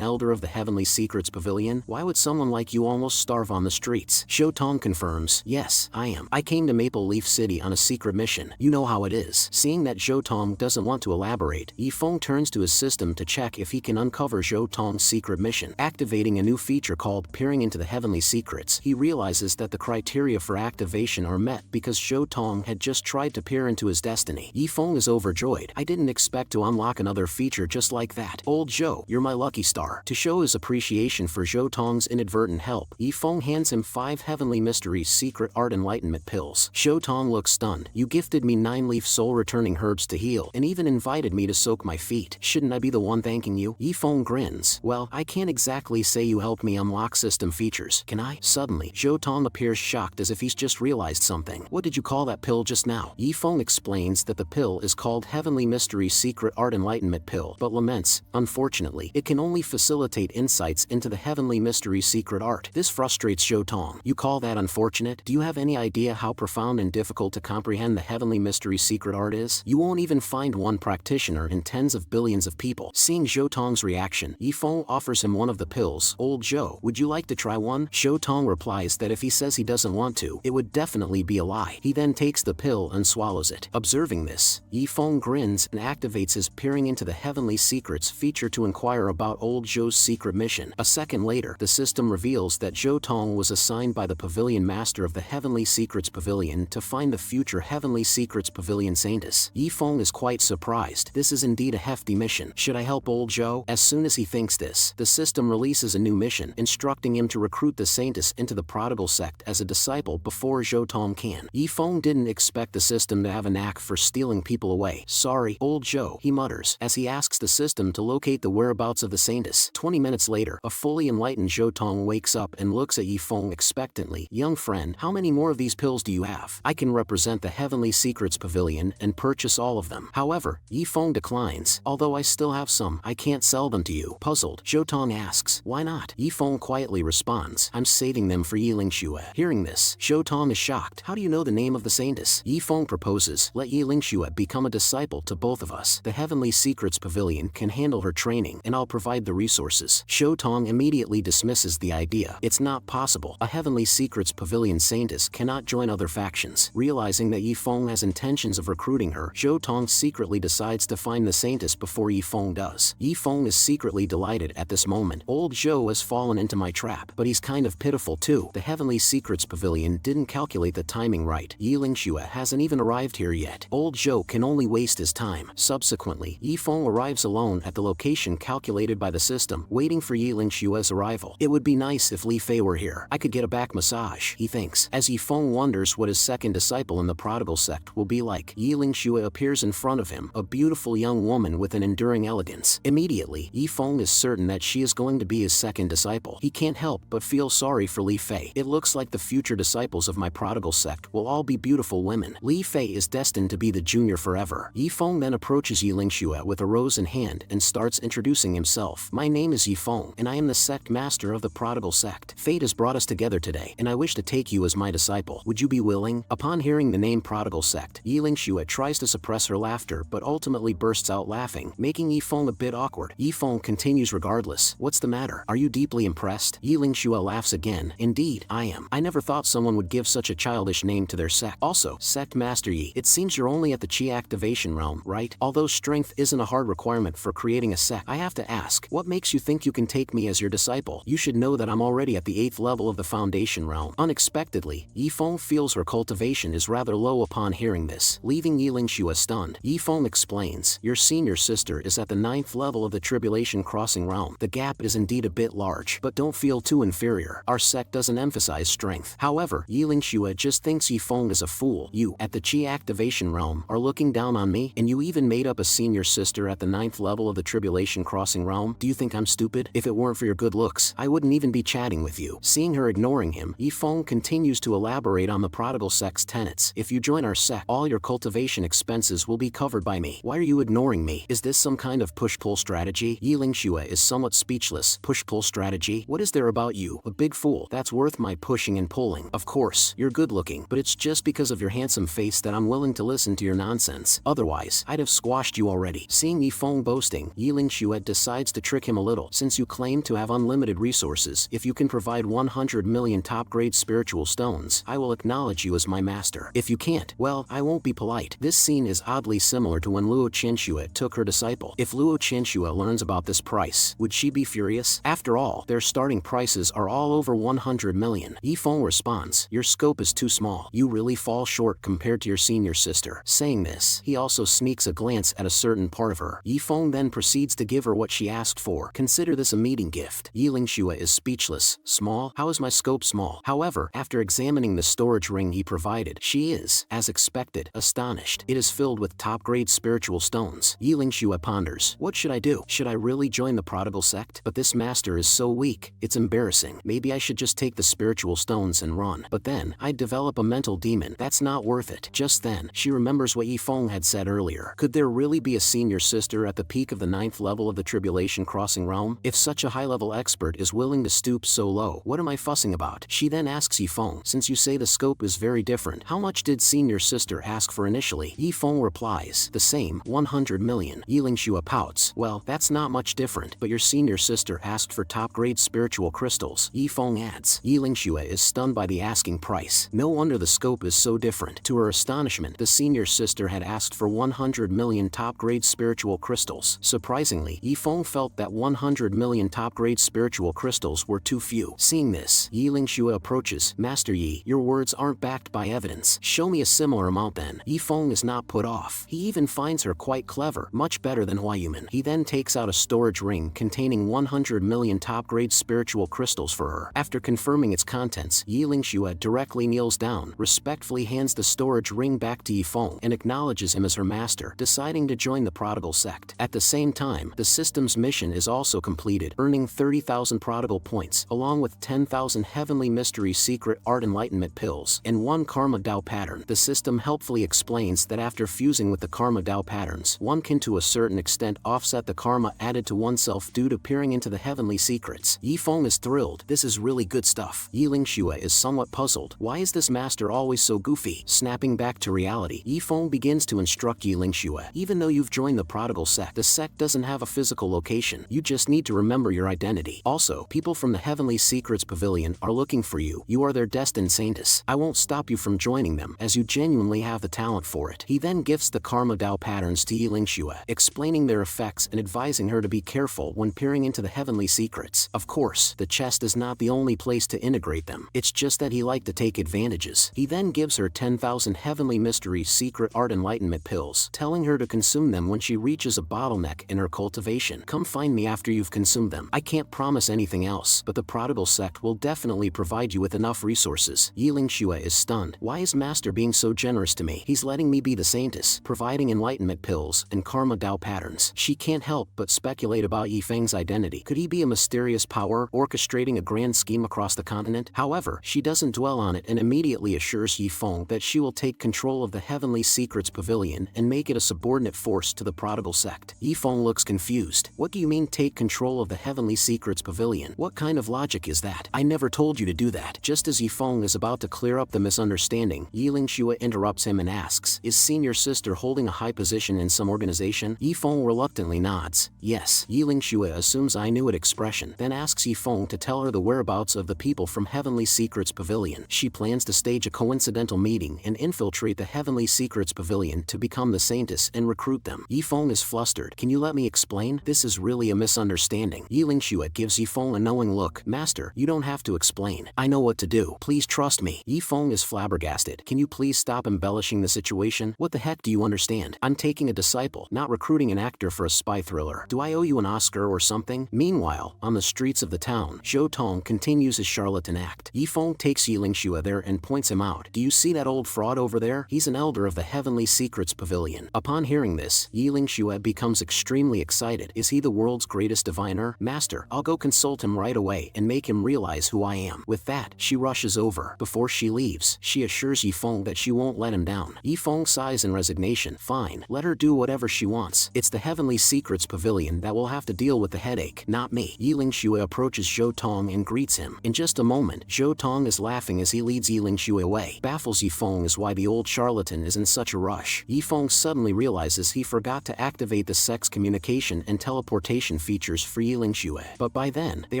elder of the Heavenly Secrets Pavilion? Why would someone like you almost starve on the streets? Tong confirms, yes, I am. I came to Maple Leaf City on a secret mission. You know how it is. Seeing that Tong doesn't want to elaborate, Yifeng turns to his system to check if he can uncover Tong's secret mission. Activating a new feature called Peering into the Heavenly Secrets, he realizes that the criteria for activation are met because Tong had just tried to peer into his destiny. Yifeng is overjoyed. I didn't expect to unlock another feature just like that. Old Zhou, you're my lucky star. To show his appreciation for Tong's inadvertent help, Yifeng hands him 5 Heavenly Mysteries secret art enlightenment pills. Tong looks stunned. You gifted me 9-leaf soul-returning herbs to heal, and even invited me to soak my feet. Shouldn't I be the one thanking you? Yifeng grins. Well, I can't exactly say you helped me unlock system features, can I? Suddenly, Tong appears shocked as if he's just realized something. What did you call that pill just now? Yifeng explains that the pill is called Heavenly Mysteries secret art enlightenment pill, but laments, unfortunately, it can only facilitate insights into the Heavenly Mysteries secret art. This frustrates Tong. You call that unfortunate? Do you have any idea how profound and difficult to comprehend the Heavenly Mysteries secret art is? You won't even find one practitioner in tens of billions of people. Seeing Tong's reaction, Yifeng offers him one of the pills. Old Zhou, would you like to try one? Tong replies that if he says he doesn't want to, it would definitely be a lie. He then takes the pill and swallows it. Observing this, Yifeng grins and activates his Peering into the Heavenly Secrets feature to inquire about Old Zhou's secret mission. A second later, the system reveals that Tong was assigned by the Pavilion Master of the Heavenly Secrets Pavilion Pavilion to find the future Heavenly Secrets Pavilion saintess. Yifeng is quite surprised. This is indeed a hefty mission. Should I help old Zhou? As soon as he thinks this, the system releases a new mission, instructing him to recruit the saintess into the Prodigal sect as a disciple before Zhou Tong can. Yifeng didn't expect the system to have a knack for stealing people away. Sorry, old Zhou, he mutters, as he asks the system to locate the whereabouts of the saintess. 20 minutes later, a fully enlightened Zhou Tong wakes up and looks at Yifeng expectantly. Young friend, how many more of these pills do you have? I can represent the Heavenly Secrets Pavilion and purchase all of them. However, Yifeng declines. Although I still have some, I can't sell them to you. Puzzled, Zhou Tong asks, why not? Yifeng quietly responds, I'm saving them for Yiling Xue. Hearing this, Zhou Tong is shocked. How do you know the name of the saintess? Yifeng proposes, let Yiling Xue become a disciple to both of us. The Heavenly Secrets Pavilion can handle her training and I'll provide the resources. Zhou Tong immediately dismisses the idea. It's not possible. A Heavenly Secrets Pavilion saintess cannot join other factions. Realizing that Yifeng has intentions of recruiting her, Zhou Tong secretly decides to find the saintess before Yifeng does. Yifeng is secretly delighted at this moment. Old Zhou has fallen into my trap, but he's kind of pitiful too. The Heavenly Secrets Pavilion didn't calculate the timing right. Yiling Xue hasn't even arrived here yet. Old Zhou can only waste his time. Subsequently, Yifeng arrives alone at the location calculated by the system, waiting for Yiling Xue's arrival. It would be nice if Li Fei were here. I could get a back massage, he thinks, as Yifeng wonders what his second disciple in the Prodigal sect will be like. Yiling Xue appears in front of him, a beautiful young woman with an enduring elegance. Immediately, Yifeng is certain that she is going to be his second disciple. He can't help but feel sorry for Li Fei. It looks like the future disciples of my Prodigal sect will all be beautiful women. Li Fei is destined to be the junior forever. Yifeng then approaches Yiling Xue with a rose in hand and starts introducing himself. My name is Yifeng, and I am the sect master of the Prodigal sect. Fate has brought us together today, and I wish to take you as my disciple. Would you be willing? Upon hearing the name Prodigal sect, Yiling Xue tries to suppress her laughter but ultimately bursts out laughing, making Yifeng a bit awkward. Yifeng continues regardless. What's the matter? Are you deeply impressed? Yiling Xue laughs again. Indeed, I am. I never thought someone would give such a childish name to their sect. Also, Sect Master Yi, it seems you're only at the Qi activation realm, right? Although strength isn't a hard requirement for creating a sect, I have to ask, what makes you think you can take me as your disciple? You should know that I'm already at the 8th level of the Foundation realm. Unexpectedly, Yifeng feels her cultivation is rather low upon hearing this, leaving Yiling Xue stunned. Yifeng explains, your senior sister is at the 9th level of the Tribulation Crossing realm. The gap is indeed a bit large, but don't feel too inferior. Our sect doesn't emphasize strength. However, Yiling Xue just thinks Yifeng is a fool. You, at the Qi activation realm, are looking down on me, and you even made up a senior sister at the 9th level of the Tribulation Crossing realm? Do you think I'm stupid? If it weren't for your good looks, I wouldn't even be chatting with you. Seeing her ignoring him, Yifeng continues to elaborate on the Prodigal sect's tenets. If you join our sect, all your cultivation expenses will be covered by me. Why are you ignoring me? Is this some kind of push-pull strategy? Yiling Xue is somewhat speechless. Push-pull strategy? What is there about you, a big fool, that's worth my pushing and pulling? Of course, you're good-looking, but it's just because of your handsome face that I'm willing to listen to your nonsense. Otherwise, I'd have squashed you already. Seeing Yifeng boasting, Yiling Xue decides to trick him a little. Since you claim to have unlimited resources, if you can provide 100 million top-grade spiritual stones, I will acknowledge you as my master. If you can't, well, I won't be polite. This scene is oddly similar to when Luo Qianxue took her disciple. If Luo Qianxue learns about this price, would she be furious? After all, their starting prices are all over 100 million. Yifeng responds, your scope is too small. You really fall short compared to your senior sister. Saying this, he also sneaks a glance at a certain part of her. Yifeng then proceeds to give her what she asked for. Consider this a meeting gift. Yiling Xue is speechless. Small? How is my scope small? However, after examining the storage ring he provided, she is, as expected, astonished. It is filled with top-grade spiritual stones. Yiling Xue ponders, what should I do? Should I really join the Prodigal sect? But this master is so weak, it's embarrassing. Maybe I should just take the spiritual stones and run. But then, I'd develop a mental demon. That's not worth it. Just then, she remembers what Yifeng had said earlier. Could there really be a senior sister at the peak of the 9th level of the Tribulation Crossing realm? If such a high-level expert is willing to stoop so low, what am I fussing about? She then asks Yifeng, since you say the scope is very different, how much did senior sister ask for initially? Yifeng replies, the same, 100 million. Yiling Xue pouts, well, that's not much different, but your senior sister asked for top-grade spiritual crystals. Yifeng adds, Yiling Xue is stunned by the asking price. No wonder the scope is so different. To her astonishment, the senior sister had asked for 100 million top-grade spiritual crystals. Surprisingly, Yifeng felt that 100 million top-grade spiritual crystals were too few. Seeing this, Yiling Xue approaches, Master Yi, your words aren't backed by evidence. Show me a similar amount then. Yifeng is not put off. He even finds her quite clever, much better than Huayuman. He then takes out a storage ring containing 100 million top-grade spiritual crystals for her. After confirming its contents, Yilingxue directly kneels down, respectfully hands the storage ring back to Yifeng, and acknowledges him as her master, deciding to join the Prodigal sect. At the same time, the system's mission is also completed, earning 30,000 Prodigal points, along with 10,000 Heavenly Mystery Secret Art Enlightenment pills, and 1 Karma Dao pattern. The system helpfully explains that after fusing with the Karma Dao patterns, one can to a certain extent offset the karma added to oneself due to peering into the heavenly secrets. Yifeng is thrilled. This is really good stuff. Yilingxue is somewhat puzzled. Why is this master always so goofy? Snapping back to reality, Yifeng begins to instruct Yilingxue. Even though you've joined the Prodigal sect, the sect doesn't have a physical location. You just need to remember your identity. Also, people from the Heavenly Secrets Pavilion are looking for you. You are their destined saintess. I won't stop you from joining them, as you genuinely have the talent for it. He then gifts the Karma Dao patterns to Yilingxue, explaining their effects and advising her to be careful when peering into the heavenly secrets. Of course, the chest is not the only place to integrate them. It's just that he liked to take advantages. He then gives her 10,000 Heavenly Mystery Secret Art Enlightenment pills, telling her to consume them when she reaches a bottleneck in her cultivation. Come find me after you've consumed them. I can't promise anything else, but the Prodigal sect will definitely provide you with enough resources. Yilingxue is stunned. Why is Master being so generous to me? He's letting me be the saintess, providing enlightenment pills and Karma Dao patterns. She can't help but speculate about Yifeng's identity. Could he be a mysterious power orchestrating a grand scheme across the continent? However, she doesn't dwell on it and immediately assures Yifeng that she will take control of the Heavenly Secrets Pavilion and make it a subordinate force to the Prodigal sect. Yifeng looks confused. What do you mean take control of the Heavenly Secrets Pavilion? What kind of logic is that? I never told you to do that. Just as Yifeng is about to clear up the misunderstanding, Yilingxue interrupts him and asks, is senior sister holding a high position in some organization? Yifeng reluctantly nods. Yes. Yilingxue assumes I knew it expression, then asks Yifeng to tell her the whereabouts of the people from Heavenly Secrets Pavilion. She plans to stage a coincidental meeting and infiltrate the Heavenly Secrets Pavilion to become the saintess and recruit them. Yifeng is flustered. Can you let me explain? This is really a misunderstanding. Yilingxue gives Yifeng a knowing look. Master, you don't have to explain. I know what to do. Please trust me. Yifeng is flabbergasted. Can you please stop embellishing the situation? What the heck do you understand? I'm taking a disciple, not recruiting an actor for a spy thriller. Do I owe you an Oscar or something? Meanwhile, on the streets of the town, Zhou Tong continues his charlatan act. Yifeng takes Yilingxue there and points him out. Do you see that old fraud over there? He's an elder of the Heavenly Secrets Pavilion. Upon hearing this, Yilingxue becomes extremely excited. Is he the world's greatest diviner? Master, I'll go consult him right away and make him realize who I am. With that, she rushes over. Before she leaves, she assures Yifeng that she won't let him down. Yifeng sighs in resignation. Fine, let her do whatever she wants. It's the Heavenly Secrets Pavilion that will have to deal with the headache, not me. Yilingxue approaches Zhou Tong and greets him. In just a moment, Zhou Tong is laughing as he leads Yilingxue away. Baffles Yifeng is why the old charlatan is in such a rush. Yifeng suddenly realizes he forgot to activate the sect's communication and teleportation features for Yilingxue. But by then, they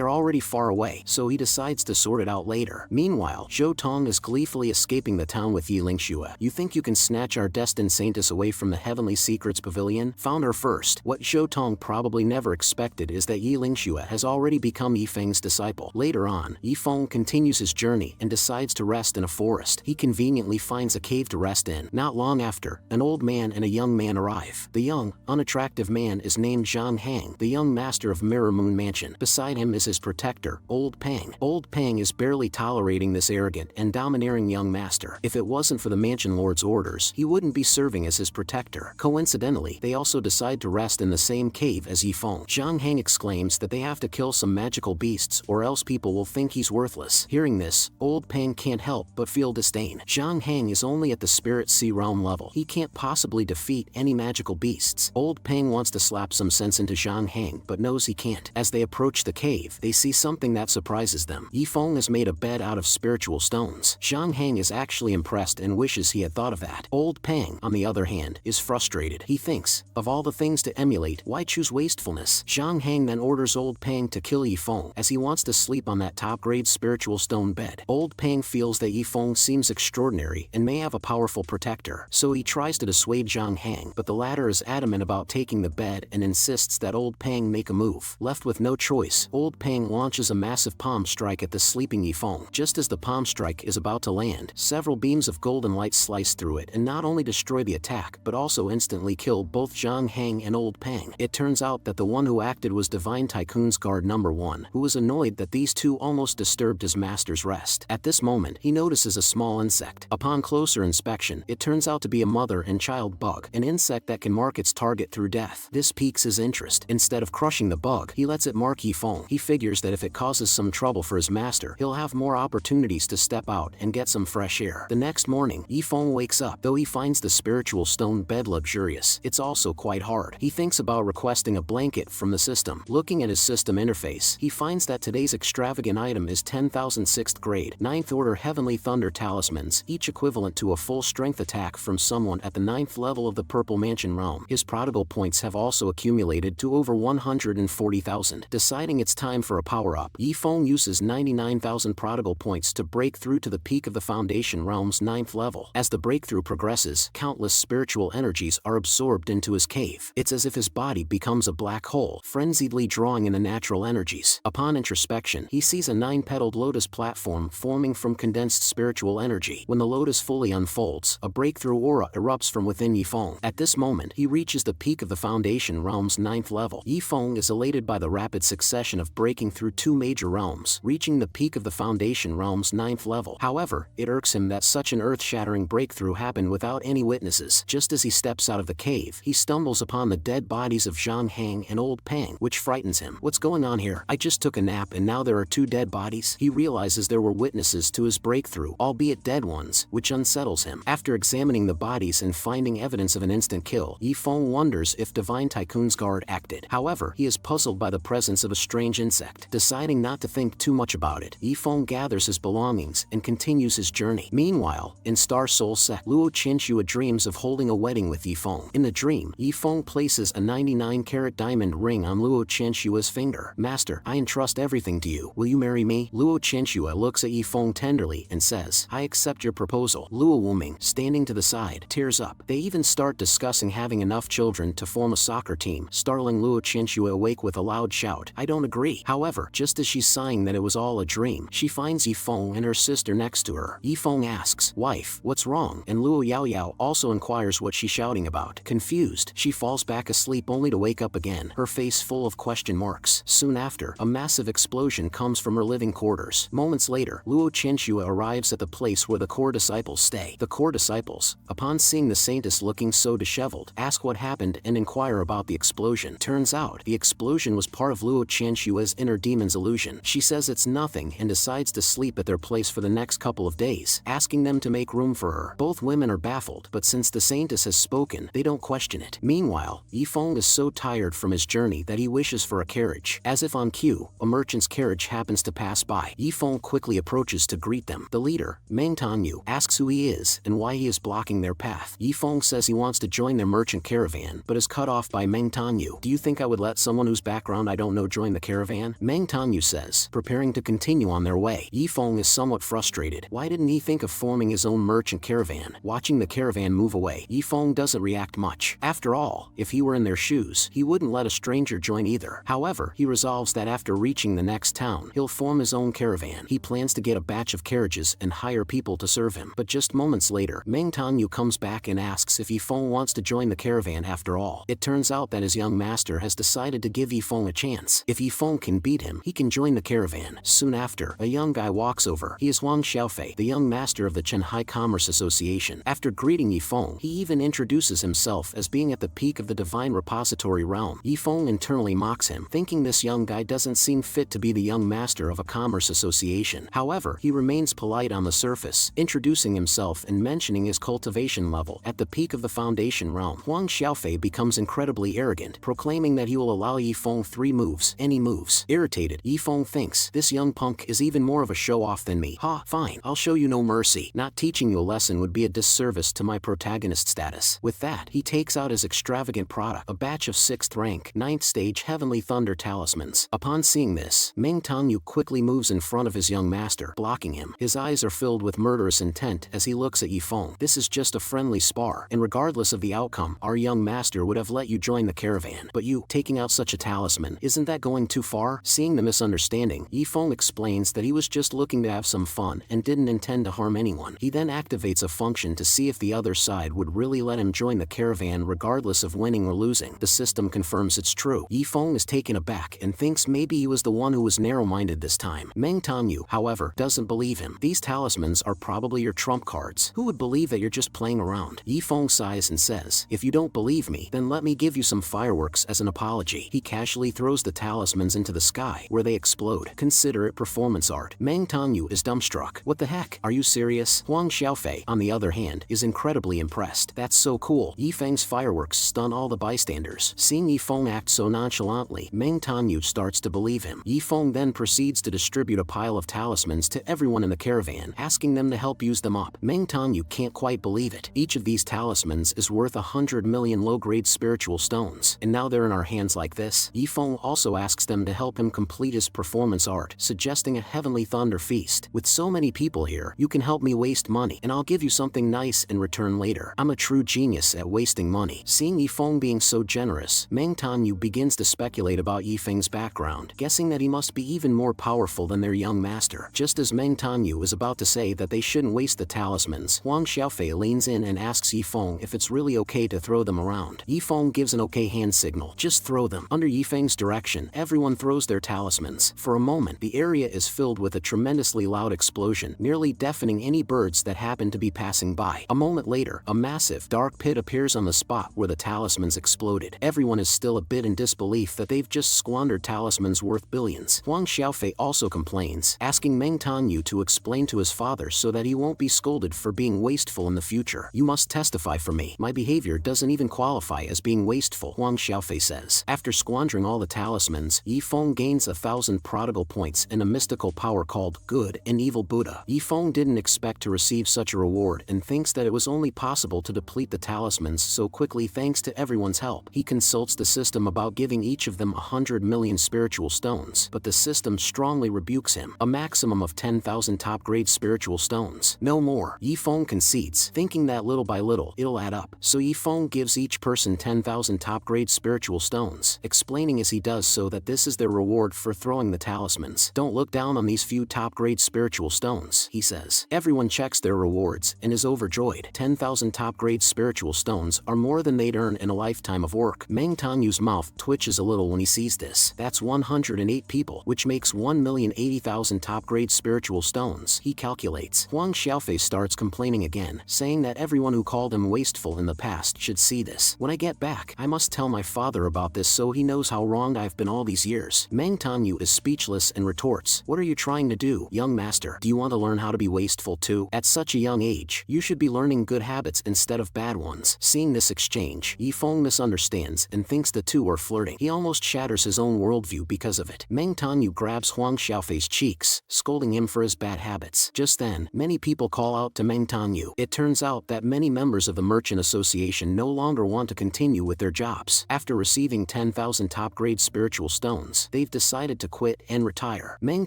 are already far away, so he decides to sort it out later. Meanwhile, Zhou Tong is gleefully escaping the town with Yilingxue. You think you can snatch our destined saintess away from the Heavenly Secrets Pavilion? Found her first. What Zhou Tong probably never expected is that Yilingxue has already become Yifeng's disciple. Later on, Yifeng continues his journey and decides to rest in a forest. He conveniently finds a cave to rest in. Not long after, an old man and a young man arrive. The young, unattractive man is named Zhang Hang, the young master of Mirror Moon Mansion. Beside him is his protector, Old Pang. Old Pang is barely tolerating this arrogant and domineering young master. If it wasn't for the mansion lord's orders, he wouldn't be serving as his protector. Coincidentally, they also decide to rest in the same cave as Yifeng. Zhang Hang exclaims that they have to kill some magical beasts or else people will think he's worthless. Hearing this, Old Pang can't help but feel disdain. Zhang Hang is only at the Spirit Sea realm level. He can't possibly defeat any magical beasts. Old Pang wants to slap some sense into Zhang Hang but knows he can't. As they approach the cave, they see something that surprises them. Yifeng has made a bed out of spiritual stones. Zhang Hang is actually impressed and wishes he had thought of that. Old Pang, on the other hand, is frustrated. He thinks, of all the things to emulate, why choose wastefulness? Zhang Hang then orders Old Pang to kill Yifeng as he wants to sleep on that top-grade spiritual stone bed. Old Pang feels that Yifeng seems extraordinary and may have a powerful protector, so he tries to dissuade Zhang Hang, but the latter is adamant about taking the bed and insists that Old Pang make a move. Left with no choice, Old Pang launches a massive palm strike at the sleeping Yifeng. Just as the palm strike is about to to land, several beams of golden light slice through it and not only destroy the attack but also instantly kill both Zhang Heng and Old Pang. It turns out that the one who acted was Divine Tycoon's guard number 1, who was annoyed that these two almost disturbed his master's rest. At this moment, he notices a small insect. Upon closer inspection, it turns out to be a mother and child bug, an insect that can mark its target through death. This piques his interest. Instead of crushing the bug, he lets it mark Yifeng. He figures that if it causes some trouble for his master, he'll have more opportunities to step out and get some fresh air. The next morning, Yifeng wakes up. Though he finds the spiritual stone bed luxurious, it's also quite hard. He thinks about requesting a blanket from the system. Looking at his system interface, he finds that today's extravagant item is 10,000 6th grade, 9th order Heavenly Thunder talismans, each equivalent to a full strength attack from someone at the 9th level of the Purple Mansion realm. His Prodigal points have also accumulated to over 140,000. Deciding it's time for a power-up, Yifeng uses 99,000 Prodigal points to break through to the peak of the Foundation realm's 9th level. As the breakthrough progresses, countless spiritual energies are absorbed into his cave. It's as if his body becomes a black hole, frenziedly drawing in the natural energies. Upon introspection, he sees a 9-petaled lotus platform forming from condensed spiritual energy. When the lotus fully unfolds, a breakthrough aura erupts from within Yifeng. At this moment, he reaches the peak of the Foundation realm's 9th level. Yifeng is elated by the rapid succession of breaking through 2 major realms, reaching the peak of the Foundation realm's 9th level. However, it irks him that such an earth-shattering breakthrough happened without any witnesses. Just as he steps out of the cave, he stumbles upon the dead bodies of Zhang Heng and Old Pang, which frightens him. What's going on here? I just took a nap and now there are 2 dead bodies? He realizes there were witnesses to his breakthrough, albeit dead ones, which unsettles him. After examining the bodies and finding evidence of an instant kill, Yifeng wonders if Divine Tycoon's guard acted. However, he is puzzled by the presence of a strange insect. Deciding not to think too much about it, Yifeng gathers his belongings and continues his journey. Meanwhile, in Star Soul Sect, Luo Qianxue dreams of holding a wedding with Yifeng. In the dream, Yifeng places a 99-carat diamond ring on Luo Qianxue's finger. Master, I entrust everything to you. Will you marry me? Luo Qianxue looks at Yifeng tenderly and says, I accept your proposal. Luo Wuming, standing to the side, tears up. They even start discussing having enough children to form a soccer team, startling Luo Qianxue awake with a loud shout. I don't agree. However, just as she's sighing that it was all a dream, she finds Yifeng and her sister next to her. Yifeng asks, Wife, what's wrong? And Luo Yaoyao also inquires what she's shouting about. Confused, she falls back asleep only to wake up again, her face full of question marks. Soon after, a massive explosion comes from her living quarters. Moments later, Luo Qianxue arrives at the place where the core disciples stay. The core disciples, upon seeing the saintess looking so disheveled, ask what happened and inquire about the explosion. Turns out, the explosion was part of Luo Qianxue's inner demon's illusion. She says it's nothing and decides to sleep at their place for the next couple of days, asking them to make room for her. Both women are baffled, but since the saintess has spoken, they don't question it. Meanwhile, Yifeng is so tired from his journey that he wishes for a carriage. As if on cue, a merchant's carriage happens to pass by. Yifeng quickly approaches to greet them. The leader, Meng Tangyu, asks who he is and why he is blocking their path. Yifeng says he wants to join their merchant caravan, but is cut off by Meng Tangyu. Do you think I would let someone whose background I don't know join the caravan? Meng Tangyu says, preparing to continue on their way. Yifeng is somewhat frustrated. Why didn't he think of forming his own merchant caravan? Watching the caravan move away, Yifeng doesn't react much. After all, if he were in their shoes, he wouldn't let a stranger join either. However, he resolves that after reaching the next town, he'll form his own caravan. He plans to get a batch of carriages and hire people to serve him. But just moments later, Meng Tangyu comes back and asks if Yifeng wants to join the caravan after all. It turns out that his young master has decided to give Yifeng a chance. If Yifeng can beat him, he can join the caravan. Soon after, a young guy walks over. He is Wang Xiaofei, the young master of the Chenhai Commerce Association. After greeting Yifeng, he even introduces himself as being at the peak of the divine repository realm. Yifeng internally mocks him, thinking this young guy doesn't seem fit to be the young master of a commerce association. However, he remains polite on the surface, introducing himself and mentioning his cultivation level. At the peak of the foundation realm, Wang Xiaofei becomes incredibly arrogant, proclaiming that he will allow Yifeng 3 moves, any moves. Irritated, Yifeng thinks, this young punk is even more of a show-off than me. Ha, fine, I'll show you no mercy. Not teaching you a lesson would be a disservice to my protagonist status. With that, he takes out his extravagant product, a batch of 6th rank, 9th stage Heavenly Thunder talismans. Upon seeing this, Meng Tangyu quickly moves in front of his young master, blocking him. His eyes are filled with murderous intent as he looks at Yifeng. This is just a friendly spar, and regardless of the outcome, our young master would have let you join the caravan. But you, taking out such a talisman, isn't that going too far? Seeing the misunderstanding, Yifeng explains that he was just looking to have some fun and didn't didn't intend to harm anyone. He then activates a function to see if the other side would really let him join the caravan regardless of winning or losing. The system confirms it's true. Yifeng is taken aback and thinks maybe he was the one who was narrow-minded this time. Meng Tangyu, however, doesn't believe him. These talismans are probably your trump cards. Who would believe that you're just playing around? Yifeng sighs and says, if you don't believe me, then let me give you some fireworks as an apology. He casually throws the talismans into the sky, where they explode. Consider it performance art. Meng Tangyu is dumbstruck. What the heck? Are you serious? Huang Xiaofei, on the other hand, is incredibly impressed. That's so cool. Yifeng's fireworks stun all the bystanders. Seeing Yifeng act so nonchalantly, Meng Tangyu starts to believe him. Yifeng then proceeds to distribute a pile of talismans to everyone in the caravan, asking them to help use them up. Meng Tangyu can't quite believe it. Each of these talismans is worth 100 million low-grade spiritual stones, and now they're in our hands like this. Yifeng also asks them to help him complete his performance art, suggesting a heavenly thunder feast. With so many people here, you can help me waste money, and I'll give you something nice in return later. I'm a true genius at wasting money. Seeing Yifeng being so generous, Meng Tangyu begins to speculate about Yifeng's background, guessing that he must be even more powerful than their young master. Just as Meng Tangyu is about to say that they shouldn't waste the talismans, Huang Xiaofei leans in and asks Yifeng if it's really okay to throw them around. Yifeng gives an okay hand signal. Just throw them. Under Yifeng's direction, everyone throws their talismans. For a moment, the area is filled with a tremendously loud explosion, nearly deafening any birds that happen to be passing by. A moment later, a massive, dark pit appears on the spot where the talismans exploded. Everyone is still a bit in disbelief that they've just squandered talismans worth billions. Huang Xiaofei also complains, asking Meng Tangyu to explain to his father so that he won't be scolded for being wasteful in the future. You must testify for me. My behavior doesn't even qualify as being wasteful, Huang Xiaofei says. After squandering all the talismans, Yifeng gains 1,000 Prodigal points and a mystical power called Good and Evil Buddha. Yifeng didn't expect to receive such a reward and thinks that it was only possible to deplete the talismans so quickly thanks to everyone's help. He consults the system about giving each of them 100 million spiritual stones, but the system strongly rebukes him. A maximum of 10,000 top-grade spiritual stones. No more. Yifeng concedes, thinking that little by little, it'll add up. So Yifeng gives each person 10,000 top-grade spiritual stones, explaining as he does so that this is their reward for throwing the talismans. Don't look down on these few top-grade spiritual stones, he says. Everyone checks their rewards and is overjoyed. 10,000 top-grade spiritual stones are more than they'd earn in a lifetime of work. Meng Tangyu's mouth twitches a little when he sees this. That's 108 people, which makes 1,080,000 top-grade spiritual stones, he calculates. Huang Xiaofei starts complaining again, saying that everyone who called him wasteful in the past should see this. When I get back, I must tell my father about this so he knows how wrong I've been all these years. Meng Tangyu is speechless and retorts, what are you trying to do, young master? Do you want to learn how to be wasteful too? At such a young age, you should be learning good habits instead of bad ones. Seeing this exchange, Yifeng misunderstands and thinks the two are flirting. He almost shatters his own worldview because of it. Meng Tangyu grabs Huang Xiaofei's cheeks, scolding him for his bad habits. Just then, many people call out to Meng Tangyu. It turns out that many members of the Merchant Association no longer want to continue with their jobs. After receiving 10,000 top-grade spiritual stones, they've decided to quit and retire. Meng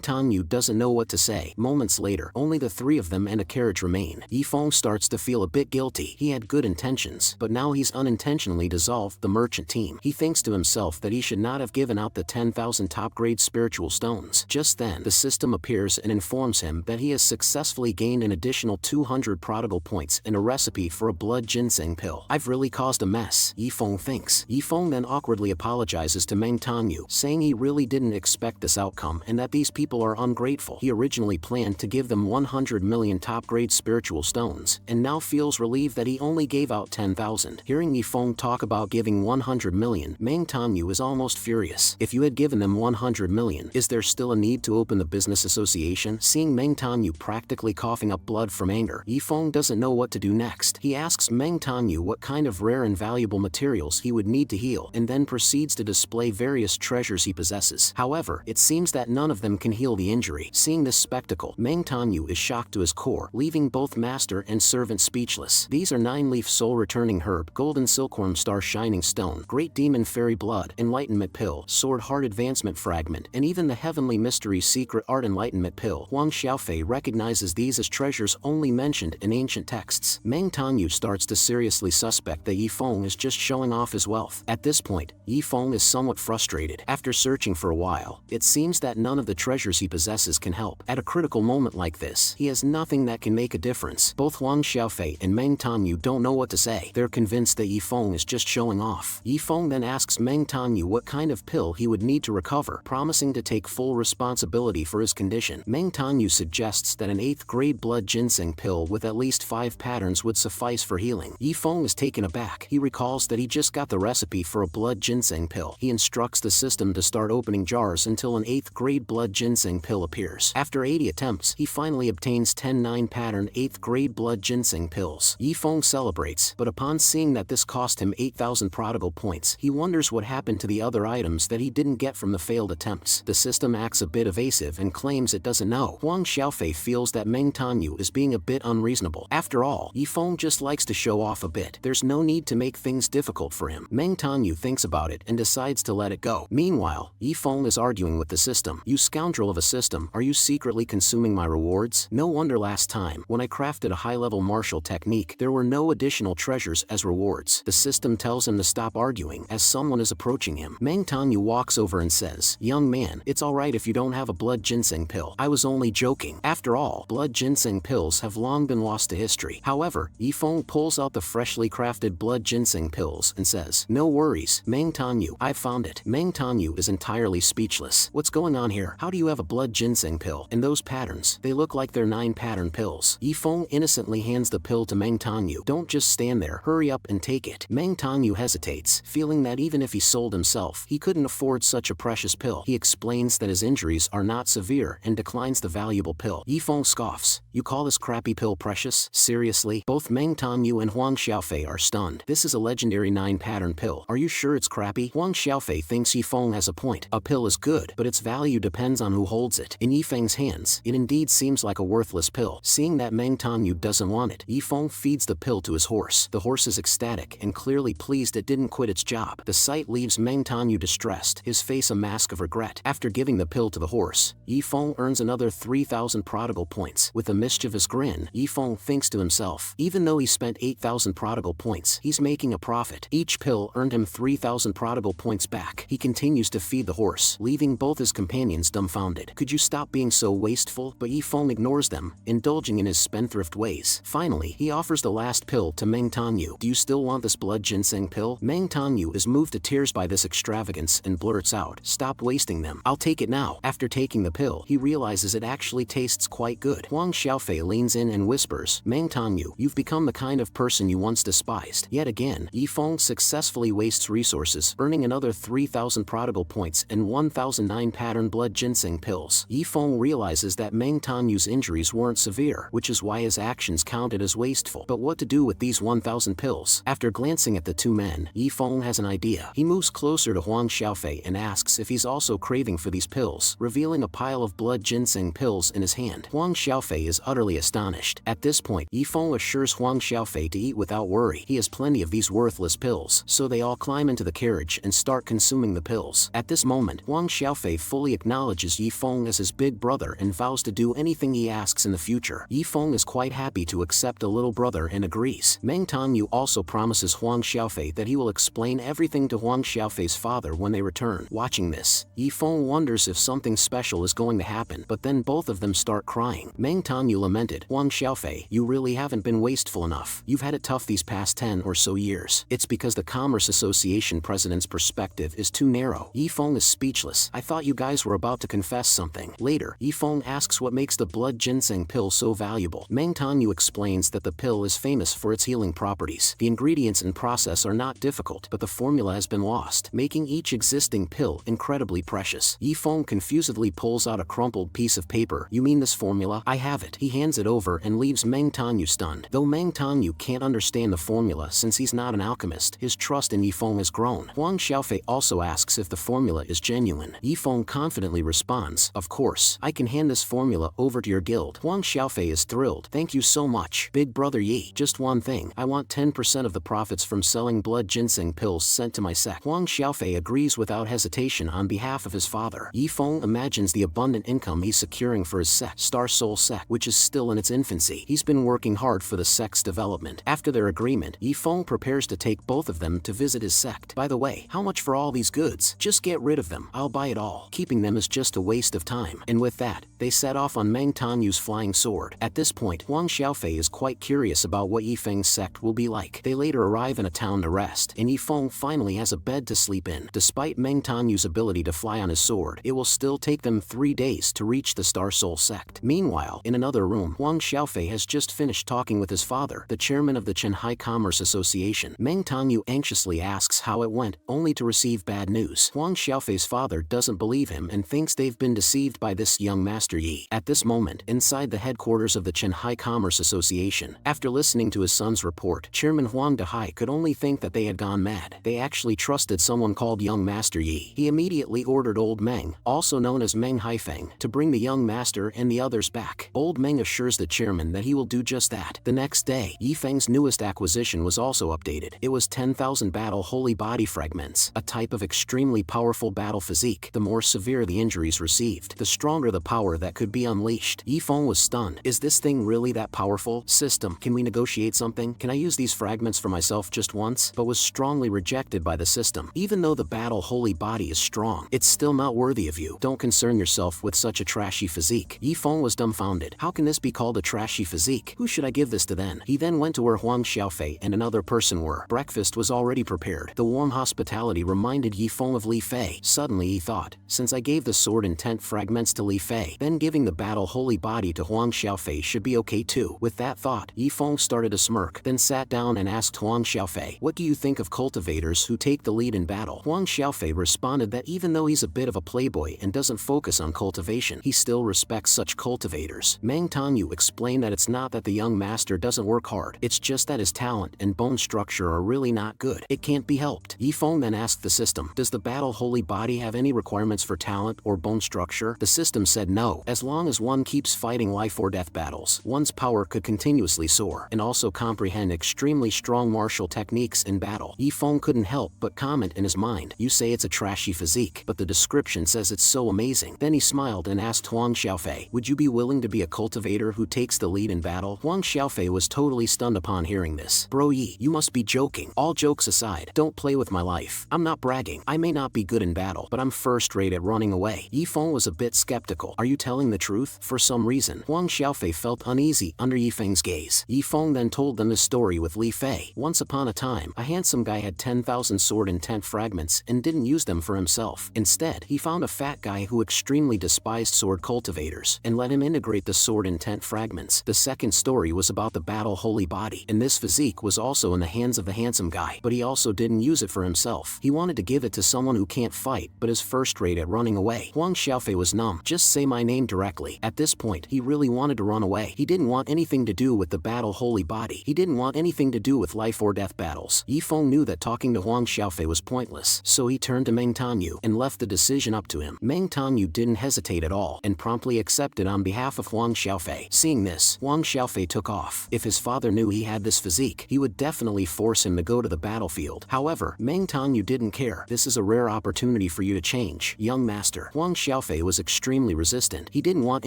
Tangyu doesn't know what to say. Moments later, only the three of them and a carriage remain. Yifeng starts to feel a bit guilty. He had good intentions, but now he's unintentionally dissolved the merchant team. He thinks to himself that he should not have given out the 10,000 top-grade spiritual stones. Just then, the system appears and informs him that he has successfully gained an additional 200 Prodigal points and a recipe for a blood ginseng pill. I've really caused a mess, Yifeng thinks. Yifeng then awkwardly apologizes to Meng Tangyu, saying he really didn't expect this outcome and that these people are ungrateful. He originally planned to give them 100 million top-grade spiritual stones, and now feels relieved that he only gave out 10,000. Hearing Yifeng talk about giving 100 million, Meng Tangyu is almost furious. If you had given them 100 million, is there still a need to open the business association? Seeing Meng Tangyu practically coughing up blood from anger, Yifeng doesn't know what to do next. He asks Meng Tangyu what kind of rare and valuable materials he would need to heal, and then proceeds to display various treasures he possesses. However, it seems that none of them can heal the injury. Seeing this spectacle, Meng Tangyu is shocked to his core, leaving both master and servant speechless. These are 9-leaf soul-returning herb, golden silkworm star shining stone, great demon fairy blood, enlightenment pill, sword heart advancement fragment, and even the heavenly mystery secret art enlightenment pill. Huang Xiaofei recognizes these as treasures only mentioned in ancient texts. Meng Tangyu starts to seriously suspect that Yifeng is just showing off his wealth. At this point, Yifeng is somewhat frustrated. After searching for a while, it seems that none of the treasures he possesses can help. At a critical moment like like this. He has nothing that can make a difference. Both Huang Xiaofei and Meng Tangyu don't know what to say. They're convinced that Yifeng is just showing off. Yifeng then asks Meng Tangyu what kind of pill he would need to recover, promising to take full responsibility for his condition. Meng Tangyu suggests that an 8th grade blood ginseng pill with at least 5 patterns would suffice for healing. Yifeng is taken aback. He recalls that he just got the recipe for a blood ginseng pill. He instructs the system to start opening jars until an 8th grade blood ginseng pill appears. After 80 attempts, he finally obtains 10 9-pattern 8th grade blood ginseng pills. Yifeng celebrates, but upon seeing that this cost him 8,000 Prodigal points, he wonders what happened to the other items that he didn't get from the failed attempts. The system acts a bit evasive and claims it doesn't know. Huang Xiaofei feels that Meng Tangyu is being a bit unreasonable. After all, Yifeng just likes to show off a bit. There's no need to make things difficult for him. Meng Tangyu thinks about it and decides to let it go. Meanwhile, Yifeng is arguing with the system. You scoundrel of a system, are you secretly consuming my rewards? No wonder last time, when I crafted a high-level martial technique, there were no additional treasures as rewards. The system tells him to stop arguing as someone is approaching him. Meng Tangyu walks over and says, "Young man, it's alright if you don't have a blood ginseng pill. I was only joking. After all, blood ginseng pills have long been lost to history." However, Yifeng pulls out the freshly crafted blood ginseng pills and says, "No worries, Meng Tangyu, I found it." Meng Tangyu is entirely speechless. What's going on here? How do you have a blood ginseng pill? And those patterns, they look like they're 9-pattern pills. Yifeng innocently hands the pill to Meng Tangyu. Don't just stand there, hurry up and take it. Meng Tangyu hesitates, feeling that even if he sold himself, he couldn't afford such a precious pill. He explains that his injuries are not severe and declines the valuable pill. Yifeng scoffs, "You call this crappy pill precious? Seriously?" Both Meng Tangyu and Huang Xiaofei are stunned. This is a legendary 9-pattern pill. Are you sure it's crappy? Huang Xiaofei thinks Yifeng has a point. A pill is good, but its value depends on who holds it. In Yifeng's hands, it indeed seems like a worthless pill. Seeing that Meng Tangyu doesn't want it, Yifeng feeds the pill to his horse. The horse is ecstatic and clearly pleased it didn't quit its job. The sight leaves Meng Tangyu distressed, his face a mask of regret. After giving the pill to the horse, Yifeng earns another 3,000 Prodigal points. With a mischievous grin, Yifeng thinks to himself, even though he spent 8,000 Prodigal points, he's making a profit. Each pill earned him 3,000 Prodigal points back. He continues to feed the horse, leaving both his companions dumbfounded. Could you stop being so wasteful? But Yifeng ignores them, indulging in his spendthrift ways. Finally, he offers the last pill to Meng Tangyu. "Do you still want this blood ginseng pill?" Meng Tangyu is moved to tears by this extravagance and blurts out, "Stop wasting them. I'll take it now." After taking the pill, he realizes it actually tastes quite good. Huang Xiaofei leans in and whispers, "Meng Tangyu, you've become the kind of person you once despised." Yet again, Yifeng successfully wastes resources, earning another 3,000 Prodigal points and 1,000 9-pattern blood ginseng pills. Yifeng realizes that Meng Tangyu's injuries weren't severe, which is why his actions counted as wasteful. But what to do with these 1,000 pills? After glancing at the two men, Yifeng has an idea. He moves closer to Huang Xiaofei and asks if he's also craving for these pills, revealing a pile of blood ginseng pills in his hand. Huang Xiaofei is utterly astonished. At this point, Yifeng assures Huang Xiaofei to eat without worry. He has plenty of these worthless pills. So they all climb into the carriage and start consuming the pills. At this moment, Huang Xiaofei fully acknowledges Yifeng as his big brother and vows to do anything he asks in the future. Yifeng is quite happy to accept a little brother and agrees. Meng Tangyu also promises Huang Xiaofei that he will explain everything to Huang Xiaofei's father when they return. Watching this, Yifeng wonders if something special is going to happen, but then both of them start crying. Meng Tangyu lamented, "Huang Xiaofei, you really haven't been wasteful enough. You've had it tough these past 10 or so years. It's because the Commerce Association president's perspective is too narrow." Yifeng is speechless. "I thought you guys were about to confess something." Later, Yifeng asks what makes the blood ginseng pill so valuable. Meng Tangyu explains that the pill is famous for its healing properties. The ingredients and process are not difficult, but the formula has been lost, making each existing pill incredibly precious. Yifeng confusedly pulls out a crumpled piece of paper. "You mean this formula? I have it." He hands it over and leaves Meng Tangyu stunned. Though Meng Tangyu can't understand the formula since he's not an alchemist, his trust in Yifeng has grown. Huang Xiaofei also asks if the formula is genuine. Yifeng confidently responds, "Of course, I can hand this formula over to your guild." Huang Xiaofei is thrilled. "Thank you so much, big brother Yi. Just one thing, I want 10% of the profits from selling blood ginseng pills sent to my sect." Huang Xiaofei agrees without hesitation on behalf of his father. Yifeng imagines the abundant income he's securing for his sect, Star Soul Sect, which is still in its infancy. He's been working hard for the sect's development. After their agreement, Yifeng prepares to take both of them to visit his sect. "By the way, how much for all these goods? Just get rid of them. I'll buy it all. Keeping them is just a waste of time." And with that, they set off on Meng Meng Tanyu's flying sword. At this point, Huang Xiaofei is quite curious about what Yifeng's sect will be like. They later arrive in a town to rest, and Yifeng finally has a bed to sleep in. Despite Meng Tanyu's ability to fly on his sword, it will still take them 3 days to reach the Star Soul sect. Meanwhile, in another room, Huang Xiaofei has just finished talking with his father, the chairman of the Shanghai Commerce Association. Meng Tanyu anxiously asks how it went, only to receive bad news. Huang Xiaofei's father doesn't believe him and thinks they've been deceived by this young Master Yi. At this moment, inside the headquarters of the Shanghai Commerce Association, after listening to his son's report, Chairman Huang Dehai could only think that they had gone mad. They actually trusted someone called young Master Yi. He immediately ordered Old Meng, also known as Meng Haifeng, to bring the young master and the others back. Old Meng assures the chairman that he will do just that. The next day, Yifeng's newest acquisition was also updated. It was 10,000 battle holy body fragments, a type of extremely powerful battle physique. The more severe the injuries received, the stronger the power that could be unleashed. Yifeng was stunned. Is this thing really that powerful? System, can we negotiate something? Can I use these fragments for myself just once? But was strongly rejected by the system. Even though the battle holy body is strong, it's still not worthy of you. Don't concern yourself with such a trashy physique. Yifeng was dumbfounded. How can this be called a trashy physique? Who should I give this to then? He then went to where Huang Xiaofei and another person were. Breakfast was already prepared. The warm hospitality reminded Yifeng of Li Fei. Suddenly he thought, since I gave the sword and tent fragments to Li Fei, then giving the battle holy body to Huang Xiaofei should be okay too. With that thought, Yifeng started to smirk, then sat down and asked Huang Xiaofei, what do you think of cultivators who take the lead in battle? Huang Xiaofei responded that even though he's a bit of a playboy and doesn't focus on cultivation, he still respects such cultivators. Meng Tanyu explained that it's not that the young master doesn't work hard, it's just that his talent and bone structure are really not good. It can't be helped. Yifeng then asked the system, does the battle holy body have any requirements for talent or bone structure? The system said no. As long as one keeps fighting life or death battles, one's power could continuously soar, and also comprehend extremely strong martial techniques in battle. Yifeng couldn't help but comment in his mind, you say it's a trashy physique, but the description says it's so amazing. Then he smiled and asked Huang Xiaofei, would you be willing to be a cultivator who takes the lead in battle? Huang Xiaofei was totally stunned upon hearing this. Bro Yi, you must be joking. All jokes aside, don't play with my life. I'm not bragging. I may not be good in battle, but I'm first rate at running away. Yifeng was a bit skeptical. Are you telling the truth? For some reason, Huang Xiaofei felt uneasy under Yifeng's gaze. Yifeng then told them the story with Li Fei. Once upon a time, a handsome guy had 10,000 sword and tent fragments and didn't use them for himself. Instead, he found a fat guy who extremely despised sword cultivators and let him integrate the sword and tent fragments. The second story was about the battle holy body, and this physique was also in the hands of the handsome guy, but he also didn't use it for himself. He wanted to give it to someone who can't fight, but is first rate at running away. Huang Xiaofei was numb. Just say my name directly. At this point, he really wanted to run away. He didn't want anything to do with the battle holy body. He didn't want anything to do with life or death battles. Yifeng knew that talking to Huang Xiaofei was pointless, so he turned to Meng Tanyu and left the decision up to him. Meng Tanyu didn't hesitate at all and promptly accepted on behalf of Huang Xiaofei. Seeing this, Huang Xiaofei took off. If his father knew he had this physique, he would definitely force him to go to the battlefield. However, Meng Tanyu didn't care. This is a rare opportunity for you to change, young master. Huang Xiaofei was extremely resistant. He didn't want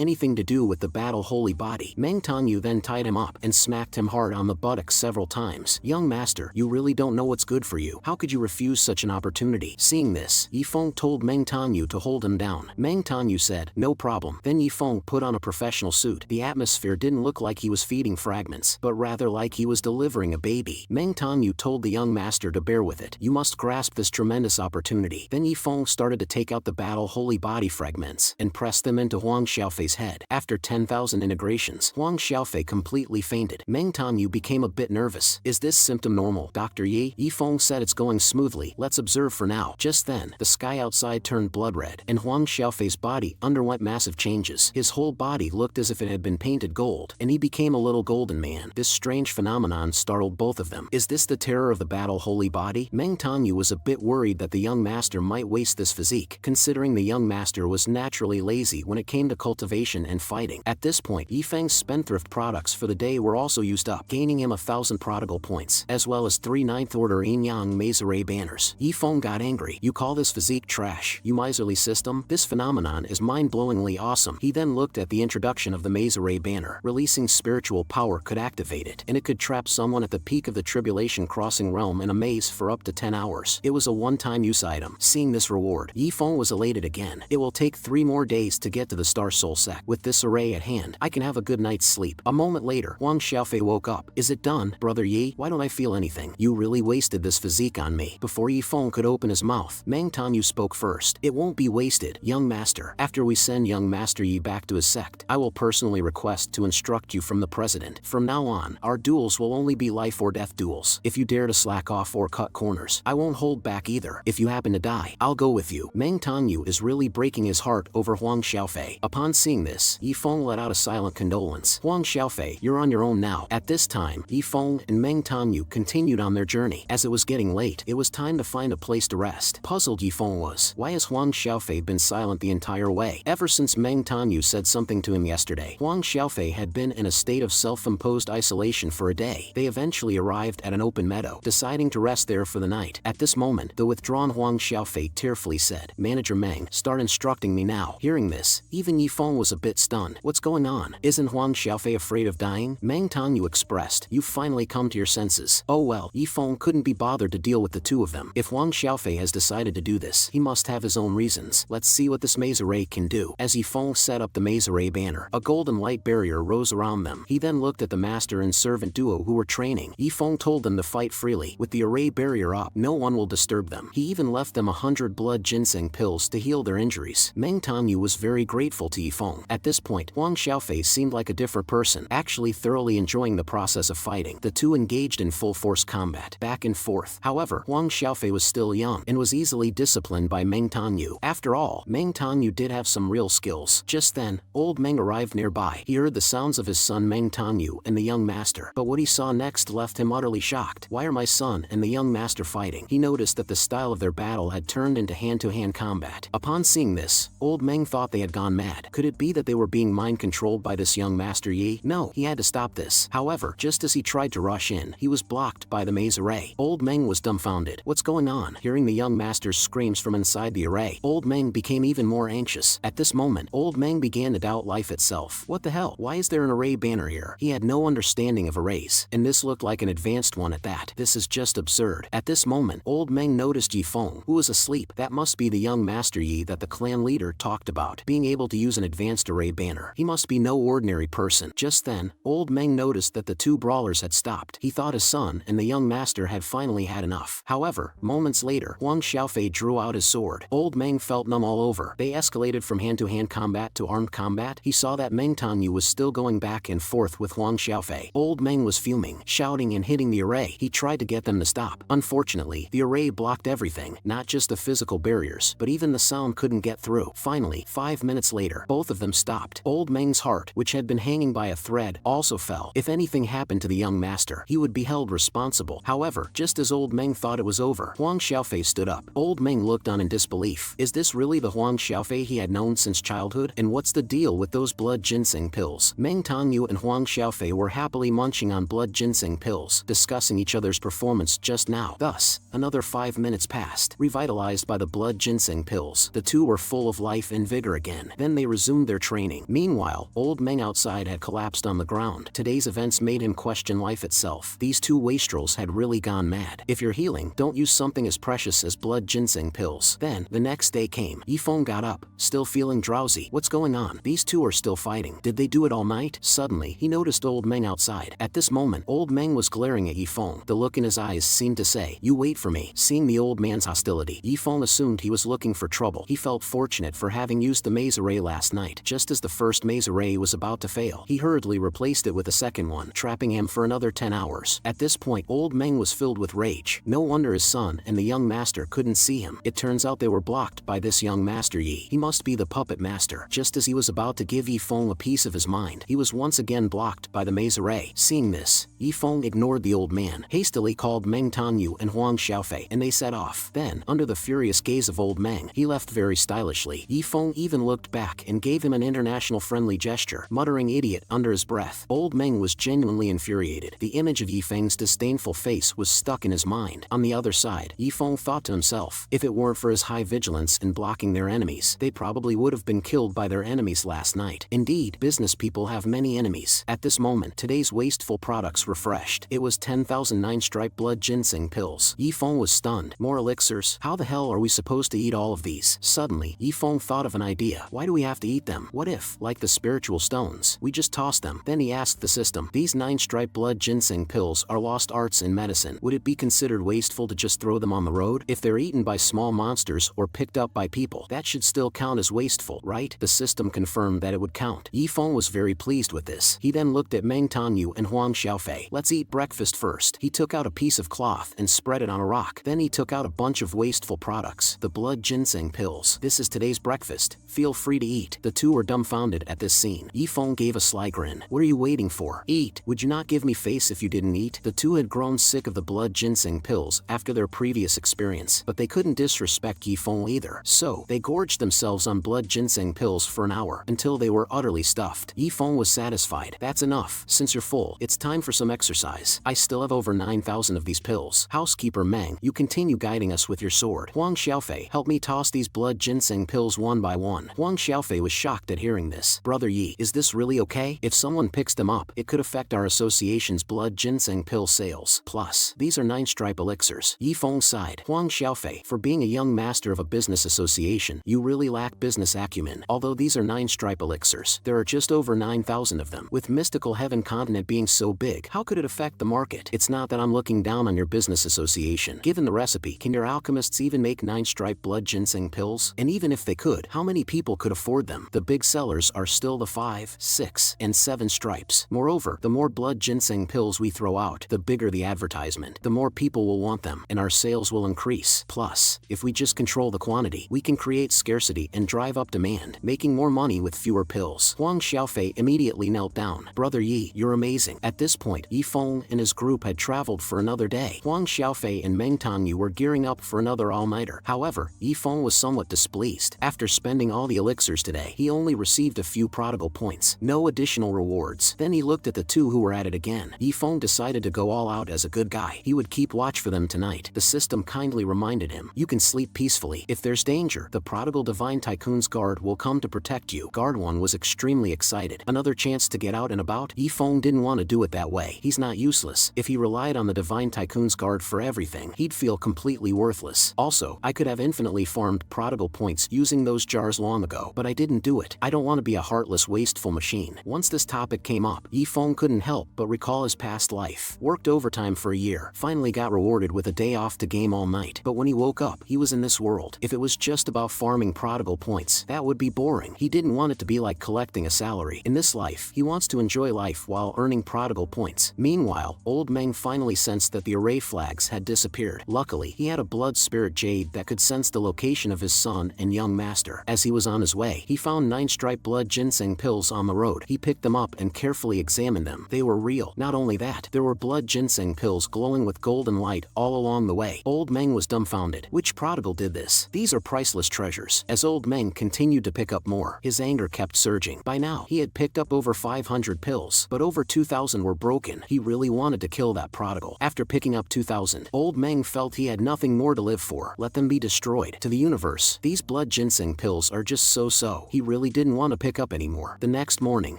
anything to do with the battle holy body. Meng Tanyu then tied him up and smacked him hard on the buttocks several times. Young master, you really don't know what's good for you. How could you refuse such an opportunity? Seeing this, Yifeng told Meng Tanyu to hold him down. Meng Tanyu said, no problem. Then Yifeng put on a professional suit. The atmosphere didn't look like he was feeding fragments, but rather like he was delivering a baby. Meng Tanyu told the young master to bear with it. You must grasp this tremendous opportunity. Then Yifeng started to take out the battle holy body fragments and press them into Huang Xiaofei's head. After 10,000 integrations, Huang Xiaofei completely fainted. Meng Tanyu became a bit nervous. Is this symptom normal, Dr. Yi? Yifeng said it's going smoothly. Let's observe for now. Just then, the sky outside turned blood red, and Huang Xiaofei's body underwent massive changes. His whole body looked as if it had been painted gold, and he became a little golden man. This strange phenomenon startled both of them. Is this the terror of the battle holy body? Meng Tanyu was a bit worried that the young master might waste this physique, considering the young master was naturally lazy when it came to cultivation and fighting. At this point, Yifeng's spendthrift products for the day were also used up, gaining him 1,000 prodigal points, as well as 3 9th order Yin-Yang Maizare banners. Yifeng got angry. You call this physique trash, you miserly system? This phenomenon is mind-blowingly awesome. He then looked at the introduction of the Maizare banner. Releasing spiritual power could activate it, and it could trap someone at the peak of the tribulation crossing realm in a maze for up to 10 hours. It was a one-time use item. Seeing this reward, Yifeng was elated again. It will take 3 more days to get to the Star Soul sect. with this array at hand, I can have a good night's sleep. A moment later, Huang Xiaofei woke up. Is it done, Brother Yi? Why don't I feel anything? You really wasted this physique on me. Before Yi Feng could open his mouth, Meng Tangyu spoke first. It won't be wasted, young master. After we send young Master Yi back to his sect, I will personally request to instruct you from the president. From now on, our duels will only be life or death duels. If you dare to slack off or cut corners, I won't hold back either. If you happen to die, I'll go with you. Meng Tangyu is really breaking his heart over Huang Xiaofei. Upon seeing this, Yi Feng let out a silent condolence. Huang Xiaofei, you're on your own now. At this time, Yi Feng and Meng Tangyu continued on their journey. As it was getting late, it was time to find a place to rest. Puzzled Yi Feng was, why has Huang Xiaofei been silent the entire way? Ever since Meng Tangyu said something to him yesterday, Huang Xiaofei had been in a state of self-imposed isolation for a day. They eventually arrived at an open meadow, deciding to rest there for the night. At this moment, the withdrawn Huang Xiaofei tearfully said, Manager Meng, start instructing me now. Hearing this, even Yi Feng was a bit stunned. What's going on? Isn't Huang Xiaofei afraid of dying? Meng Tangyu expressed, you've finally come to your senses. Oh well, Yi Feng couldn't be bothered to deal with the two of them. If Huang Xiaofei has decided to do this, he must have his own reasons. Let's see what this maze array can do. As Yi Feng set up the maze array banner, a golden light barrier rose around them. He then looked at the master and servant duo who were training. Yi Feng told them to fight freely. With the array barrier up, no one will disturb them. He even left them 100 blood ginseng pills to heal their injuries. Meng Tangyu was very grateful to Yi Feng. At this point, Huang Xiaofei seemed like a different person, actually thoroughly enjoying the process of fighting. The two engaged in full-force combat, back and forth. However, Huang Xiaofei was still young and was easily disciplined by Meng Tangyu. After all, Meng Tangyu did have some real skills. Just then, old Meng arrived nearby. He heard the sounds of his son Meng Tangyu and the young master, but what he saw next left him utterly shocked. Why are my son and the young master fighting? He noticed that the style of their battle had turned into hand-to-hand combat. Upon seeing this, old Meng thought they had gone mad. Could it be that they were being mind-controlled by this young Master Yi? No, he had to stop this. However, just as he tried to rush in, he was blocked by the maze array. Old Meng was dumbfounded. What's going on? Hearing the young master's screams from inside the array, old Meng became even more anxious. At this moment, old Meng began to doubt life itself. What the hell? Why is there an array banner here? He had no understanding of arrays, and this looked like an advanced one at that. This is just absurd. At this moment, old Meng noticed Yi Feng, who was asleep. That must be the young Master Yi that the clan leader talked about, being able to use an advanced array banner. He must be no ordinary person. Just then, old Meng noticed that the two brawlers had stopped. He thought his son and the young master had finally had enough. However, moments later, Huang Xiaofei drew out his sword. Old Meng felt numb all over. They escalated from hand-to-hand combat to armed combat. He saw that Meng Tangyu was still going back and forth with Huang Xiaofei. Old Meng was fuming, shouting and hitting the array. He tried to get them to stop. Unfortunately, the array blocked everything, not just the physical barriers, but even the sound couldn't get through. Finally, 5 minutes later, both of them stopped. Old Meng's heart, which had been hanging by a thread, also fell. If anything happened to the young master, he would be held responsible. However, just as old Meng thought it was over, Huang Xiaofei stood up. Old Meng looked on in disbelief. Is this really the Huang Xiaofei he had known since childhood? And what's the deal with those blood ginseng pills? Meng Tangyu and Huang Xiaofei were happily munching on blood ginseng pills, discussing each other's performance just now. Thus, another 5 minutes passed. Revitalized by the blood ginseng pills, the two were full of life and vigor again. Then they resumed their training. Meanwhile, old Meng outside had collapsed on the ground. Today's events made him question life itself. These two wastrels had really gone mad. If you're healing, don't use something as precious as blood ginseng pills. Then, the next day came. Yi Feng got up, still feeling drowsy. What's going on? These two are still fighting. Did they do it all night? Suddenly, he noticed old Meng outside. At this moment, old Meng was glaring at Yi Feng. The look in his eyes seemed to say, you wait for me. Seeing the old man's hostility, Yi Feng assumed he was looking for trouble. He felt fortunate for having used the maze array last night. Just as the first maze array was about to fail, he hurriedly replaced it with a second one, trapping him for another 10 hours. At this point, old Meng was filled with rage. No wonder his son and the young master couldn't see him. It turns out they were blocked by this young Master Yi. He must be the puppet master. Just as he was about to give Yi Feng a piece of his mind, he was once again blocked by the maze array. Seeing this, Yi Feng ignored the old man, hastily called Meng Tangyu and Huang Xiaofei, and they set off. Then, under the furious gaze of old Meng, he left very stylishly. Yi Feng even looked back and gave him an international friendly gesture, muttering idiot under his breath. Old Meng was genuinely infuriated. The image of Yi Feng's disdainful face was stuck in his mind. On the other side, Yi Feng thought to himself, if it weren't for his high vigilance in blocking their enemies, they probably would have been killed by their enemies last night. Indeed, business people have many enemies. At this moment, today's wasteful products refreshed. It was 10,009 striped blood ginseng pills. Yi Feng was stunned. More elixirs? How the hell are we supposed to eat all of these? Suddenly, Yi Feng thought of an idea. Why do we have to eat them? What if, like the spiritual stones, we just toss them? Then he asked the system, these 9-stripe blood ginseng pills are lost arts in medicine. Would it be considered wasteful to just throw them on the road? If they're eaten by small monsters or picked up by people, that should still count as wasteful, right? The system confirmed that it would count. Yifeng was very pleased with this. He then looked at Meng Tanyu and Huang Xiaofei. Let's eat breakfast first. He took out a piece of cloth and spread it on a rock. Then he took out a bunch of wasteful products. The blood ginseng pills. This is today's breakfast. Feel free to eat. The two were dumbfounded at this scene. Yifeng gave a sly grin. What are you waiting for? Eat. Would you not give me face if you didn't eat? The two had grown sick of the blood ginseng pills after their previous experience, but they couldn't disrespect Yifeng either. So, they gorged themselves on blood ginseng pills for an hour until they were utterly stuffed. Yifeng was satisfied. That's enough. Since you're full, it's time for some exercise. I still have over 9,000 of these pills. Housekeeper Meng, you continue guiding us with your sword. Huang Xiaofei, help me toss these blood ginseng pills one by one. Huang Xiaofei was shocked at hearing this. Brother Yi, is this really okay? If someone picks them up, it could affect our association's blood ginseng pill sales. Plus, these are 9-stripe elixirs. Yifeng sighed. Huang Xiaofei, for being a young master of a business association, you really lack business acumen. Although these are 9-stripe elixirs, there are just over 9,000 of them. With mystical heaven continent being so big, how could it affect the market? It's not that I'm looking down on your business association. Given the recipe, can your alchemists even make 9-stripe blood ginseng pills? And even if they could, how many people could afford them? The big sellers are still the 5, 6, and 7 stripes. Moreover, the more blood ginseng pills we throw out, the bigger the advertisement, the more people will want them, and our sales will increase. Plus, if we just control the quantity, we can create scarcity and drive up demand, making more money with fewer pills. Huang Xiaofei immediately knelt down. Brother Yi, you're amazing. At this point, Yifeng and his group had traveled for another day. Huang Xiaofei and Meng Tanyu were gearing up for another all-nighter. However, Yifeng was somewhat displeased. After spending all the elixirs today, he only received a few prodigal points, no additional rewards. Then he looked at the two who were at it again. Yifeng decided to go all out as a good guy. He would keep watch for them tonight. The system kindly reminded him, you can sleep peacefully. If there's danger, the prodigal divine tycoon's guard will come to protect you. Guard 1 was extremely excited. Another chance to get out and about? Yifeng didn't want to do it that way. He's not useless. If he relied on the divine tycoon's guard for everything, he'd feel completely worthless. Also, I could have infinitely farmed prodigal points using those jars long ago, but I didn't do it. I don't want to be a heartless, wasteful machine. Once this topic came up, Yifeng couldn't help but recall his past life. Worked overtime for a year, finally got rewarded with a day off to game all night. But when he woke up, he was in this world. If it was just about farming prodigal points, that would be boring. He didn't want it to be like collecting a salary. In this life, he wants to enjoy life while earning prodigal points. Meanwhile, old Meng finally sensed that the array flags had disappeared. Luckily, he had a blood spirit jade that could sense the location of his son and young master. As he was on his way, he found 9-stripe blood ginseng pills on the road. He picked them up and carefully examined them. They were real. Not only that, there were blood ginseng pills glowing with golden light all along the way. Old Meng was dumbfounded. Which prodigal did this? These are priceless treasures. As old Meng continued to pick up more, his anger kept surging. By now, he had picked up over 500 pills, but over 2,000 were broken. He really wanted to kill that prodigal. After picking up 2,000, old Meng felt he had nothing more to live for. Let them be destroyed. To the universe, these blood ginseng pills are just so-so. He really didn't want to pick up anymore. The next morning,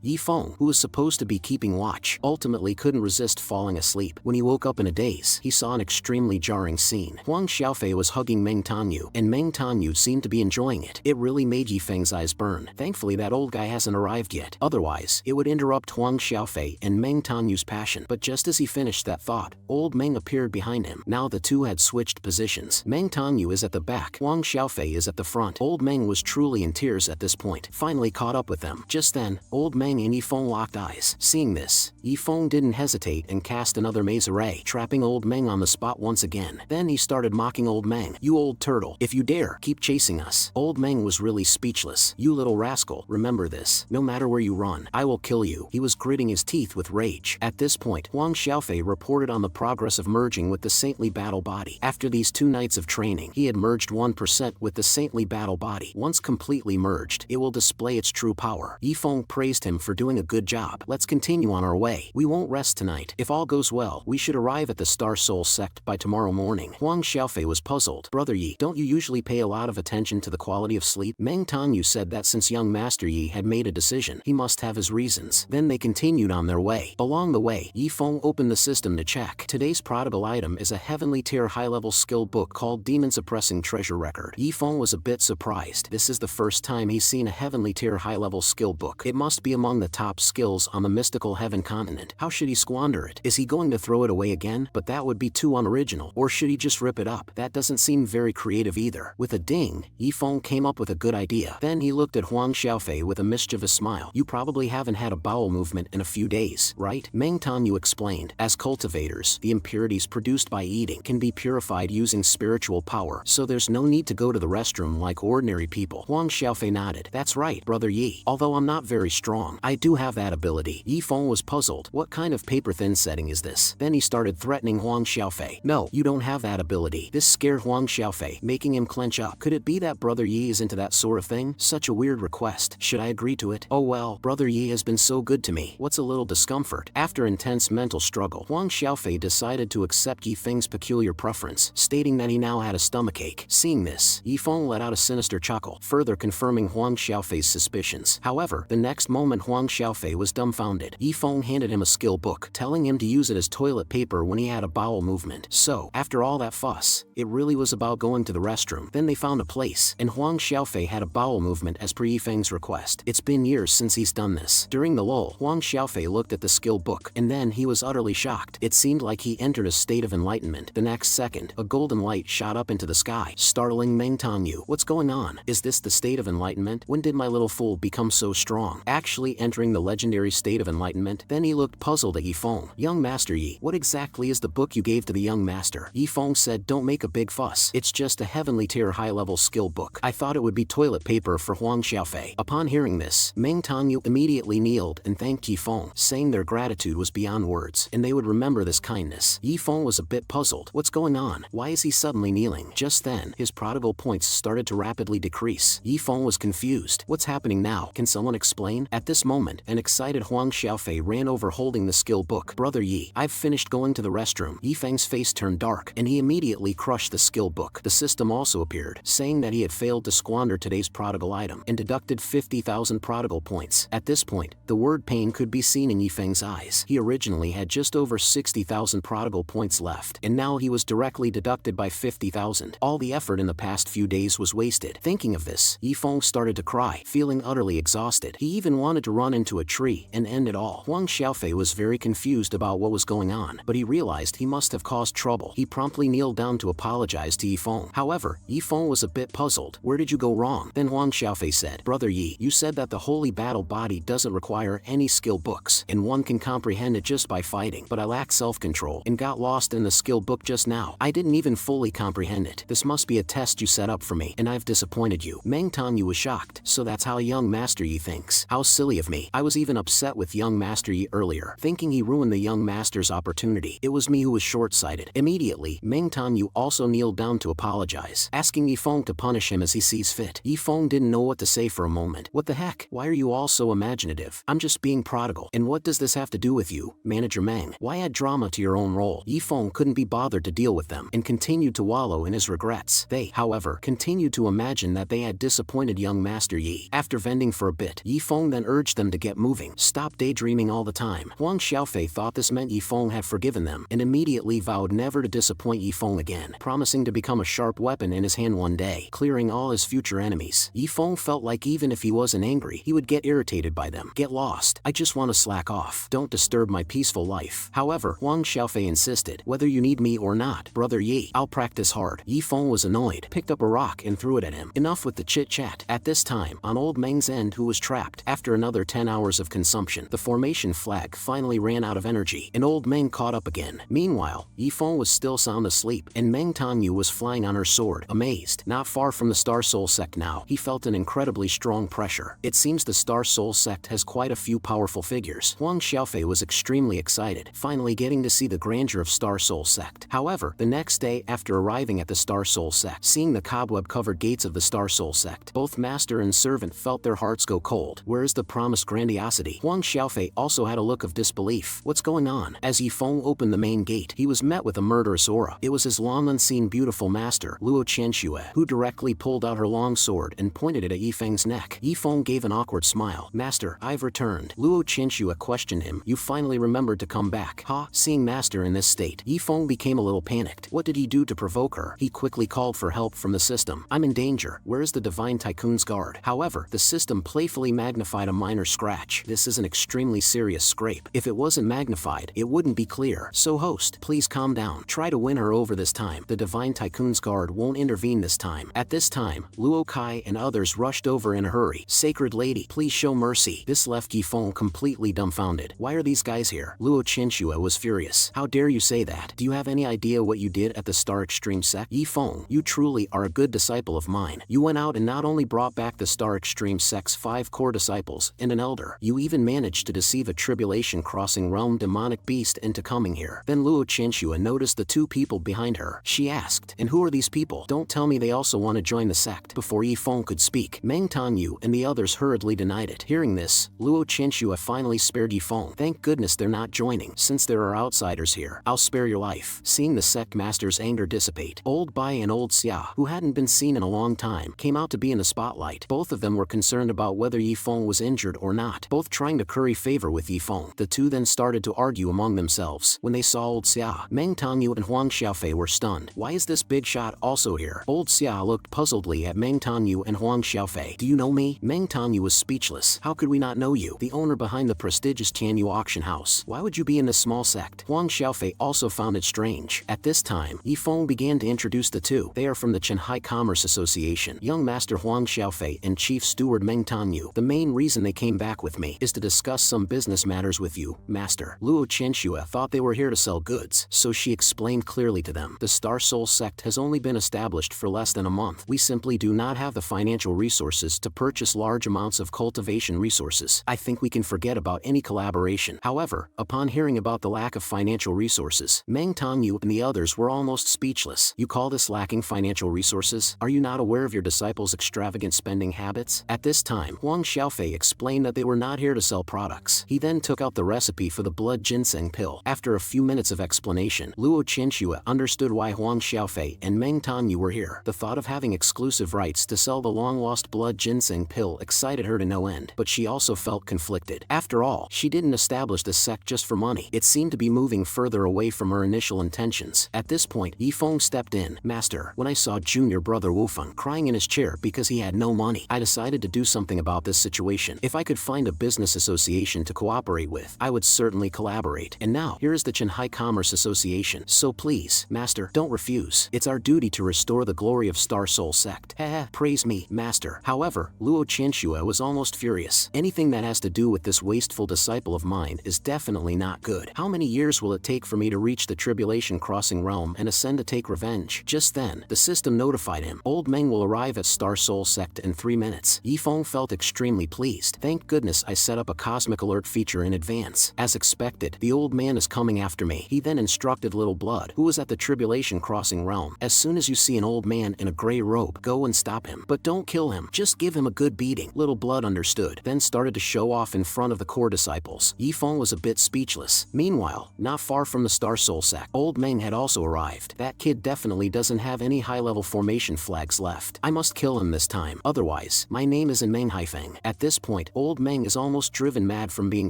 Yifeng, who was supposed to be keeping watch, ultimately couldn't resist falling asleep. When he woke up in a daze, he saw an extremely jarring scene. Huang Xiaofei was hugging Meng Tanyu, and Meng Tanyu seemed to be enjoying it. It really made Yifeng's eyes burn. Thankfully that old guy hasn't arrived yet. Otherwise, it would interrupt Huang Xiaofei and Meng Tanyu's passion. But just as he finished that thought, old Meng appeared behind him. Now the two had switched positions. Meng Tanyu is at the back, Huang Xiaofei is at the front. Old Meng was truly in tears at this point, finally caught up with them. Just then, old Meng and Yifeng locked eyes. Seeing this, Yifeng didn't hesitate and cast another maze array, trapping old Meng on the spot once again. Then he started mocking old Meng. You old turtle, if you dare, keep chasing us. Old Meng was really speechless. You little rascal, remember this. No matter where you run, I will kill you. He was gritting his teeth with rage. At this point, Huang Xiaofei reported on the progress of merging with the saintly battle body. After these 2 nights of training, he had merged 1% with the saintly battle body. Once completely merged, it will display its true power. Yifeng praised him for doing a good job. Let's continue on our way. We won't rest tonight. If all goes well, we should arrive at the Star Soul sect by tomorrow morning. Huang Xiaofei was puzzled. Brother Yi, don't you usually pay a lot of attention to the quality of sleep? Meng Tanyu said that since young Master Yi had made a decision, he must have his reasons. Then they continued on their way. Along the way, Yifeng opened the system to check. Today's prodigal item is a heavenly tier high-level skill book called Demon Suppressing Treasure Record. Yifeng was a bit surprised. This is the first time he's seen a heavenly heavenly tier high-level skill book. It must be among the top skills on the mystical heaven continent. How should he squander it? Is he going to throw it away again? But that would be too unoriginal. Or should he just rip it up? That doesn't seem very creative either. With a ding, Yifeng came up with a good idea. Then he looked at Huang Xiaofei with a mischievous smile. You probably haven't had a bowel movement in a few days, right? Meng Tangyu explained. As cultivators, the impurities produced by eating can be purified using spiritual power, so there's no need to go to the restroom like ordinary people. Huang Xiaofei nodded. That's right, Brother Yi. Although I'm not very strong, I do have that ability. Yifeng was puzzled. What kind of paper-thin setting is this? Then he started threatening Huang Xiaofei. No, you don't have that ability. This scared Huang Xiaofei, making him clench up. Could it be that Brother Yi is into that sort of thing? Such a weird request. Should I agree to it? Oh well, Brother Yi has been so good to me. What's a little discomfort? After intense mental struggle, Huang Xiaofei decided to accept Yifeng's peculiar preference, stating that he now had a stomachache. Seeing this, Yifeng let out a sinister chuckle, further confirming Huang Xiaofei's suspicions. However, the next moment Huang Xiaofei was dumbfounded. Yifeng handed him a skill book, telling him to use it as toilet paper when he had a bowel movement. So, after all that fuss, it really was about going to the restroom. Then they found a place, and Huang Xiaofei had a bowel movement as per Yifeng's request. It's been years since he's done this. During the lull, Huang Xiaofei looked at the skill book, and then he was utterly shocked. It seemed like he entered a state of enlightenment. The next second, a golden light shot up into the sky, startling Meng Tangyu. What's going on? Is this the state of enlightenment? When did my little fool become so strong? Actually entering the legendary state of enlightenment? Then he looked puzzled at Yifeng. Young Master Yi, what exactly is the book you gave to the young master? Yifeng said, don't make a big fuss. It's just a heavenly tier high-level skill book. I thought it would be toilet paper for Huang Xiaofei. Upon hearing this, Meng Tangyu immediately kneeled and thanked Yifeng, saying their gratitude was beyond words, and they would remember this kindness. Yifeng was a bit puzzled. What's going on? Why is he suddenly kneeling? Just then, his prodigal points started to rapidly decrease. Yifeng was confused. What's happening now? Can someone explain? At this moment, an excited Huang Xiaofei ran over holding the skill book. Brother Yi, I've finished going to the restroom. Yifeng's face turned dark, and he immediately crushed the skill book. The system also appeared, saying that he had failed to squander today's prodigal item, and deducted 50,000 prodigal points. At this point, the word pain could be seen in Yifeng's eyes. He originally had just over 60,000 prodigal points left, and now he was directly deducted by 50,000. All the effort in the past few days was wasted. Thinking of this, Yifeng started to cry, feeling utterly exhausted. He even wanted to run into a tree and end it all. Huang Xiaofei was very confused about what was going on, but he realized he must have caused trouble. He promptly kneeled down to apologize to Yifeng. However, Yifeng was a bit puzzled. Where did you go wrong? Then Huang Xiaofei said, Brother Yi, you said that the holy battle body doesn't require any skill books, and one can comprehend it just by fighting, but I lack self-control and got lost in the skill book just now. I didn't even fully comprehend it. This must be a test you set up for me, and I've disappointed you. Meng Tangyu was shocked. So that's how young Master Yi thinks. How silly of me. I was even upset with young Master Yi earlier, thinking he ruined the young master's opportunity. It was me who was short-sighted. Immediately, Meng Tangyu also kneeled down to apologize, asking Yifeng to punish him as he sees fit. Yifeng didn't know what to say for a moment. What the heck? Why are you all so imaginative? I'm just being prodigal. And what does this have to do with you, Manager Meng? Why add drama to your own role? Yifeng couldn't be bothered to deal with them, and continued to wallow in his regrets. They, however, continued to imagine that they had disappointed young Master Yi. After venting for a bit, Yifeng then urged them to get moving. Stop daydreaming all the time. Huang Xiaofei thought this meant Yifeng had forgiven them, and immediately vowed never to disappoint Yifeng again, promising to become a sharp weapon in his hand one day, clearing all his future enemies. Yifeng felt like even if he wasn't angry, he would get irritated by them. Get lost. I just want to slack off. Don't disturb my peaceful life. However, Huang Xiaofei insisted, whether you need me or not, Brother Yi, I'll practice hard. Yifeng was annoyed, picked up a rock and threw it at him. Enough with the chit-chat. At this time, on old Meng's end who was trapped, after another 10 hours of consumption, the formation flag finally ran out of energy, and old Meng caught up again. Meanwhile, Yifeng was still sound asleep, and Meng Tangyu was flying on her sword, amazed. Not far from the Star Soul sect now, he felt an incredibly strong pressure. It seems the Star Soul sect has quite a few powerful figures. Huang Xiaofei was extremely excited, finally getting to see the grandeur of Star Soul sect. However, the next day after arriving at the Star Soul sect, seeing the cobweb-covered gates of the Star Soul sect, both master and servant felt their hearts go cold. Where is the promised grandiosity? Huang Xiaofei also had a look of disbelief. What's going on? As Yifeng opened the main gate, he was met with a murderous aura. It was his long-unseen beautiful master, Luo Qianxue, who directly pulled out her long sword and pointed it at Yifeng's neck. Yifeng gave an awkward smile. Master, I've returned. Luo Qianxue questioned him. You finally remembered to come back. Ha! Seeing master in this state, Yifeng became a little panicked. What did he do to provoke her? He quickly called for help from the system. I'm in danger. Where is the Divine Tycoon's guard? However, However, the system playfully magnified a minor scratch. This is an extremely serious scrape. If it wasn't magnified, it wouldn't be clear. So host, please calm down. Try to win her over this time. The Divine Tycoon's guard won't intervene this time. At this time, Luo Kai and others rushed over in a hurry. Sacred lady, please show mercy. This left Yifeng completely dumbfounded. Why are these guys here? Luo Chinshua was furious. How dare you say that? Do you have any idea what you did at the Star Extreme sect? Yifeng, you truly are a good disciple of mine. You went out and not only brought back the Star Extreme sect's 5 core disciples and an elder, you even managed to deceive a tribulation crossing realm demonic beast into coming here. Then Luo Chinshua noticed the 2 people behind her. She asked, and who are these people? Don't tell me they also want to join the sect. Before Yifeng could speak, Meng Tanyu and the others hurriedly denied it. Hearing this, Luo Chinshua finally spared Yifeng. Thank goodness they're not joining. Since there are outsiders here, I'll spare your life. Seeing the sect master's anger dissipate, Old Bai and Old Xia, who hadn't been seen in a long time, came out to be in the spotlight. Both of them were concerned about whether Yifeng was injured or not, both trying to curry favor with Yifeng. The two then started to argue among themselves. When they saw Old Xia, Meng Tanyu and Huang Xiaofei were stunned. Why is this big shot also here? Old Xia looked puzzledly at Meng Tanyu and Huang Xiaofei. Do you know me? Meng Tanyu was speechless. How could we not know you? The owner behind the prestigious Tianyu auction house. Why would you be in this small sect? Huang Xiaofei also found it strange. At this time, Yifeng began to introduce the two. They are from the Shanghai Commerce Association. Young Master Huang Xiaofei and Chief Steward Meng Tanyu. The main reason they came back with me is to discuss some business matters with you, Master. Luo Chenshua thought they were here to sell goods, so she explained clearly to them. The Star Soul sect has only been established for less than a month. We simply do not have the financial resources to purchase large amounts of cultivation resources. I think we can forget about any collaboration. However, upon hearing about the lack of financial resources, Meng Tanyu and the others were almost speechless. You call this lacking financial resources? Are you not aware of your disciples' extravagant spending habits? At this time, Huang Xiaofei explained that they were not here to sell products. He then took out the recipe for the blood ginseng pill. After a few minutes of explanation, Luo Chenshua understood why Huang Xiaofei and Meng Tanyu were here. The thought of having exclusive rights to sell the long-lost blood ginseng pill excited her to no end, but she also felt conflicted. After all, she didn't establish the sect just for money. It seemed to be moving further away from her initial intentions. At this point, Yifeng stepped in. Master, when I saw junior brother Wufeng crying in his chair because he had no money, I decided to do something about this situation. If I could find a business association to cooperate with, I would certainly collaborate. And now, here is the Shanghai Commerce Association. So please, Master, don't refuse. It's our duty to restore the glory of Star Soul sect. Praise me, Master. However, Luo Chenshua was almost furious. Anything that has to do with this wasteful disciple of mine is definitely not good. How many years will it take for me to reach the tribulation crossing realm and ascend to take revenge? Just then, the system notified him. Old Meng will arrive at Star Soul sect in 3 minutes. Yifeng felt extremely pleased. Thank goodness I set up a cosmic alert feature in advance. As expected, the old man is coming after me. He then instructed Little Blood, who was at the tribulation crossing realm. As soon as you see an old man in a gray robe, go and stop him. But don't kill him. Just give him a good beating. Little Blood understood, then started to show off in front of the core disciples. Yifeng was a bit speechless. Meanwhile, not far from the Star Soul sect, Old Meng had also arrived. That kid definitely doesn't have any high-level formation flags left. I must kill him this time. Otherwise, my name isn't Meng Haifeng. At this point, Old Meng is almost driven mad from being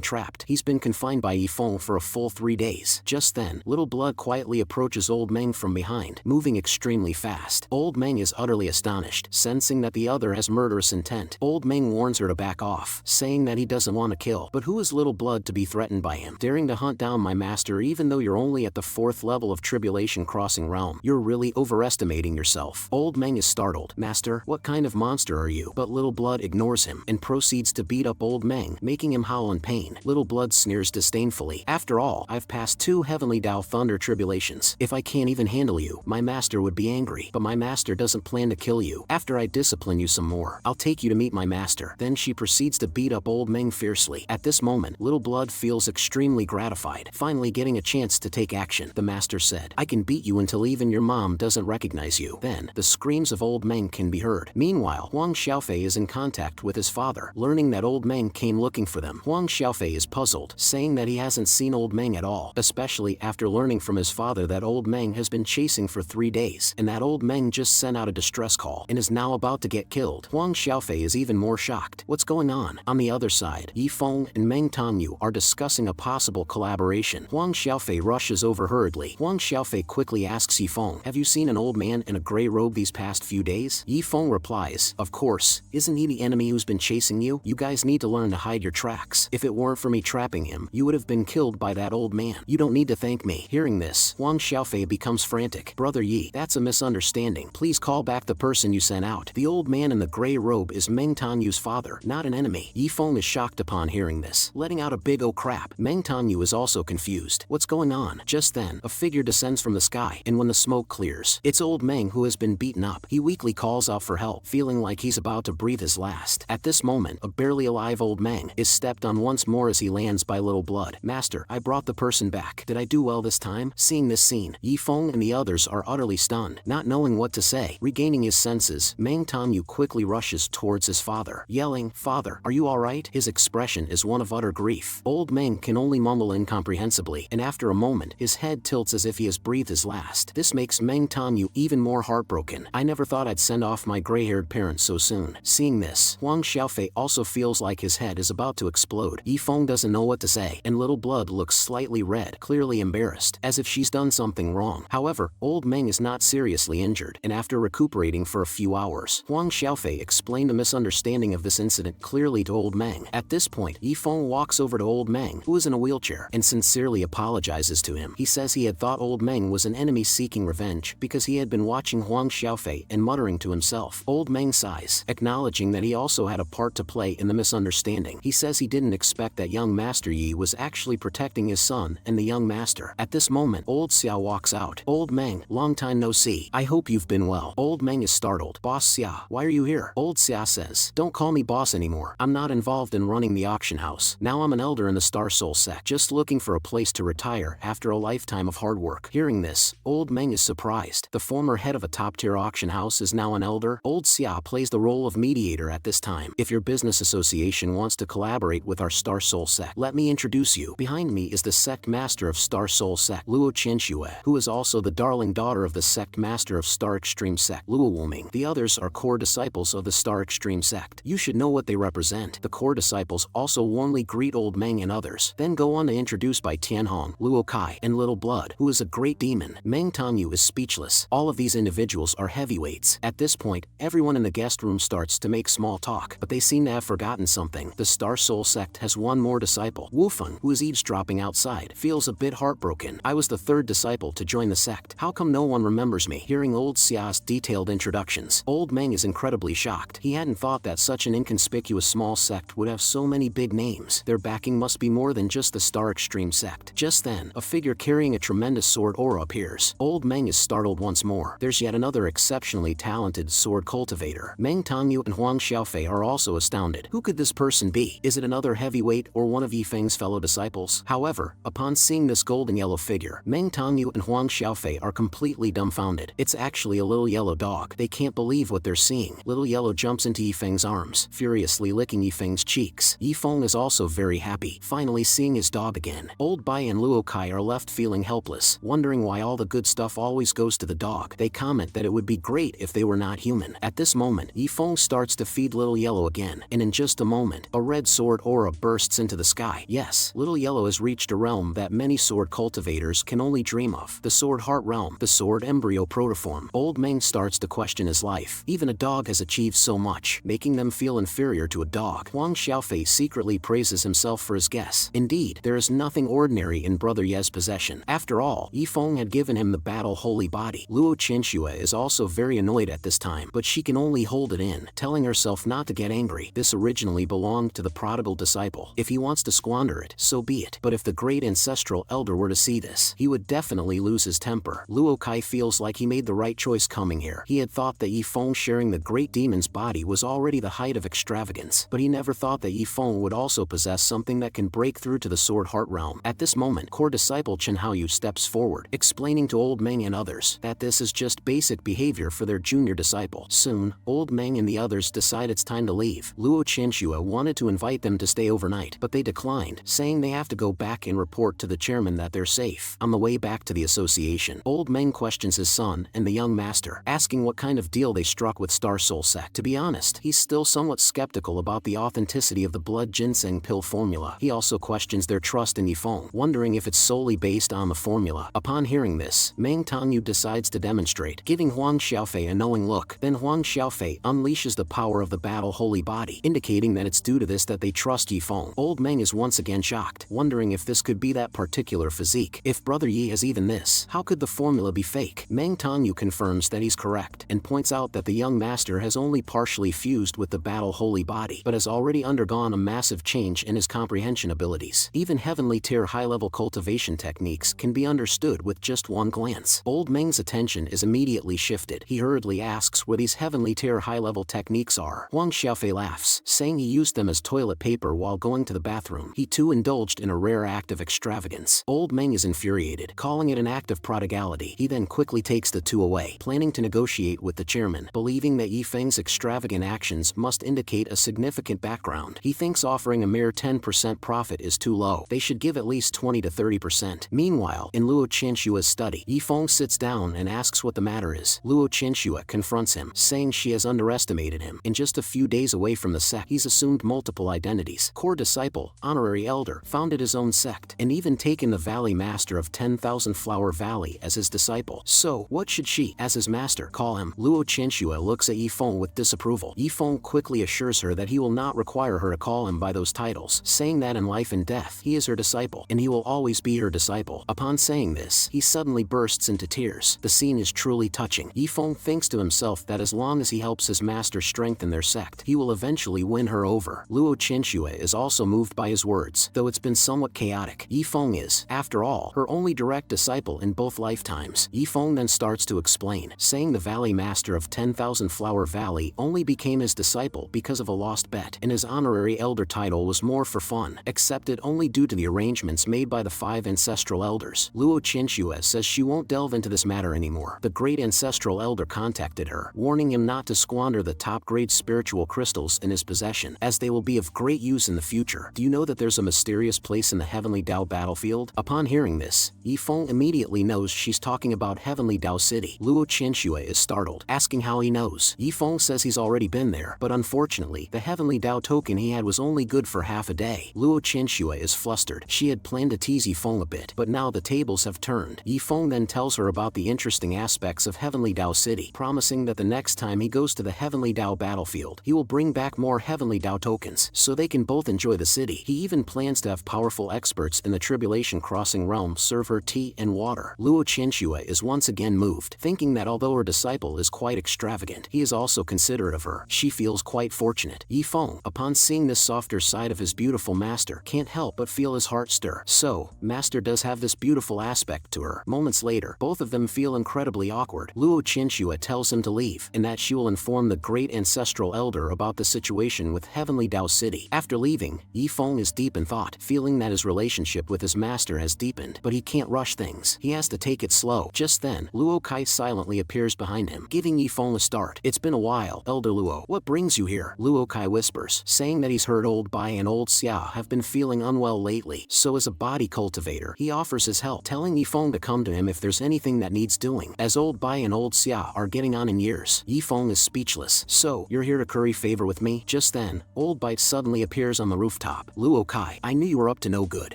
trapped. He's been confined by Yifeng for a full 3 days. Just then, Little Blood quietly approaches Old Meng from behind, moving extremely fast. Old Meng is utterly astonished, sensing that the other has murderous intent. Old Meng warns her to back off, saying that he doesn't want to kill. But who is Little Blood to be threatened by him? Daring to hunt down my master even though you're only at the 4th level of tribulation crossing realm. You're really overestimating yourself. Old Meng is startled. Master, what kind of monster are you? But Little Blood ignores him and proceeds to beat up Old Meng, making him howl in pain. Little Blood sneers disdainfully. After all, I've passed 2 heavenly Dao Thunder tribulations. If I can't even handle you, my master would be angry. But my master doesn't plan to kill you. After I discipline you some more, I'll take you to meet my master. Then she proceeds to beat up Old Meng fiercely. At this moment, Little Blood feels extremely gratified, finally getting a chance to take action. The master said, I can beat you until even your mom doesn't recognize you. Then, the screams of Old Meng can be heard. Meanwhile, Huang Xiaofei is in contact with his father. Learning that Old Meng came looking for them, Huang Xiaofei is puzzled, saying that he hasn't seen Old Meng at all, especially after learning from his father that Old Meng has been chasing for 3 days, and that Old Meng just sent out a distress call and is now about to get killed. Huang Xiaofei is even more shocked. What's going on? On the other side, Yifeng and Meng Tanyu are discussing a possible collaboration. Huang Xiaofei rushes over hurriedly. Huang Xiaofei quickly asks Yifeng, have you seen an old man in a gray robe these past few days? Yifeng replies, of course, Isn't he the enemy who's been chasing you? You guys need to learn to hide your tracks. If it weren't for me trapping him, you would have been killed by that old man. You don't need to thank me. Hearing this, Huang Xiaofei becomes frantic. Brother Yi, that's a misunderstanding. Please call back the person you sent out. The old man in the gray robe is Meng Tanyu's father, not an enemy. Yi Feng is shocked upon hearing this, letting out a big oh crap. Meng Tanyu is also confused. What's going on? Just then, a figure descends from the sky, and when the smoke clears, it's old Meng who has been beaten up. He weakly calls out for help, feeling like he's about to breathe his last. At this moment, a barely alive old Meng is stepped on once more as he lands by little blood. Master, I brought the person back. Did I do well this time? Seeing this scene, Yi Feng and the others are utterly stunned, not knowing what to say. Regaining his senses, Meng Tanyu quickly rushes towards his father, yelling, "Father, are you alright?" His expression is one of utter grief. Old Meng can only mumble incomprehensibly, and after a moment, his head tilts as if he has breathed his last. This makes Meng Tanyu even more heartbroken. I never thought I'd send off my gray-haired parents so soon. Seeing this, Huang Xiaofei also feels like his head is about to explode. Yi Feng doesn't know what to say, and little blood looks slightly red, clearly embarrassed, as if she's done something wrong. However, old Meng is not seriously injured, and after recuperating for a few hours, Huang Xiaofei explained the misunderstanding of this incident clearly to old Meng. At this point, Yi Feng walks over to old Meng, who is in a wheelchair, and sincerely apologizes to him. He says he had thought old Meng was an enemy seeking revenge because he had been watching Huang Xiaofei and muttering to himself. Old Meng sighs, acknowledging that he also had a part to play in the misunderstanding. He says he didn't expect that young Master Yi was actually protecting his son and the young master. At this moment, old Xia walks out. Old Meng, long time no see. I hope you've been well. Old Meng is startled. Boss Xia, why are you here? Old Xia says, don't call me boss anymore. I'm not involved in running the auction house. Now I'm an elder in the Star Soul sect, just looking for a place to retire after a lifetime of hard work. Hearing this, old Meng is surprised. The former head of a top-tier auction house is now an elder. Old Xia plays the role of mediator at this time. If your business association wants to collaborate with our Star Soul sect, let me introduce you. Behind me is the sect master of Star Soul sect, Luo Qianxue, who is also the darling daughter of the sect master of Star Extreme sect, Luo Wuming. The others are core disciples of the Star Extreme sect. You should know what they represent. The core disciples also warmly greet old Meng and others, then go on to introduce by Tianhong, Luo Kai, and Little Blood, who is a great demon. Meng Tanyu is speechless. All of these individuals are heavyweights. At this point, everyone in the guest room starts to make small talk, but they seem to have forgotten something. The Star Soul sect has one more disciple. Wufeng, who is eavesdropping outside, feels a bit heartbroken. I was the third disciple to join the sect. How come no one remembers me? Hearing old Xia's detailed introductions, old Meng is incredibly shocked. He hadn't thought that such an inconspicuous small sect would have so many big names. Their backing must be more than just the Star Extreme sect. Just then, a figure carrying a tremendous sword aura appears. Old Meng is startled once more. There's yet another exceptionally talented sword cultivator. Meng Tanyu and Huang Xiaofei are also astounded. Who could this person be? Is it another heavyweight or one of Yi Feng's fellow disciples? However, upon seeing this golden yellow figure, Meng Tanyu and Huang Xiaofei are completely dumbfounded. It's actually a little yellow dog. They can't believe what they're seeing. Little Yellow jumps into Yi Feng's arms, furiously licking Yi Feng's cheeks. Yi Feng is also very happy, finally seeing his dog again. Old Bai and Luo Kai are left feeling helpless, wondering why all the good stuff always goes to the dog. They comment that it would be great if they were not human. At this moment, Yi Feng starts to feed Little Yellow again, and in just a moment, a red sword aura bursts into the sky. Yes, Little Yellow has reached a realm that many sword cultivators can only dream of. The Sword Heart Realm, the Sword Embryo Protoform. Old Meng starts to question his life. Even a dog has achieved so much, making them feel inferior to a dog. Huang Xiaofei secretly praises himself for his guess. Indeed, there is nothing ordinary in Brother Ye's possession. After all, Yi Feng had given him the battle holy body. Luo Qianxue is also very annoyed at this time, but she can only hold it in, telling herself not to get angry. This originally belonged to the Prodigal disciple. If he wants to squander it, so be it. But if the great ancestral elder were to see this, he would definitely lose his temper. Luo Kai feels like he made the right choice coming here. He had thought that Yi Feng sharing the great demon's body was already the height of extravagance, but he never thought that Yi Feng would also possess something that can break through to the Sword Heart Realm. At this moment, core disciple Chen Haoyu steps forward, explaining to old Meng and others that this is just basic behavior for their junior disciple. Soon, old Meng and the others decide it's time to leave. Luo Qianxue wanted to invite them to stay overnight, but they declined, saying they have to go back and report to the chairman that they're safe. On the way back to the association, old Meng questions his son and the young master, asking what kind of deal they struck with Star Soul sect. To be honest, he's still somewhat skeptical about the authenticity of the blood ginseng pill formula. He also questions their trust in Yi Feng, wondering if it's solely based on the formula. Upon hearing this, Meng Tanyu decides to demonstrate, giving Huang Xiaofei a knowing look. Then Huang Xiaofei unleashes the the power of the battle holy body, indicating that it's due to this that they trust Yifeng. Old Meng is once again shocked, wondering if this could be that particular physique. If Brother Yi has even this, how could the formula be fake? Meng Tongyu confirms that he's correct, and points out that the young master has only partially fused with the battle holy body, but has already undergone a massive change in his comprehension abilities. Even heavenly tier high-level cultivation techniques can be understood with just one glance. Old Meng's attention is immediately shifted. He hurriedly asks where these heavenly tier high-level techniques are. Huang Xiaofei laughs, saying he used them as toilet paper while going to the bathroom. He too indulged in a rare act of extravagance. Old Meng is infuriated, calling it an act of prodigality. He then quickly takes the two away, planning to negotiate with the chairman, believing that Yifeng's extravagant actions must indicate a significant background. He thinks offering a mere 10% profit is too low. They should give at least 20 to 30%. Meanwhile, in Luo Qianshua's study, Yifeng sits down and asks what the matter is. Luo Qianshua confronts him, saying she has underestimated him. In just a few days away from the sect, he's assumed multiple identities. Core disciple, honorary elder, founded his own sect, and even taken the Valley Master of 10,000 Flower Valley as his disciple. So, what should she, as his master, call him? Luo Qianshua looks at Yifeng with disapproval. Yifeng quickly assures her that he will not require her to call him by those titles, saying that in life and death, he is her disciple, and he will always be her disciple. Upon saying this, he suddenly bursts into tears. The scene is truly touching. Yifeng thinks to himself that as long as he helps his master strengthen their sect, he will eventually win her over. Luo Qianshua is also moved by his words, though it's been somewhat chaotic. Yifeng is, after all, her only direct disciple in both lifetimes. Yifeng then starts to explain, saying the Valley Master of 10,000 Flower Valley only became his disciple because of a lost bet, and his honorary elder title was more for fun, accepted only due to the arrangements made by the 5 ancestral elders. Luo Qianshua says she won't delve into this matter anymore. The great ancestral elder contacted her, warning him not to squander the top-grade spiritual crystals in his possession, as they will be of great use in the future. Do you know that there's a mysterious place in the Heavenly Dao battlefield? Upon hearing this, Yifeng immediately knows she's talking about Heavenly Dao City. Luo Qianshua is startled, asking how he knows. Yifeng says he's already been there, but unfortunately, the Heavenly Dao token he had was only good for half a day. Luo Qianshua is flustered. She had planned to tease Yifeng a bit, but now the tables have turned. Yifeng then tells her about the interesting aspects of Heavenly Dao City, promising that the next time he goes to the Heavenly Dao battlefield, he will bring back more Heavenly Dao tokens, so they can both enjoy the city. He even plans to have powerful experts in the Tribulation Crossing realm serve her tea and water. Luo Qianshua is once again moved, thinking that although her disciple is quite extravagant, he is also considerate of her. She feels quite fortunate. Yifeng, upon seeing this softer side of his beautiful master, can't help but feel his heart stir. So, master does have this beautiful aspect to her. Moments later, both of them feel incredibly awkward. Luo Qianshua tells him to leave, and that she will inform the great ancestral elder about the situation with Heavenly Dao City. After leaving, Yifeng is deep in thought, feeling that his relationship with his master has deepened, but he can't rush things. He has to take it slow. Just then, Luo Kai silently appears behind him, giving Yifeng a start. It's been a while, Elder Luo. What brings you here? Luo Kai whispers, saying that he's heard Old Bai and Old Xia have been feeling unwell lately, so as a body cultivator, he offers his help, telling Yifeng to come to him if there's anything that needs doing. As Old Bai and Old Xia are getting on in years, Yifeng is speechless. So, you're here to curry favor with me? Just then, Old Bai suddenly appears on the rooftop. Luo Kai, I knew you were up to no good.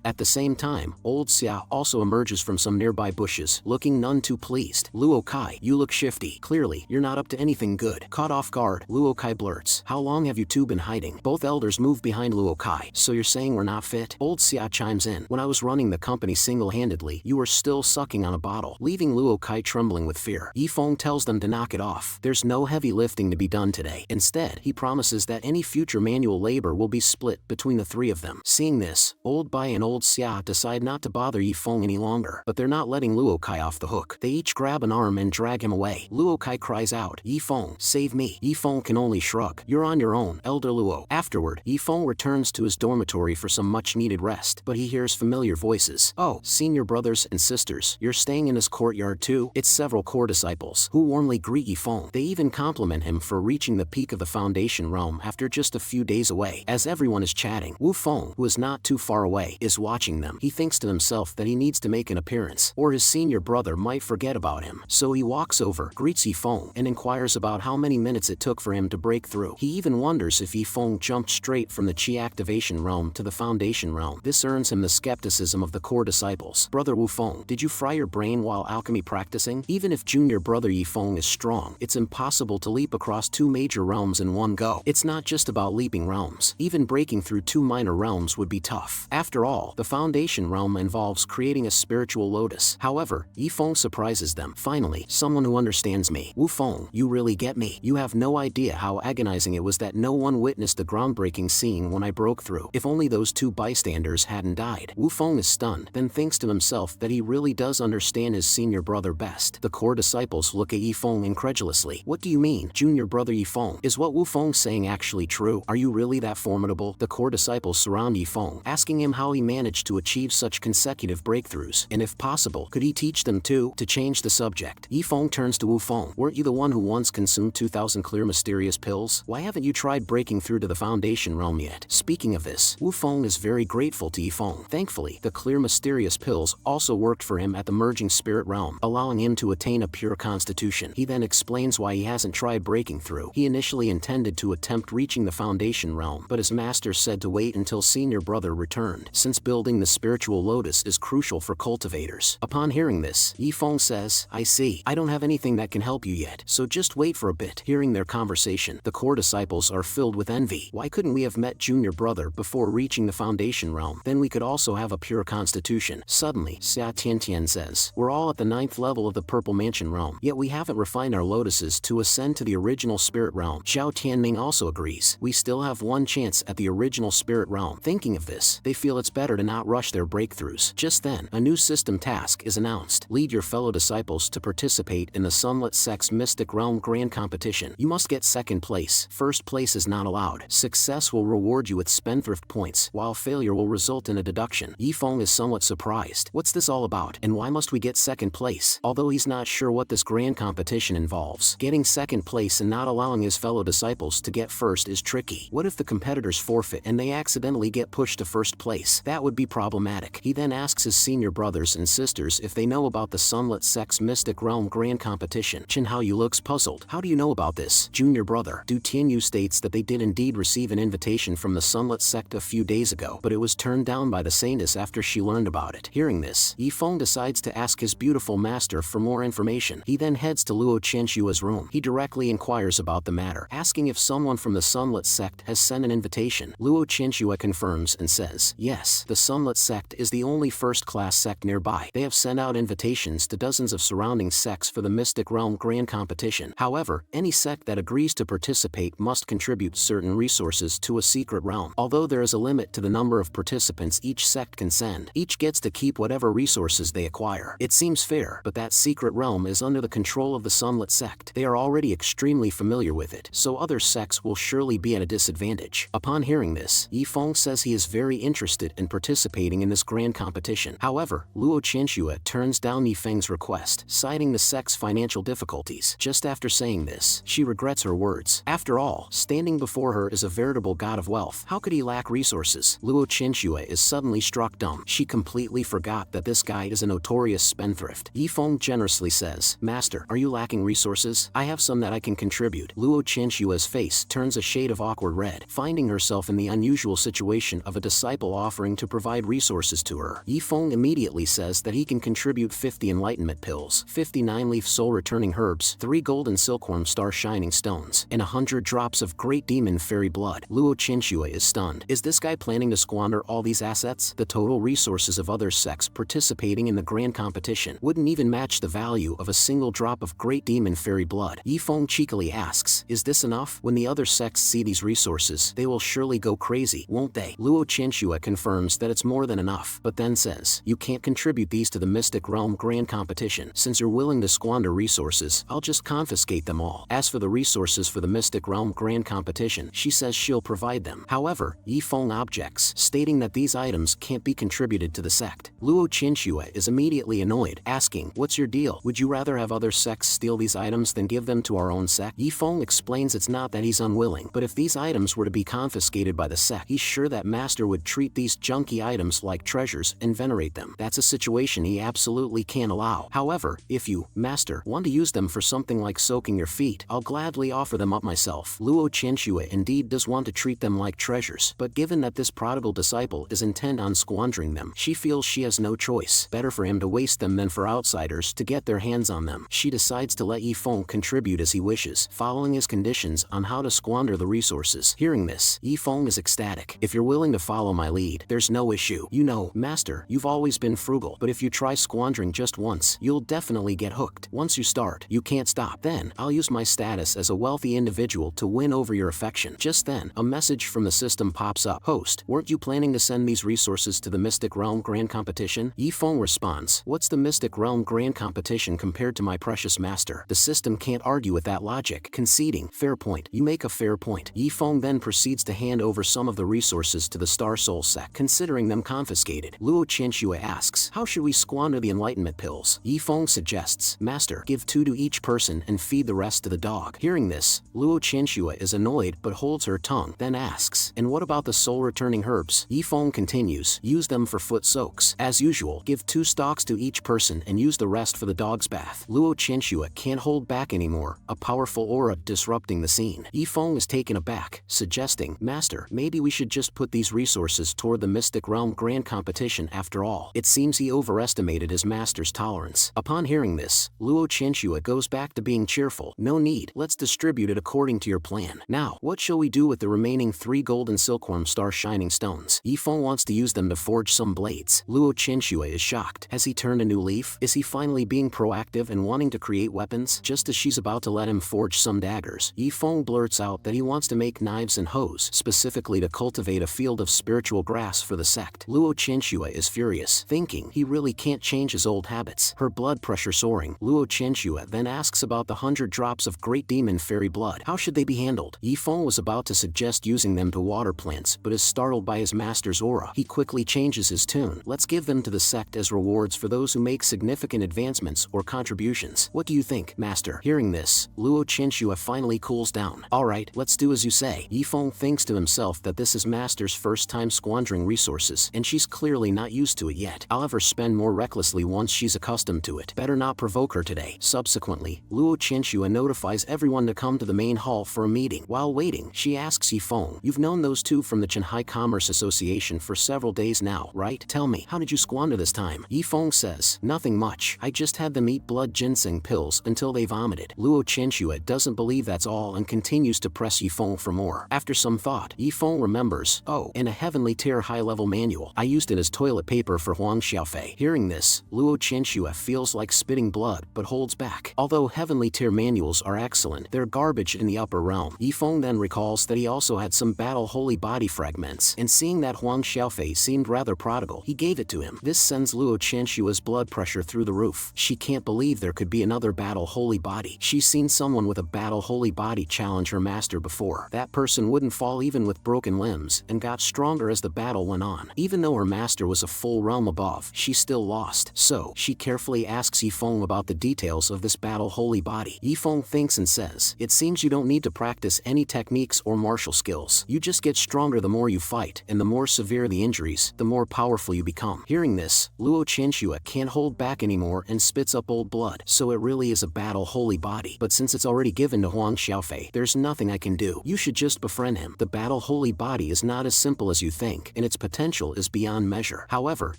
At the same time, Old Xia also emerges from some nearby bushes, looking none too pleased. Luo Kai, you look shifty. Clearly, you're not up to anything good. Caught off guard, Luo Kai blurts, how long have you two been hiding? Both elders move behind Luo Kai. So you're saying we're not fit? Old Xia chimes in, when I was running the company single-handedly, you were still sucking on a bottle, leaving Luo Kai trembling with fear. Yifeng tells them to knock it off. There's no heavy lifting to be done today. Instead, he promises that any future manual labor will be split between the three of them. Seeing this, Old Bai and Old Xia decide not to bother Yifeng any longer, but they're not letting Luo Kai off the hook. They each grab an arm and drag him away. Luo Kai cries out, Yifeng, save me. Yifeng can only shrug. You're on your own, Elder Luo. Afterward, Yifeng returns to his dormitory for some much-needed rest, but he hears familiar voices. Oh, senior brothers and sisters, you're staying in his courtyard too? It's several core disciples, who warmly greet Yifeng. They even compliment him for reaching the peak of the Foundation realm after just a few days away. As everyone is chatting, Wu Feng, who is not too far away, is watching them. He thinks to himself that he needs to make an appearance, or his senior brother might forget about him. So he walks over, greets Yifeng, and inquires about how many minutes it took for him to break through. He even wonders if Yifeng jumped straight from the Qi activation realm to the Foundation realm. This earns him the skepticism of the core disciples. Brother Wu Feng, did you fry your brain while alchemy practicing? Even if junior brother Yifeng is strong, it's impossible to leap across 2 major realms in one go. It's not just about leaping realms. Even breaking through 2 minor realms would be tough. After all, the foundation realm involves creating a spiritual lotus. However, Yifeng surprises them. Finally, someone who understands me. Wu Feng, you really get me. You have no idea how agonizing it was that no one witnessed the groundbreaking scene when I broke through. If only those 2 bystanders hadn't died. Wu Feng is stunned, then thinks to himself that he really does understand his senior brother best. The core disciples look at Yifeng incredulously. What do you mean, junior brother Yifeng? Is what Wu Feng saying actually true? Are you really that formidable? The core disciples surround Yifeng, asking him how he managed to achieve such consecutive breakthroughs, and if possible, could he teach them too? To change the subject, Yifeng turns to Wu Feng. Weren't you the one who once consumed 2,000 clear mysterious pills? Why haven't you tried breaking through to the foundation realm yet? Speaking of this, Wu Feng is very grateful to Yifeng. Thankfully, the clear mysterious pills also worked for him at the merging spirit realm, allowing him to attain a pure constitution. He then explains why he hasn't tried breaking through. He initially intended to attempt reaching the foundation realm, but his master said to wait until senior brother returned, since building the spiritual lotus is crucial for cultivators. Upon hearing this, Yifeng says, I see. I don't have anything that can help you yet, so just wait for a bit. Hearing their conversation, the core disciples are filled with envy. Why couldn't we have met junior brother before reaching the foundation realm? Then we could also have a pure constitution. Suddenly, Xia Tiantian says, we're all at the 9th level of the purple mansion realm, yet we haven't refined our lotuses to ascend to the original spirit realm. Xiao Tianming also agrees. We still have one chance at the original spirit realm. Thinking of this, they feel it's better to not rush their breakthroughs. Just then, a new system task is announced. Lead your fellow disciples to participate in the Sunlit Sect's Mystic Realm Grand Competition. You must get 2nd place. 1st place is not allowed. Success will reward you with spendthrift points, while failure will result in a deduction. Yifeng is somewhat surprised. What's this all about, and why must we get 2nd place? Although he's not sure what this grand competition involves, getting 2nd place and not allowing his fellow disciples to get 1st is tricky. What if the competitors forfeit and they accidentally get pushed to 1st place? That would be problematic. He then asks his senior brothers and sisters if they know about the Sunlit Sect's Mystic Realm Grand Competition. Chin Haoyu looks puzzled. How do you know about this, junior brother? Du Tianyu states that they did indeed receive an invitation from the Sunlit Sect a few days ago, but it was turned down by the saintess after she learned about it. Hearing this, Yifeng decides to ask his beautiful master for more information. He then heads to Luo Qianshua's room. He directly inquires about the matter, asking if someone from the Sunlit Sect has sent an invitation. Luo Qianshua confirms and says, yes, the Sunlit Sect is the only first-class sect nearby. They have sent out invitations to dozens of surrounding sects for the Mystic Realm Grand Competition. However, any sect that agrees to participate must contribute certain resources to a secret realm. Although there is a limit to the number of participants each sect can send, each gets to keep whatever resources they acquire. It seems fair, but that secret realm is under the control of the Sunlit Sect. They are already extremely familiar with it, so other sects will surely be at a disadvantage. Upon hearing this, Yifeng says he is very interested in participating in this grand competition. However, Luo Qianshua turns down Yifeng's request, citing the sect's financial difficulties. Just after saying this, she regrets her words. After all, standing before her is a veritable god of wealth. How could he lack resources? Luo Qianshua is suddenly struck dumb. She completely forgot that this guy is a notorious spendthrift. Yifeng generously says, Master, are you lacking resources? I have some that I can contribute. Luo Qianshua's face turns a shade of awkward red, finding herself in the unusual situation of a disciple offering to provide resources to her. Yifeng immediately says that he can contribute 50 enlightenment pills, 50 9-leaf soul-returning herbs, 3 golden silkworm star-shining stones, and 100 drops of great demon fairy blood. Luo Qianshua is stunned. Is this guy planning to squander all these assets? The total resources of other sects participating in the grand competition wouldn't even match the value of a single drop of great demon fairy blood. Yifeng cheekily asks, is this enough? When the other sects see these resources, they will surely go crazy, won't they? Luo Qianshua confirms that it's more than enough, but then says, you can't contribute these to the Mystic Realm Grand Competition. Since you're willing to squander resources, I'll just confiscate them all. As for the resources for the Mystic Realm Grand Competition, she says she'll provide them. However, Yifeng objects, stating that these items can't be contributed to the sect. Luo Qianshua is immediately annoyed, asking, what's your deal? Would you rather have other sects steal these items than give them to our own sect? Yifeng explains it's not that he's unwilling, but if these items were to be confiscated by the sect, he's sure that master would treat these junky items like treasures and venerate them. That's a situation he absolutely can't allow. However, if you, master, want to use them for something like soaking your feet, I'll gladly offer them up myself. Luo Qianshua indeed does want to treat them like treasures, but given that this prodigal disciple is intent on squandering them, she feels she has no choice. Better for him to waste them than for outsiders to get their hands on them. She decides to let Yifeng contribute as he wishes. Following telling his conditions on how to squander the resources. Hearing this, Yifeng is ecstatic. If you're willing to follow my lead, there's no issue. You know, Master, you've always been frugal, but if you try squandering just once, you'll definitely get hooked. Once you start, you can't stop. Then, I'll use my status as a wealthy individual to win over your affection. Just then, a message from the system pops up. Host, weren't you planning to send these resources to the Mystic Realm Grand Competition? Yifeng responds, what's the Mystic Realm Grand Competition compared to my precious master? The system can't argue with that logic. Conceding, fair point. You make a fair point. Yifeng then proceeds to hand over some of the resources to the Star Soul sect, considering them confiscated. Luo Qianxue asks, how should we squander the enlightenment pills? Yifeng suggests, Master, give 2 to each person and feed the rest to the dog. Hearing this, Luo Qianxue is annoyed but holds her tongue, then asks, and what about the soul-returning herbs? Yifeng continues, use them for foot soaks. As usual, give 2 stalks to each person and use the rest for the dog's bath. Luo Qianxue can't hold back anymore, a powerful aura disrupting the scene. Yifeng is taken aback, suggesting, Master, maybe we should just put these resources toward the Mystic Realm Grand Competition after all. It seems he overestimated his master's tolerance. Upon hearing this, Luo Qianxue goes back to being cheerful. No need, let's distribute it according to your plan. Now, what shall we do with the remaining 3 golden silkworm star shining stones? Yifeng wants to use them to forge some blades. Luo Qianxue is shocked. Has he turned a new leaf? Is he finally being proactive and wanting to create weapons? Just as she's about to let him forge some daggers, Yifeng blurts out that he wants to make knives and hoes, specifically to cultivate a field of spiritual grass for the sect. Luo Qianxue is furious, thinking he really can't change his old habits. Her blood pressure soaring, Luo Qianxue then asks about the 100 drops of great demon fairy blood. How should they be handled? Yifeng was about to suggest using them to water plants, but is startled by his master's aura. He quickly changes his tune. Let's give them to the sect as rewards for those who make significant advancements or contributions. What do you think, Master? Hearing this, Luo Qianxue finally cools down. Alright, let's do as you say. Yifeng thinks to himself that this is Master's first time squandering resources, and she's clearly not used to it yet. I'll have her spend more recklessly once she's accustomed to it. Better not provoke her today. Subsequently, Luo Qianxue notifies everyone to come to the main hall for a meeting. While waiting, she asks Yifeng, you've known those 2 from the Qinghai Commerce Association for several days now, right? Tell me, how did you squander this time? Yifeng says, nothing much. I just had them eat blood ginseng pills until they vomited. Luo Qianxue doesn't believe that's all and continues to press Yifeng for more. After some thought, Yifeng remembers, oh, in a heavenly tier high-level manual, I used it as toilet paper for Huang Xiaofei. Hearing this, Luo Qianxue feels like spitting blood, but holds back. Although heavenly tier manuals are excellent, they're garbage in the upper realm. Yifeng then recalls that he also had some battle holy body fragments, and seeing that Huang Xiaofei seemed rather prodigal, he gave it to him. This sends Luo Qianxue's blood pressure through the roof. She can't believe there could be another battle holy body. She's seen someone with a battle holy body challenge her master before. That person wouldn't fall even with broken limbs, and got stronger as the battle went on. Even though her master was a full realm above, she still lost. So, she carefully asks Yifeng about the details of this battle holy body. Yifeng thinks and says, it seems you don't need to practice any techniques or martial skills. You just get stronger the more you fight, and the more severe the injuries, the more powerful you become. Hearing this, Luo Qianxue can't hold back anymore and spits up old blood. So it really is a battle holy body. But since it's already given to Huang Xiaofei, there's nothing I can do. You should just befriend him. The battle holy body is not as simple as you think, and its potential is beyond measure. However,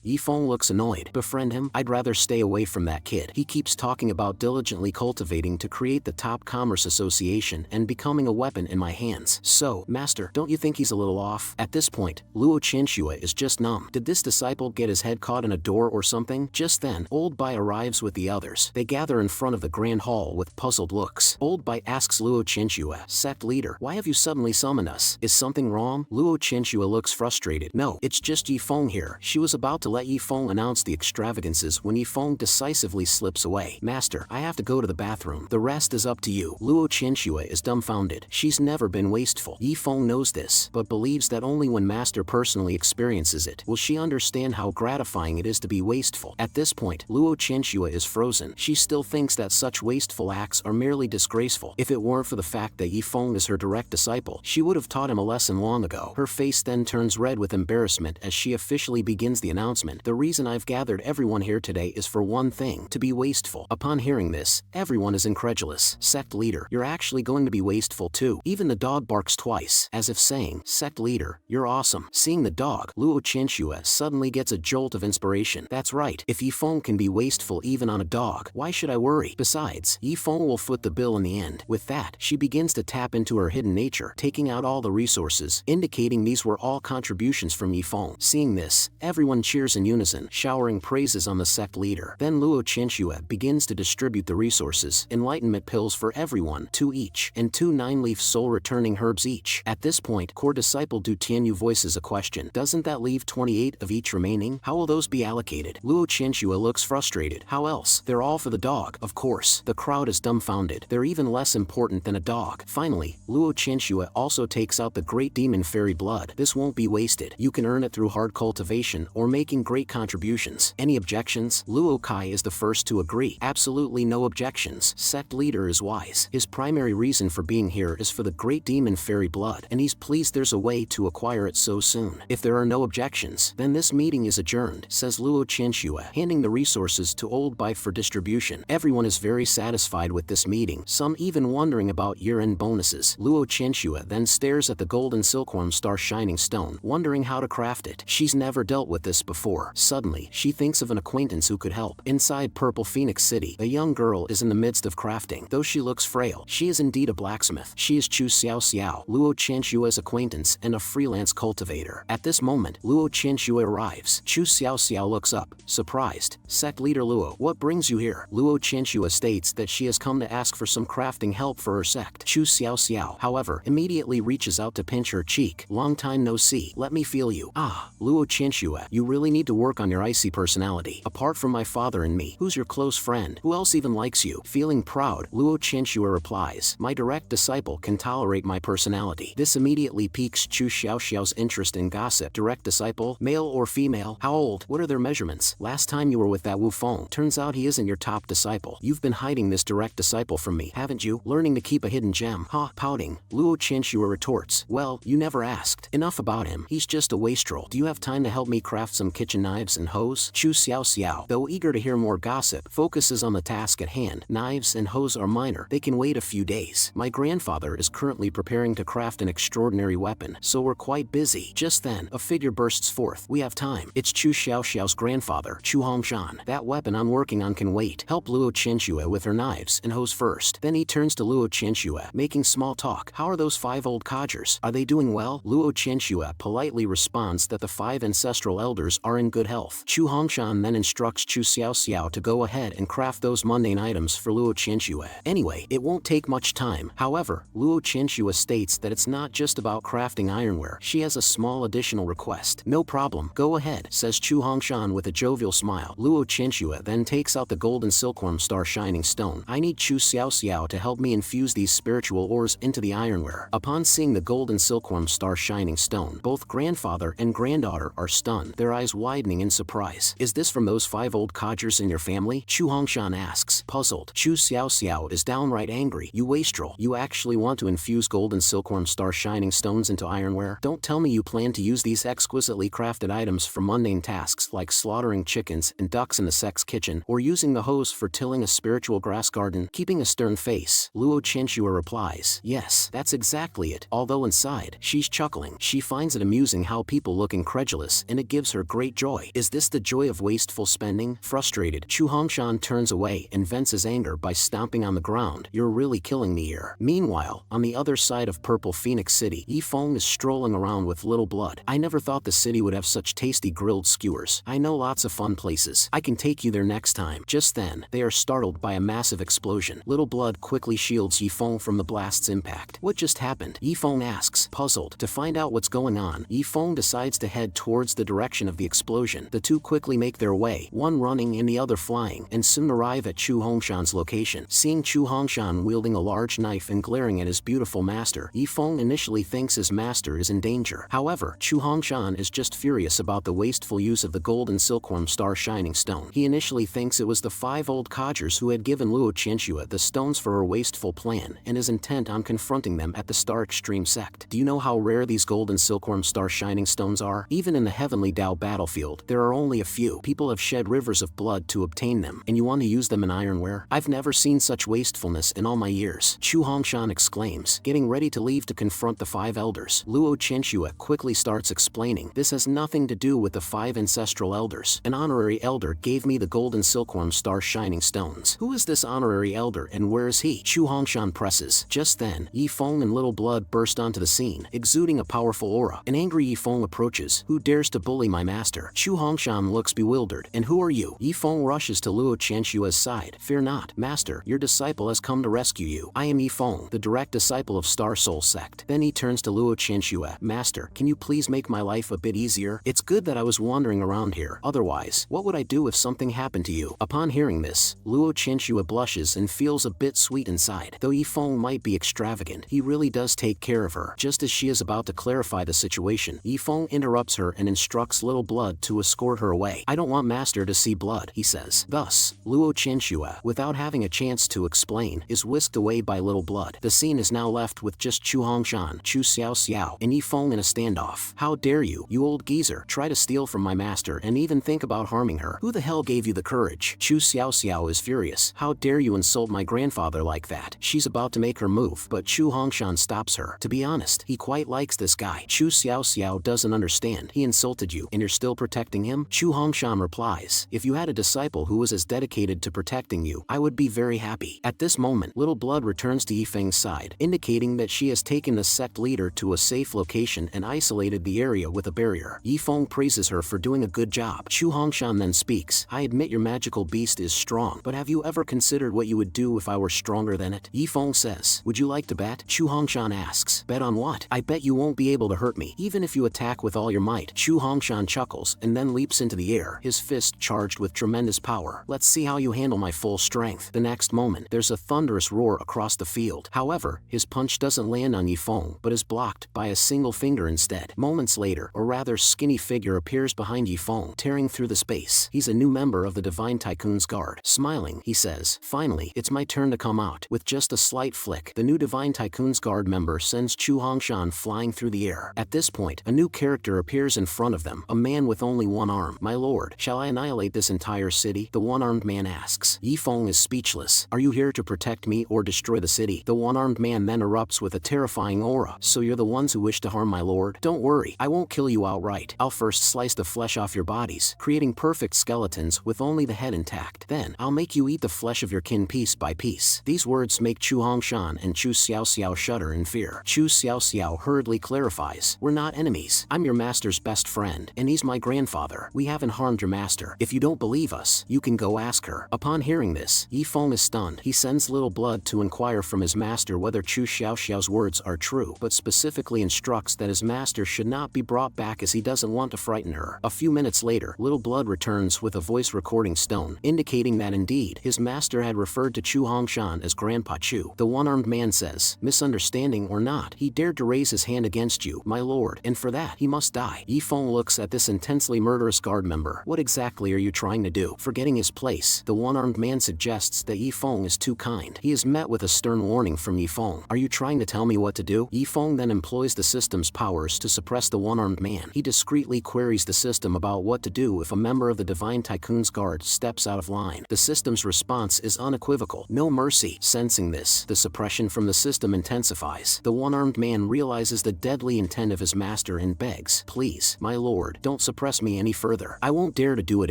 Yifeng looks annoyed. Befriend him? I'd rather stay away from that kid. He keeps talking about diligently cultivating to create the top commerce association and becoming a weapon in my hands. So, Master, don't you think he's a little off? At this point, Luo Qianxue is just numb. Did this disciple get his head caught in a door or something? Just then, Old Bai arrives with the others. They gather in front of the grand hall with puzzled looks. Old Bai asks Luo Qianxue, sect leader, why have you suddenly summoned us? Is something wrong? Luo Qianxue looks frustrated. No, it's just Yifeng here. She was about to let Yifeng announce the extravagances when Yifeng decisively slips away. Master, I have to go to the bathroom. The rest is up to you. Luo Qianxue is dumbfounded. She's never been wasteful. Yifeng knows this, but believes that only when Master personally experiences it will she understand how gratifying it is to be wasteful. At this point, Luo Qianxue is frozen. She still thinks that such wasteful acts are merely disgraceful. If it weren't for the fact that Yifeng is her direct disciple, she would have taught him a lesson long ago. Her face then turns red with embarrassment as she officially begins the announcement. The reason reason I've gathered everyone here today is for one thing, to be wasteful. Upon hearing this, everyone is incredulous. Sect leader, you're actually going to be wasteful too. Even the dog barks twice, as if saying, sect leader, you're awesome. Seeing the dog, Luo Qianxue suddenly gets a jolt of inspiration. That's right, if Yifeng can be wasteful even on a dog, why should I worry? Besides, Yifeng will foot the bill in the end. With that, she begins to tap into her hidden nature, taking out all the resources, indicating these were all contributions from Yifeng. Seeing this, everyone cheers in unison, showering praises on the sect leader. Then Luo Qianxue begins to distribute the resources, enlightenment pills for everyone, 2 each, and 2 9-leaf soul-returning herbs each. At this point, core disciple Du Tianyu voices a question. Doesn't that leave 28 of each remaining? How will those be allocated? Luo Qianxue looks frustrated. How else? They're all for the dog. Of course, the crowd is dumbfounded. They're even less important than a dog. Finally, Luo Qianxue also takes out the great demon fairy blood. This won't be wasted. You can earn it through hard cultivation or making great contributions. Any objections? Luo Kai is the first to agree. Absolutely no objections. Sect leader is wise. His primary reason for being here is for the great demon fairy blood, and he's pleased there's a way to acquire it so soon. If there are no objections, then this meeting is adjourned, says Luo Qianxue, handing the resources to Old Bai for distribution. Everyone is very satisfied with this meeting, some even wondering about year-end bonuses. Luo Qianxue then stares at the golden silkworm star shining stone, wondering how to craft it. She's never dealt with this before. Suddenly, she thinks of an acquaintance who could help. Inside Purple Phoenix City, a young girl is in the midst of crafting. Though she looks frail, she is indeed a blacksmith. She is Chu Xiao Xiao, Luo Qianxue's acquaintance and a freelance cultivator. At this moment, Luo Qianxue arrives. Chu Xiao Xiao looks up, surprised. Sect leader Luo, what brings you here? Luo Qianxue states that she has come to ask for some crafting help for her sect. Chu Xiao Xiao, however, immediately reaches out to pinch her cheek. Long time no see. Let me feel you. Ah, Luo Qianxue, you really need to work on your icy personality. Apart from my father and me, who's your close friend? Who else even likes you? Feeling proud, Luo Qianxue replies, my direct disciple can tolerate my personality. This immediately piques Chu Xiaoxiao's interest in gossip. Direct disciple, male or female? How old? What are their measurements? Last time you were with that Wu Feng, turns out he isn't your top disciple. You've been hiding this direct disciple from me, haven't you? Learning to keep a hidden gem. Ha, pouting. Luo Qianxue retorts, well, you never asked. Enough about him. He's just a wastrel. Do you have time to help me craft some kitchen knives and hoes? Chu Xiao Xiao, though eager to hear more gossip, focuses on the task at hand. Knives and hoes are minor. They can wait a few days. My grandfather is currently preparing to craft an extraordinary weapon, so we're quite busy. Just then, a figure bursts forth. We have time. It's Chu Xiaoxiao's grandfather, Chu Hongshan. That weapon I'm working on can wait. Help Luo Qianxue with her knives and hoes first. Then he turns to Luo Qianxue, making small talk. How are those 5 old codgers? Are they doing well? Luo Qianxue politely responds that the 5 ancestral elders are in good health. Chu Hongshan then instructs Chu Xiaoxiao to go ahead and craft those mundane items for Luo Qianxue. Anyway, it won't take much time. However, Luo Qianxue states that it's not just about crafting ironware. She has a small additional request. No problem. Go ahead, says Chu Hongshan with a jovial smile. Luo Qianxue then takes out the golden silkworm star shining stone. I need Chu Xiaoxiao to help me infuse these spiritual ores into the ironware. Upon seeing the golden silkworm star shining stone, both grandfather and granddaughter are stunned, their eyes widening in surprise. Is this from those 5 old codgers in your family? Chu Hongshan asks, puzzled. Chu Xiaoxiao is downright angry. You wastrel. You actually want to infuse golden silkworm star shining stones into ironware? Don't tell me you plan to use these exquisitely crafted items for mundane tasks like slaughtering chickens and ducks in the sect's kitchen, or using the hose for tilling a spiritual grass garden. Keeping a stern face, Luo Qianxue replies, yes, that's exactly it. Although inside, she's chuckling. She finds it amusing how people look incredulous, and it gives her great joy. Is this the joy of wasteful spending? Frustrated, Chu Hongshan turns away and vents his anger by stomping on the ground. You're really killing me here. Meanwhile, on the other side of Purple Phoenix City, Yifeng is strolling around with Little Blood. I never thought the city would have such tasty grilled skewers. I know lots of fun places. I can take you there next time. Just then, they are startled by a massive explosion. Little Blood quickly shields Yifeng from the blast's impact. What just happened? Yifeng asks, puzzled. To find out what's going on, Yifeng decides to head towards the direction of the explosion. The two quickly make their way, one running and the other flying, and soon arrive at Chu Hongshan's location. Seeing Chu Hongshan wielding a large knife and glaring at his beautiful master, Yifeng initially thinks his master is in danger. However, Chu Hongshan is just furious about the wasteful use of the golden silkworm star shining stone. He initially thinks it was the 5 old codgers who had given Luo Qianxue the stones for her wasteful plan, and is intent on confronting them at the Star Extreme sect. Do you know how rare these golden silkworm star shining stones are? Even in the heavenly Dao battlefield, there are are only a few. People have shed rivers of blood to obtain them, and you want to use them in ironware? I've never seen such wastefulness in all my years, Chu Hongshan exclaims, getting ready to leave to confront the 5 elders. Luo Chenxue quickly starts explaining, this has nothing to do with the 5 ancestral elders. An honorary elder gave me the golden silkworm star shining stones. Who is this honorary elder and where is he? Chu Hongshan presses. Just then, Yi Feng and Little Blood burst onto the scene, exuding a powerful aura. An angry Yi Feng approaches. Who dares to bully my master? Chu Hongshan looks bewildered. And who are you? Yi Feng rushes to Luo Chenxue's side. Fear not, master, your disciple has come to rescue you. I am Yi Feng, the direct disciple of Star Soul sect. Then he turns to Luo Chenxue. Master, can you please make my life a bit easier? It's good that I was wandering around here. Otherwise, what would I do if something happened to you? Upon hearing this, Luo Chenxue blushes and feels a bit sweet inside. Though Yi Feng might be extravagant, he really does take care of her. Just as she is about to clarify the situation, Yi Feng interrupts her and instructs Little Blood to escort her away. I don't want master to see blood, he says. Thus, Luo Chenxue, without having a chance to explain, is whisked away by Little Blood. The scene is now left with just Chu Hongshan, Chu Xiao, and Yi Feng in a standoff. How dare you old geezer, try to steal from my master and even think about harming her? Who the hell gave you the courage? Chu Xiao is furious. How dare you insult my grandfather like that? She's about to make her move, but Chu Hongshan stops her. To be honest, he quite likes this guy. Chu Xiao doesn't understand. He insulted you, and you're still protecting him? Chu Hongshan replies, if you had a disciple who was as dedicated to protecting you, I would be very happy. At this moment, Little Blood returns to Yi Feng's side, indicating that she has taken the sect leader to a safe location and isolated the area with a barrier. Yi Feng praises her for doing a good job. Chu Hongshan then speaks. I admit your magical beast is strong, but have you ever considered what you would do if I were stronger than it? Yi Feng says. Would you like to bet? Chu Hongshan asks. Bet on what? I bet you won't be able to hurt me, even if you attack with all your might. Chu Hongshan chuckles and then leaps into the air, his fist charged with tremendous power. Let's see how you handle my full strength. The next moment, there's a thunderous roar across the field. However, his punch doesn't land on Yi Feng, but is blocked by a single finger instead. Moments later, a rather skinny figure appears behind Yi Feng, tearing through the space. He's a new member of the Divine Tycoon's guard. Smiling, he says, finally, it's my turn to come out. With just a slight flick, the new Divine Tycoon's guard member sends Chu Hongshan flying through the air. At this point, a new character appears in front of them, a man with only one arm. My lord, shall I annihilate this entire city? The one-armed man asks. Yi Feng is speechless. Are you here to protect me or destroy the city? The one-armed man then erupts with a terrifying aura. So you're the ones who wish to harm my lord? Don't worry, I won't kill you outright. I'll first slice the flesh off your bodies, creating perfect skeletons with only the head intact. Then, I'll make you eat the flesh of your kin piece by piece. These words make Chu Hongshan and Chu Xiao shudder in fear. Chu Xiao hurriedly clarifies, we're not enemies. I'm your master's best friend, and he's my grandfather. We haven't harmed your master. If you don't believe us, you can go ask her. Upon hearing this, Yi Feng is stunned. He sends Little Blood to inquire from his master whether Chu Xiao's words are true, but specifically instructs that his master should not be brought back as he doesn't want to frighten her. A few minutes later, Little Blood returns with a voice recording stone, indicating that indeed, his master had referred to Chu Hongshan as Grandpa Chu. The one-armed man says, misunderstanding or not, he dared to raise his hand against you, my lord, and for that, he must die. Yi Feng looks at this intensely murderous guard member. What exactly are you trying to do? Forgetting his place, the one-armed man suggests that Yi Feng is too kind. He is met with a stern warning from Yi Feng. Are you trying to tell me what to do? Yi Feng then employs the system's powers to suppress the one-armed man. He discreetly queries the system about what to do if a member of the Divine Tycoon's guard steps out of line. The system's response is unequivocal. No mercy. Sensing this, the suppression from the system intensifies. The one-armed man realizes the deadly intent of his master and begs, please, my lord, don't suppress me any further. I won't dare to do it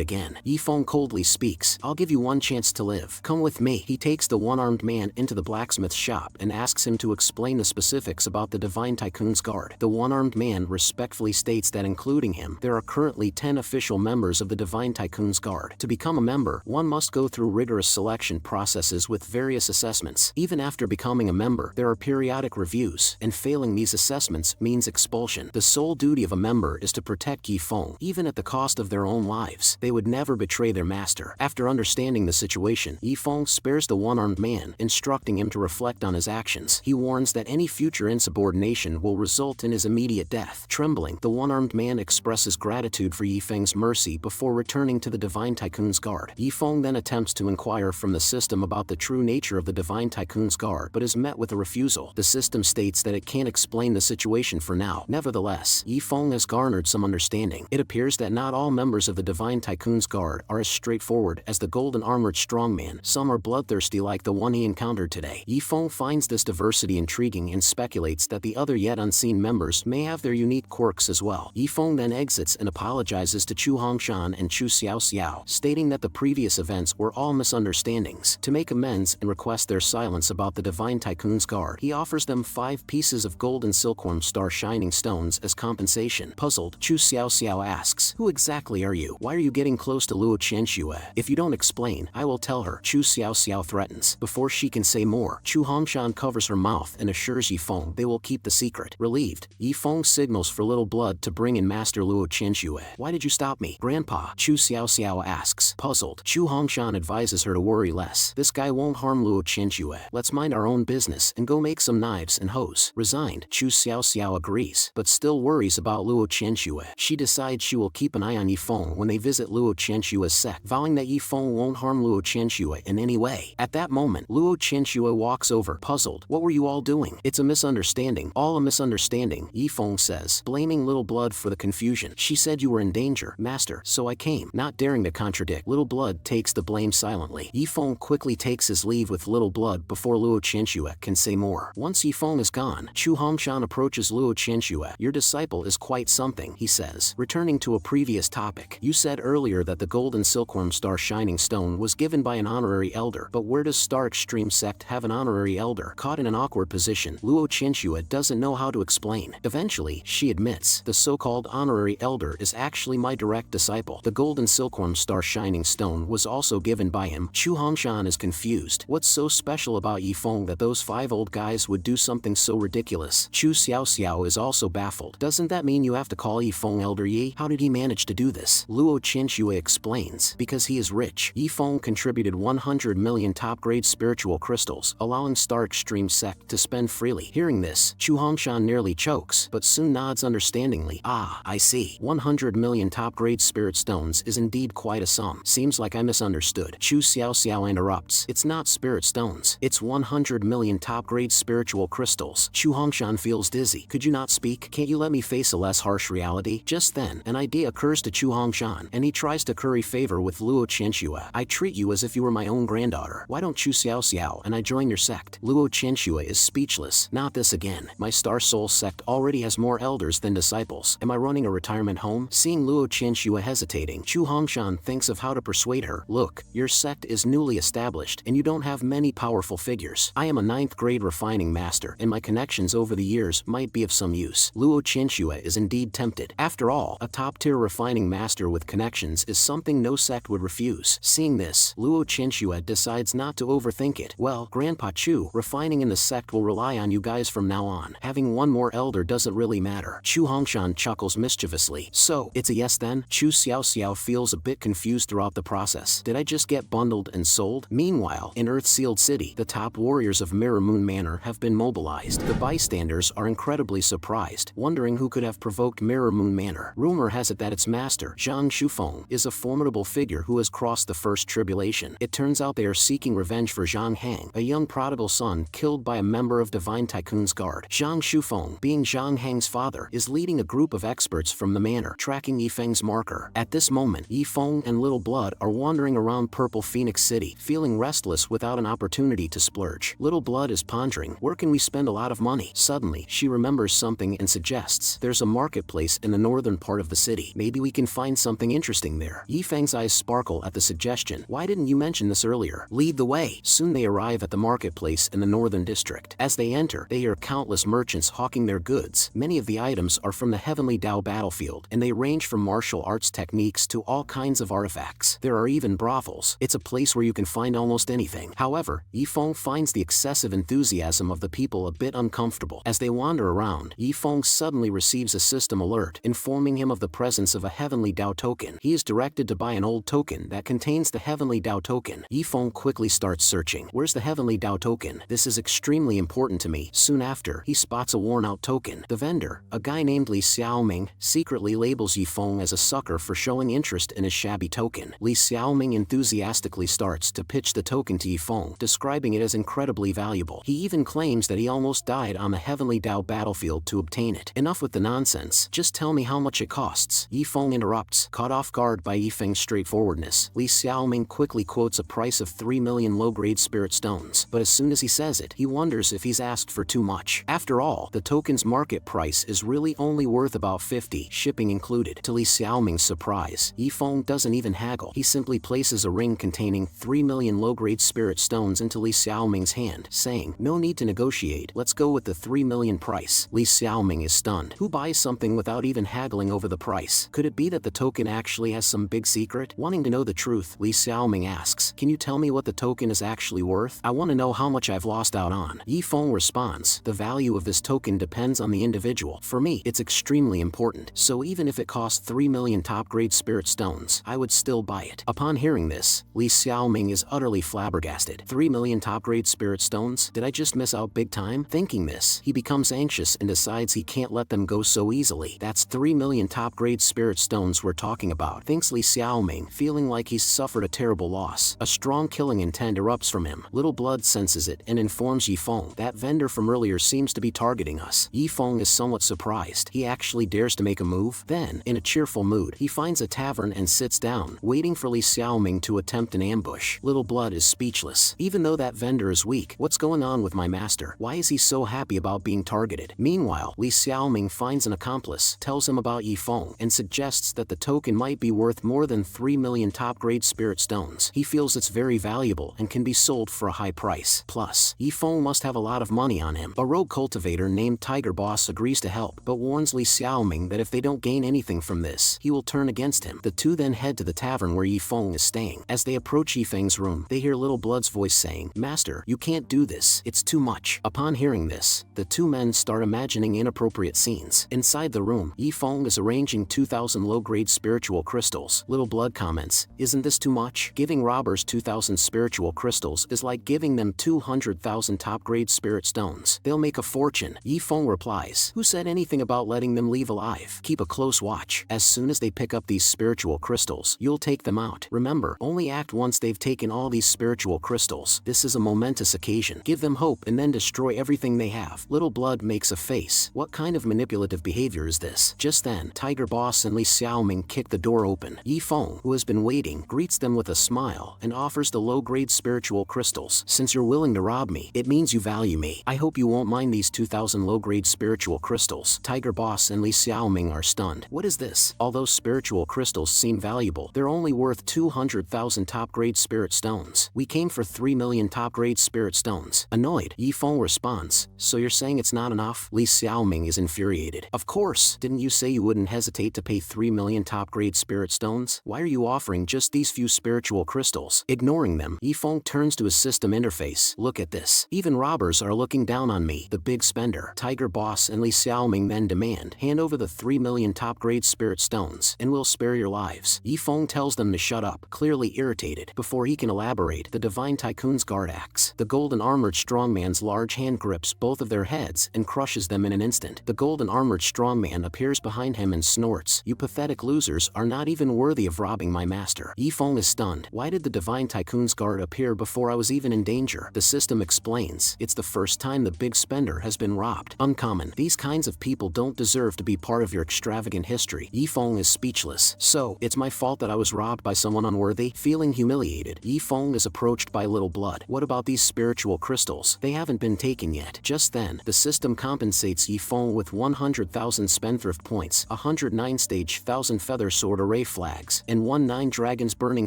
again. Yi Feng coldly speaks. I'll give you one chance to live. Come with me. He takes the one-armed man into the blacksmith shop and asks him to explain the specifics about the Divine Tycoon's guard. The one-armed man respectfully states that including him, there are currently 10 official members of the Divine Tycoon's guard. To become a member, one must go through rigorous selection processes with various assessments. Even after becoming a member, there are periodic reviews, and failing these assessments means expulsion. The sole duty of a member is to protect Yi Feng, even at the cost of their own lives. They would never betray their master. After understanding the situation, Yi Feng spares the one-armed man, instructing him to reflect on his actions. He warns that any future insubordination will result in his immediate death. Trembling, the one-armed man expresses gratitude for Yi Feng's mercy before returning to the Divine Tycoon's guard. Yi Feng then attempts to inquire from the system about the true nature of the Divine Tycoon's guard, but is met with a refusal. The system states that it can't explain the situation for now. Nevertheless, Yi Feng has garnered some understanding. It appears that not not all members of the Divine Tycoon's Guard are as straightforward as the golden-armored strongman. Some are bloodthirsty like the one he encountered today. Yifeng finds this diversity intriguing and speculates that the other yet unseen members may have their unique quirks as well. Yifeng then exits and apologizes to Chu Hongshan and Chu Xiaoxiao, stating that the previous events were all misunderstandings. To make amends and request their silence about the Divine Tycoon's Guard, he offers them 5 pieces of gold and silkworm star shining stones as compensation. Puzzled, Chu Xiaoxiao asks, "Who exactly are you? Why are you getting close to Luo Qianxue? If you don't explain, I will tell her," Chu Xiaoxiao threatens. Before she can say more, Chu Hongshan covers her mouth and assures Yifeng they will keep the secret. Relieved, Yifeng signals for Little Blood to bring in Master Luo Qianxue. "Why did you stop me, Grandpa?" Chu Xiaoxiao asks. Puzzled, Chu Hongshan advises her to worry less. "This guy won't harm Luo Qianxue. Let's mind our own business and go make some knives and hoes." Resigned, Chu Xiaoxiao agrees, but still worries about Luo Qianxue. She decides she will keep an eye on Yifeng when they visit Luo Qianxue's sect, vowing that Yifeng won't harm Luo Qianxue in any way. At that moment, Luo Qianxue walks over. Puzzled, "What were you all doing?" "It's a misunderstanding." "All a misunderstanding," Yifeng says, blaming Little Blood for the confusion. "She said you were in danger, Master, so I came." Not daring to contradict, Little Blood takes the blame silently. Yifeng quickly takes his leave with Little Blood before Luo Qianxue can say more. Once Yifeng is gone, Chu Hongshan approaches Luo Qianxue. "Your disciple is quite something," he says. Returning to a previous topic, "You said earlier that the gold and silkworm star shining stone was given by an honorary elder, but where does Star Extreme Sect have an honorary elder?" Caught in an awkward position, Luo Qianxue doesn't know how to explain. Eventually, she admits, "The so-called honorary elder is actually my direct disciple. The gold and silkworm star shining stone was also given by him." Chu Hongshan is confused. What's so special about Yifeng that those 5 old guys would do something so ridiculous? Chu Xiaoxiao is also baffled. "Doesn't that mean you have to call Yifeng Elder Yi? How did he manage to do this?" Luo Qianxue explains, "Because he is rich." Yifeng contributed 100 million top-grade spiritual crystals, allowing Star Extreme Sect to spend freely. Hearing this, Chu Hongshan nearly chokes, but soon nods understandingly. "Ah, I see. 100 million top-grade spirit stones is indeed quite a sum. Seems like I misunderstood." Chu Xiaoxiao interrupts, "It's not spirit stones. It's 100 million top-grade spiritual crystals." Chu Hongshan feels dizzy. "Could you not speak? Can't you let me face a less harsh reality?" Just then, an idea occurs to Chu Hongshan, and he tries to curry favor with Luo Qianxue. "I treat you as if you were my own granddaughter. Why don't Chu Xiaoxiao and I join your sect?" Luo Qianxue is speechless. "Not this again. My Star Soul sect already has more elders than disciples. Am I running a retirement home?" Seeing Luo Qianxue hesitating, Chu Hongshan thinks of how to persuade her. "Look, your sect is newly established, and you don't have many powerful figures. I am a 9th grade refining master, and my connections over the years might be of some use." Luo Qianxue is indeed tempted. After all, a top-tier refining master with connections is something no sect would refuse. Seeing this, Luo Qianxue decides not to overthink it. "Well, Grandpa Chu, refining in the sect will rely on you guys from now on. Having one more elder doesn't really matter." Chu Hongshan chuckles mischievously. "So, it's a yes then?" Chu Xiaoxiao feels a bit confused throughout the process. Did I just get bundled and sold? Meanwhile, in Earth-sealed City, the top warriors of Mirror Moon Manor have been mobilized. The bystanders are incredibly surprised, wondering who could have provoked Mirror Moon Manor. Rumor has it that its master, Zhang Shufeng, is a formidable figure who has crossed the first tribulation. It turns out they are seeking revenge for Zhang Hang, a young prodigal son killed by a member of Divine Tycoon's Guard. Zhang Shufeng, being Zhang Hang's father, is leading a group of experts from the manor, tracking Yifeng's marker. At this moment, Yifeng and Little Blood are wandering around Purple Phoenix City, feeling restless without an opportunity to splurge. Little Blood is pondering, where can we spend a lot of money? Suddenly, she remembers something and suggests, there's a marketplace in the northern part of the city. Maybe we can find something interesting there. Yifeng's eyes sparkle at the suggestion. Why didn't you mention this earlier? Lead the way. Soon they arrive at the marketplace in the northern district. As they enter, they hear countless merchants hawking their goods. Many of the items are from the Heavenly Dao battlefield, and they range from martial arts techniques to all kinds of artifacts. There are even brothels. It's a place where you can find almost anything. However, Yifeng finds the excessive enthusiasm of the people a bit uncomfortable. As they wander around, Yifeng suddenly receives a system alert, informing him of the presence of a Heavenly Dao token. He is directed to buy an old token that contains the Heavenly Dao token. Yifeng quickly starts searching. Where's the Heavenly Dao token? This is extremely important to me. Soon after, he spots a worn-out token. The vendor, a guy named Li Xiaoming, secretly labels Yifeng as a sucker for showing interest in his shabby token. Li Xiaoming enthusiastically starts to pitch the token to Yifeng, describing it as incredibly valuable. He even claims that he almost died on the Heavenly Dao battlefield to obtain it. Enough with the nonsense. Just tell me how much it costs. Yifeng Yifeng interrupts, caught off guard by Yifeng's straightforwardness. Li Xiaoming quickly quotes a price of 3 million low-grade spirit stones, but as soon as he says it, he wonders if he's asked for too much. After all, the token's market price is really only worth about 50, shipping included. To Li Xiaoming's surprise, Yifeng doesn't even haggle. He simply places a ring containing 3 million low-grade spirit stones into Li Xiaoming's hand, saying, "No need to negotiate, let's go with the 3 million price." Li Xiaoming is stunned. Who buys something without even haggling over the price? Could it be that the token actually has some big secret? Wanting to know the truth, Li Xiaoming asks, "Can you tell me what the token is actually worth? I want to know how much I've lost out on." Yifeng responds, "The value of this token depends on the individual. For me, it's extremely important, so even if it costs 3 million top-grade spirit stones, I would still buy it." Upon hearing this, Li Xiaoming is utterly flabbergasted. 3 million top-grade spirit stones? Did I just miss out big time? Thinking this, he becomes anxious and decides he can't let them go so easily. That's 3 million top-grade spirit stones we're talking about, thinks Li Xiaoming, feeling like he's suffered a terrible loss. A strong killing intent erupts from him. Little Blood senses it and informs Yifeng, "That vendor from earlier seems to be targeting us." Yifeng is somewhat surprised. He actually dares to make a move. Then, in a cheerful mood, he finds a tavern and sits down, waiting for Li Xiaoming to attempt an ambush. Little Blood is speechless. Even though that vendor is weak, what's going on with my master? Why is he so happy about being targeted? Meanwhile, Li Xiaoming finds an accomplice, tells him about Yifeng, and suggests that the token might be worth more than 3 million top-grade spirit stones. He feels it's very valuable and can be sold for a high price. Plus, Yifeng must have a lot of money on him. A rogue cultivator named Tiger Boss agrees to help, but warns Li Xiaoming that if they don't gain anything from this, he will turn against him. The two then head to the tavern where Yifeng is staying. As they approach Yifeng's room, they hear Little Blood's voice saying, "Master, you can't do this. It's too much." Upon hearing this, the two men start imagining inappropriate scenes. Inside the room, Yifeng is arranging 2,000 low-grade spiritual crystals. Little Blood comments, "Isn't this too much? Giving robbers 2,000 spiritual crystals is like giving them 200,000 top-grade spirit stones. They'll make a fortune." Yifeng replies, "Who said anything about letting them leave alive? Keep a close watch. As soon as they pick up these spiritual crystals, you'll take them out. Remember, only act once they've taken all these spiritual crystals. This is a momentous occasion. Give them hope and then destroy everything they have." Little Blood makes a face. What kind of manipulative behavior is this? Just then, Tiger Boss and Li Xiaoming kick the door open. Yifeng, who has been waiting, greets them with a smile and offers the low-grade spiritual crystals. "Since you're willing to rob me, it means you value me. I hope you won't mind these 2,000 low-grade spiritual crystals." Tiger Boss and Li Xiaoming are stunned. What is this? Although spiritual crystals seem valuable, they're only worth 200,000 top-grade spirit stones. "We came for 3 million top-grade spirit stones." Annoyed, Yifeng responds, "So you're saying it's not enough?" Li Xiaoming is infuriated. "Of course, didn't you say you wouldn't hesitate to pay 3 million top-grade spirit stones? Why are you offering just these few spiritual crystals?" Ignoring them, Yifeng turns to his system interface. "Look at this. Even robbers are looking down on me, the big spender." Tiger Boss and Li Xiaoming then demand, "Hand over the 3 million top-grade spirit stones, and we'll spare your lives." Yifeng tells them to shut up, clearly irritated. Before he can elaborate, the Divine Tycoon's guard acts. The golden-armored strongman's large hand grips both of their heads and crushes them in an instant. The golden-armored strongman appears behind him and snorts, "You pathetic losers are not even worthy of robbing my master." Yifeng is stunned. Why did the Divine Tycoon's guard appear before I was even in danger? The system explains, it's the first time the big spender has been robbed. Uncommon. These kinds of people don't deserve to be part of your extravagant history. Yifeng is speechless. "So, it's my fault that I was robbed by someone unworthy?" Feeling humiliated, Yifeng is approached by Little Blood. "What about these spiritual crystals? They haven't been taken yet." Just then, the system compensates Yifeng with 100,000 spendthrift points, 109 stage 1,000 feather sword array flags, and 19 dragons burning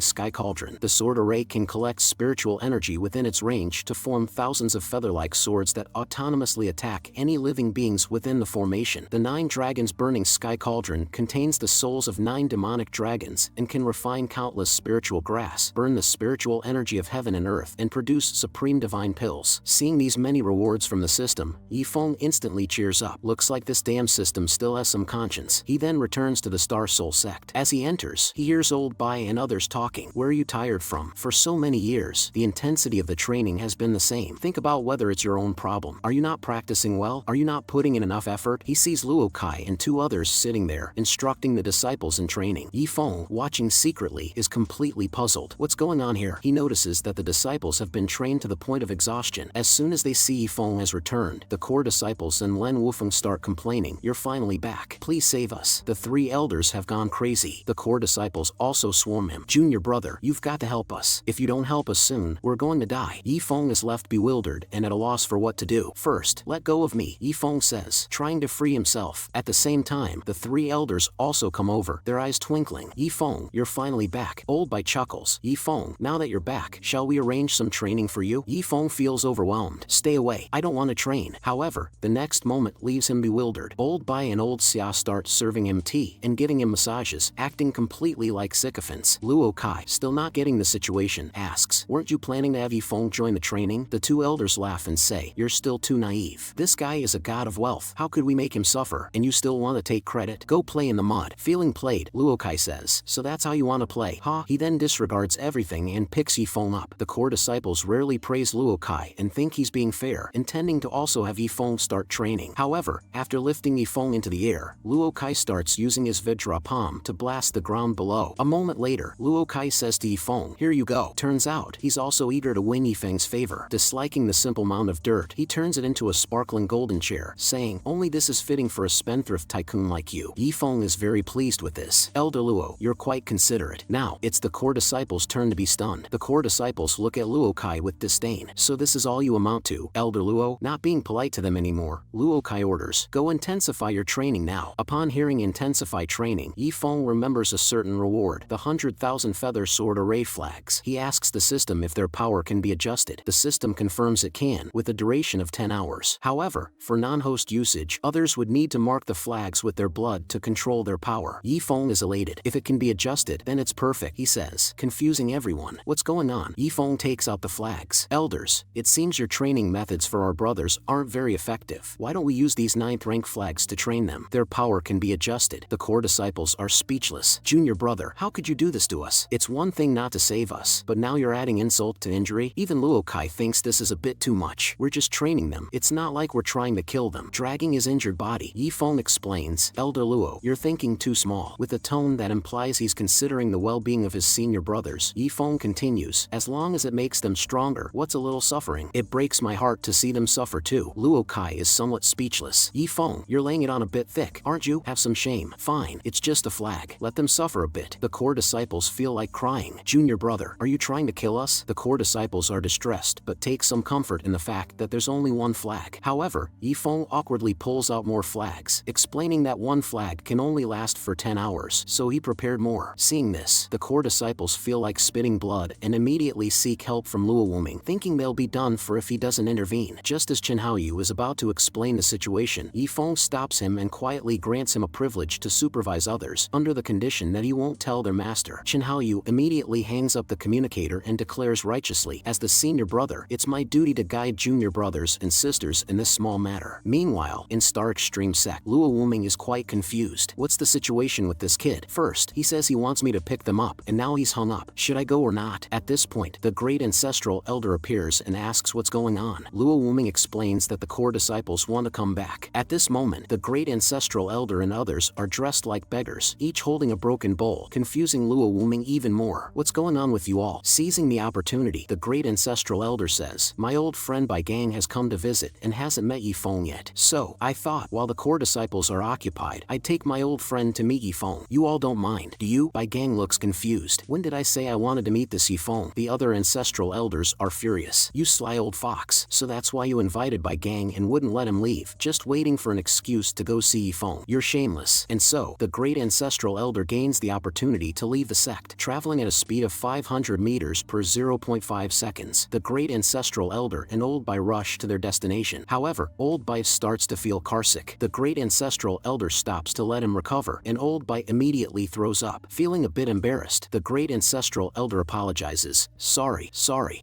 sky cauldron. The sword array can collect spiritual energy within its range to form thousands of feather-like swords that autonomously attack any living beings within the formation. The 9 dragons burning sky cauldron contains the souls of 9 demonic dragons and can refine countless spiritual grass, burn the spiritual energy of heaven and earth, and produce supreme divine pills. Seeing these many rewards from the system, Yifeng instantly cheers up. Looks like this damn system still has some conscience. He then returns to the Star Soul sect. As he enters, he hears Old Bai and others talking. "Where are you tired from? For so many years, the intensity of the training has been the same. Think about whether it's your own problem. Are you not practicing well? Are you not putting in enough effort?" He sees Luo Kai and 2 others sitting there, instructing the disciples in training. Yifeng, watching secretly, is completely puzzled. What's going on here? He notices that the disciples have been trained to the point of exhaustion. As soon as they see Yifeng has returned, the core disciples and Len Wufeng start complaining, "You're finally back. Please save us." The 3 elders have gone crazy. The core disciples also swarm him. Junior brother, you've got to help us. If you don't help us soon, we're going to die. Yifeng is left bewildered and at a loss for what to do. First, let go of me, Yifeng says, trying to free himself. At the same time, the three elders also come over, their eyes twinkling. Yifeng, you're finally back. Old Bai chuckles. Yifeng, now that you're back, shall we arrange some training for you? Yifeng feels overwhelmed. Stay away, I don't want to train. However, the next moment leaves him bewildered. Old Bai and Old Xia start serving him tea and giving him massages, acting completely like sycophants. Luo Kai, still not getting the situation, asks, weren't you planning to have Yifeng join the training? The two elders laugh and say, you're still too naive. This guy is a god of wealth. How could we make him suffer, and you still want to take credit? Go play in the mud. Feeling played, Luo Kai says, so that's how you want to play, huh? He then disregards everything and picks Yifeng up. The core disciples rarely praise Luo Kai and think he's being fair, intending to also have Yifeng start training. However, after lifting Yifeng into the air, Luo Kai starts using his Vidra palm to blast the ground below. A moment later, Luo Kai says to Yifeng, here you go. Turns out, he's also eager to win Yifeng's favor. Disliking the simple mound of dirt, he turns it into a sparkling golden chair, saying, only this is fitting for a spendthrift tycoon like you. Yifeng is very pleased with this. Elder Luo, you're quite considerate. Now, it's the core disciples' turn to be stunned. The core disciples look at Luo Kai with disdain. So this is all you amount to, Elder Luo? Not being polite to them anymore, Luo Kai orders, go intensify your training now. Upon hearing intensify training, Yifeng remembers a certain reward, the 100,000 feather sword array flags. He asks the system if their power can be adjusted. The system confirms it can, with a duration of 10 hours. However, for non-host usage, others would need to mark the flags with their blood to control their power. Yifeng is elated. If it can be adjusted, then it's perfect, he says, confusing everyone. What's going on? Yifeng takes out the flags. Elders, it seems your training methods for our brothers aren't very effective. Why don't we use these 9th rank flags to train them? Their power can be adjusted. The core disciples are speechless. Junior brother, how could you do this to us? It's one thing not to save us, but now you're adding insult to injury? Even Luo Kai thinks this is a bit too much. We're just training them. It's not like we're trying to kill them. Dragging his injured body, Yifeng explains, Elder Luo, you're thinking too small. With a tone that implies he's considering the well-being of his senior brothers, Yifeng continues, as long as it makes them stronger, what's a little suffering? It breaks my heart to see them suffer too. Luo Kai is somewhat speechless. Yifeng, you're laying it on a bit thick, aren't you? Have some shame. Fine, it's just a flag. Let them suffer a bit. The core disciples feel like crying. Junior brother, are you trying to kill us? The core disciples are distressed, but take some comfort in the fact that there's only one flag. However, Yifeng awkwardly pulls out more flags, explaining that one flag can only last for 10 hours, so he prepared more. Seeing this, the core disciples feel like spitting blood and immediately seek help from Luo Wuming, thinking they'll be done for if he doesn't intervene. Just as Chen Haoyu is about to explain the situation, Yifeng stops him and quietly grants him a privilege to supervise others, under the condition that he won't tell their master. Chen Haoyu immediately hangs up the communicator and declares righteously, as the senior brother, it's my duty to guide junior brothers and sisters in this small matter. Meanwhile, in Star Extreme Sect, Luo Wuming is quite confused. What's the situation with this kid? First, he says he wants me to pick them up, and now he's hung up. Should I go or not? At this point, the great ancestral elder appears and asks what's going on. Luo Wuming explains that the core disciples want to come back. At this moment, the great ancestral elder and others are dressed like beggars, each holding a broken bowl, confusing Luo Wuming even more. What's going on with you all? Seizing the opportunity, the great ancestral elder says, my old friend Bai Gang has come to visit and hasn't met Yifeng yet. So, I thought, while the core disciples are occupied, I'd take my old friend to meet Yifeng. You all don't mind, do you? Bai Gang looks confused. When did I say I wanted to meet this Yifeng? The other ancestral elders are furious. You sly old fox. So that's why you invited Bai Gang and wouldn't let him leave, just waiting for an excuse to go see Yifeng. You're shameless. And so, the great ancestral elder gains the opportunity to leave the sect, traveling at a speed of 500 meters per 0.5 seconds. The great ancestral elder and Old Bai rush to their destination. However, Old Bai starts to feel carsick. The great ancestral elder stops to let him recover, and Old Bai immediately throws up. Feeling a bit embarrassed, the great ancestral elder apologizes. Sorry,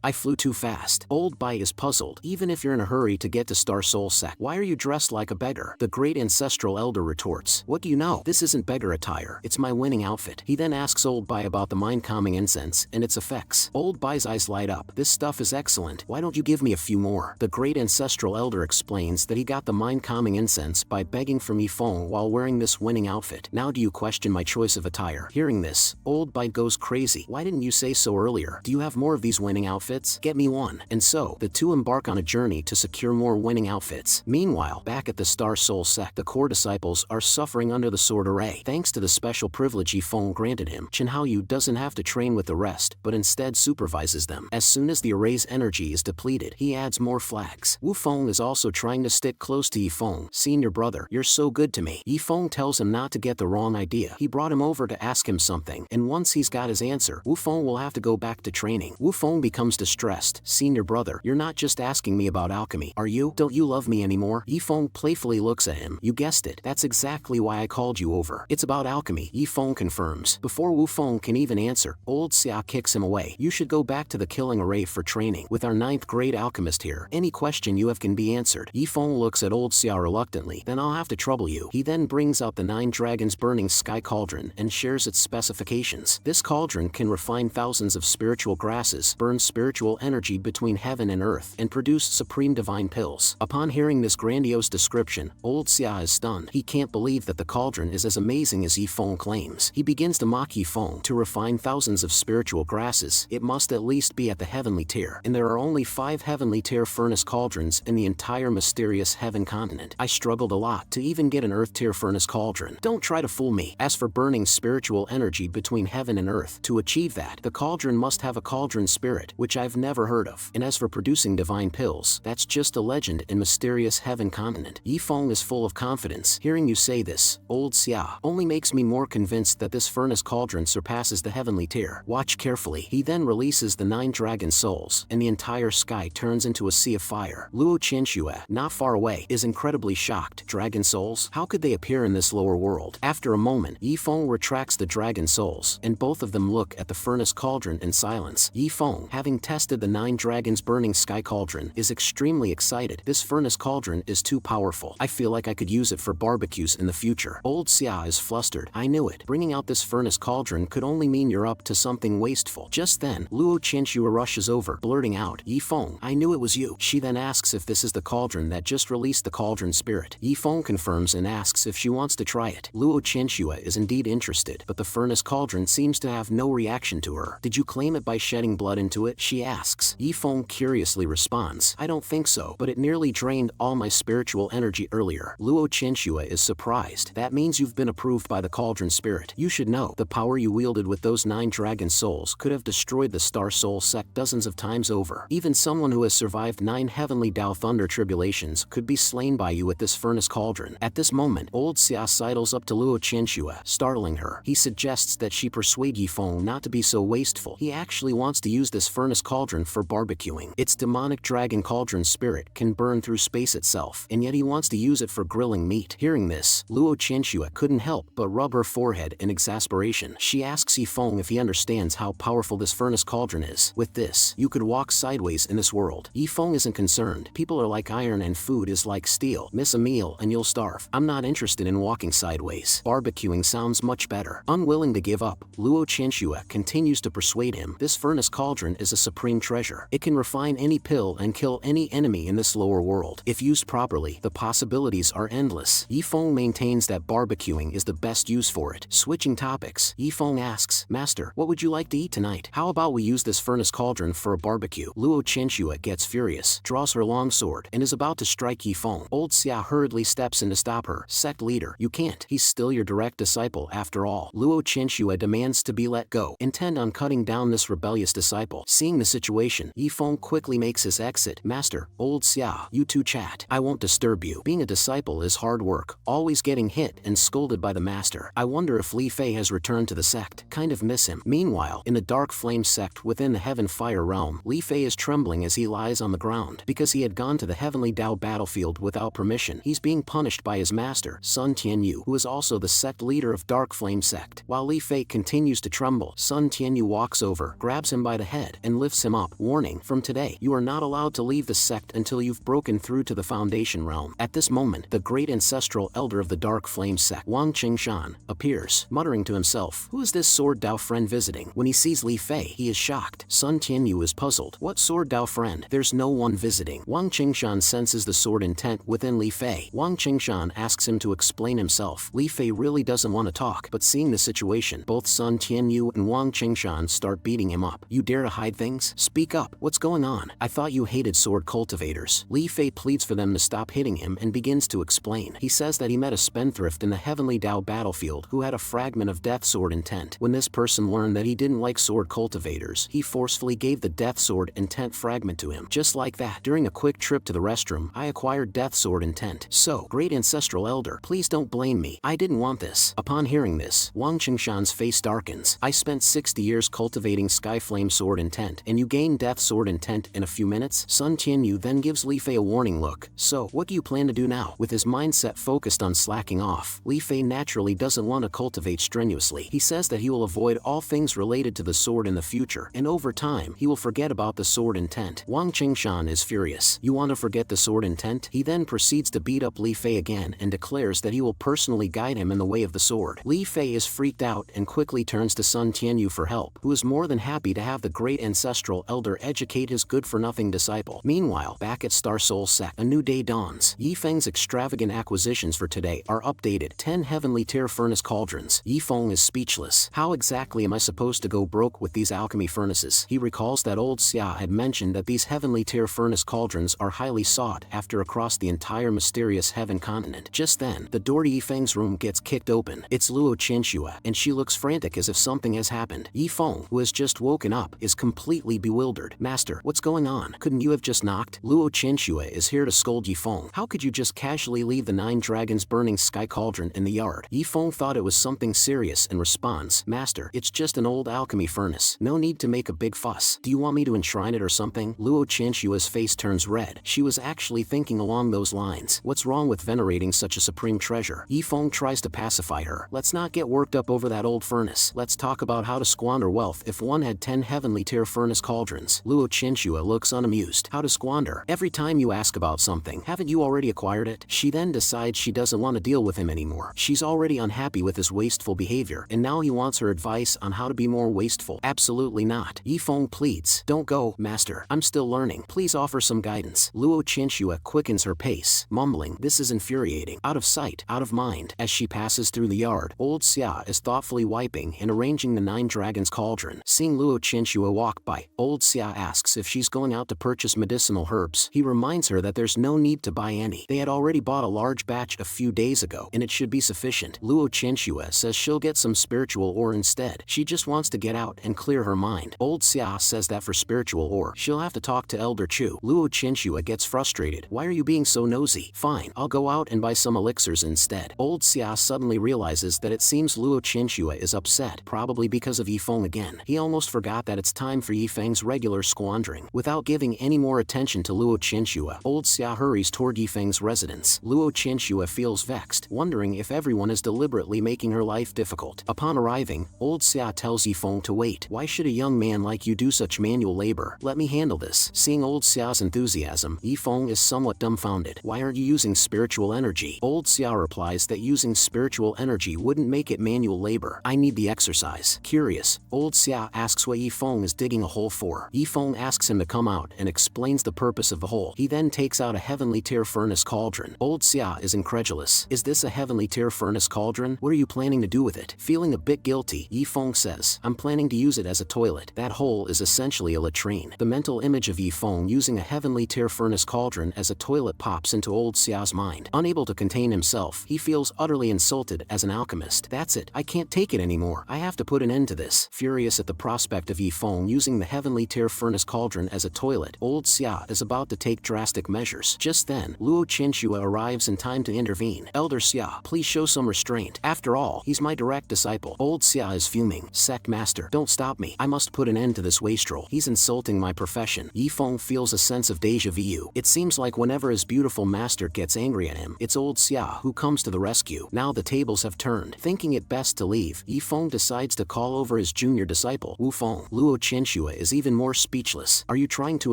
I flew too fast. Old Bai is puzzled. Even if you're in a hurry to get to Star Soul Sect, why are you dressed like a beggar? The great ancestral elder retorts. What do you know? This isn't beggar attire. It's my winning outfit. He then asks Old Bai about the mind-calming incense and its effects. Old Bai's eyes light up. This stuff is excellent. Why don't you give me a few more? The great ancestral elder explains that he got the mind-calming incense by begging from Yifeng while wearing this winning outfit. Now do you question my choice of attire? Hearing this, Old Bai goes crazy. Why didn't you say so earlier? Do you have more of these winning outfits? Get me one. And so, the two embark on a journey to secure more winning outfits. Meanwhile, back at the Star Soul Sect, the core disciples are suffering under the sword sword array. Thanks to the special privilege Yifeng granted him, Chen Haoyu doesn't have to train with the rest, but instead supervises them. As soon as the array's energy is depleted, he adds more flags. Wu Feng is also trying to stick close to Yifeng. Senior brother, you're so good to me. Yifeng tells him not to get the wrong idea. He brought him over to ask him something, and once he's got his answer, Wu Feng will have to go back to training. Wu Feng becomes distressed. Senior brother, you're not just asking me about alchemy, are you? Don't you love me anymore? Yifeng playfully looks at him. You guessed it. That's exactly why I called you over. It's about alchemy. Yifeng confirms. Before Wu Feng can even answer, old Xia kicks him away. You should go back to the killing array for training. With our 9th grade alchemist here, any question you have can be answered. Yifeng looks at old Xia reluctantly. Then I'll have to trouble you. He then brings out the 9 dragons burning sky cauldron and shares its specifications. This cauldron can refine thousands of spiritual grasses, burn spiritual energy between heaven and earth, and produce supreme divine pills. Upon hearing this grandiose description, old Xia is stunned. He can't believe that the cauldron is as amazing as Yifeng claims. He begins to mock Yifeng. To refine thousands of spiritual grasses, it must at least be at the heavenly tier, and there are only 5 heavenly tier furnace cauldrons in the entire mysterious heaven continent. I struggled a lot to even get an earth tier furnace cauldron. Don't try to fool me. As for burning spiritual energy between heaven and earth, to achieve that, the cauldron must have a cauldron spirit, which I've never heard of. And as for producing divine pills, that's just a legend in mysterious heaven continent. Yifeng is full of confidence. Hearing you say this, old Xia, only makes me more convinced that this furnace cauldron surpasses the heavenly tier. Watch carefully. He then releases the 9 dragon souls, and the entire sky turns into a sea of fire. Luo Qianxue, not far away, is incredibly shocked. Dragon souls? How could they appear in this lower world? After a moment, Yifeng retracts the dragon souls, and both of them look at the furnace cauldron in silence. Yifeng, having tested the 9 dragons burning sky cauldron, is extremely excited. This furnace cauldron is too powerful. I feel like I could use it for barbecues in the future. Old Xia is flustered. I knew it. Bringing out this furnace cauldron could only mean you're up to something wasteful. Just then, Luo Qianxue rushes over, blurting out, Yifeng, I knew it was you. She then asks if this is the cauldron that just released the cauldron spirit. Yifeng confirms and asks if she wants to try it. Luo Qianxue is indeed interested, but the furnace cauldron seems to have no reaction to her. Did you claim it by shedding blood into it? She asks. Yifeng curiously responds, I don't think so, but it nearly drained all my spiritual energy earlier. Luo Qianxue is surprised. That means you've been approved by the cauldron spirit. You should know, the power you wielded with those 9 dragon souls could have destroyed the Star Soul sect dozens of times over. Even someone who has survived 9 heavenly Dao Thunder tribulations could be slain by you at this furnace cauldron. At this moment, old Xia sidles up to Luo Qianxue, startling her. He suggests that she persuade Yifeng not to be so wasteful. He actually wants to use this furnace cauldron for barbecuing. Its demonic dragon cauldron spirit can burn through space itself, and yet he wants to use it for grilling meat. Hearing this, Luo Qianxue couldn't help but rub her forehead in exasperation. She asks Yifeng if he understands how powerful this furnace cauldron is. With this, you could walk sideways in this world. Yifeng isn't concerned. People are like iron and food is like steel. Miss a meal and you'll starve. I'm not interested in walking sideways. Barbecuing sounds much better. Unwilling to give up, Luo Qianxue continues to persuade him. This furnace cauldron is a supreme treasure. It can refine any pill and kill any enemy in this lower world. If used properly, the possibilities are endless. Yifeng maintains that barbecuing is the best use for it. Switching topics, Yifeng asks, Master, what would you like to eat tonight? How about we use this furnace cauldron for a barbecue? Luo Qianxue gets furious, draws her long sword, and is about to strike Yifeng. Old Xia hurriedly steps in to stop her. Sect leader, you can't. He's still your direct disciple after all. Luo Qianxue demands to be let go, intent on cutting down this rebellious disciple. Seeing the situation, Yifeng quickly makes his exit. Master, old Xia, you two chat. I won't disturb you. Being a disciple is hard work, always getting hit and scolded by the master. I wonder if Li Fei has returned to the sect. Kind of miss him. Meanwhile, in the dark flame sect within the heaven fire realm, Li Fei is trembling as he lies on the ground. Because he had gone to the heavenly Dao battlefield without permission, he's being punished by his master, Sun Tianyu, who is also the sect leader of Dark Flame sect. While Li Fei continues to tremble, Sun Tianyu walks over, grabs him by the head, and lifts him up. Warning, from today, you are not allowed to leave the sect until you've broken through to the foundation realm. At this moment, the great ancestral elder of the Dark Flame sect, Wang Qingshan, appears, muttering to himself, who is this Sword Dao friend visiting? When he sees Li Fei, he is shocked. Sun Tianyu is puzzled. What Sword Dao friend? There's no one visiting. Wang Qingshan senses the sword intent within Li Fei. Wang Qingshan asks him to explain himself. Li Fei really doesn't want to talk, but seeing the situation, both Sun Tianyu and Wang Qingshan start beating him up. You dare to hide things? Speak up. What's going on? I thought you hated sword cultivators. Li Fei pleads for them to stop hitting him and begins to explain. He says that he met a spendthrift in the heaven heavenly Dao battlefield who had a fragment of death sword intent. When this person learned that he didn't like sword cultivators, he forcefully gave the death sword intent fragment to him. Just like that, during a quick trip to the restroom, I acquired death sword intent. So, great ancestral elder, please don't blame me. I didn't want this. Upon hearing this, Wang Qingshan's face darkens. I spent 60 years cultivating Skyflame sword intent, and you gain death sword intent in a few minutes? Sun Tianyu then gives Li Fei a warning look. So, what do you plan to do now? With his mindset focused on slacking off, Li Fei naturally doesn't want to cultivate strenuously. He says that he will avoid all things related to the sword in the future, and over time, he will forget about the sword intent. Wang Qingshan is furious. You want to forget the sword intent? He then proceeds to beat up Li Fei again and declares that he will personally guide him in the way of the sword. Li Fei is freaked out and quickly turns to Sun Tianyu for help, who is more than happy to have the great ancestral elder educate his good-for-nothing disciple. Meanwhile, back at Star Soul Sect, a new day dawns. Yifeng's extravagant acquisitions for today are updated. 10 heavenly tier furnace cauldrons. Yifeng is speechless. How exactly am I supposed to go broke with these alchemy furnaces? He recalls that old Xia had mentioned that these heavenly tier furnace cauldrons are highly sought after across the entire mysterious heaven continent. Just then, the door to Yifeng's room gets kicked open. It's Luo Qianxue, and she looks frantic as if something has happened. Yifeng, who has just woken up, is completely bewildered. Master, what's going on? Couldn't you have just knocked? Luo Qianxue is here to scold Yifeng. How could you just casually leave the 9 dragons burning sky cauldron in the yard? Yifeng thought it was something serious and responds, Master, it's just an old alchemy furnace. No need to make a big fuss. Do you want me to enshrine it or something? Luo Qianxue's face turns red. She was actually thinking along those lines. What's wrong with venerating such a supreme treasure? Yifeng tries to pacify her. Let's not get worked up over that old furnace. Let's talk about how to squander wealth if one had 10 heavenly tier furnace cauldrons. Luo Qianxue looks unamused. How to squander? Every time you ask about something, haven't you already acquired it? She then decides she doesn't want to deal with him anymore. She's already unhappy with his wasteful behavior, and now he wants her advice on how to be more wasteful. Absolutely not. Yifeng pleads. Don't go, master. I'm still learning. Please offer some guidance. Luo Qianxue quickens her pace, mumbling, this is infuriating. Out of sight, out of mind. As she passes through the yard, old Xia is thoughtfully wiping and arranging the 9 dragons cauldron. Seeing Luo Qianxue walk by, old Xia asks if she's going out to purchase medicinal herbs. He reminds her that there's no need to buy any. They had already bought a large batch a few days ago, and it should be sufficient. Luo Qianxue says she'll get some spiritual ore instead. She just wants to get out and clear her mind. Old Xia says that for spiritual ore, she'll have to talk to Elder Chu. Luo Qianxue gets frustrated. Why are you being so nosy? Fine, I'll go out and buy some elixirs instead. Old Xia suddenly realizes that it seems Luo Qianxue is upset, probably because of Yifeng again. He almost forgot that it's time for Yifeng's regular squandering. Without giving any more attention to Luo Qianxue, old Xia hurries toward Yifeng's residence. Luo Qianxue feels vexed, wondering if everyone is deliberately making her life difficult. Upon arriving, old Xia tells Yifeng to wait. Why should a young man like you do such manual labor? Let me handle this. Seeing old Xia's enthusiasm, Yifeng is somewhat dumbfounded. Why aren't you using spiritual energy? Old Xia replies that using spiritual energy wouldn't make it manual labor. I need the exercise. Curious, old Xia asks what Yifeng is digging a hole for. Yifeng asks him to come out and explains the purpose of the hole. He then takes out a heavenly tier furnace cauldron. Old Xia is incredulous. Is this a heavenly tier furnace cauldron? What are you planning to do with it? Feeling a bit guilty, Yifeng says, I'm planning to use it as a toilet. That hole is essentially a latrine. The mental image of Yifeng using a heavenly tier furnace cauldron as a toilet pops into old Xia's mind. Unable to contain himself, he feels utterly insulted as an alchemist. That's it. I can't take it anymore. I have to put an end to this. Furious at the prospect of Yifeng using the heavenly tier furnace cauldron as a toilet, old Xia is about to take drastic measures. Just then, Luo Qianxue arrives in time to intervene. Elder Xia, please show some restraint. After all, he's my direct disciple. Old Xia is fuming. Sect master, don't stop me. I must put an end to this wastrel. He's insulting my profession. Yifeng feels a sense of deja vu. It seems like whenever his beautiful master gets angry at him, it's old Xia who comes to the rescue. Now the tables have turned. Thinking it best to leave, Yifeng decides to call over his junior disciple, Wu Feng. Luo Qianxue is even more speechless. Are you trying to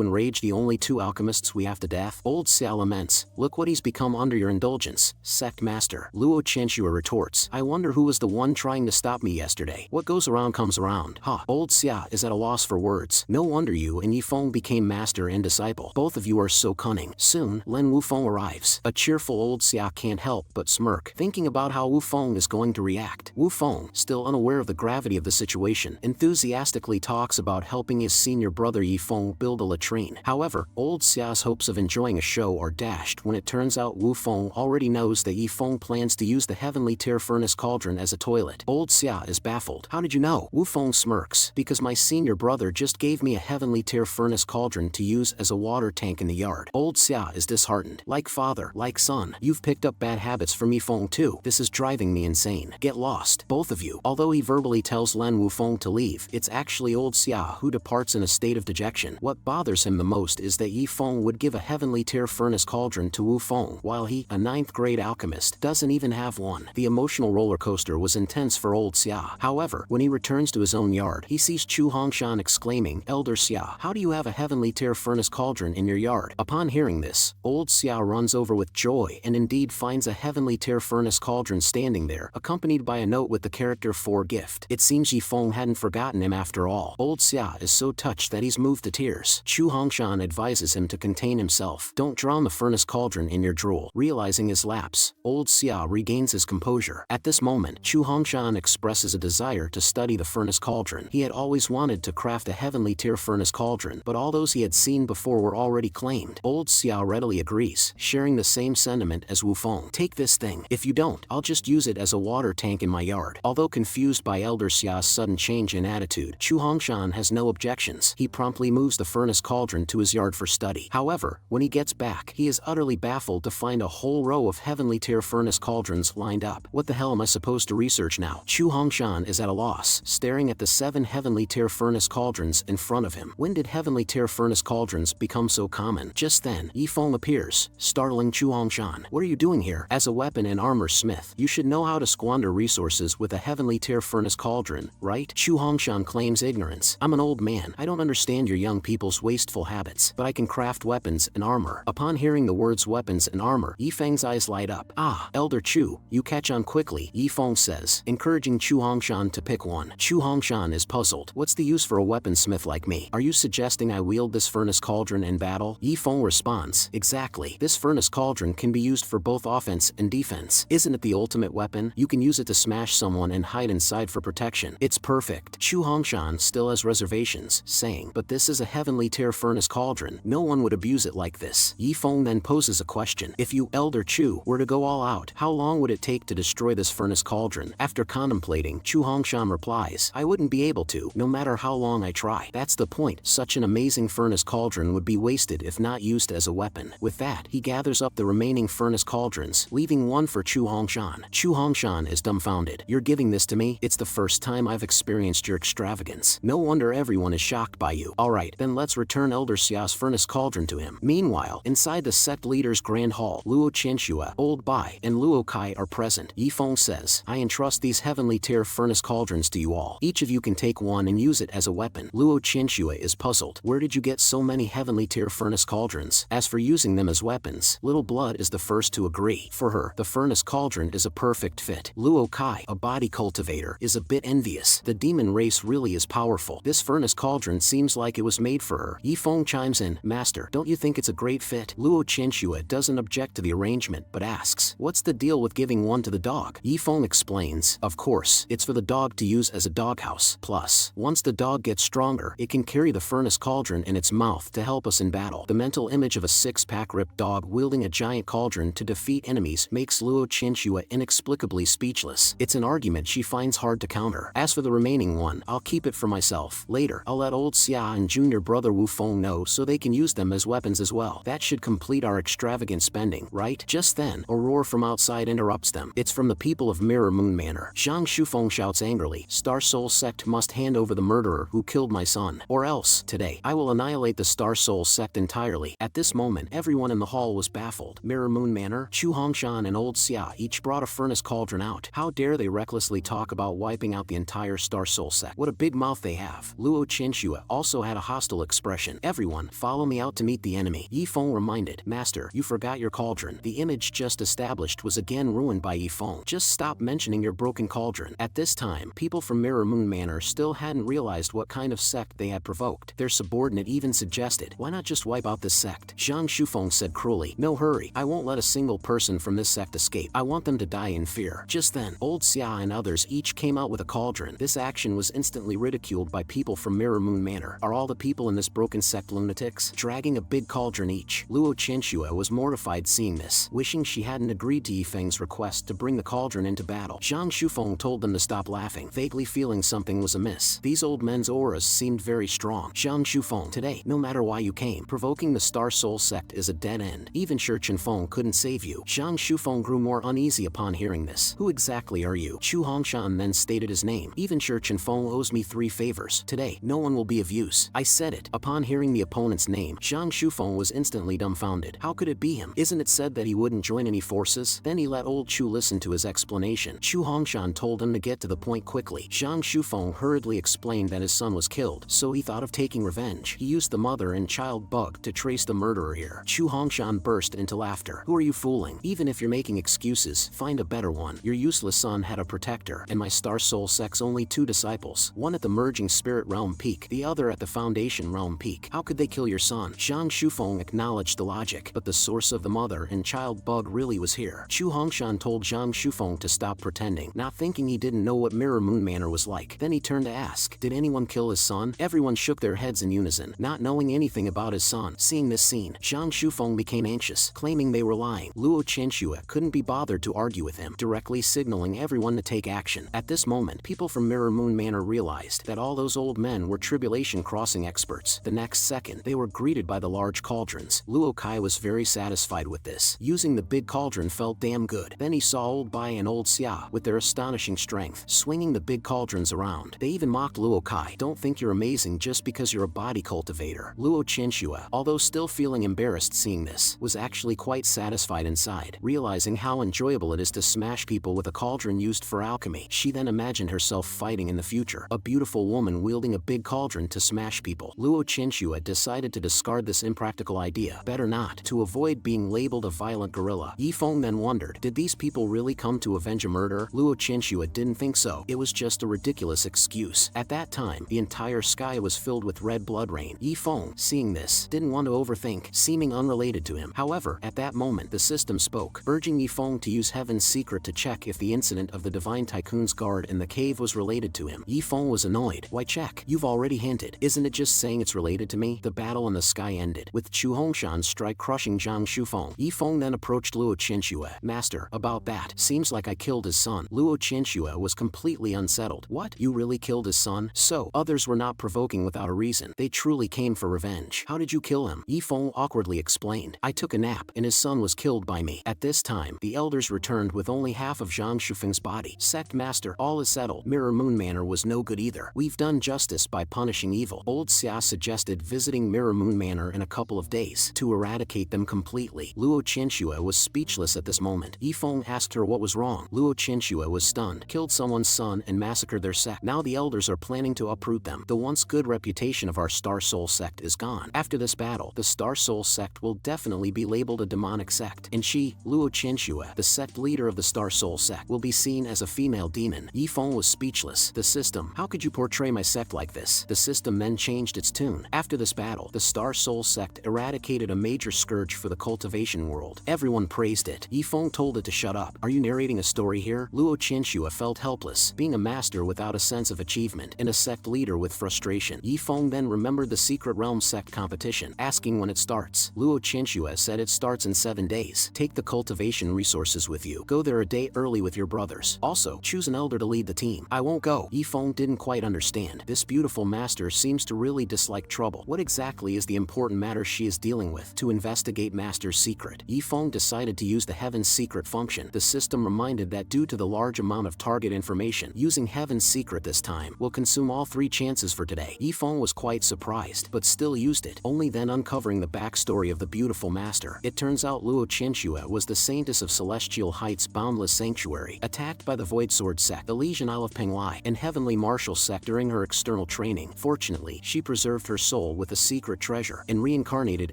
enrage the only 2 alchemists we have to death? Old Xia laments. Look what he's become under your indulgence, sect master. Luo Qianxue retorts. I wonder who was the one trying to stop me yesterday. What goes around comes around. Ha! Old Xia is at a loss for words. No wonder you and Yifeng became master and disciple. Both of you are so cunning. Soon, Len Wufeng arrives. A cheerful old Xia can't help but smirk, thinking about how Wufeng is going to react. Wufeng, still unaware of the gravity of the situation, enthusiastically talks about helping his senior brother Yifeng build a latrine. However, old Xia's hopes of enjoying a show are dashed when it turns out Wufeng already knows that Yifeng plans to use the heavenly tear furnace cauldron as a toilet. Old Xia is baffled. How did you know? Wu Feng smirks. Because my senior brother just gave me a heavenly tear furnace cauldron to use as a water tank in the yard. Old Xia is disheartened. Like father, like son, you've picked up bad habits from Yi Feng too. This is driving me insane. Get lost, both of you. Although he verbally tells Lin Wu Feng to leave, it's actually old Xia who departs in a state of dejection. What bothers him the most is that Yi Feng would give a heavenly tear furnace cauldron to Wu Feng, while he, a 9th grade alchemist, doesn't even have one. The emotional roller coaster was intense for old Xia. However, when he returns to his own yard, he sees Chu Hongshan exclaiming, "Elder Xia, how do you have a heavenly tear furnace cauldron in your yard?" Upon hearing this, old Xia runs over with joy and indeed finds a heavenly tear furnace cauldron standing there, accompanied by a note with the character "for gift." It seems Yi Feng hadn't forgotten him after all. Old Xia is so touched that he's moved to tears. Chu Hongshan advises him to contain himself. Don't drown the furnace cauldron in your drool. Realizing his lapse, old Xia regains his composure. At this moment, Chu Hongshan expresses a desire to study the furnace cauldron. He had always wanted to craft a heavenly tear furnace cauldron, but all those he had seen before were already claimed. Old Xia readily agrees, sharing the same sentiment as Wu Feng. Take this thing. If you don't, I'll just use it as a water tank in my yard. Although confused by Elder Xia's sudden change in attitude, Chu Hongshan has no objections. He promptly moves the furnace cauldron to his yard for study. However, when he gets back, he is utterly baffled to find a whole row of heavenly tear furnace cauldrons lined up. What the hell am I supposed to research now? Chu Hongshan is at a loss, staring at the 7 heavenly tear furnace cauldrons in front of him. When did heavenly tear furnace cauldrons become so common? Just then, Yi Feng appears, startling Chu Hongshan. What are you doing here? As a weapon and armor smith, you should know how to squander resources with a heavenly tear furnace cauldron, right? Chu Hongshan claims ignorance. I'm an old man. I don't understand your young people's wasteful habits, but I can craft weapons and armor. Upon hearing the words weapons and armor, Yi Feng's eyes light up. Ah, Elder Chu, you catch on quickly, Yi Feng says, encouraging Chu Hongshan to pick one. Chu Hongshan is puzzled. What's the use for a weaponsmith like me? Are you suggesting I wield this furnace cauldron in battle? Yi Feng responds, exactly. This furnace cauldron can be used for both offense and defense. Isn't it the ultimate weapon? You can use it to smash someone and hide inside for protection. It's perfect. Chu Hongshan still has reservations, saying, but this is a heavenly tear furnace cauldron. No one would abuse it like this. Yi Feng then poses a question. If you, Elder Chu, were to go all out, how long would it take to destroy this furnace cauldron? After contemplating, Chu Hongshan replies, I wouldn't be able to, no matter how long I try. That's the point. Such an amazing furnace cauldron would be wasted if not used as a weapon. With that, he gathers up the remaining furnace cauldrons, leaving one for Chu Hongshan. Chu Hongshan is dumbfounded. You're giving this to me? It's the first time I've experienced your extravagance. No wonder everyone is shocked by you. Alright, then let's return Elder Xia's furnace cauldron to him. Meanwhile, inside the sect leader's grand hall, Luo Qianxue, Old Bai, and Luo Kai are present. Yi Feng says, I entrust these heavenly tear furnace cauldrons to you all. Each of you can take one and use it as a weapon. Luo Qianxue is puzzled. Where did you get so many heavenly tear furnace cauldrons? As for using them as weapons, Little Blood is the first to agree. For her, the furnace cauldron is a perfect fit. Luo Kai, a body cultivator, is a bit envious. The demon race really is powerful. This furnace cauldron seems like it was made for her. Yi Feng chimes in, Master, don't you think it's a great fit? Luo Qianxue doesn't object to the arrangement, but asks, what's the deal with giving one to the dog? Yi Feng explains, of course, it's for the dog to use as a doghouse. Plus, once the dog gets stronger, it can carry the furnace cauldron in its mouth to help us in battle. The mental image of a 6-pack ripped dog wielding a giant cauldron to defeat enemies makes Luo Qianxue inexplicably speechless. It's an argument she finds hard to counter. As for the remaining one, I'll keep it for myself. Later, I'll let old Xia and junior brother Wu Feng know so they can use them as weapons as well. That should complete our extravagant spending, right? Just then, a roar from outside interrupts them. It's from the people of Mirror Moon Manor. Zhang Shufeng shouts angrily, Star Soul Sect must hand over the murderer who killed my son. Or else, today, I will annihilate the Star Soul Sect entirely. At this moment, everyone in the hall was baffled. Mirror Moon Manor, Chu Hongshan and old Xia each brought a furnace cauldron out. How dare they recklessly talk about wiping out the entire Star Soul Sect? What a big mouth they have. Luo Qianxue also had a hostile expression. Everyone, follow me out to meet the enemy. Yi Feng reminded, Master, you forgot your cauldron. The image just established was again ruined by Yi Feng. Just stop mentioning your broken cauldron. At this time, people from Mirror Moon Manor still hadn't realized what kind of sect they had provoked. Their subordinate even suggested, why not just wipe out this sect? Zhang Shufeng said cruelly, no hurry. I won't let a single person from this sect escape. I want them to die in fear. Just then, old Xia and others each came out with a cauldron. This action was instantly ridiculed by people from Mirror Moon Manor. Are all the people in this broken sect lunatics? Dragging a big cauldron each. Luo Qianxue was mortified seeing this, wishing she hadn't agreed to Yi Feng's Shufeng's request to bring the cauldron into battle. Zhang Shufeng told them to stop laughing, vaguely feeling something was amiss. These old men's auras seemed very strong. Zhang Shufeng, today, no matter why you came, provoking the Star Soul sect is a dead end. Even Shi Chenfeng couldn't save you. Zhang Shufeng grew more uneasy upon hearing this. Who exactly are you? Chu Hongshan then stated his name. Even Shi Chenfeng owes me 3 favors. Today, no one will be of use. I said it. Upon hearing the opponent's name, Zhang Shufeng was instantly dumbfounded. How could it be him? Isn't it said that he wouldn't join any forces? Then he let old Chu listen to his explanation. Chu Hongshan told him to get to the point quickly. Zhang Shufeng hurriedly explained that his son was killed, so he thought of taking revenge. He used the mother and child bug to trace the murderer here. Chu Hongshan burst into laughter. Who are you fooling? Even if you're making excuses, find a better one. Your useless son had a protector, and my Star Soul sect's only 2 disciples, one at the merging spirit realm peak, the other at the foundation realm peak. How could they kill your son? Zhang Shufeng acknowledged the logic, but the source of the mother and child bug really was here. Chu Hongshan told Zhang Shufeng to stop pretending, not thinking he didn't know what Mirror Moon Manor was like. Then he turned to ask, did anyone kill his son? Everyone shook their heads in unison, not knowing anything about his son. Seeing this scene, Zhang Shufeng became anxious, claiming they were lying. Luo Chenxue couldn't be bothered to argue with him, directly signaling everyone to take action. At this moment, people from Mirror Moon Manor realized that all those old men were tribulation crossing experts. The next second, they were greeted by the large cauldrons. Luo Kai was very satisfied with this. Using the big cauldron felt damn good. Then he saw Old Bai and Old Xia, with their astonishing strength, swinging the big cauldrons around. They even mocked Luo Kai. Don't think you're amazing just because you're a body cultivator. Luo Chenxue, although still feeling embarrassed seeing this, was actually quite satisfied inside, realizing how enjoyable it is to smash people with a cauldron used for alchemy. She then imagined herself fighting in the future, a beautiful woman wielding a big cauldron to smash people. Luo Chenxue decided to discard this impractical idea, better not, to avoid being labeled a violent gorilla. Yifeng then wondered, did these people really come to avenge a murder? Luo Chenxue didn't think so. It was just a ridiculous excuse. At that time, the entire sky was filled with red blood rain. Yifeng, seeing this, didn't want to overthink, seeming unrelated to him. However, at that moment, the system spoke, urging Yifeng to use Heaven's secret to check if the incident of the Divine Tycoon's guard in the cave was related to him. Yifeng was annoyed. Why check? You've already hinted. Isn't it just saying it's related to me? The battle in the sky ended, with Chu Hongshan's strike crushing Zhang Shufeng. Yifeng then approached Luo Chenxue. Master, about that, seems like I killed his son. Luo Chenxue was completely unsettled. What? You really killed his son? So, others were not provoking without a reason. They truly came for revenge. How did you kill him? Yifeng awkwardly explained. I took a nap, and his son was killed by me. At this time, the elders returned with only half of Zhang Shufeng's body. Sect Master, all is settled. Mirror Moon Manor was no good either. We've done justice by punishing evil. Old Xia suggested visiting Mirror Moon Manor in a couple of days to eradicate them completely. Luo Chenxue was speechless at this moment. Yifeng asked her what was wrong. Luo Chenxue was stunned. Killed someone's son and massacred their sect. Now the elders are planning to uproot them. The once good reputation of our Star Soul sect is gone. After this battle, the Star Soul sect will definitely be labeled a demonic sect. And she, Luo Chenxue, the sect leader of the Star Soul sect, will be seen as a female demon. Yifeng was speechless. The system, how could you portray my sect like this? The system then changed its tune. After this battle, the Star Soul sect eradicated a major scourge for the cultivation world. Everyone praised it. Yifeng told it to shut up. Are you narrating a story here? Luo Chenxue felt helpless, being a master without a sense of achievement, and a sect leader with frustration. Yifeng then remembered the Secret Realm sect competition, asking when it starts. Luo Chenxue said it starts in 7 days. Take the cultivation resources with you. Go there a day early with your brothers. Also, choose an elder to lead the team. I won't go. Yifeng didn't quite understand. This beautiful master seems to really dislike trouble. What exactly is the important matter she is dealing with? To investigate Master's secret, Yifeng decided to use the Heaven's secret function. The system reminded that due to the large amount of target information, using Heaven's secret this time will consume all 3 chances for today. Yifeng was quite surprised, but still used it, only then uncovering the backstory of the beautiful master. It turns out Luo Chenxue was the saintess of Celestial Heights Boundless Sanctuary, attacked by the Void Sword sect, the Legion Isle of Penglai, and Heavenly Martial sect during her external training. Fortunately, she preserved her soul with a secret treasure and reincarnated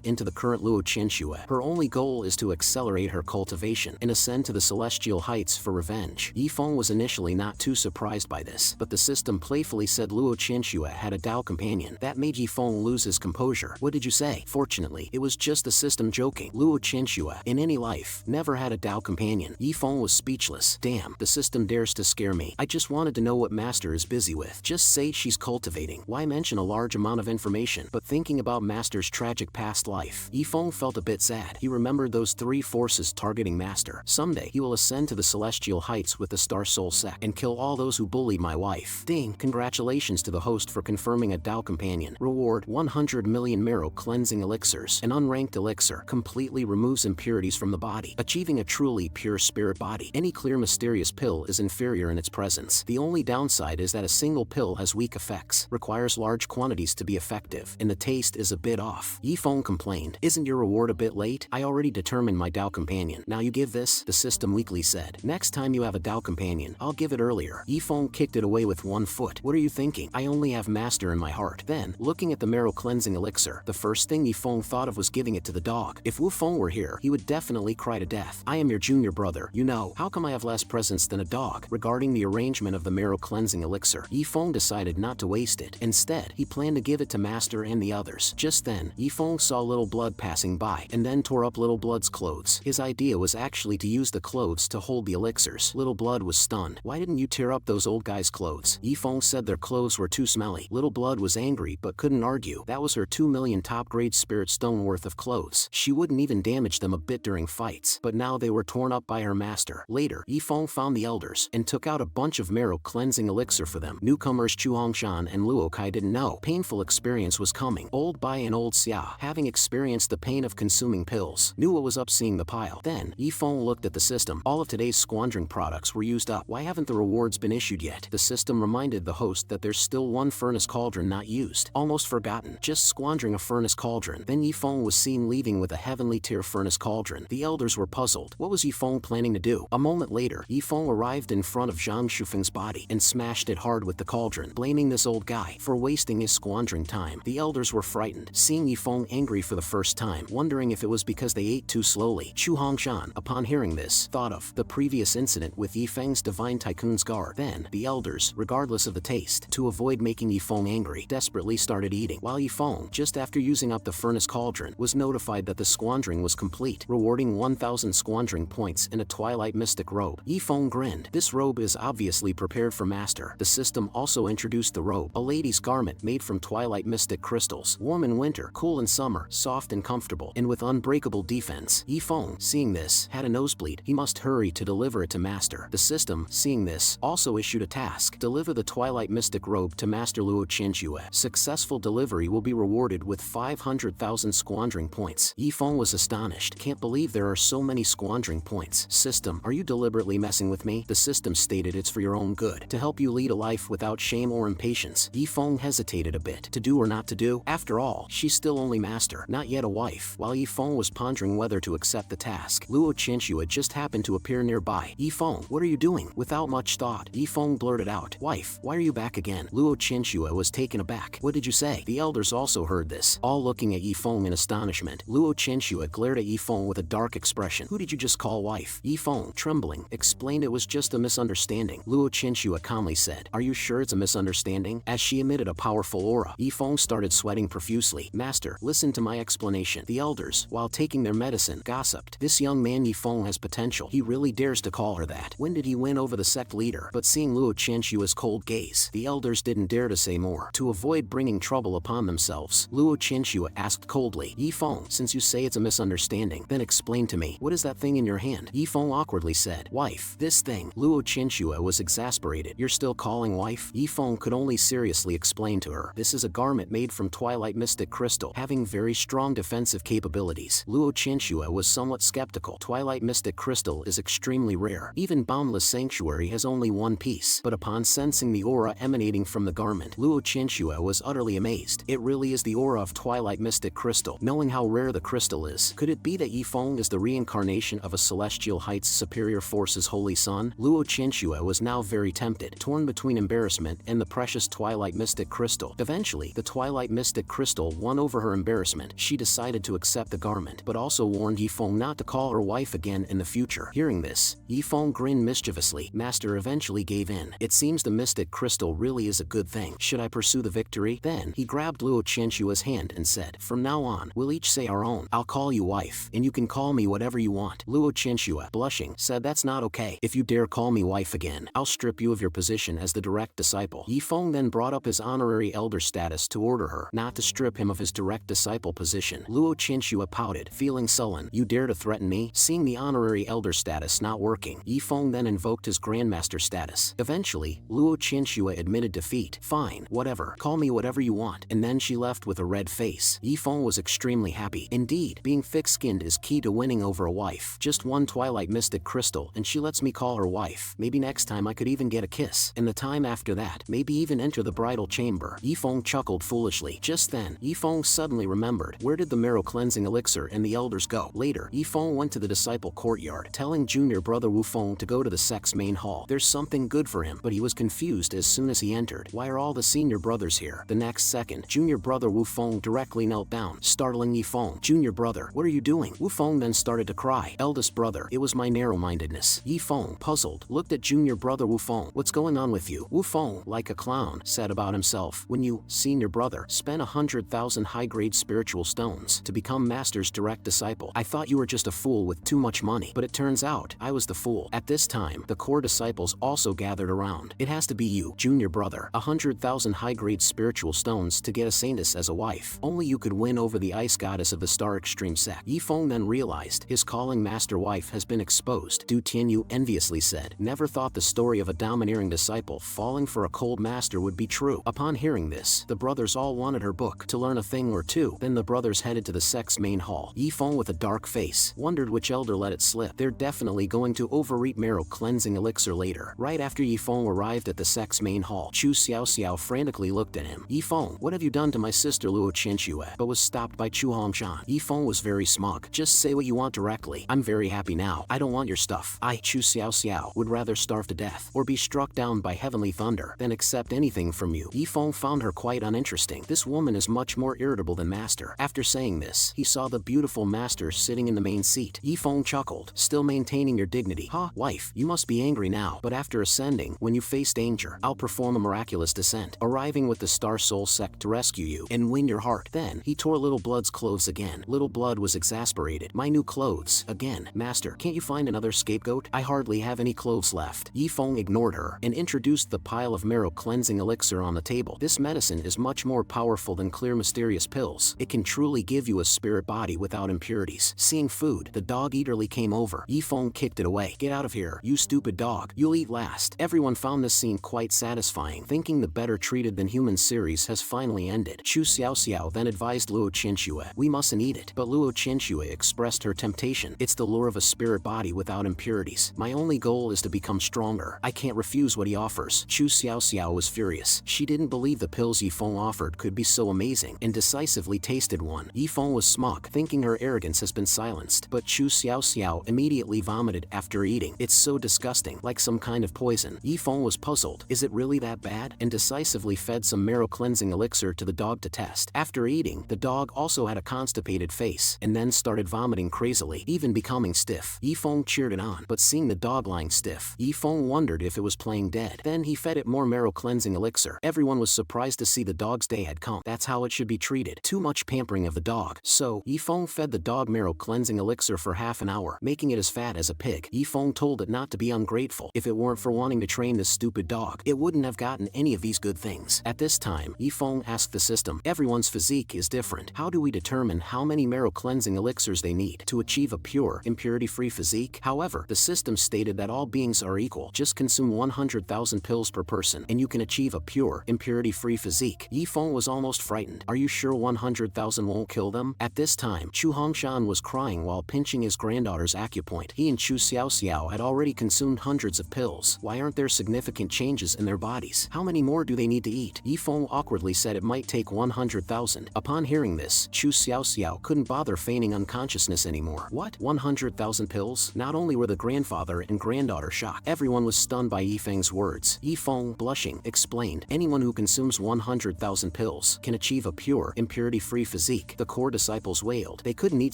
into the current Luo Chenxue. Her only goal is to accelerate her cultivation and ascend to the Celestial Heights for revenge. Yifeng was initially not too surprised by this, but the system playfully said Luo Chenxue had a Dao companion. That made Yifeng lose his composure. What did you say? Fortunately, it was just the system joking. Luo Chenxue, in any life, never had a Dao companion. Yifeng was speechless. Damn, the system dares to scare me. I just wanted to know what Master is busy with. Just say she's cultivating. Why mention a large amount of information? But thinking about Master's tragic past life, Yifeng felt a bit sad. He remembered those 3 forces targeting Master. Someday he will ascend to the celestial heights with the Star Soul sect and kill all those who bully my wife. Ding! Congratulations to the host for confirming a Tao companion. Reward 100 million marrow cleansing elixirs. An unranked elixir completely removes impurities from the body, achieving a truly pure spirit body. Any clear mysterious pill is inferior in its presence. The only downside is that a single pill has weak effects, requires large quantities to be effective, and the taste is a bit off. Yifeng complained, "Isn't your reward a bit late? I already determined my Tao companion. Now you give this?" The system weakly said. "Next time you have a Tao companion, I'll give it earlier." Yifeng kicked it away with one foot. "What are you thinking? I only have master in my heart." Then, looking at the marrow cleansing elixir, the first thing Yifeng thought of was giving it to the dog. If Wu Feng were here, he would definitely cry to death. "I am your junior brother, you know. How come I have less presence than a dog?" Regarding the arrangement of the marrow cleansing elixir, Yifeng decided not to waste it. Instead, he planned to give it to master and the others. Just then, Yifeng saw Little Blood passing by, and then tore up Little Blood's clothes. His idea was actually to use the clothes to hold the elixirs. Little Blood was stunned. "Why didn't you tear up those old guys' clothes?" Yifeng said their clothes were too smelly. Little Blood was angry but couldn't argue. That was her 2 million top-grade spirit stone worth of clothes. She wouldn't even damage them a bit during fights, but now they were torn up by her master. Later, Yifeng found the elders and took out a bunch of marrow cleansing elixir for them. Newcomers Chu Hongshan and Luokai didn't know painful experience was coming. Old Bai and Old Xia, having experienced the pain of consuming pills, knew what was up seeing the pile. Then, Yifeng looked at the system. All of today's squandering products were used up. Why haven't the rewards been issued yet? The system reminded the host that there's still one furnace cauldron not used. Almost forgotten. Just squandering a furnace cauldron. Then Yifeng was seen leaving with a heavenly tier furnace cauldron. The elders were puzzled. What was Yifeng planning to do? A moment later, Yifeng arrived in front of Zhang Shufeng's body and smashed it hard with the cauldron, blaming this old guy for wasting his squandering time. The elders were frightened, seeing Yifeng angry for the first time, wondering if it was because they ate too slowly. Chu Hongshan, upon hearing this, thought of the previous incident with Yifeng's Divine Tycoon's guard. Then, the elders, regardless of the taste, to avoid making Yifeng angry, desperately started eating, while Yifeng, just after using up the furnace cauldron, was notified that the squandering was complete, rewarding 1,000 squandering points in a Twilight Mystic robe. Yifeng grinned. This robe is obviously prepared for master. The system also introduced the robe, a lady's garment made from Twilight Mystic crystals, warm in winter, cool in summer, soft and comfortable, and with unbreakable defense. Yifeng, seeing this, had a nosebleed. He must hurry to deliver it to master. The system, seeing this, also issued a task: deliver the Twilight Mystic robe to Master Luo Qianxue. Successful delivery will be rewarded with 500,000 squandering points. Yifeng was astonished. "Can't believe there are so many squandering points. System, are you deliberately messing with me?" The system stated it's for your own good, to help you lead a life without shame or impatience. Yifeng hesitated a bit. To do or not to do? After all, she's still only master, not yet a wife. While Yifeng was pondering whether to accept the task, Luo Qianxue just happened to appear nearby. "Yifeng, what are you doing?" Without much thought, Yifeng blurted out, "Wife, why are you back again?" Luo Qianxue was taken aback. "What did you say?" The elders also heard this, all looking at Yifeng in astonishment. Luo Qianxue glared at Yifeng with a dark expression. "Who did you just call wife?" Yifeng, trembling, explained it was just a misunderstanding. Luo Qianxue calmly said, "Are you sure it's a misunderstanding?" As she emitted a powerful aura, Yifeng started sweating profusely. "Master, listen to my explanation." The elders, while taking their medicine, gossiped. "This young man Yifeng has potential. He really dares to call her that. When did he win over the sect leader?" But seeing Luo Qianxue's cold gaze, the elders didn't dare to say more. To avoid bringing trouble upon themselves, Luo Qianxue asked coldly, "Yifeng, since you say it's a misunderstanding, then explain to me, what is that thing in your hand?" Yifeng awkwardly said, "Wife, this thing." Luo Qianxue was exasperated. "You're still calling wife?" Yifeng could only seriously explain to her, "This is a garment made from Twilight Mystic crystal, having very strong defensive capabilities." Luo Qianxue was somewhat skeptical. Twilight Mystic crystal is extremely rare. Even Boundless Sanctuary has only one piece. But upon sensing the aura emanating from the garment, Luo Qianxue was utterly amazed. It really is the aura of Twilight Mystic crystal. Knowing how rare the crystal is, could it be that Yifeng is the reincarnation of a Celestial Heights Superior Force's holy son? Luo Qianxue was now very tempted, torn between embarrassment and the precious Twilight Mystic crystal. Eventually, the Twilight Mystic crystal won over her embarrassment. She decided to accept the garment, but also warned Yifeng not to call her wife again in the future. Hearing this, Yifeng grinned mischievously. Master eventually gave in. "It seems the Mystic crystal really is a good thing. Should I pursue the victory?" Then, he grabbed Luo Qianxue's hand and said, "From now on, we'll each say our own. I'll call you wife, and you can call me whatever you want." Luo Qianxue, blushing, said, "That's not okay. If you dare call me wife again, I'll strip you of your position as the direct disciple." Yifeng then brought up his honorary elder status to order her not to strip him of his direct disciple position. Luo Qianxue pouted, feeling sullen. "You dare to threaten me?" Seeing the honorary honorary elder status not working. Yifeng then invoked his grandmaster status. Eventually, Luo Qianxue admitted defeat. Fine, whatever, call me whatever you want. And then she left with a red face. Yifeng was extremely happy. Indeed, being thick-skinned is key to winning over a wife. Just one Twilight Mystic crystal and she lets me call her wife. Maybe next time I could even get a kiss. And the time after that, maybe even enter the bridal chamber. Yifeng chuckled foolishly. Just then, Yifeng suddenly remembered, where did the marrow cleansing elixir and the elders go? Later, Yifeng went to the disciple courtyard, telling junior brother Wufeng to go to the sect's main hall. There's something good for him, but he was confused as soon as he entered. Why are all the senior brothers here? The next second, junior brother Wufeng directly knelt down, startling Yifeng. Junior brother, what are you doing? Wufeng then started to cry. Eldest brother, it was my narrow-mindedness. Yifeng, puzzled, looked at junior brother Wufeng. What's going on with you? Wufeng, like a clown, said about himself, when you, senior brother, spent 100,000 high-grade spiritual stones to become master's direct disciple. I thought you were just a fool with too much money, but it turns out I was the fool. At this time, the core disciples also gathered around. It has to be you, junior brother. 100,000 high-grade spiritual stones to get a saintess as a wife. Only you could win over the ice goddess of the Star Extreme sect. Yifeng then realized his calling master wife has been exposed. Du Tianyu enviously said, never thought the story of a domineering disciple falling for a cold master would be true. Upon hearing this, the brothers all wanted her book to learn a thing or two. Then the brothers headed to the sect's main hall. Yifeng, with a dark face, wondered which elder let it slip. They're definitely going to overeat marrow cleansing elixir later. Right after Yifeng arrived at the sect's main hall, Chu Xiaoxiao frantically looked at him. Yifeng, what have you done to my sister Luo Qianxue? But was stopped by Chu Hongshan. Yifeng was very smug. Just say what you want directly. I'm very happy now. I don't want your stuff. I, Chu Xiaoxiao, would rather starve to death or be struck down by heavenly thunder than accept anything from you. Yifeng found her quite uninteresting. This woman is much more irritable than master. After saying this, he saw the beautiful master sitting in the main seat. Yifeng chuckled, still maintaining your dignity. Huh, wife, you must be angry now. But after ascending, when you face danger, I'll perform a miraculous descent, arriving with the Star Soul sect to rescue you and win your heart. Then, he tore Little Blood's clothes again. Little Blood was exasperated. My new clothes. Again, master, can't you find another scapegoat? I hardly have any clothes left. Yifeng ignored her and introduced the pile of marrow cleansing elixir on the table. This medicine is much more powerful than clear mysterious pills. It can truly give you a spirit body without impurities. Seeing food, the dog eagerly came over. Yifeng kicked it away. Get out of here, you stupid dog. You'll eat last. Everyone found this scene quite satisfying, thinking the better treated than human series has finally ended. Chu Xiaoxiao then advised Luo Qianxue, we mustn't eat it. But Luo Qianxue expressed her temptation. It's the lure of a spirit body without impurities. My only goal is to become stronger. I can't refuse what he offers. Chu Xiaoxiao was furious. She didn't believe the pills Yifeng offered could be so amazing, and decisively tasted one. Yifeng was smug, thinking her arrogance has been silenced. But Chu Xiaoxiao immediately vomited after eating. It's so disgusting, like some kind of poison. Yifeng was puzzled. Is it really that bad? And decisively fed some marrow cleansing elixir to the dog to test. After eating, the dog also had a constipated face, and then started vomiting crazily, even becoming stiff. Yifeng cheered it on, but seeing the dog lying stiff, Yifeng wondered if it was playing dead. Then he fed it more marrow cleansing elixir. Everyone was surprised to see the dog's day had come. That's how it should be treated. Too much pampering of the dog. So, Yifeng fed the dog marrow cleansing elixir for half an hour, making it as fat as a pig. Yifeng told it not to be ungrateful. If it weren't for wanting to train this stupid dog, it wouldn't have gotten any of these good things. At this time, Yifeng asked the system, everyone's physique is different. How do we determine how many marrow cleansing elixirs they need to achieve a pure, impurity-free physique? However, the system stated that all beings are equal. Just consume 100,000 pills per person, and you can achieve a pure, impurity-free physique. Yifeng was almost frightened. Are you sure 100,000 won't kill them? At this time, Chu Hongshan was crying while pinching his granddaughter's acupoint. He and Chu Xiaoxiao had already consumed hundreds of pills. Why aren't there significant changes in their bodies? How many more do they need to eat? Yifeng awkwardly said it might take 100,000. Upon hearing this, Chu Xiaoxiao couldn't bother feigning unconsciousness anymore. What? 100,000 pills? Not only were the grandfather and granddaughter shocked, everyone was stunned by Yifeng's words. Yifeng, blushing, explained, anyone who consumes 100,000 pills can achieve a pure, impurity-free physique. The core disciples wailed. They couldn't eat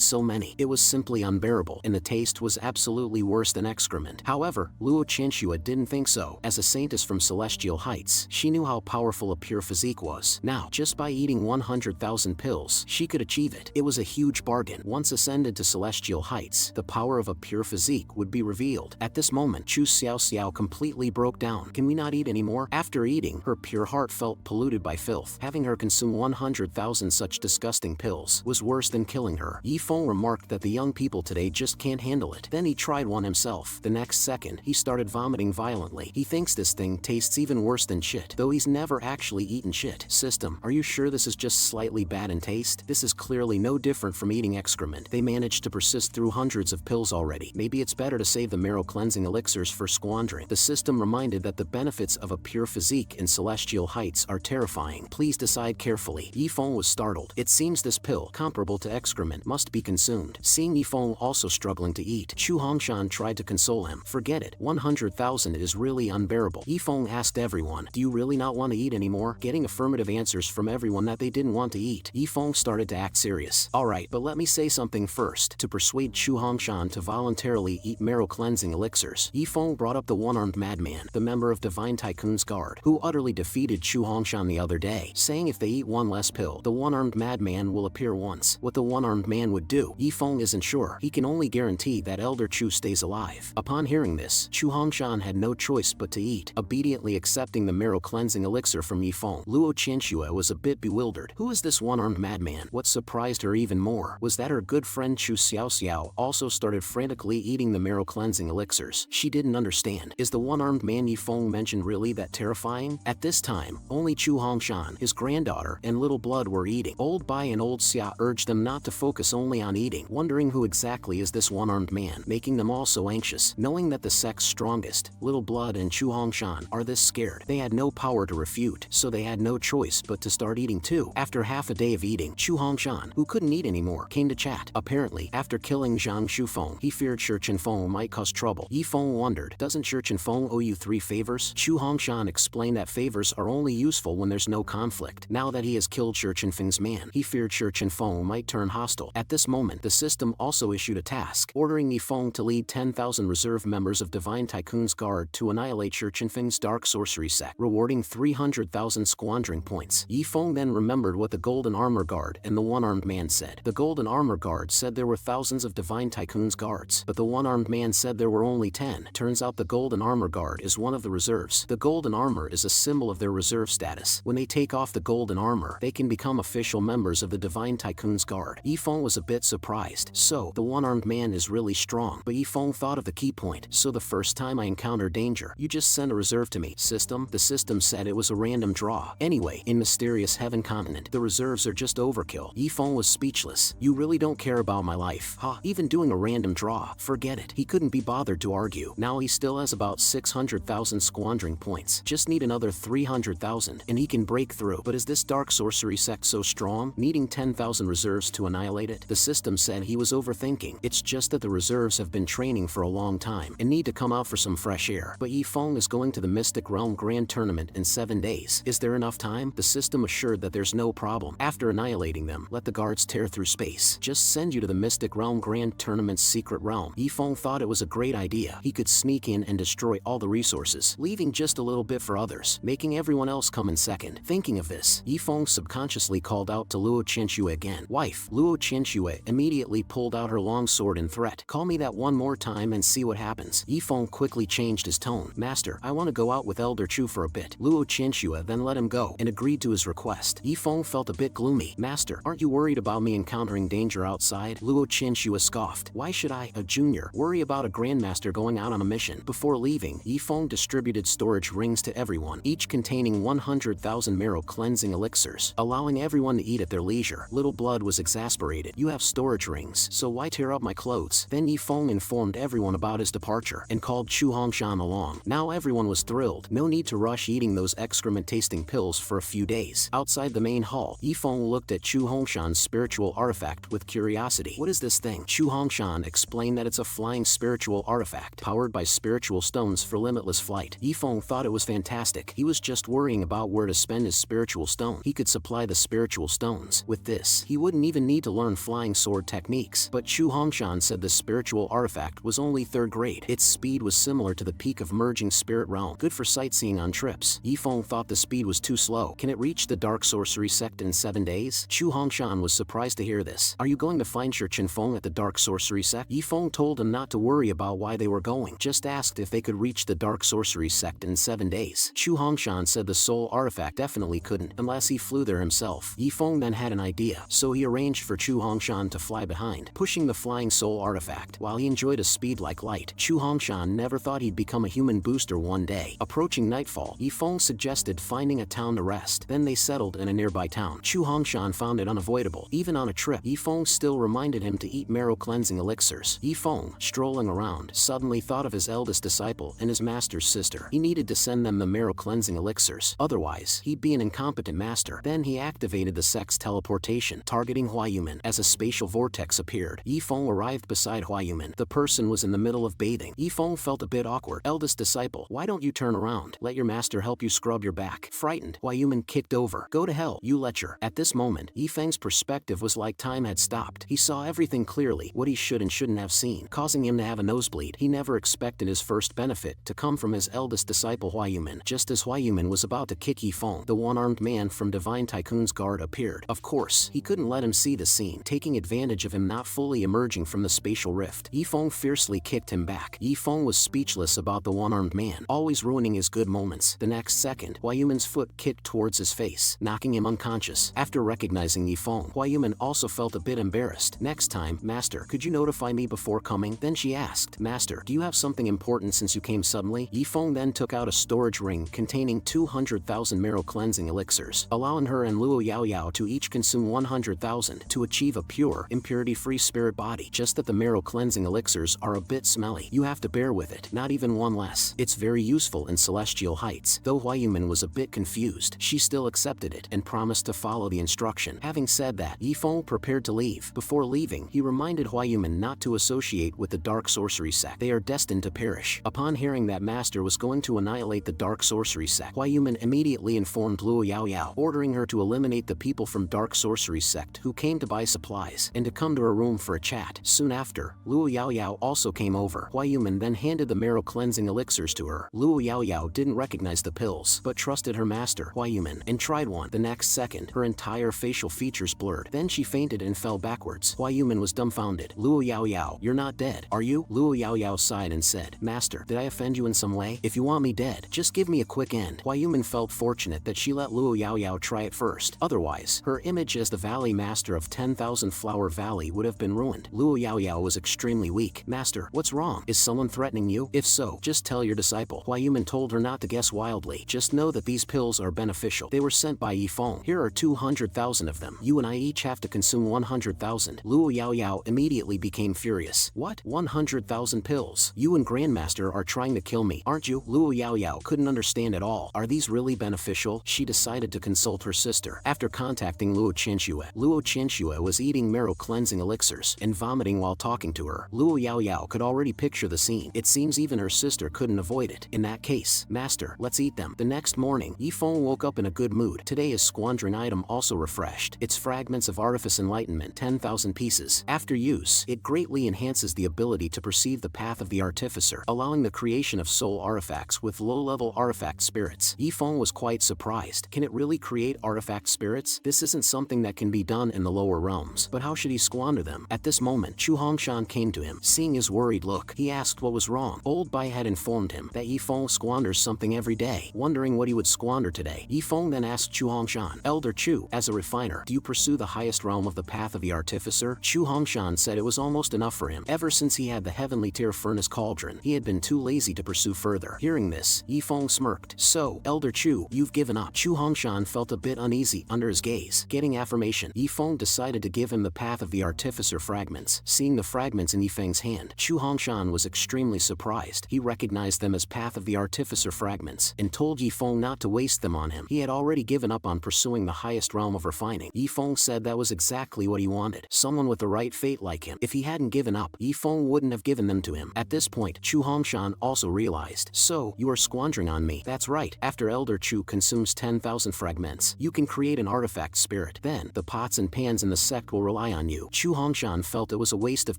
so many. It was simply unbearable, and the taste was absolutely worse than excrement. However, Luo Qianxue didn't think so. As a saintess from Celestial Heights, she knew how powerful a pure physique was. Now, just by eating 100,000 pills, she could achieve it. It was a huge bargain. Once ascended to Celestial Heights, the power of a pure physique would be revealed. At this moment, Chu Xiaoxiao completely broke down. Can we not eat anymore? After eating, her pure heart felt polluted by filth. Having her consume 100,000 such disgusting pills was worse than killing her. Yifeng remarked that the young people today just can't can't handle it. Then he tried one himself. The next second, he started vomiting violently. He thinks this thing tastes even worse than shit, though he's never actually eaten shit. System, are you sure this is just slightly bad in taste? This is clearly no different from eating excrement. They managed to persist through hundreds of pills already. Maybe it's better to save the marrow cleansing elixirs for squandering. The system reminded that the benefits of a pure physique in celestial heights are terrifying. Please decide carefully. Yifeng was startled. It seems this pill, comparable to excrement, must be consumed. Seeing Yifeng also struggling to eat, Chu Hongshan tried to console him. Forget it, 100,000 is really unbearable. Yifeng asked everyone, do you really not want to eat anymore? Getting affirmative answers from everyone that they didn't want to eat, Yifeng started to act serious. Alright, but let me say something first. To persuade Chu Hongshan to voluntarily eat marrow cleansing elixirs, Yifeng brought up the one-armed madman, the member of Divine Tycoon's guard, who utterly defeated Chu Hongshan the other day, saying if they eat one less pill, the one-armed madman will appear once. What the one-armed man would do, Yifeng isn't sure. He can only guarantee that Elder Chu stays alive. Upon hearing this, Chu Hongshan had no choice but to eat, obediently accepting the marrow cleansing elixir from Yifeng. Luo Qianxue was a bit bewildered. Who is this one-armed madman? What surprised her even more was that her good friend Chu Xiaoxiao also started frantically eating the marrow cleansing elixirs. She didn't understand. Is the one-armed man Yifeng mentioned really that terrifying? At this time, only Chu Hongshan, his granddaughter, and little blood were eating. Old Bai and old Xia urged them not to focus only on eating, wondering who exactly is this one-armed man, making them all so anxious. Knowing that the sect's strongest, little blood and Chu Hongshan, are this scared, they had no power to refute, so they had no choice but to start eating too. After half a day of eating, Chu Hongshan, who couldn't eat anymore, came to chat. Apparently, after killing Zhang Shufeng, he feared Shi Chenfeng might cause trouble. Yifeng wondered, doesn't Shi Chenfeng owe you 3 favors? Chu Hongshan explained that favors are only useful when there's no conflict. Now that he has killed Shi Chenfeng's man, he feared Shi Chenfeng might turn hostile. At this moment, the system also issued a task, ordering Yifeng to lead 10,000 reserve members of Divine Tycoon's guard to annihilate Shi Chenfeng's dark sorcery sect, rewarding 300,000 squandering points. Yifeng then remembered what the Golden Armor Guard and the one-armed man said. The Golden Armor Guard said there were thousands of Divine Tycoon's guards, but the one-armed man said there were only 10. Turns out the Golden Armor Guard is one of the reserves. The Golden Armor is a symbol of their reserve status. When they take off the Golden Armor, they can become official members of the Divine Tycoon's guard. Yifeng was a bit surprised. So, the one-armed man is really strong, but Yifeng thought of the key point. So the first time I encounter danger, you just send a reserve to me. System? The system said it was a random draw. Anyway, in Mysterious Heaven Continent, the reserves are just overkill. Yifeng was speechless. You really don't care about my life, huh? Even doing a random draw. Forget it. He couldn't be bothered to argue. Now he still has about 600,000 squandering points. Just need another 300,000, and he can break through. But is this dark sorcery sect so strong, needing 10,000 reserves to annihilate it? The system said he was overthinking. It's just that the reserves have been training for a long time and need to come out for some fresh air. But Yifeng is going to the Mystic Realm Grand Tournament in 7 days. Is there enough time? The system assured that there's no problem. After annihilating them, let the guards tear through space. Just send you to the Mystic Realm Grand Tournament's secret realm. Yifeng thought it was a great idea. He could sneak in and destroy all the resources, leaving just a little bit for others, making everyone else come in second. Thinking of this, Yifeng subconsciously called out to Luo Qianxue again. Wife, Luo Qianxue immediately pulled out her long sword in threat. Call me that one more time and see what happens. Yifeng quickly changed his tone. Master, I want to go out with Elder Chu for a bit. Luo Qianxue then let him go and agreed to his request. Yifeng felt a bit gloomy. Master, aren't you worried about me encountering danger outside? Luo Qianxue scoffed. Why should I, a junior, worry about a grandmaster going out on a mission? Before leaving, Yifeng distributed storage rings to everyone, each containing 100,000 marrow cleansing elixirs, allowing everyone to eat at their leisure. Little Blood was exasperated. You have storage rings, so why tear up my clothes? Then Yifeng informed everyone about his departure and called Chu Hongshan along. Now everyone was thrilled. No need to rush eating those excrement-tasting pills for a few days. Outside the main hall, Yifeng looked at Chu Hongshan's spiritual artifact with curiosity. What is this thing? Chu Hongshan explained that it's a flying spiritual artifact, powered by spiritual stones for limitless flight. Yifeng thought it was fantastic. He was just worrying about where to spend his spiritual stone. He could supply the spiritual stones. With this, he wouldn't even need to learn flying sword techniques. But Chu Hongshan said the spiritual artifact was only 3rd grade. Its speed was similar to the peak of merging spirit realm, good for sightseeing on trips. Yifeng thought the speed was too slow. Can it reach the dark sorcery sect in 7 days? Chu Hongshan was surprised to hear this. Are you going to find Shi Chenfeng at the dark sorcery sect? Yifeng told him not to worry about why they were going, just asked if they could reach the dark sorcery sect in 7 days. Chu Hongshan said the soul artifact definitely couldn't, unless he flew there himself. Yifeng then had an idea, so he arranged for Chu Hongshan to fly behind, pushing the flying soul artifact. While he enjoyed a speed like light, Chu Hongshan never thought he'd become a human booster one day. Approaching nightfall, Yifeng suggested finding a town to rest. Then they settled in a nearby town. Chu Hongshan found it unavoidable. Even on a trip, Yifeng still reminded him to eat marrow cleansing elixirs. Yifeng, strolling around, suddenly thought of his eldest disciple and his master's sister. He needed to send them the marrow cleansing elixirs. Otherwise, he'd be an incompetent master. Then he activated the sect's teleportation, targeting Huayuman. As a spatial vortex appeared, Yifeng arrived beside Huayuman. The person was in the middle of bathing. Yifeng felt a bit awkward. Eldest disciple, why don't you turn around? Let your master help you scrub your back. Frightened, Huayuman kicked over. Go to hell, you lecher. At this moment, Yifeng's perspective was like time had stopped. He saw everything clearly, what he should and shouldn't have seen, causing him to have a nosebleed. He never expected his first benefit to come from his eldest disciple Huayuman. Just as Huayuman was about to kick Yifeng, the one-armed man from Divine Tycoon's guard appeared. Of course, he couldn't let him see the scene, taking advantage of him not fully emerging from the spatial rift. Yifeng fiercely kicked him back. Yifeng was speechless about the one-armed man, always ruining his good moments. The next second, Huayuman's foot kicked towards his face, knocking him unconscious. After recognizing Yifeng, Huayuman also felt a bit embarrassed. Next time, Master, could you notify me before coming? Then she asked, Master, do you have something important since you came suddenly? Yifeng then took out a storage ring containing 200,000 marrow cleansing elixirs, allowing her and Luo Yaoyao to each consume 100,000 to achieve a pure, impurity-free spirit body. Just that the marrow cleansing elixirs are a bit smelly. You have to bear with it, not even one less. It's very useful in celestial heights. Though Huayuman was a bit confused, she still accepted it and promised to follow the instruction. Having said that, Yifeng prepared to leave. Before leaving, he reminded Huayuman not to associate with the dark sorcery sect. They are destined to perish. Upon hearing that Master was going to annihilate the dark sorcery sect, Huayuman immediately informed Luo Yaoyao, ordering her to eliminate the people from dark sorcery sect who came to buy supplies and to come to her room for a chat. Soon after, Luo Yaoyao also came over. Huayuman then handed the marrow cleansing elixirs to her. Luo Yaoyao didn't recognize the pills, but trusted her master, Huayuman, and tried one. The next second, her entire facial features blurred. Then she fainted and fell backwards. Huayuman was dumbfounded. Luo Yaoyao, you're not dead, are you? Luo Yaoyao sighed and said, Master, did I offend you in some way? If you want me dead, just give me a quick end. Huayuman felt fortunate that she let Luo Yaoyao try it first. Otherwise, her image as the Valley Master of 10,000 Flower Valley would have been ruined. Luo Yaoyao was extremely weak. Master, what's wrong? Is someone threatening you? If so, just tell your disciple. Huayuman told her not to guess wildly. Just know that these pills are beneficial. They were sent by Yifeng. Here are 200,000 of them. You and I each have to consume 100,000. Luo Yaoyao immediately became furious. What? 100,000 pills? You and Grandmaster are trying to kill me, aren't you? Luo Yaoyao couldn't understand at all. Are these really beneficial? She decided to consult her sister. After contacting Luo Qianxue was eating marrow cleansing elixirs and vomiting while talking to her. Luo Yaoyao could already picture the scene. It seems even her sister couldn't avoid it. In that case, Master, let's eat them. The next morning, Yifeng woke up in a good mood. Today his squandering item also refreshed. It's Fragments of Artifice Enlightenment, 10,000 pieces. After use, it greatly enhances the ability to perceive the path of the artificer, allowing the creation of soul artifacts with low-level artifact spirits. Yifeng was quite surprised. Can it really create artifact spirits? This isn't something that can be done in the lower realms. But how should he squander them? At this moment, Chu Hongshan came to him. Seeing his worried look, he asked what was wrong. Old Bai had informed him that Yifeng squanders something every day. Wondering what he would squander today, Yifeng then asked Chu Hongshan, Elder Chu, as a refiner, do you pursue the highest realm of the path of the artificer? Chu Hongshan said it was almost enough for him. Ever since he had the heavenly tier furnace cauldron, he had been too lazy to pursue further. Hearing this, Yifeng smirked. So, Elder Chu, you've given up. Chu Hongshan felt a bit uneasy under his gaze. Getting affirmation, Yifeng decided to give him the path of the artificer fragments. Seeing the fragments in Yifeng's hand, Chu Hongshan was extremely surprised. He recognized them as path of the artificer fragments and told Yifeng not to waste them on him. He had already given up on pursuing the highest realm of refining. Yifeng said that was exactly what he wanted. Someone with the right fate like him. If he hadn't given up, Yifeng wouldn't have given them to him. At this point, Chu Hongshan also realized. So, you are squandering on me. That's right. After Elder Chu consumes 10,000 fragments, you can create an artifact spirit. Then, the pots and pans in the sect will rely on you. Chu Hongshan felt it was a waste of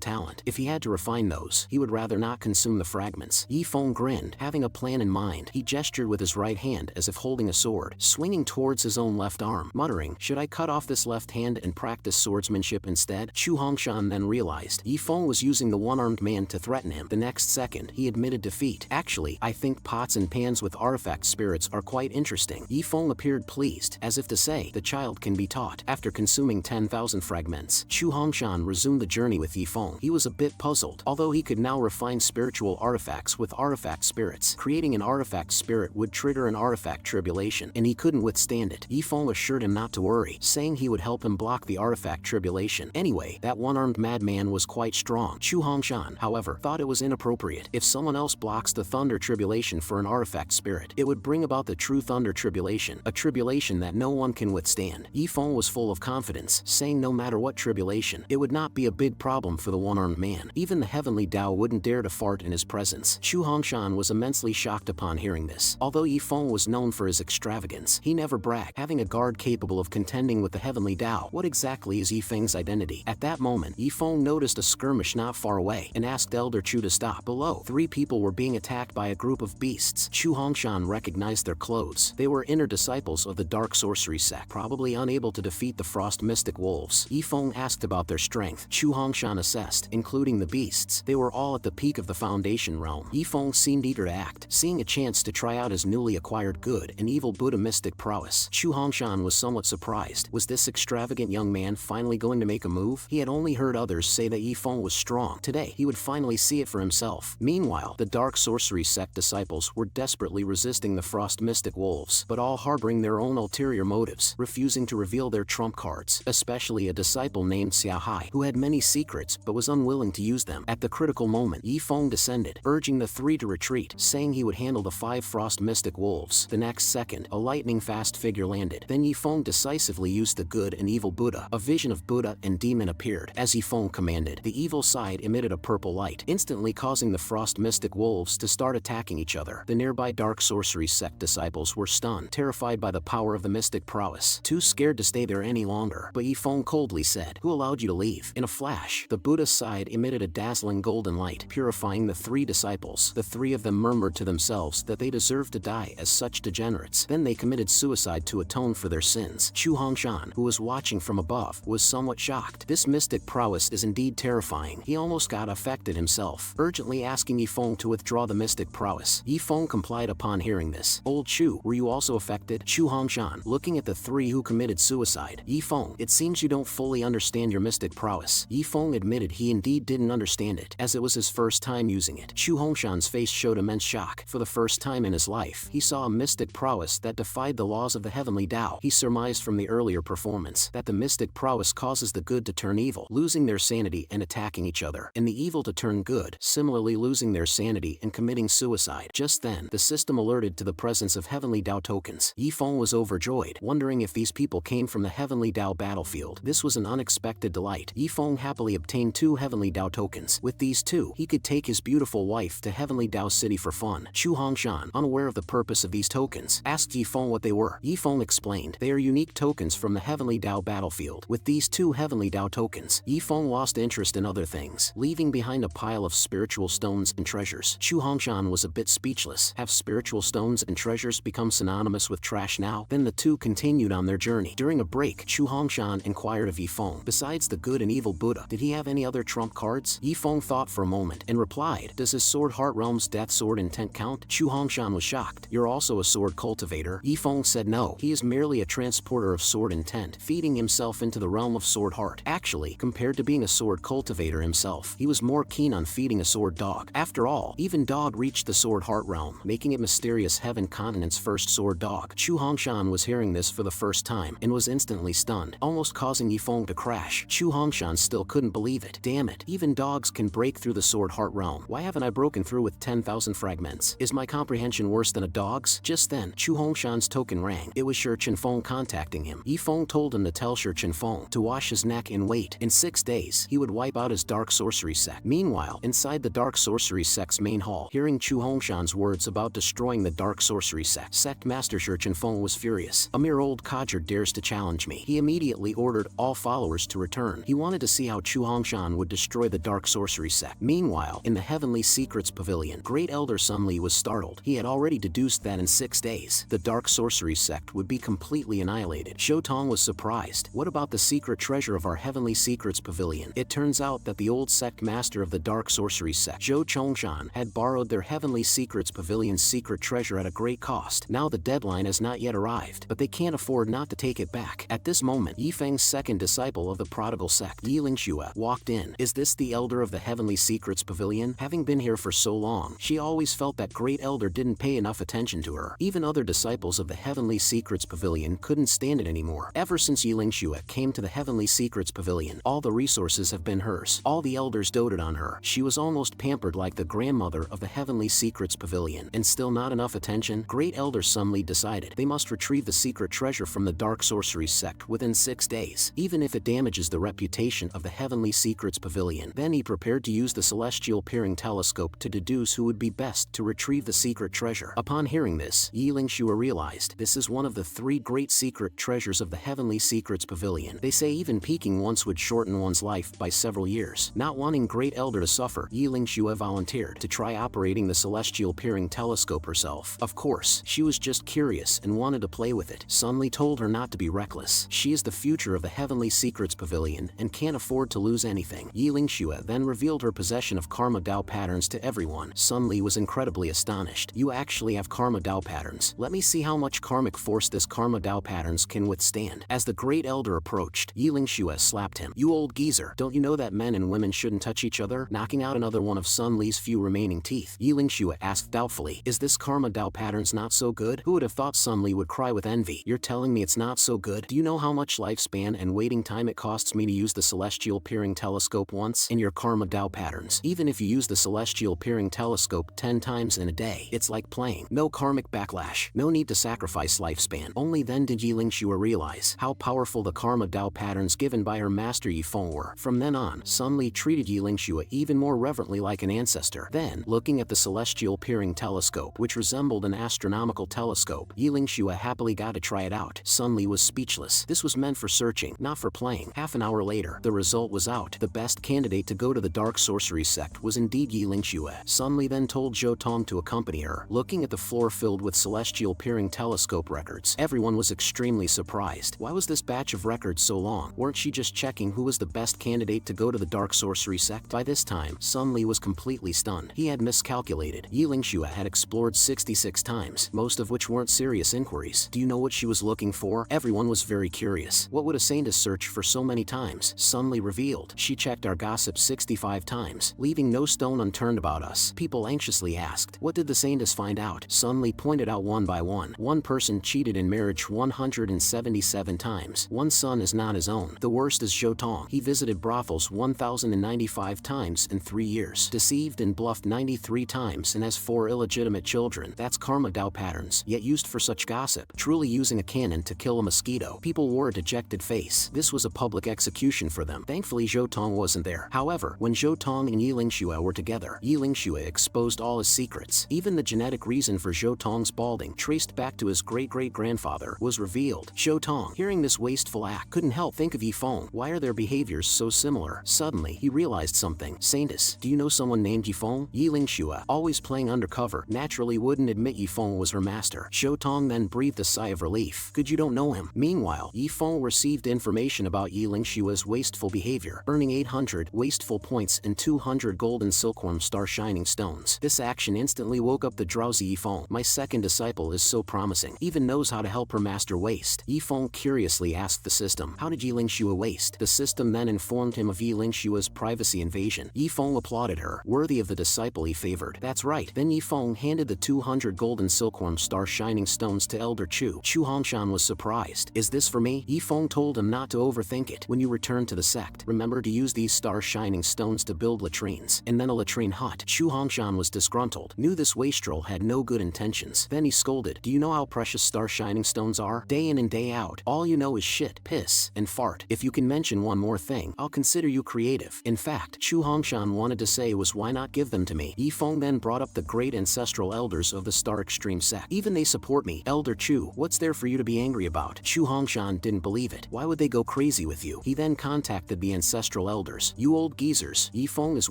talent. If he had to refine those, he would rather not consume the fragments. Yifeng grinned, having a plan in mind. He gestured with his right hand as if holding a sword, swinging towards his own left arm, muttering, should I cut off this left hand and practice swordsmanship instead? Chu Hongshan then realized Yifeng was using the one-armed man to threaten him. The next second, he admitted defeat. Actually, I think pots and pans with artifact spirits are quite interesting. Yifeng appeared pleased, as if to say, the child can be taught. After consuming 10,000 fragments, Chu Hongshan resumed the journey with Yifeng. Yifeng. He was a bit puzzled, although he could now refine spiritual artifacts with artifact spirits. Creating an artifact spirit would trigger an artifact tribulation, and he couldn't withstand it. Yifeng assured him not to worry, saying he would help him block the artifact tribulation. Anyway, that one-armed madman was quite strong. Chu Hongshan, however, thought it was inappropriate. If someone else blocks the thunder tribulation for an artifact spirit, it would bring about the true thunder tribulation, a tribulation that no one can withstand. Yifeng was full of confidence, saying no matter what tribulation, it would not be a big problem for the one-armed man. Even the heavenly Tao wouldn't dare to fart in his presence. Chu Hongshan was immensely shocked upon hearing this. Although Yifeng was known for his extravagance, he never bragged, having a guard capable of contending with the heavenly Tao. What exactly is Yifeng's identity? At that moment, Yifeng noticed a skirmish not far away and asked Elder Chu to stop. Below, 3 people were being attacked by a group of beasts. Chu Hongshan recognized their clothes. They were inner disciples of the dark sorcery sect, probably unable to defeat the frost mystic wolves. Yifeng asked about their strength. Chu Hongshan assessed, including the beasts. They were all at the peak of the foundation realm. Yifeng seemed eager to act, seeing a chance to try out his newly acquired good and evil Buddha mystic prowess. Chu Hongshan was somewhat surprised. Was this extravagant young man finally going to make a move? He had only heard others say that Yifeng was strong. Today, he would finally see it for himself. Meanwhile, the dark sorcery sect disciples were desperately resisting the frost mystic wolves, but all harboring their own ulterior motives, refusing to reveal their trump cards, especially a disciple named Xiaohai, who had many secrets but was unwilling to use them. At the critical moment, Yifeng descended, urging the 3 to retreat, saying he would handle the 5 frost mystic wolves. The next second, a lightning-fast figure landed. Then Yifeng decisively used the good and evil Buddha. A vision of Buddha and demon appeared. As Yifeng commanded, the evil side emitted a purple light, instantly causing the frost mystic wolves to start attacking each other. The nearby dark sorcery sect disciples were stunned, terrified by the power of the mystic prowess, too scared to stay there any longer. But Yifeng coldly said, "Who allowed you to leave?" In a flash, the Buddha's side emitted a dazzling golden light, purifying the 3 disciples. The 3 of them murmured to themselves that they deserved to die as such degenerates. Then they committed suicide to atone for their sins. Chu Hongshan, who was watching from above, was somewhat shocked. This mystic prowess is indeed terrifying. He almost got affected himself, urgently asking Yifeng to withdraw the mystic prowess. Yifeng complied upon hearing this. "Old Chu, were you also affected?" Chu Hongshan, looking at the 3 who committed suicide. "Yifeng, it seems you don't fully understand your mystic prowess." Yifeng admitted he indeed didn't understand it, as it was his first time using it. Chu Hongshan's face showed immense shock. For the first time in his life, he saw a mystic prowess that defied the laws of the heavenly Tao. He surmised from the earlier performance that the mystic prowess causes the good to turn evil, losing their sanity and attacking each other, and the evil to turn good, similarly losing their sanity and committing suicide. Just then, the system alerted to the presence of heavenly Tao tokens. Yifeng was overjoyed, wondering if these people came from the heavenly Tao battlefield. This was an unexpected delight. Yifeng happily obtained 2 heavenly Tao tokens. With these 2, he could take his beautiful wife to heavenly Tao city for fun. Chu Hongshan, unaware of the purpose of these tokens, asked Yifeng what they were. Yifeng explained, "They are unique tokens from the heavenly Tao battlefield." With these 2 heavenly Tao tokens, Yifeng lost interest in other things, leaving behind a pile of spiritual stones and treasures. Chu Hongshan was a bit speechless. Have spiritual stones and treasures become synonymous with trash now? Then the 2 continued on their journey. During a break, Chu Hongshan inquired of Yifeng, besides the good and evil Buddha, did he have any other trump cards? Yifeng thought for a moment and replied, "Does his sword Heart Realm's Death Sword intent count?" Chu Hongshan was shocked. "You're also a sword cultivator?" Yifeng said no, he is merely a transporter of sword intent, feeding himself into the realm of sword heart. Actually, compared to being a sword cultivator himself, he was more keen on feeding a sword dog. After all, even dog reached the sword heart realm, making it mysterious heaven continent's first sword dog. Chu Hongshan was hearing this for the first time and was instantly stunned, almost causing Yifeng to crash. Chu Hongshan still couldn't believe it. Damn it, even dogs can break through the sword heart realm. Why haven't I broken through with 10,000 fragments? Is my comprehension worse than a dog's? Just then, Chu Hongshan's token rang. It was Shi Chenfeng contacting him. Yifeng told him to tell Shi Chenfeng to wash his neck and wait. In 6 days, he would wipe out his dark sorcery sect. Meanwhile, inside the dark sorcery sect's main hall, hearing Chu Hongshan's words about destroying the dark sorcery sect master Shi Chenfeng was furious. "A mere old codger dares to challenge me." He immediately ordered all followers to return. He wanted to see how Chu Hongshan would destroy the dark sorcery sect. Meanwhile, in the Heavenly Secrets Pavilion, Great Elder Sun Li was startled. He had already deduced that in 6 days, the dark sorcery sect would be completely annihilated. Shou Tong was surprised. "What about the secret treasure of our Heavenly Secrets Pavilion?" It turns out that the old sect master of the dark sorcery sect, Zhou Chongshan, had borrowed their Heavenly Secrets Pavilion's secret treasure at a great cost. Now the deadline has not yet arrived, but they can't afford not to take it back. At this moment, Yifeng's second disciple of the Prodigal sect, Yi Lingxue, walked walked in. Is this the elder of the Heavenly Secrets Pavilion? Having been here for so long, she always felt that great elder didn't pay enough attention to her. Even other disciples of the Heavenly Secrets Pavilion couldn't stand it anymore. Ever since Yilingxue came to the Heavenly Secrets Pavilion, all the resources have been hers. All the elders doted on her. She was almost pampered like the grandmother of the Heavenly Secrets Pavilion. And still not enough attention? Great Elder Sunli decided they must retrieve the secret treasure from the Dark Sorcery sect within 6 days, even if it damages the reputation of the Heavenly Secrets Pavilion. Then he prepared to use the celestial peering telescope to deduce who would be best to retrieve the secret treasure. Upon hearing this, Yilingxue realized this is one of the 3 great secret treasures of the Heavenly Secrets Pavilion. They say even peeking once would shorten one's life by several years. Not wanting Great Elder to suffer, Yilingxue volunteered to try operating the celestial peering telescope herself. Of course, she was just curious and wanted to play with it. Sunli told her not to be reckless. She is the future of the Heavenly Secrets Pavilion and can't afford to lose anything. Yilingxue then revealed her possession of Karma Dao patterns to everyone. Sunli was incredibly astonished. You actually have Karma Dao patterns. Let me see how much karmic force this Karma Dao patterns can withstand. As the Great Elder approached, Yilingxue slapped him. You old geezer, don't you know that men and women shouldn't touch each other? Knocking out another one of Sunli's few remaining teeth, Yilingxue asked doubtfully, is this Karma Dao patterns not so good? Who would have thought Sunli would cry with envy? You're telling me it's not so good? Do you know how much lifespan and waiting time it costs me to use the celestial peering telescope once? In your Karma Dao patterns, even if you use the celestial peering telescope 10 times in a day, it's like playing. No karmic backlash. No need to sacrifice lifespan. Only then did Yilingxue realize how powerful the Karma Dao patterns given by her master Yifeng were. From then on, Sunli treated Yilingxue even more reverently like an ancestor. Then, looking at the celestial peering telescope, which resembled an astronomical telescope, Yilingxue happily got to try it out. Sunli was speechless. This was meant for searching, not for playing. Half an hour later, the result was out. The best candidate to go to the Dark Sorcery sect was indeed Yilingxue. Sunli then told Zhou Tong to accompany her. Looking at the floor filled with celestial peering telescope records, everyone was extremely surprised. Why was this batch of records so long? Weren't she just checking who was the best candidate to go to the Dark Sorcery sect? By this time, Sunli was completely stunned. He had miscalculated. Yilingxue had explored 66 times, most of which weren't serious inquiries. Do you know what she was looking for? Everyone was very curious. What would a saintess search for so many times? Sunli revealed. She checked our gossip 65 times, leaving no stone unturned about us. People anxiously asked, what did the saintess find out? Sunli pointed out one by one. One person cheated in marriage 177 times. One son is not his own. The worst is Zhou Tong. He visited brothels 1,095 times in 3 years. Deceived and bluffed 93 times and has 4 illegitimate children. That's Karma Dao patterns, yet used for such gossip. Truly using a cannon to kill a mosquito. People wore a dejected face. This was a public execution for them. Thankfully Zhou Tong wasn't there. However, when Zhou Tong and Yilingxue were together, Yilingxue exposed all his secrets. Even the genetic reason for Zhou Tong's balding, traced back to his great-great-grandfather, was revealed. Zhou Tong, hearing this wasteful act, couldn't help think of Yifeng. Why are their behaviors so similar? Suddenly, he realized something. Saintess, do you know someone named Yifeng? Yilingxue, always playing undercover, naturally wouldn't admit Yifeng was her master. Zhou Tong then breathed a sigh of relief. Good you don't know him. Meanwhile, Yifeng received information about Yilingxue's wasteful behavior, earning 800 wasteful points and 200 golden silkworm star shining stones. This action instantly woke up the drowsy Yifeng. My second disciple is so promising. Even knows how to help her master waste. Yifeng curiously asked the system, how did Yilingxue waste? The system then informed him of Yilingxue's privacy invasion. Yifeng applauded her, worthy of the disciple he favored. That's right. Then Yifeng handed the 200 golden silkworm star shining stones to Elder Chu. Chu Hongshan was surprised. Is this for me? Yifeng told him not to overthink it. When you return to the sect, remember to use these star shining stones to build latrines, and then a latrine hut. Chu Hongshan was disgruntled, knew this wastrel had no good intentions. Then he scolded, do you know how precious star shining stones are? Day in and day out, all you know is shit, piss, and fart. If you can mention one more thing, I'll consider you creative. In fact, Chu Hongshan wanted to say was why not give them to me? Yifeng then brought up the great ancestral elders of the Star Extreme sect. Even they support me. Elder Chu, what's there for you to be angry about? Chu Hongshan didn't believe it. Why would they go crazy with you? He then contacted the ancestral elders. You old geezers, Yifeng is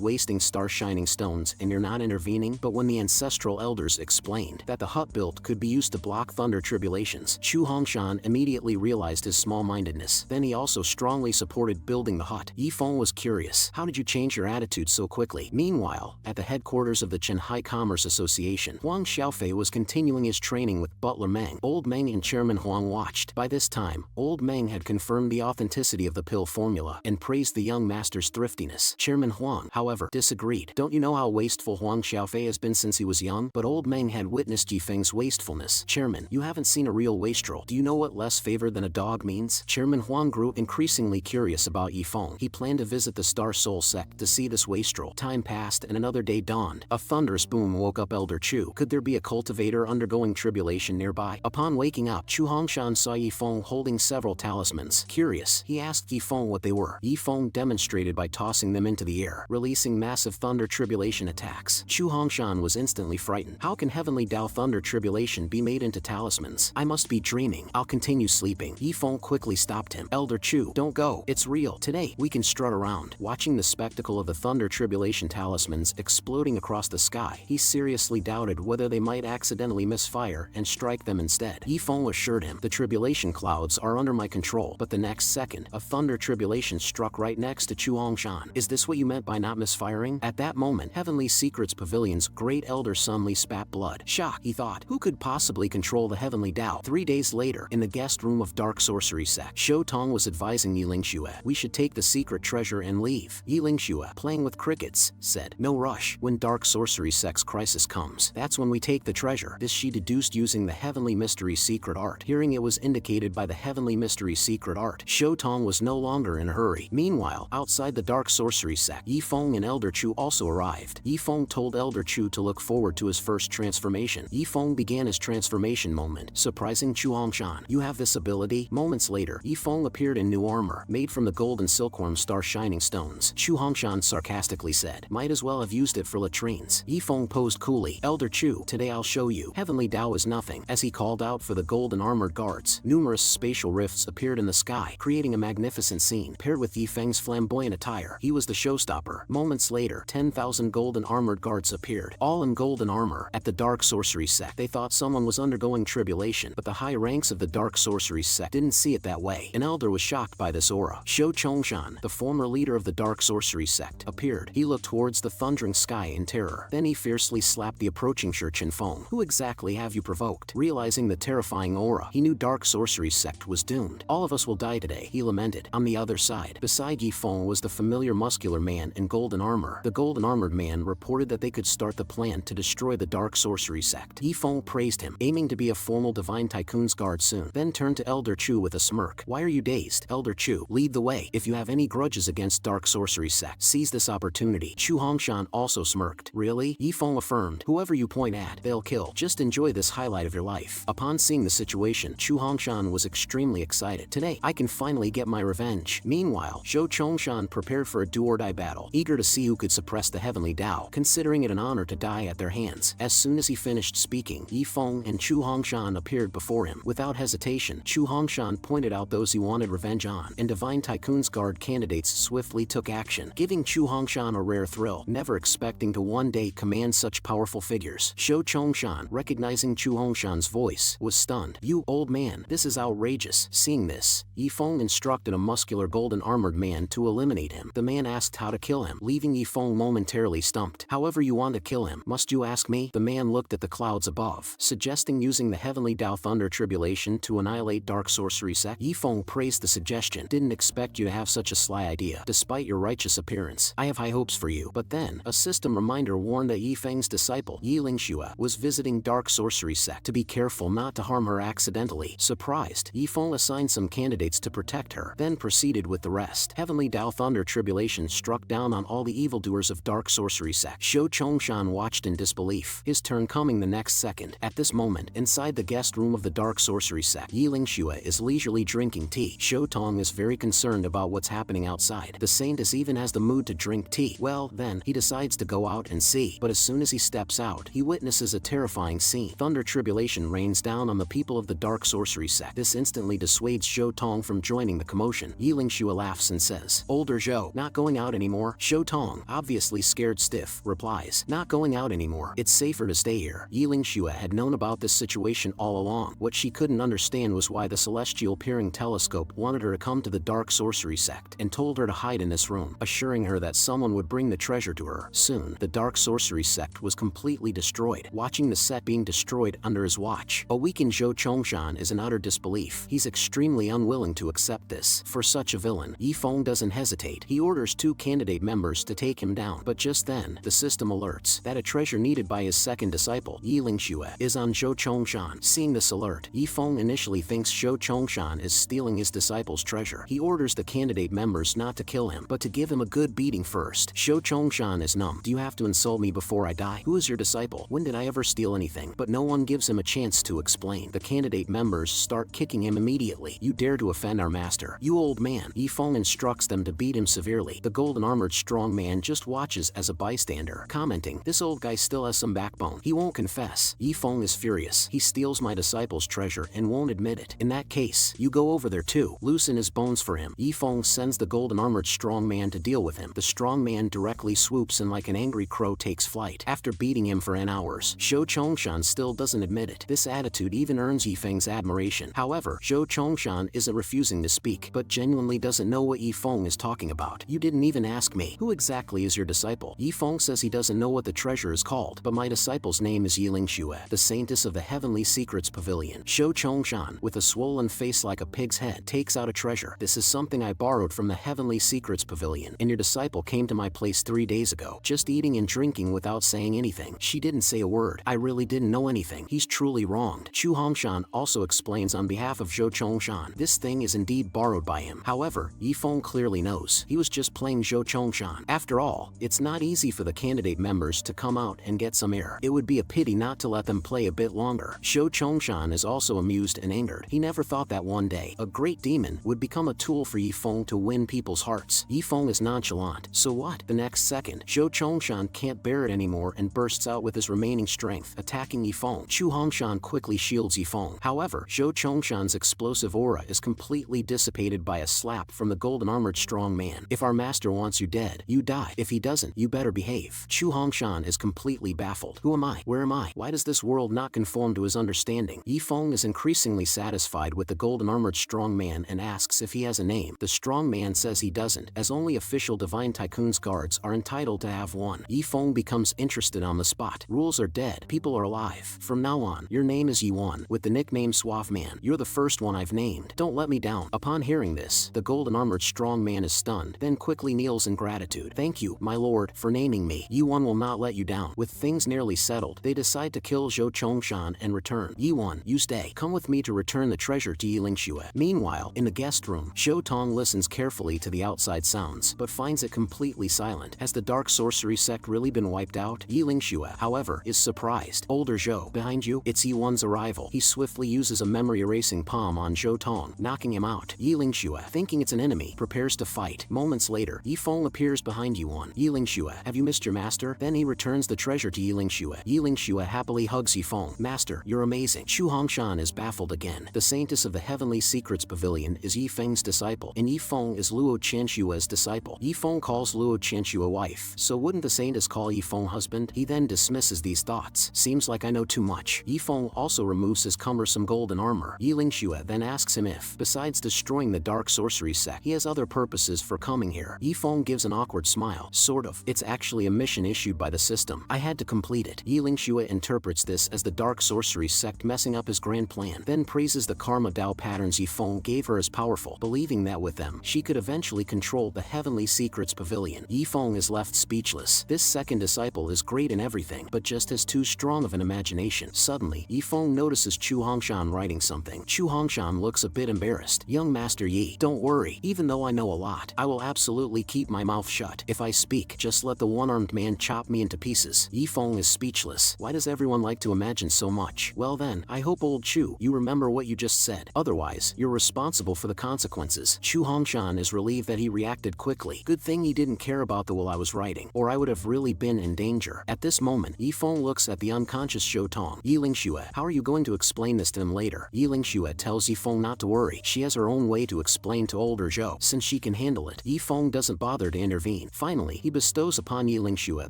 wasting star shining stones and you're not intervening. But when the ancestral elders explained that the hut built could be used to block thunder tribulations, Chu Hongshan immediately realized his small-mindedness. Then he also strongly supported building the hut. Yifeng was curious. How did you change your attitude so quickly? Meanwhile, at the headquarters of the Chenhai Commerce Association, Huang Xiaofei was continuing his training with Butler Meng. Old Meng and Chairman Huang watched. By this time, Old Meng had confirmed the authenticity of the pill formula and praised the young young master's thriftiness. Chairman Huang, however, disagreed. Don't you know how wasteful Huang Xiaofei has been since he was young? But old Meng had witnessed Yifeng's wastefulness. Chairman, you haven't seen a real wastrel. Do you know what less favored than a dog means? Chairman Huang grew increasingly curious about Yifeng. He planned to visit the Star Soul sect to see this wastrel. Time passed and another day dawned. A thunderous boom woke up Elder Chu. Could there be a cultivator undergoing tribulation nearby? Upon waking up, Chu Hongshan saw Yifeng holding several talismans. Curious, he asked Yifeng what they were. Yifeng demonstrated by tossing them into the air, releasing massive thunder tribulation attacks. Chu Hongshan was instantly frightened. How can heavenly Tao thunder tribulation be made into talismans? I must be dreaming. I'll continue sleeping. Yifeng quickly stopped him. Elder Chu, don't go. It's real. Today, we can strut around. Watching the spectacle of the thunder tribulation talismans exploding across the sky, he seriously doubted whether they might accidentally misfire and strike them instead. Yifeng assured him, the tribulation clouds are under my control. But the next second, a thunder tribulation struck right next to Chu Hongshan. Is this what you meant by not misfiring? At that moment, Heavenly Secrets Pavilion's great elder Sunli spat blood. Shock, he thought. Who could possibly control the heavenly Tao? 3 days later, in the guest room of Dark Sorcery Sect, Shou Tong was advising Yi Lingxue, we should take the secret treasure and leave. Yi Lingxue, playing with crickets, said, no rush. When Dark Sorcery Sect's crisis comes, that's when we take the treasure. This she deduced using the Heavenly Mystery Secret Art. Hearing it was indicated by the Heavenly Mystery Secret Art, Shou Tong was no longer in a hurry. Meanwhile, outside the Dark Sorcery Sect, Yifeng and Elder Chu also arrived. Yifeng told Elder Chu to look forward to his first transformation. Yifeng began his transformation moment, surprising Chu Hongshan. You have this ability? Moments later, Yifeng appeared in new armor, made from the gold and silkworm star shining stones. Chu Hongshan sarcastically said, might as well have used it for latrines. Yifeng posed coolly. Elder Chu, today I'll show you. Heavenly Tao is nothing. As he called out for the golden armored guards, numerous spatial rifts appeared in the sky, creating a magnificent scene. Paired with Yifeng's flamboyant attire, he was the showstopper. Moments later, 10,000 golden armored guards appeared, all in golden armor. At the Dark Sorcery Sect, they thought someone was undergoing tribulation, but the high ranks of the Dark Sorcery Sect didn't see it that way. An elder was shocked by this aura. Shou Chongshan, the former leader of the Dark Sorcery Sect, appeared. He looked towards the thundering sky in terror. Then he fiercely slapped the approaching Shi Qinfeng. Who exactly have you provoked? Realizing the terrifying aura, he knew Dark Sorcery Sect was doomed. All of us will die today, he lamented. On the other side, beside Yifeng was the familiar muscular man in golden armor. The golden armored man reported that they could start the plan to destroy the Dark Sorcery Sect. Yifeng praised him, aiming to be a formal Divine Tycoon's guard soon, then turned to Elder Chu with a smirk. Why are you dazed? Elder Chu, lead the way. If you have any grudges against Dark Sorcery Sect, seize this opportunity. Chu Hongshan also smirked. Really? Yifeng affirmed. Whoever you point at, they'll kill. Just enjoy this highlight of your life. Upon seeing the situation, Chu Hongshan was extremely excited. Today, I can finally get my revenge. Meanwhile, Shou Chongshan prepared for a do-or-die battle, eager to see who could suppress the heavenly Tao, considering it an honor to die at their hands. As soon as he finished speaking, Yifeng and Chu Hongshan appeared before him. Without hesitation, Chu Hongshan pointed out those he wanted revenge on, and Divine Tycoon's guard candidates swiftly took action, giving Chu Hongshan a rare thrill, never expecting to one day command such powerful figures. Shou Chongshan, recognizing Chu Hongshan's voice, was stunned. You, old man, this is outrageous. Seeing this, Yifeng instructed a muscular golden armored man to eliminate him. The man asked how to kill him, leaving Yifeng momentarily stumped. However you want to kill him, must you ask me? The man looked at the clouds above, suggesting using the heavenly Tao thunder tribulation to annihilate Dark Sorcery Sect. Yifeng praised the suggestion. Didn't expect you to have such a sly idea. Despite your righteous appearance, I have high hopes for you. But then, a system reminder warned that Yifeng's disciple, Yi Lingxue, was visiting Dark Sorcery Sect to be careful not to harm her accidentally. Surprised, Yifeng assigned some candidates to protect her, then proceeded with the rest. Heavenly Tao thunder tribulation struck down on all the evildoers of Dark Sorcery Sect. Shou Chongshan watched in disbelief, his turn coming the next second. At this moment, inside the guest room of the Dark Sorcery Sect, Yi Lingxue is leisurely drinking tea. Shou Tong is very concerned about what's happening outside. The saintess even has the mood to drink tea. Well, then, he decides to go out and see. But as soon as he steps out, he witnesses a terrifying scene. Thunder tribulation rains down on the people of the Dark Sorcery Sect. This instantly dissuades Shou Tong from joining the commotion. Yi Lingxue laughs and says, Older Zhou, not going out anymore? Shou Tong, obviously scared stiff, replies, not going out anymore. It's safer to stay here. Yi Lingxue had known about this situation all along. What she couldn't understand was why the celestial peering telescope wanted her to come to the Dark Sorcery Sect and told her to hide in this room, assuring her that someone would bring the treasure to her. Soon, the Dark Sorcery Sect was completely destroyed. Watching the set being destroyed under his watch, a weakened Shou Chongshan is in utter disbelief. He's extremely unwilling to accept this. For such a villain, Yifeng doesn't even hesitate. He orders 2 candidate members to take him down, but just then, the system alerts that a treasure needed by his second disciple, Yi Lingxue, is on Zhou Chongshan. Seeing this alert, Yi Feng initially thinks Zhou Chongshan is stealing his disciple's treasure. He orders the candidate members not to kill him, but to give him a good beating first. Zhou Chongshan is numb. Do you have to insult me before I die? Who is your disciple? When did I ever steal anything? But no one gives him a chance to explain. The candidate members start kicking him immediately. You dare to offend our master, you old man. Yi Feng instructs them to beat him severely. The golden armored strong man just watches as a bystander, commenting, this old guy still has some backbone. He won't confess. Yi Feng is furious. He steals my disciple's treasure and won't admit it. In that case, you go over there too. Loosen his bones for him. Yi Feng sends the golden armored strong man to deal with him. The strong man directly swoops and like an angry crow takes flight. After beating him for n hours, Zhou Chongshan still doesn't admit it. This attitude even earns Yi Feng's admiration. However, Zhou Chongshan isn't refusing to speak, but genuinely doesn't know what Yi Feng is talking about. You didn't even ask me. Who exactly is your disciple? Yi Feng says he doesn't know what the treasure is called, but my disciple's name is Yi Lingxue, the saintess of the Heavenly Secrets Pavilion. Zhou Chongshan, with a swollen face like a pig's head, takes out a treasure. This is something I borrowed from the Heavenly Secrets Pavilion, and your disciple came to my place 3 days ago, just eating and drinking without saying anything. She didn't say a word. I really didn't know anything. He's truly wronged. Chu Hongshan also explains on behalf of Zhou Chongshan. This thing is indeed borrowed by him. However, Yi Feng clearly knows. He was just playing Zhou Chongshan. After all, it's not easy for the candidate members to come out and get some air. It would be a pity not to let them play a bit longer. Zhou Chongshan is also amused and angered. He never thought that one day, a great demon would become a tool for Yi Feng to win people's hearts. Yi Feng is nonchalant. So what? The next second, Zhou Chongshan can't bear it anymore and bursts out with his remaining strength, attacking Yi Feng. Chu Hongshan quickly shields Yi Feng. However, Zhou Chongshan's explosive aura is completely dissipated by a slap from the golden armored strong man. If our master wants you dead, you die. If he doesn't, you better behave. Chu Hongshan is completely baffled. Who am I? Where am I? Why does this world not conform to his understanding? Yi Feng is increasingly satisfied with the golden armored strong man and asks if he has a name. The strong man says he doesn't, as only official divine tycoon's guards are entitled to have one. Yi Feng becomes interested on the spot. Rules are dead. People are alive. From now on, your name is Yi Wan, with the nickname Suave Man. You're the first one I've named. Don't let me down. Upon hearing this, the golden armored strong man is stunned, then quickly kneels in gratitude. Thank you, my lord, for naming me. Yi Wan will not let you down. With things nearly settled, they decide to kill Zhou Chongshan and return. Yi Wan, you stay. Come with me to return the treasure to Yi Lingxue. Meanwhile, in the guest room, Zhou Tong listens carefully to the outside sounds, but finds it completely silent. Has the dark sorcery sect really been wiped out? Yi Lingxue, however, is surprised. Older Zhou, behind you, it's Yi Wan's arrival. He swiftly uses a memory-erasing palm on Zhou Tong, knocking him out. Yi Lingxue, thinking it's an enemy, prepares to fight. Moments later, Yi Feng appears behind Yi Wan. Yi Lingxue, have you missed your master? Then he returns the treasure to Yi Lingxue. Yi Lingxue happily hugs Yi Feng. Master, you're amazing. Chu Hongshan is baffled again. The saintess of the Heavenly Secrets Pavilion is Yi Feng's disciple, and Yi Feng is Luo Qianshue's disciple. Yi Feng calls Luo Qianshue wife, so wouldn't the saintess call Yi Feng husband? He then dismisses these thoughts. Seems like I know too much. Yi Feng also removes his cumbersome golden armor. Yi Lingxue then asks him if, besides destroying the dark sorcery sect, he has other purposes for coming here. Yi Feng gives an awkward smile. Sort of. It's actually a mission issued by the system. I had to complete it. Yi Lingxue interprets this as the dark sorcery sect messing up his grand plan, then praises the karma Dao patterns Yi Feng gave her as powerful, believing that with them, she could eventually control the Heavenly Secrets Pavilion. Yi Feng is left speechless. This second disciple is great in everything, but just has too strong of an imagination. Suddenly, Yi Feng notices Chu Hongshan writing something. Chu Hongshan looks a bit embarrassed. Young Master Yi, don't worry. Even though I know a lot, I will absolutely keep my mouth shut. If I speak, just let the one-armed man chop me into pieces. Yi Feng is speechless. Why does everyone like to imagine so much? Well then, I hope old Chu, you remember what you just said. Otherwise, you're responsible for the consequences. Chu Hongshan is relieved that he reacted quickly. Good thing he didn't care about the will I was writing, or I would have really been in danger. At this moment, Yi Feng looks at the unconscious Zhou Tong. Yi Lingxue, how are you going to explain this to him later? Yi Lingxue tells Yi Feng not to worry. She has her own way to explain to older Zhou, since she can handle it. Yi Feng doesn't bother to intervene. Finally, he bestows upon Yi Lingxue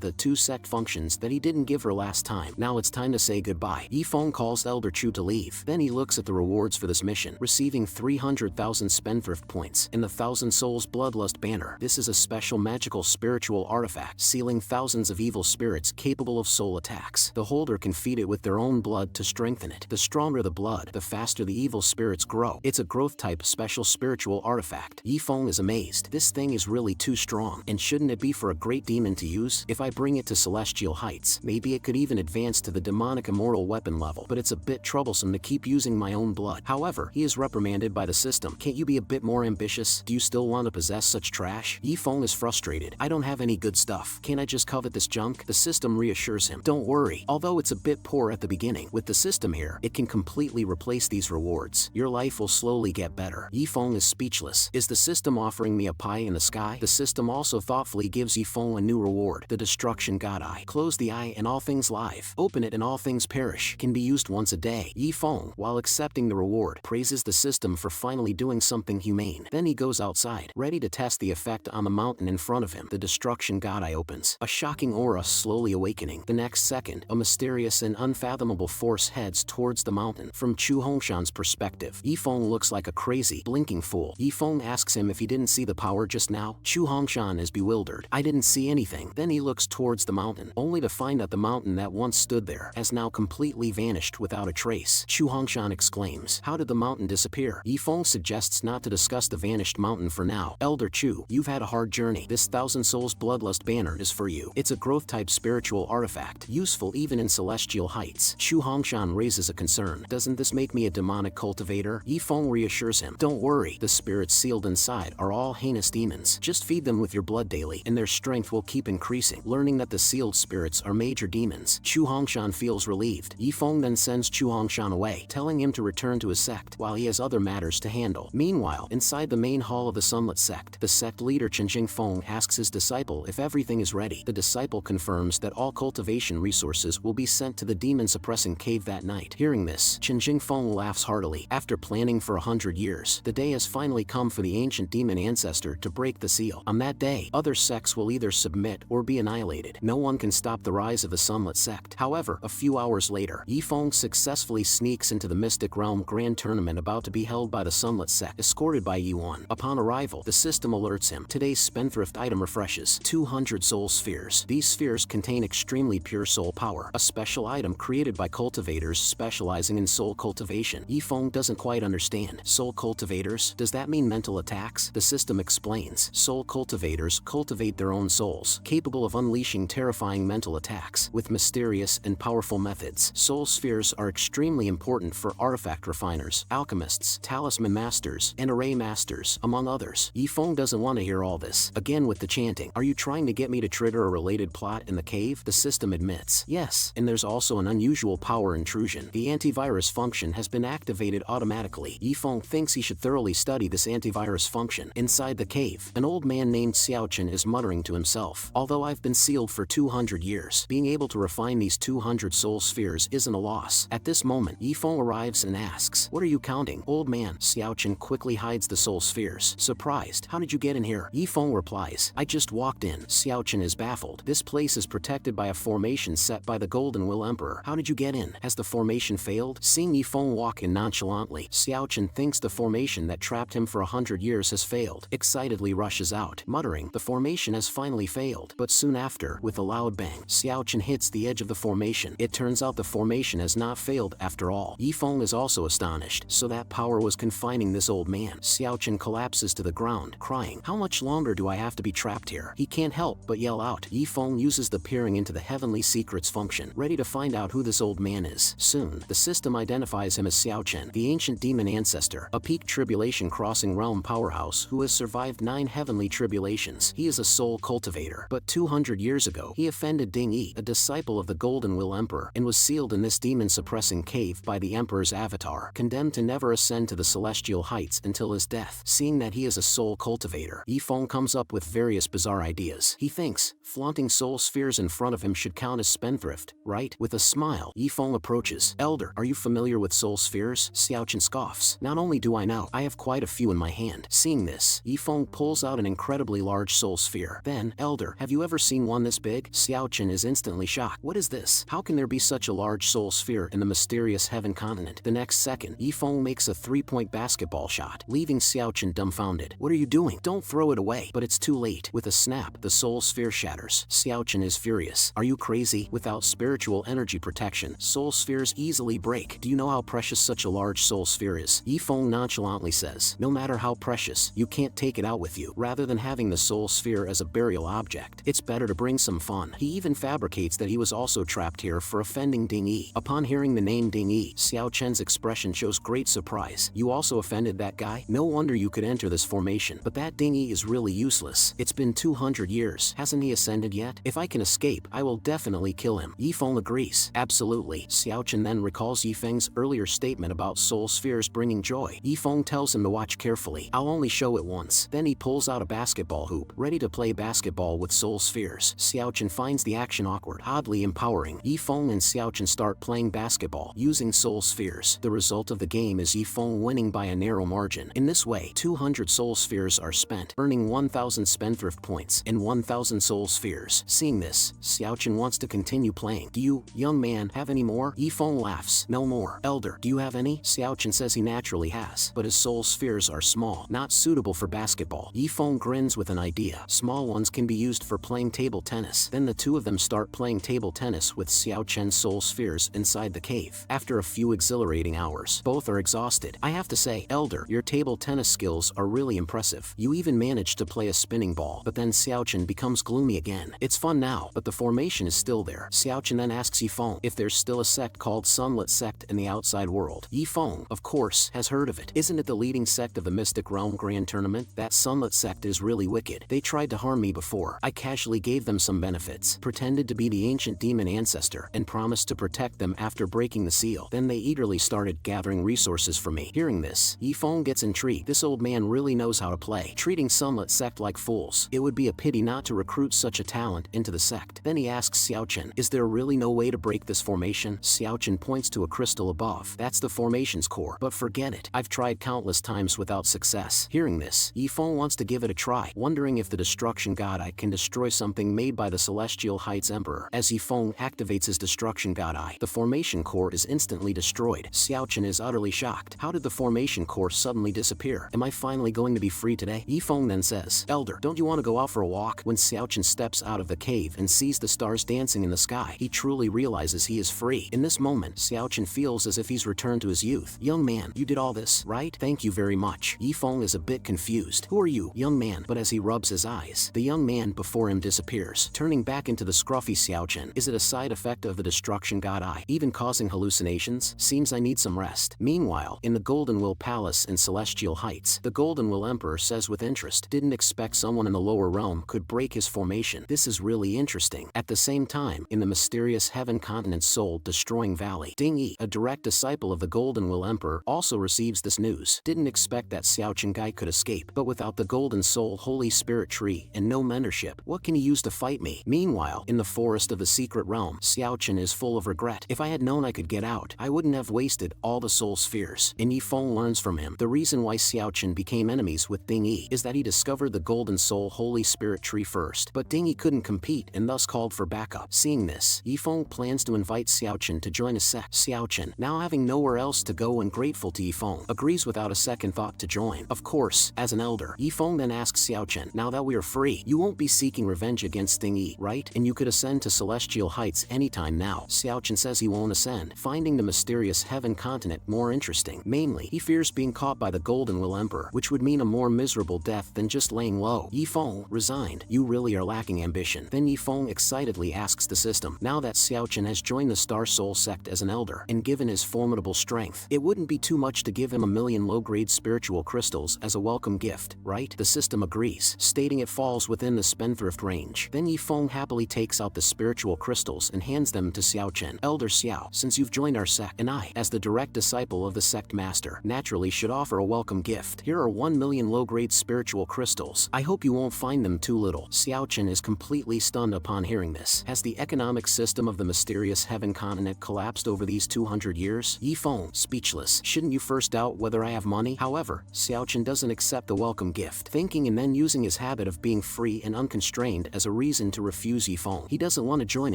the 2 sect functions that he didn't give her last time. Now it's time to say goodbye. Yi Feng calls Elder Chu to leave. Then he looks at the rewards for this mission, receiving 300,000 spendthrift points and the 1,000 Souls Bloodlust banner. This is a special magical spiritual artifact, sealing thousands of evil spirits capable of soul attacks. The holder can feed it with their own blood to strengthen it. The stronger the blood, the faster the evil spirits grow. It's a growth type special spiritual artifact. Yi Feng is amazed amazed. This thing is really too strong, and shouldn't it be for a great demon to use? If I bring it to celestial heights, maybe it could even advance to the demonic immortal weapon level, but it's a bit troublesome to keep using my own blood. However, he is reprimanded by the system. Can't you be a bit more ambitious? Do you still want to possess such trash? Yifeng is frustrated. I don't have any good stuff. Can't I just covet this junk? The system reassures him. Don't worry. Although it's a bit poor at the beginning, with the system here, it can completely replace these rewards. Your life will slowly get better. Yifeng is speechless. Is the system offering me a pie in the sky? The system also thoughtfully gives Yifeng a new reward. The destruction god eye. Close the eye and all things live. Open it and all things perish. Can be used once a day. Yifeng, while accepting the reward, praises the system for finally doing something humane. Then he goes outside, ready to test the effect on the mountain in front of him. The destruction god eye opens, a shocking aura slowly awakening. The next second, a mysterious and unfathomable force heads towards the mountain. From Chu Hongshan's perspective, Yifeng looks like a crazy, blinking fool. Yifeng asks him if he didn't see the power just now. Chu Hongshan is bewildered. I didn't see anything. Then he looks towards the mountain, only to find that the mountain that once stood there has now completely vanished without a trace. Chu Hongshan exclaims, how did the mountain disappear? Yifeng suggests not to discuss the vanished mountain for now. Elder Chu, you've had a hard journey. This Thousand Souls Bloodlust banner is for you. It's a growth-type spiritual artifact, useful even in celestial heights. Chu Hongshan raises a concern. Doesn't this make me a demonic cultivator? Yifeng reassures him. Don't worry, the spirits sealed inside are all heinous demons. Just feed them with your blood daily, and their strength will keep increasing. Learning that the sealed spirits are major demons, Chu Hongshan feels relieved. Yifeng then sends Chu Hongshan away, telling him to return to his sect, while he has other matters to handle. Meanwhile, inside the main hall of the Sunlit sect, the sect leader Chen Jingfeng asks his disciple if everything is ready. The disciple confirms that all cultivation resources will be sent to the demon-suppressing cave that night. Hearing this, Chen Jingfeng laughs heartily. After planning for 100 years, the day has finally come for the ancient demon ancestor to break the seal. On that day, other sects will either submit or be annihilated. No one can stop the rise of the Sunlit sect. However, a few hours later, Yifeng successfully sneaks into the Mystic Realm Grand Tournament about to be held by the Sunlit sect, escorted by Yuan. Upon arrival, the system alerts him. Today's spendthrift item refreshes 200 soul spheres. These spheres contain extremely pure soul power, a special item created by cultivators specializing in soul cultivation. Yifeng doesn't quite understand. Soul cultivators? Does that mean mental attacks? The system explains. Soul cultivators cultivate their own souls, capable of unleashing terrifying mental attacks with mysterious and powerful methods. Soul spheres are extremely important for artifact refiners, alchemists, talisman masters, and array masters, among others. Yifeng doesn't want to hear all this. Again with the chanting. Are you trying to get me to trigger a related plot in the cave? The system admits. Yes, and there's also an unusual power intrusion. The antivirus function has been activated automatically. Yifeng thinks he should thoroughly study this antivirus function. Inside the cave, an old man named Xiaochen is muttering to himself. Although I've been sealed for 200 years, being able to refine these 200 soul spheres isn't a loss. At this moment, Yifeng arrives and asks, what are you counting, old man? Xiaochen quickly hides the soul spheres. Surprised, how did you get in here? Yifeng replies, I just walked in. Xiaochen is baffled. This place is protected by a formation set by the Golden Will Emperor. How did you get in? Has the formation failed? Seeing Yifeng walk in nonchalantly, Xiaochen thinks the formation that trapped him for 100 years has failed. Excitedly rushes out, muttering, the formation has finally failed. But soon after, with a loud bang, Xiaochen hits the edge of the formation. It turns out the formation has not failed after all. Yifeng is also astonished. So that power was confining this old man. Xiaochen collapses to the ground, crying, how much longer do I have to be trapped here? He can't help but yell out. Yifeng uses the peering into the heavenly secrets function, ready to find out who this old man is. Soon, the system identifies him as Xiaochen, the ancient demon ancestor, a peak tribulation crossing realm powerhouse who has survived 9 heavenly tribulations. He is a soul cultivator, but 200 years ago, he offended Ding Yi, a disciple of the Golden Will Emperor, and was sealed in this demon-suppressing cave by the Emperor's avatar, condemned to never ascend to the celestial heights until his death. Seeing that he is a soul cultivator, Yifeng comes up with various bizarre ideas. He thinks, flaunting soul spheres in front of him should count as spendthrift, right? With a smile, Yifeng approaches. Elder, are you familiar with soul spheres? Xiaochen scoffs. Not only do I know, I have quite a few in my hand. Seeing this, Yifeng pulls out an incredibly large soul sphere. Then, Elder, have you ever seen one this big? Xiaochen is instantly shocked. What is this? How can there be such a large soul sphere in the mysterious heaven continent? The next second, Yifeng makes a 3-point basketball shot, leaving Xiaochen dumbfounded. What are you doing? Don't throw it away. But it's too late. With a snap, the soul sphere shatters. Xiaochen is furious. Are you crazy? Without spiritual energy protection, soul spheres easily break. Do you know how precious such a large soul sphere is? Yifeng nonchalantly says, no matter how precious, you can't take it out with you. Rather than having the soul sphere as a burial object, it's better to bring some fun. He even fabricates that he was also trapped here for offending Ding Yi. Upon hearing the name Ding Yi, Xiao Chen's expression shows great surprise. You also offended that guy? No wonder you could enter this formation. But that Ding Yi is really useless. It's been 200 years. Hasn't he ascended yet? If I can escape, I will definitely kill him. Yi Feng agrees. Absolutely. Xiao Chen then recalls Yi Feng's earlier statement about soul spheres bringing joy. Yi Feng tells him to watch carefully. I'll only show it once. Then he pulls out a basketball hoop, ready to play basketball with soul spheres. Xiao Chen finds the action awkward, oddly empowering. Yi Feng and Xiao Chen start playing basketball using soul spheres. The result of the game is Yi Feng winning by a narrow margin. In this way, 200 soul spheres are spent, earning 1,000 spendthrift points and 1,000 soul spheres. Seeing this, Xiao Chen wants to continue playing. Do you, young man, have any more? Yi Feng laughs. No more. Elder, do you have any? Xiao Chen says he naturally has, but his soul spheres are small, not suitable for basketball. Yi Feng grins with an idea. Small ones can be used for playing table tennis. Then the two of them start playing table tennis with Xiao Chen's soul spheres inside the cave. After a few exhilarating hours, both are exhausted. I have to say, Elder, your table tennis skills are really impressive. You even managed to play a spinning ball. But then Xiao Chen becomes gloomy again. It's fun now, but the formation is still there. Xiao Chen then asks Yi Feng if there's still a sect called Sunlit Sect in the outside world. Yi Feng, of course, has heard of it. Isn't it the leading sect of the Mystic Realm Grand Tournament? That Sunlit Sect is really wicked. They tried to harm me before. I casually gave them some benefits, pretended to be the ancient demon ancestor, and promised to protect them after breaking the seal. Then they eagerly started gathering resources for me. Hearing this, Yi Feng gets intrigued. This old man really knows how to play, treating Sunlit Sect like fools. It would be a pity not to recruit such a talent into the sect. Then he asks Xiao Chen, is there really no way to break this formation? Xiao Chen points to a crystal above. That's the formation's core. But forget it. I've tried countless times without success. Hearing this, Yi Feng wants to give it a try, wondering if the destruction god eye can destroy something made by the Celestial Heights Emperor. As Yi Feng activates his destruction god eye, the formation core is instantly destroyed. Xiao Chen is utterly shocked. How did the formation core suddenly disappear? Am I finally going to be free today? Yi Feng then says, Elder, don't you want to go out for a walk? When Xiao Chen steps out of the cave and sees the stars dancing in the sky, he truly realizes he is free. In this moment, Xiao Chen feels as if he's returned to his youth. Young man, you did all this, right? Thank you very much. Yi Feng is a bit confused. Who are you, young man? But as he rubs his eyes, the young man before him disappears, turning back into the scruffy Xiao Chen. Is it a side effect of the destruction god eye, even causing hallucinations? Seems I need some rest. Meanwhile, in the Golden Will Palace in Celestial Heights, the Golden Will Emperor says with interest, didn't expect someone in the lower realm could break his formation. This is really interesting. At the same time, in the mysterious Heaven Continent's soul-destroying valley, Ding Yi, a direct disciple of the Golden Will Emperor, also receives this news. Didn't expect that Xiao Chen guy could escape, but without the Golden Soul Holy Spirit Tree and no mentorship, what can he use to fight me? Meanwhile, in the forest of the secret realm, Xiao Chen is full of regret. If I had known I could get out, I wouldn't have wasted all the soul spheres. And Yi Feng learns from him. The reason why Xiao Chen became enemies with Ding Yi is that he discovered the Golden Soul Holy Spirit Tree first, but Ding Yi couldn't compete and thus called for backup. Seeing this, Yi Feng plans to invite Xiao Chen to join a sect. Xiao Chen, now having nowhere else to go and grateful to Yi Feng, agrees without a second thought to join. Of course, as an elder, Yi Feng then asks Xiao Chen, now that we are free, you won't be seeking revenge against Ding Yi, right? And you could ascend to Celestial Heights anytime now. Xiao Chen says he won't ascend, finding the mysterious Heaven Continent more interesting. Mainly, he fears being caught by the Golden Will Emperor, which would mean a more miserable death than just laying low. Yi Feng, resigned. You really are lacking ambition. Then Yi Feng excitedly asks the system, now that Xiao Chen has joined the Star Soul sect as an elder, and given his formidable strength, it wouldn't be too much to give him 1,000,000 low-grade spiritual crystals as a welcome gift, right? The system agrees, stating it falls within the spendthrift range. Then Yi Feng happily takes out the spiritual crystals and hands them to Xiao Chen. Elder Xiao, since you've joined our sect, and I, as the direct disciple of the sect master, naturally should offer a welcome gift. Here are 1,000,000 low-grade spiritual crystals. I hope you won't find them too little. Xiao Chen is completely stunned upon hearing this. Has the economic system of the mysterious Heaven Continent collapsed over these 200 years? Yi Feng, speechless. Shouldn't you first doubt whether I have money? However, Xiao Chen doesn't accept the welcome gift, thinking and then using his habit of being free and unconstrained as a reason to refuse Yi Feng. He doesn't want to join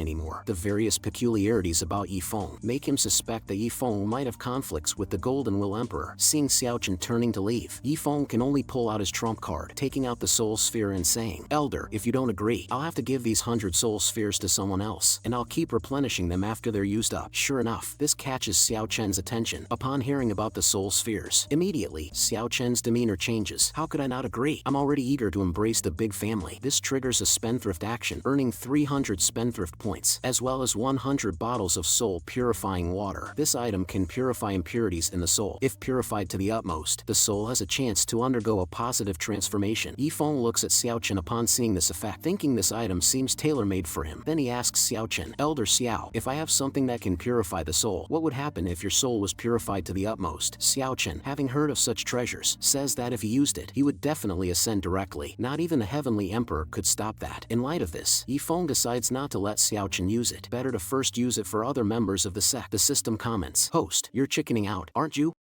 anymore. The various peculiarities about Yi Feng make him suspect that Yi Feng might have conflicts with the Golden Will Emperor. Seeing Xiao Chen turning to leave, Yi Feng can only pull out his trump card, taking out the soul sphere and saying, Elder, if you don't agree, I'll have to give these 100 soul spheres to someone else, and I'll keep replenishing them after they're used up. Sure enough, this catches Xiao Chen's attention. Upon hearing about the soul spheres, immediately, Xiao Chen's demeanor changes. challenges. How could I not agree? I'm already eager to embrace the big family. This triggers a spendthrift action, earning 300 spendthrift points, as well as 100 bottles of soul purifying water. This item can purify impurities in the soul. If purified to the utmost, the soul has a chance to undergo a positive transformation. Yifeng looks at Xiaochen upon seeing this effect, thinking this item seems tailor-made for him. Then he asks Xiaochen, Elder Xiao, if I have something that can purify the soul, what would happen if your soul was purified to the utmost? Xiaochen, having heard of such treasures, says that if he used it, he would definitely ascend directly. Not even the Heavenly Emperor could stop that. In light of this, Yifeng decides not to let Xiaochen use it. Better to first use it for other members of the sect. The system comments, Host, you're chickening out, aren't you?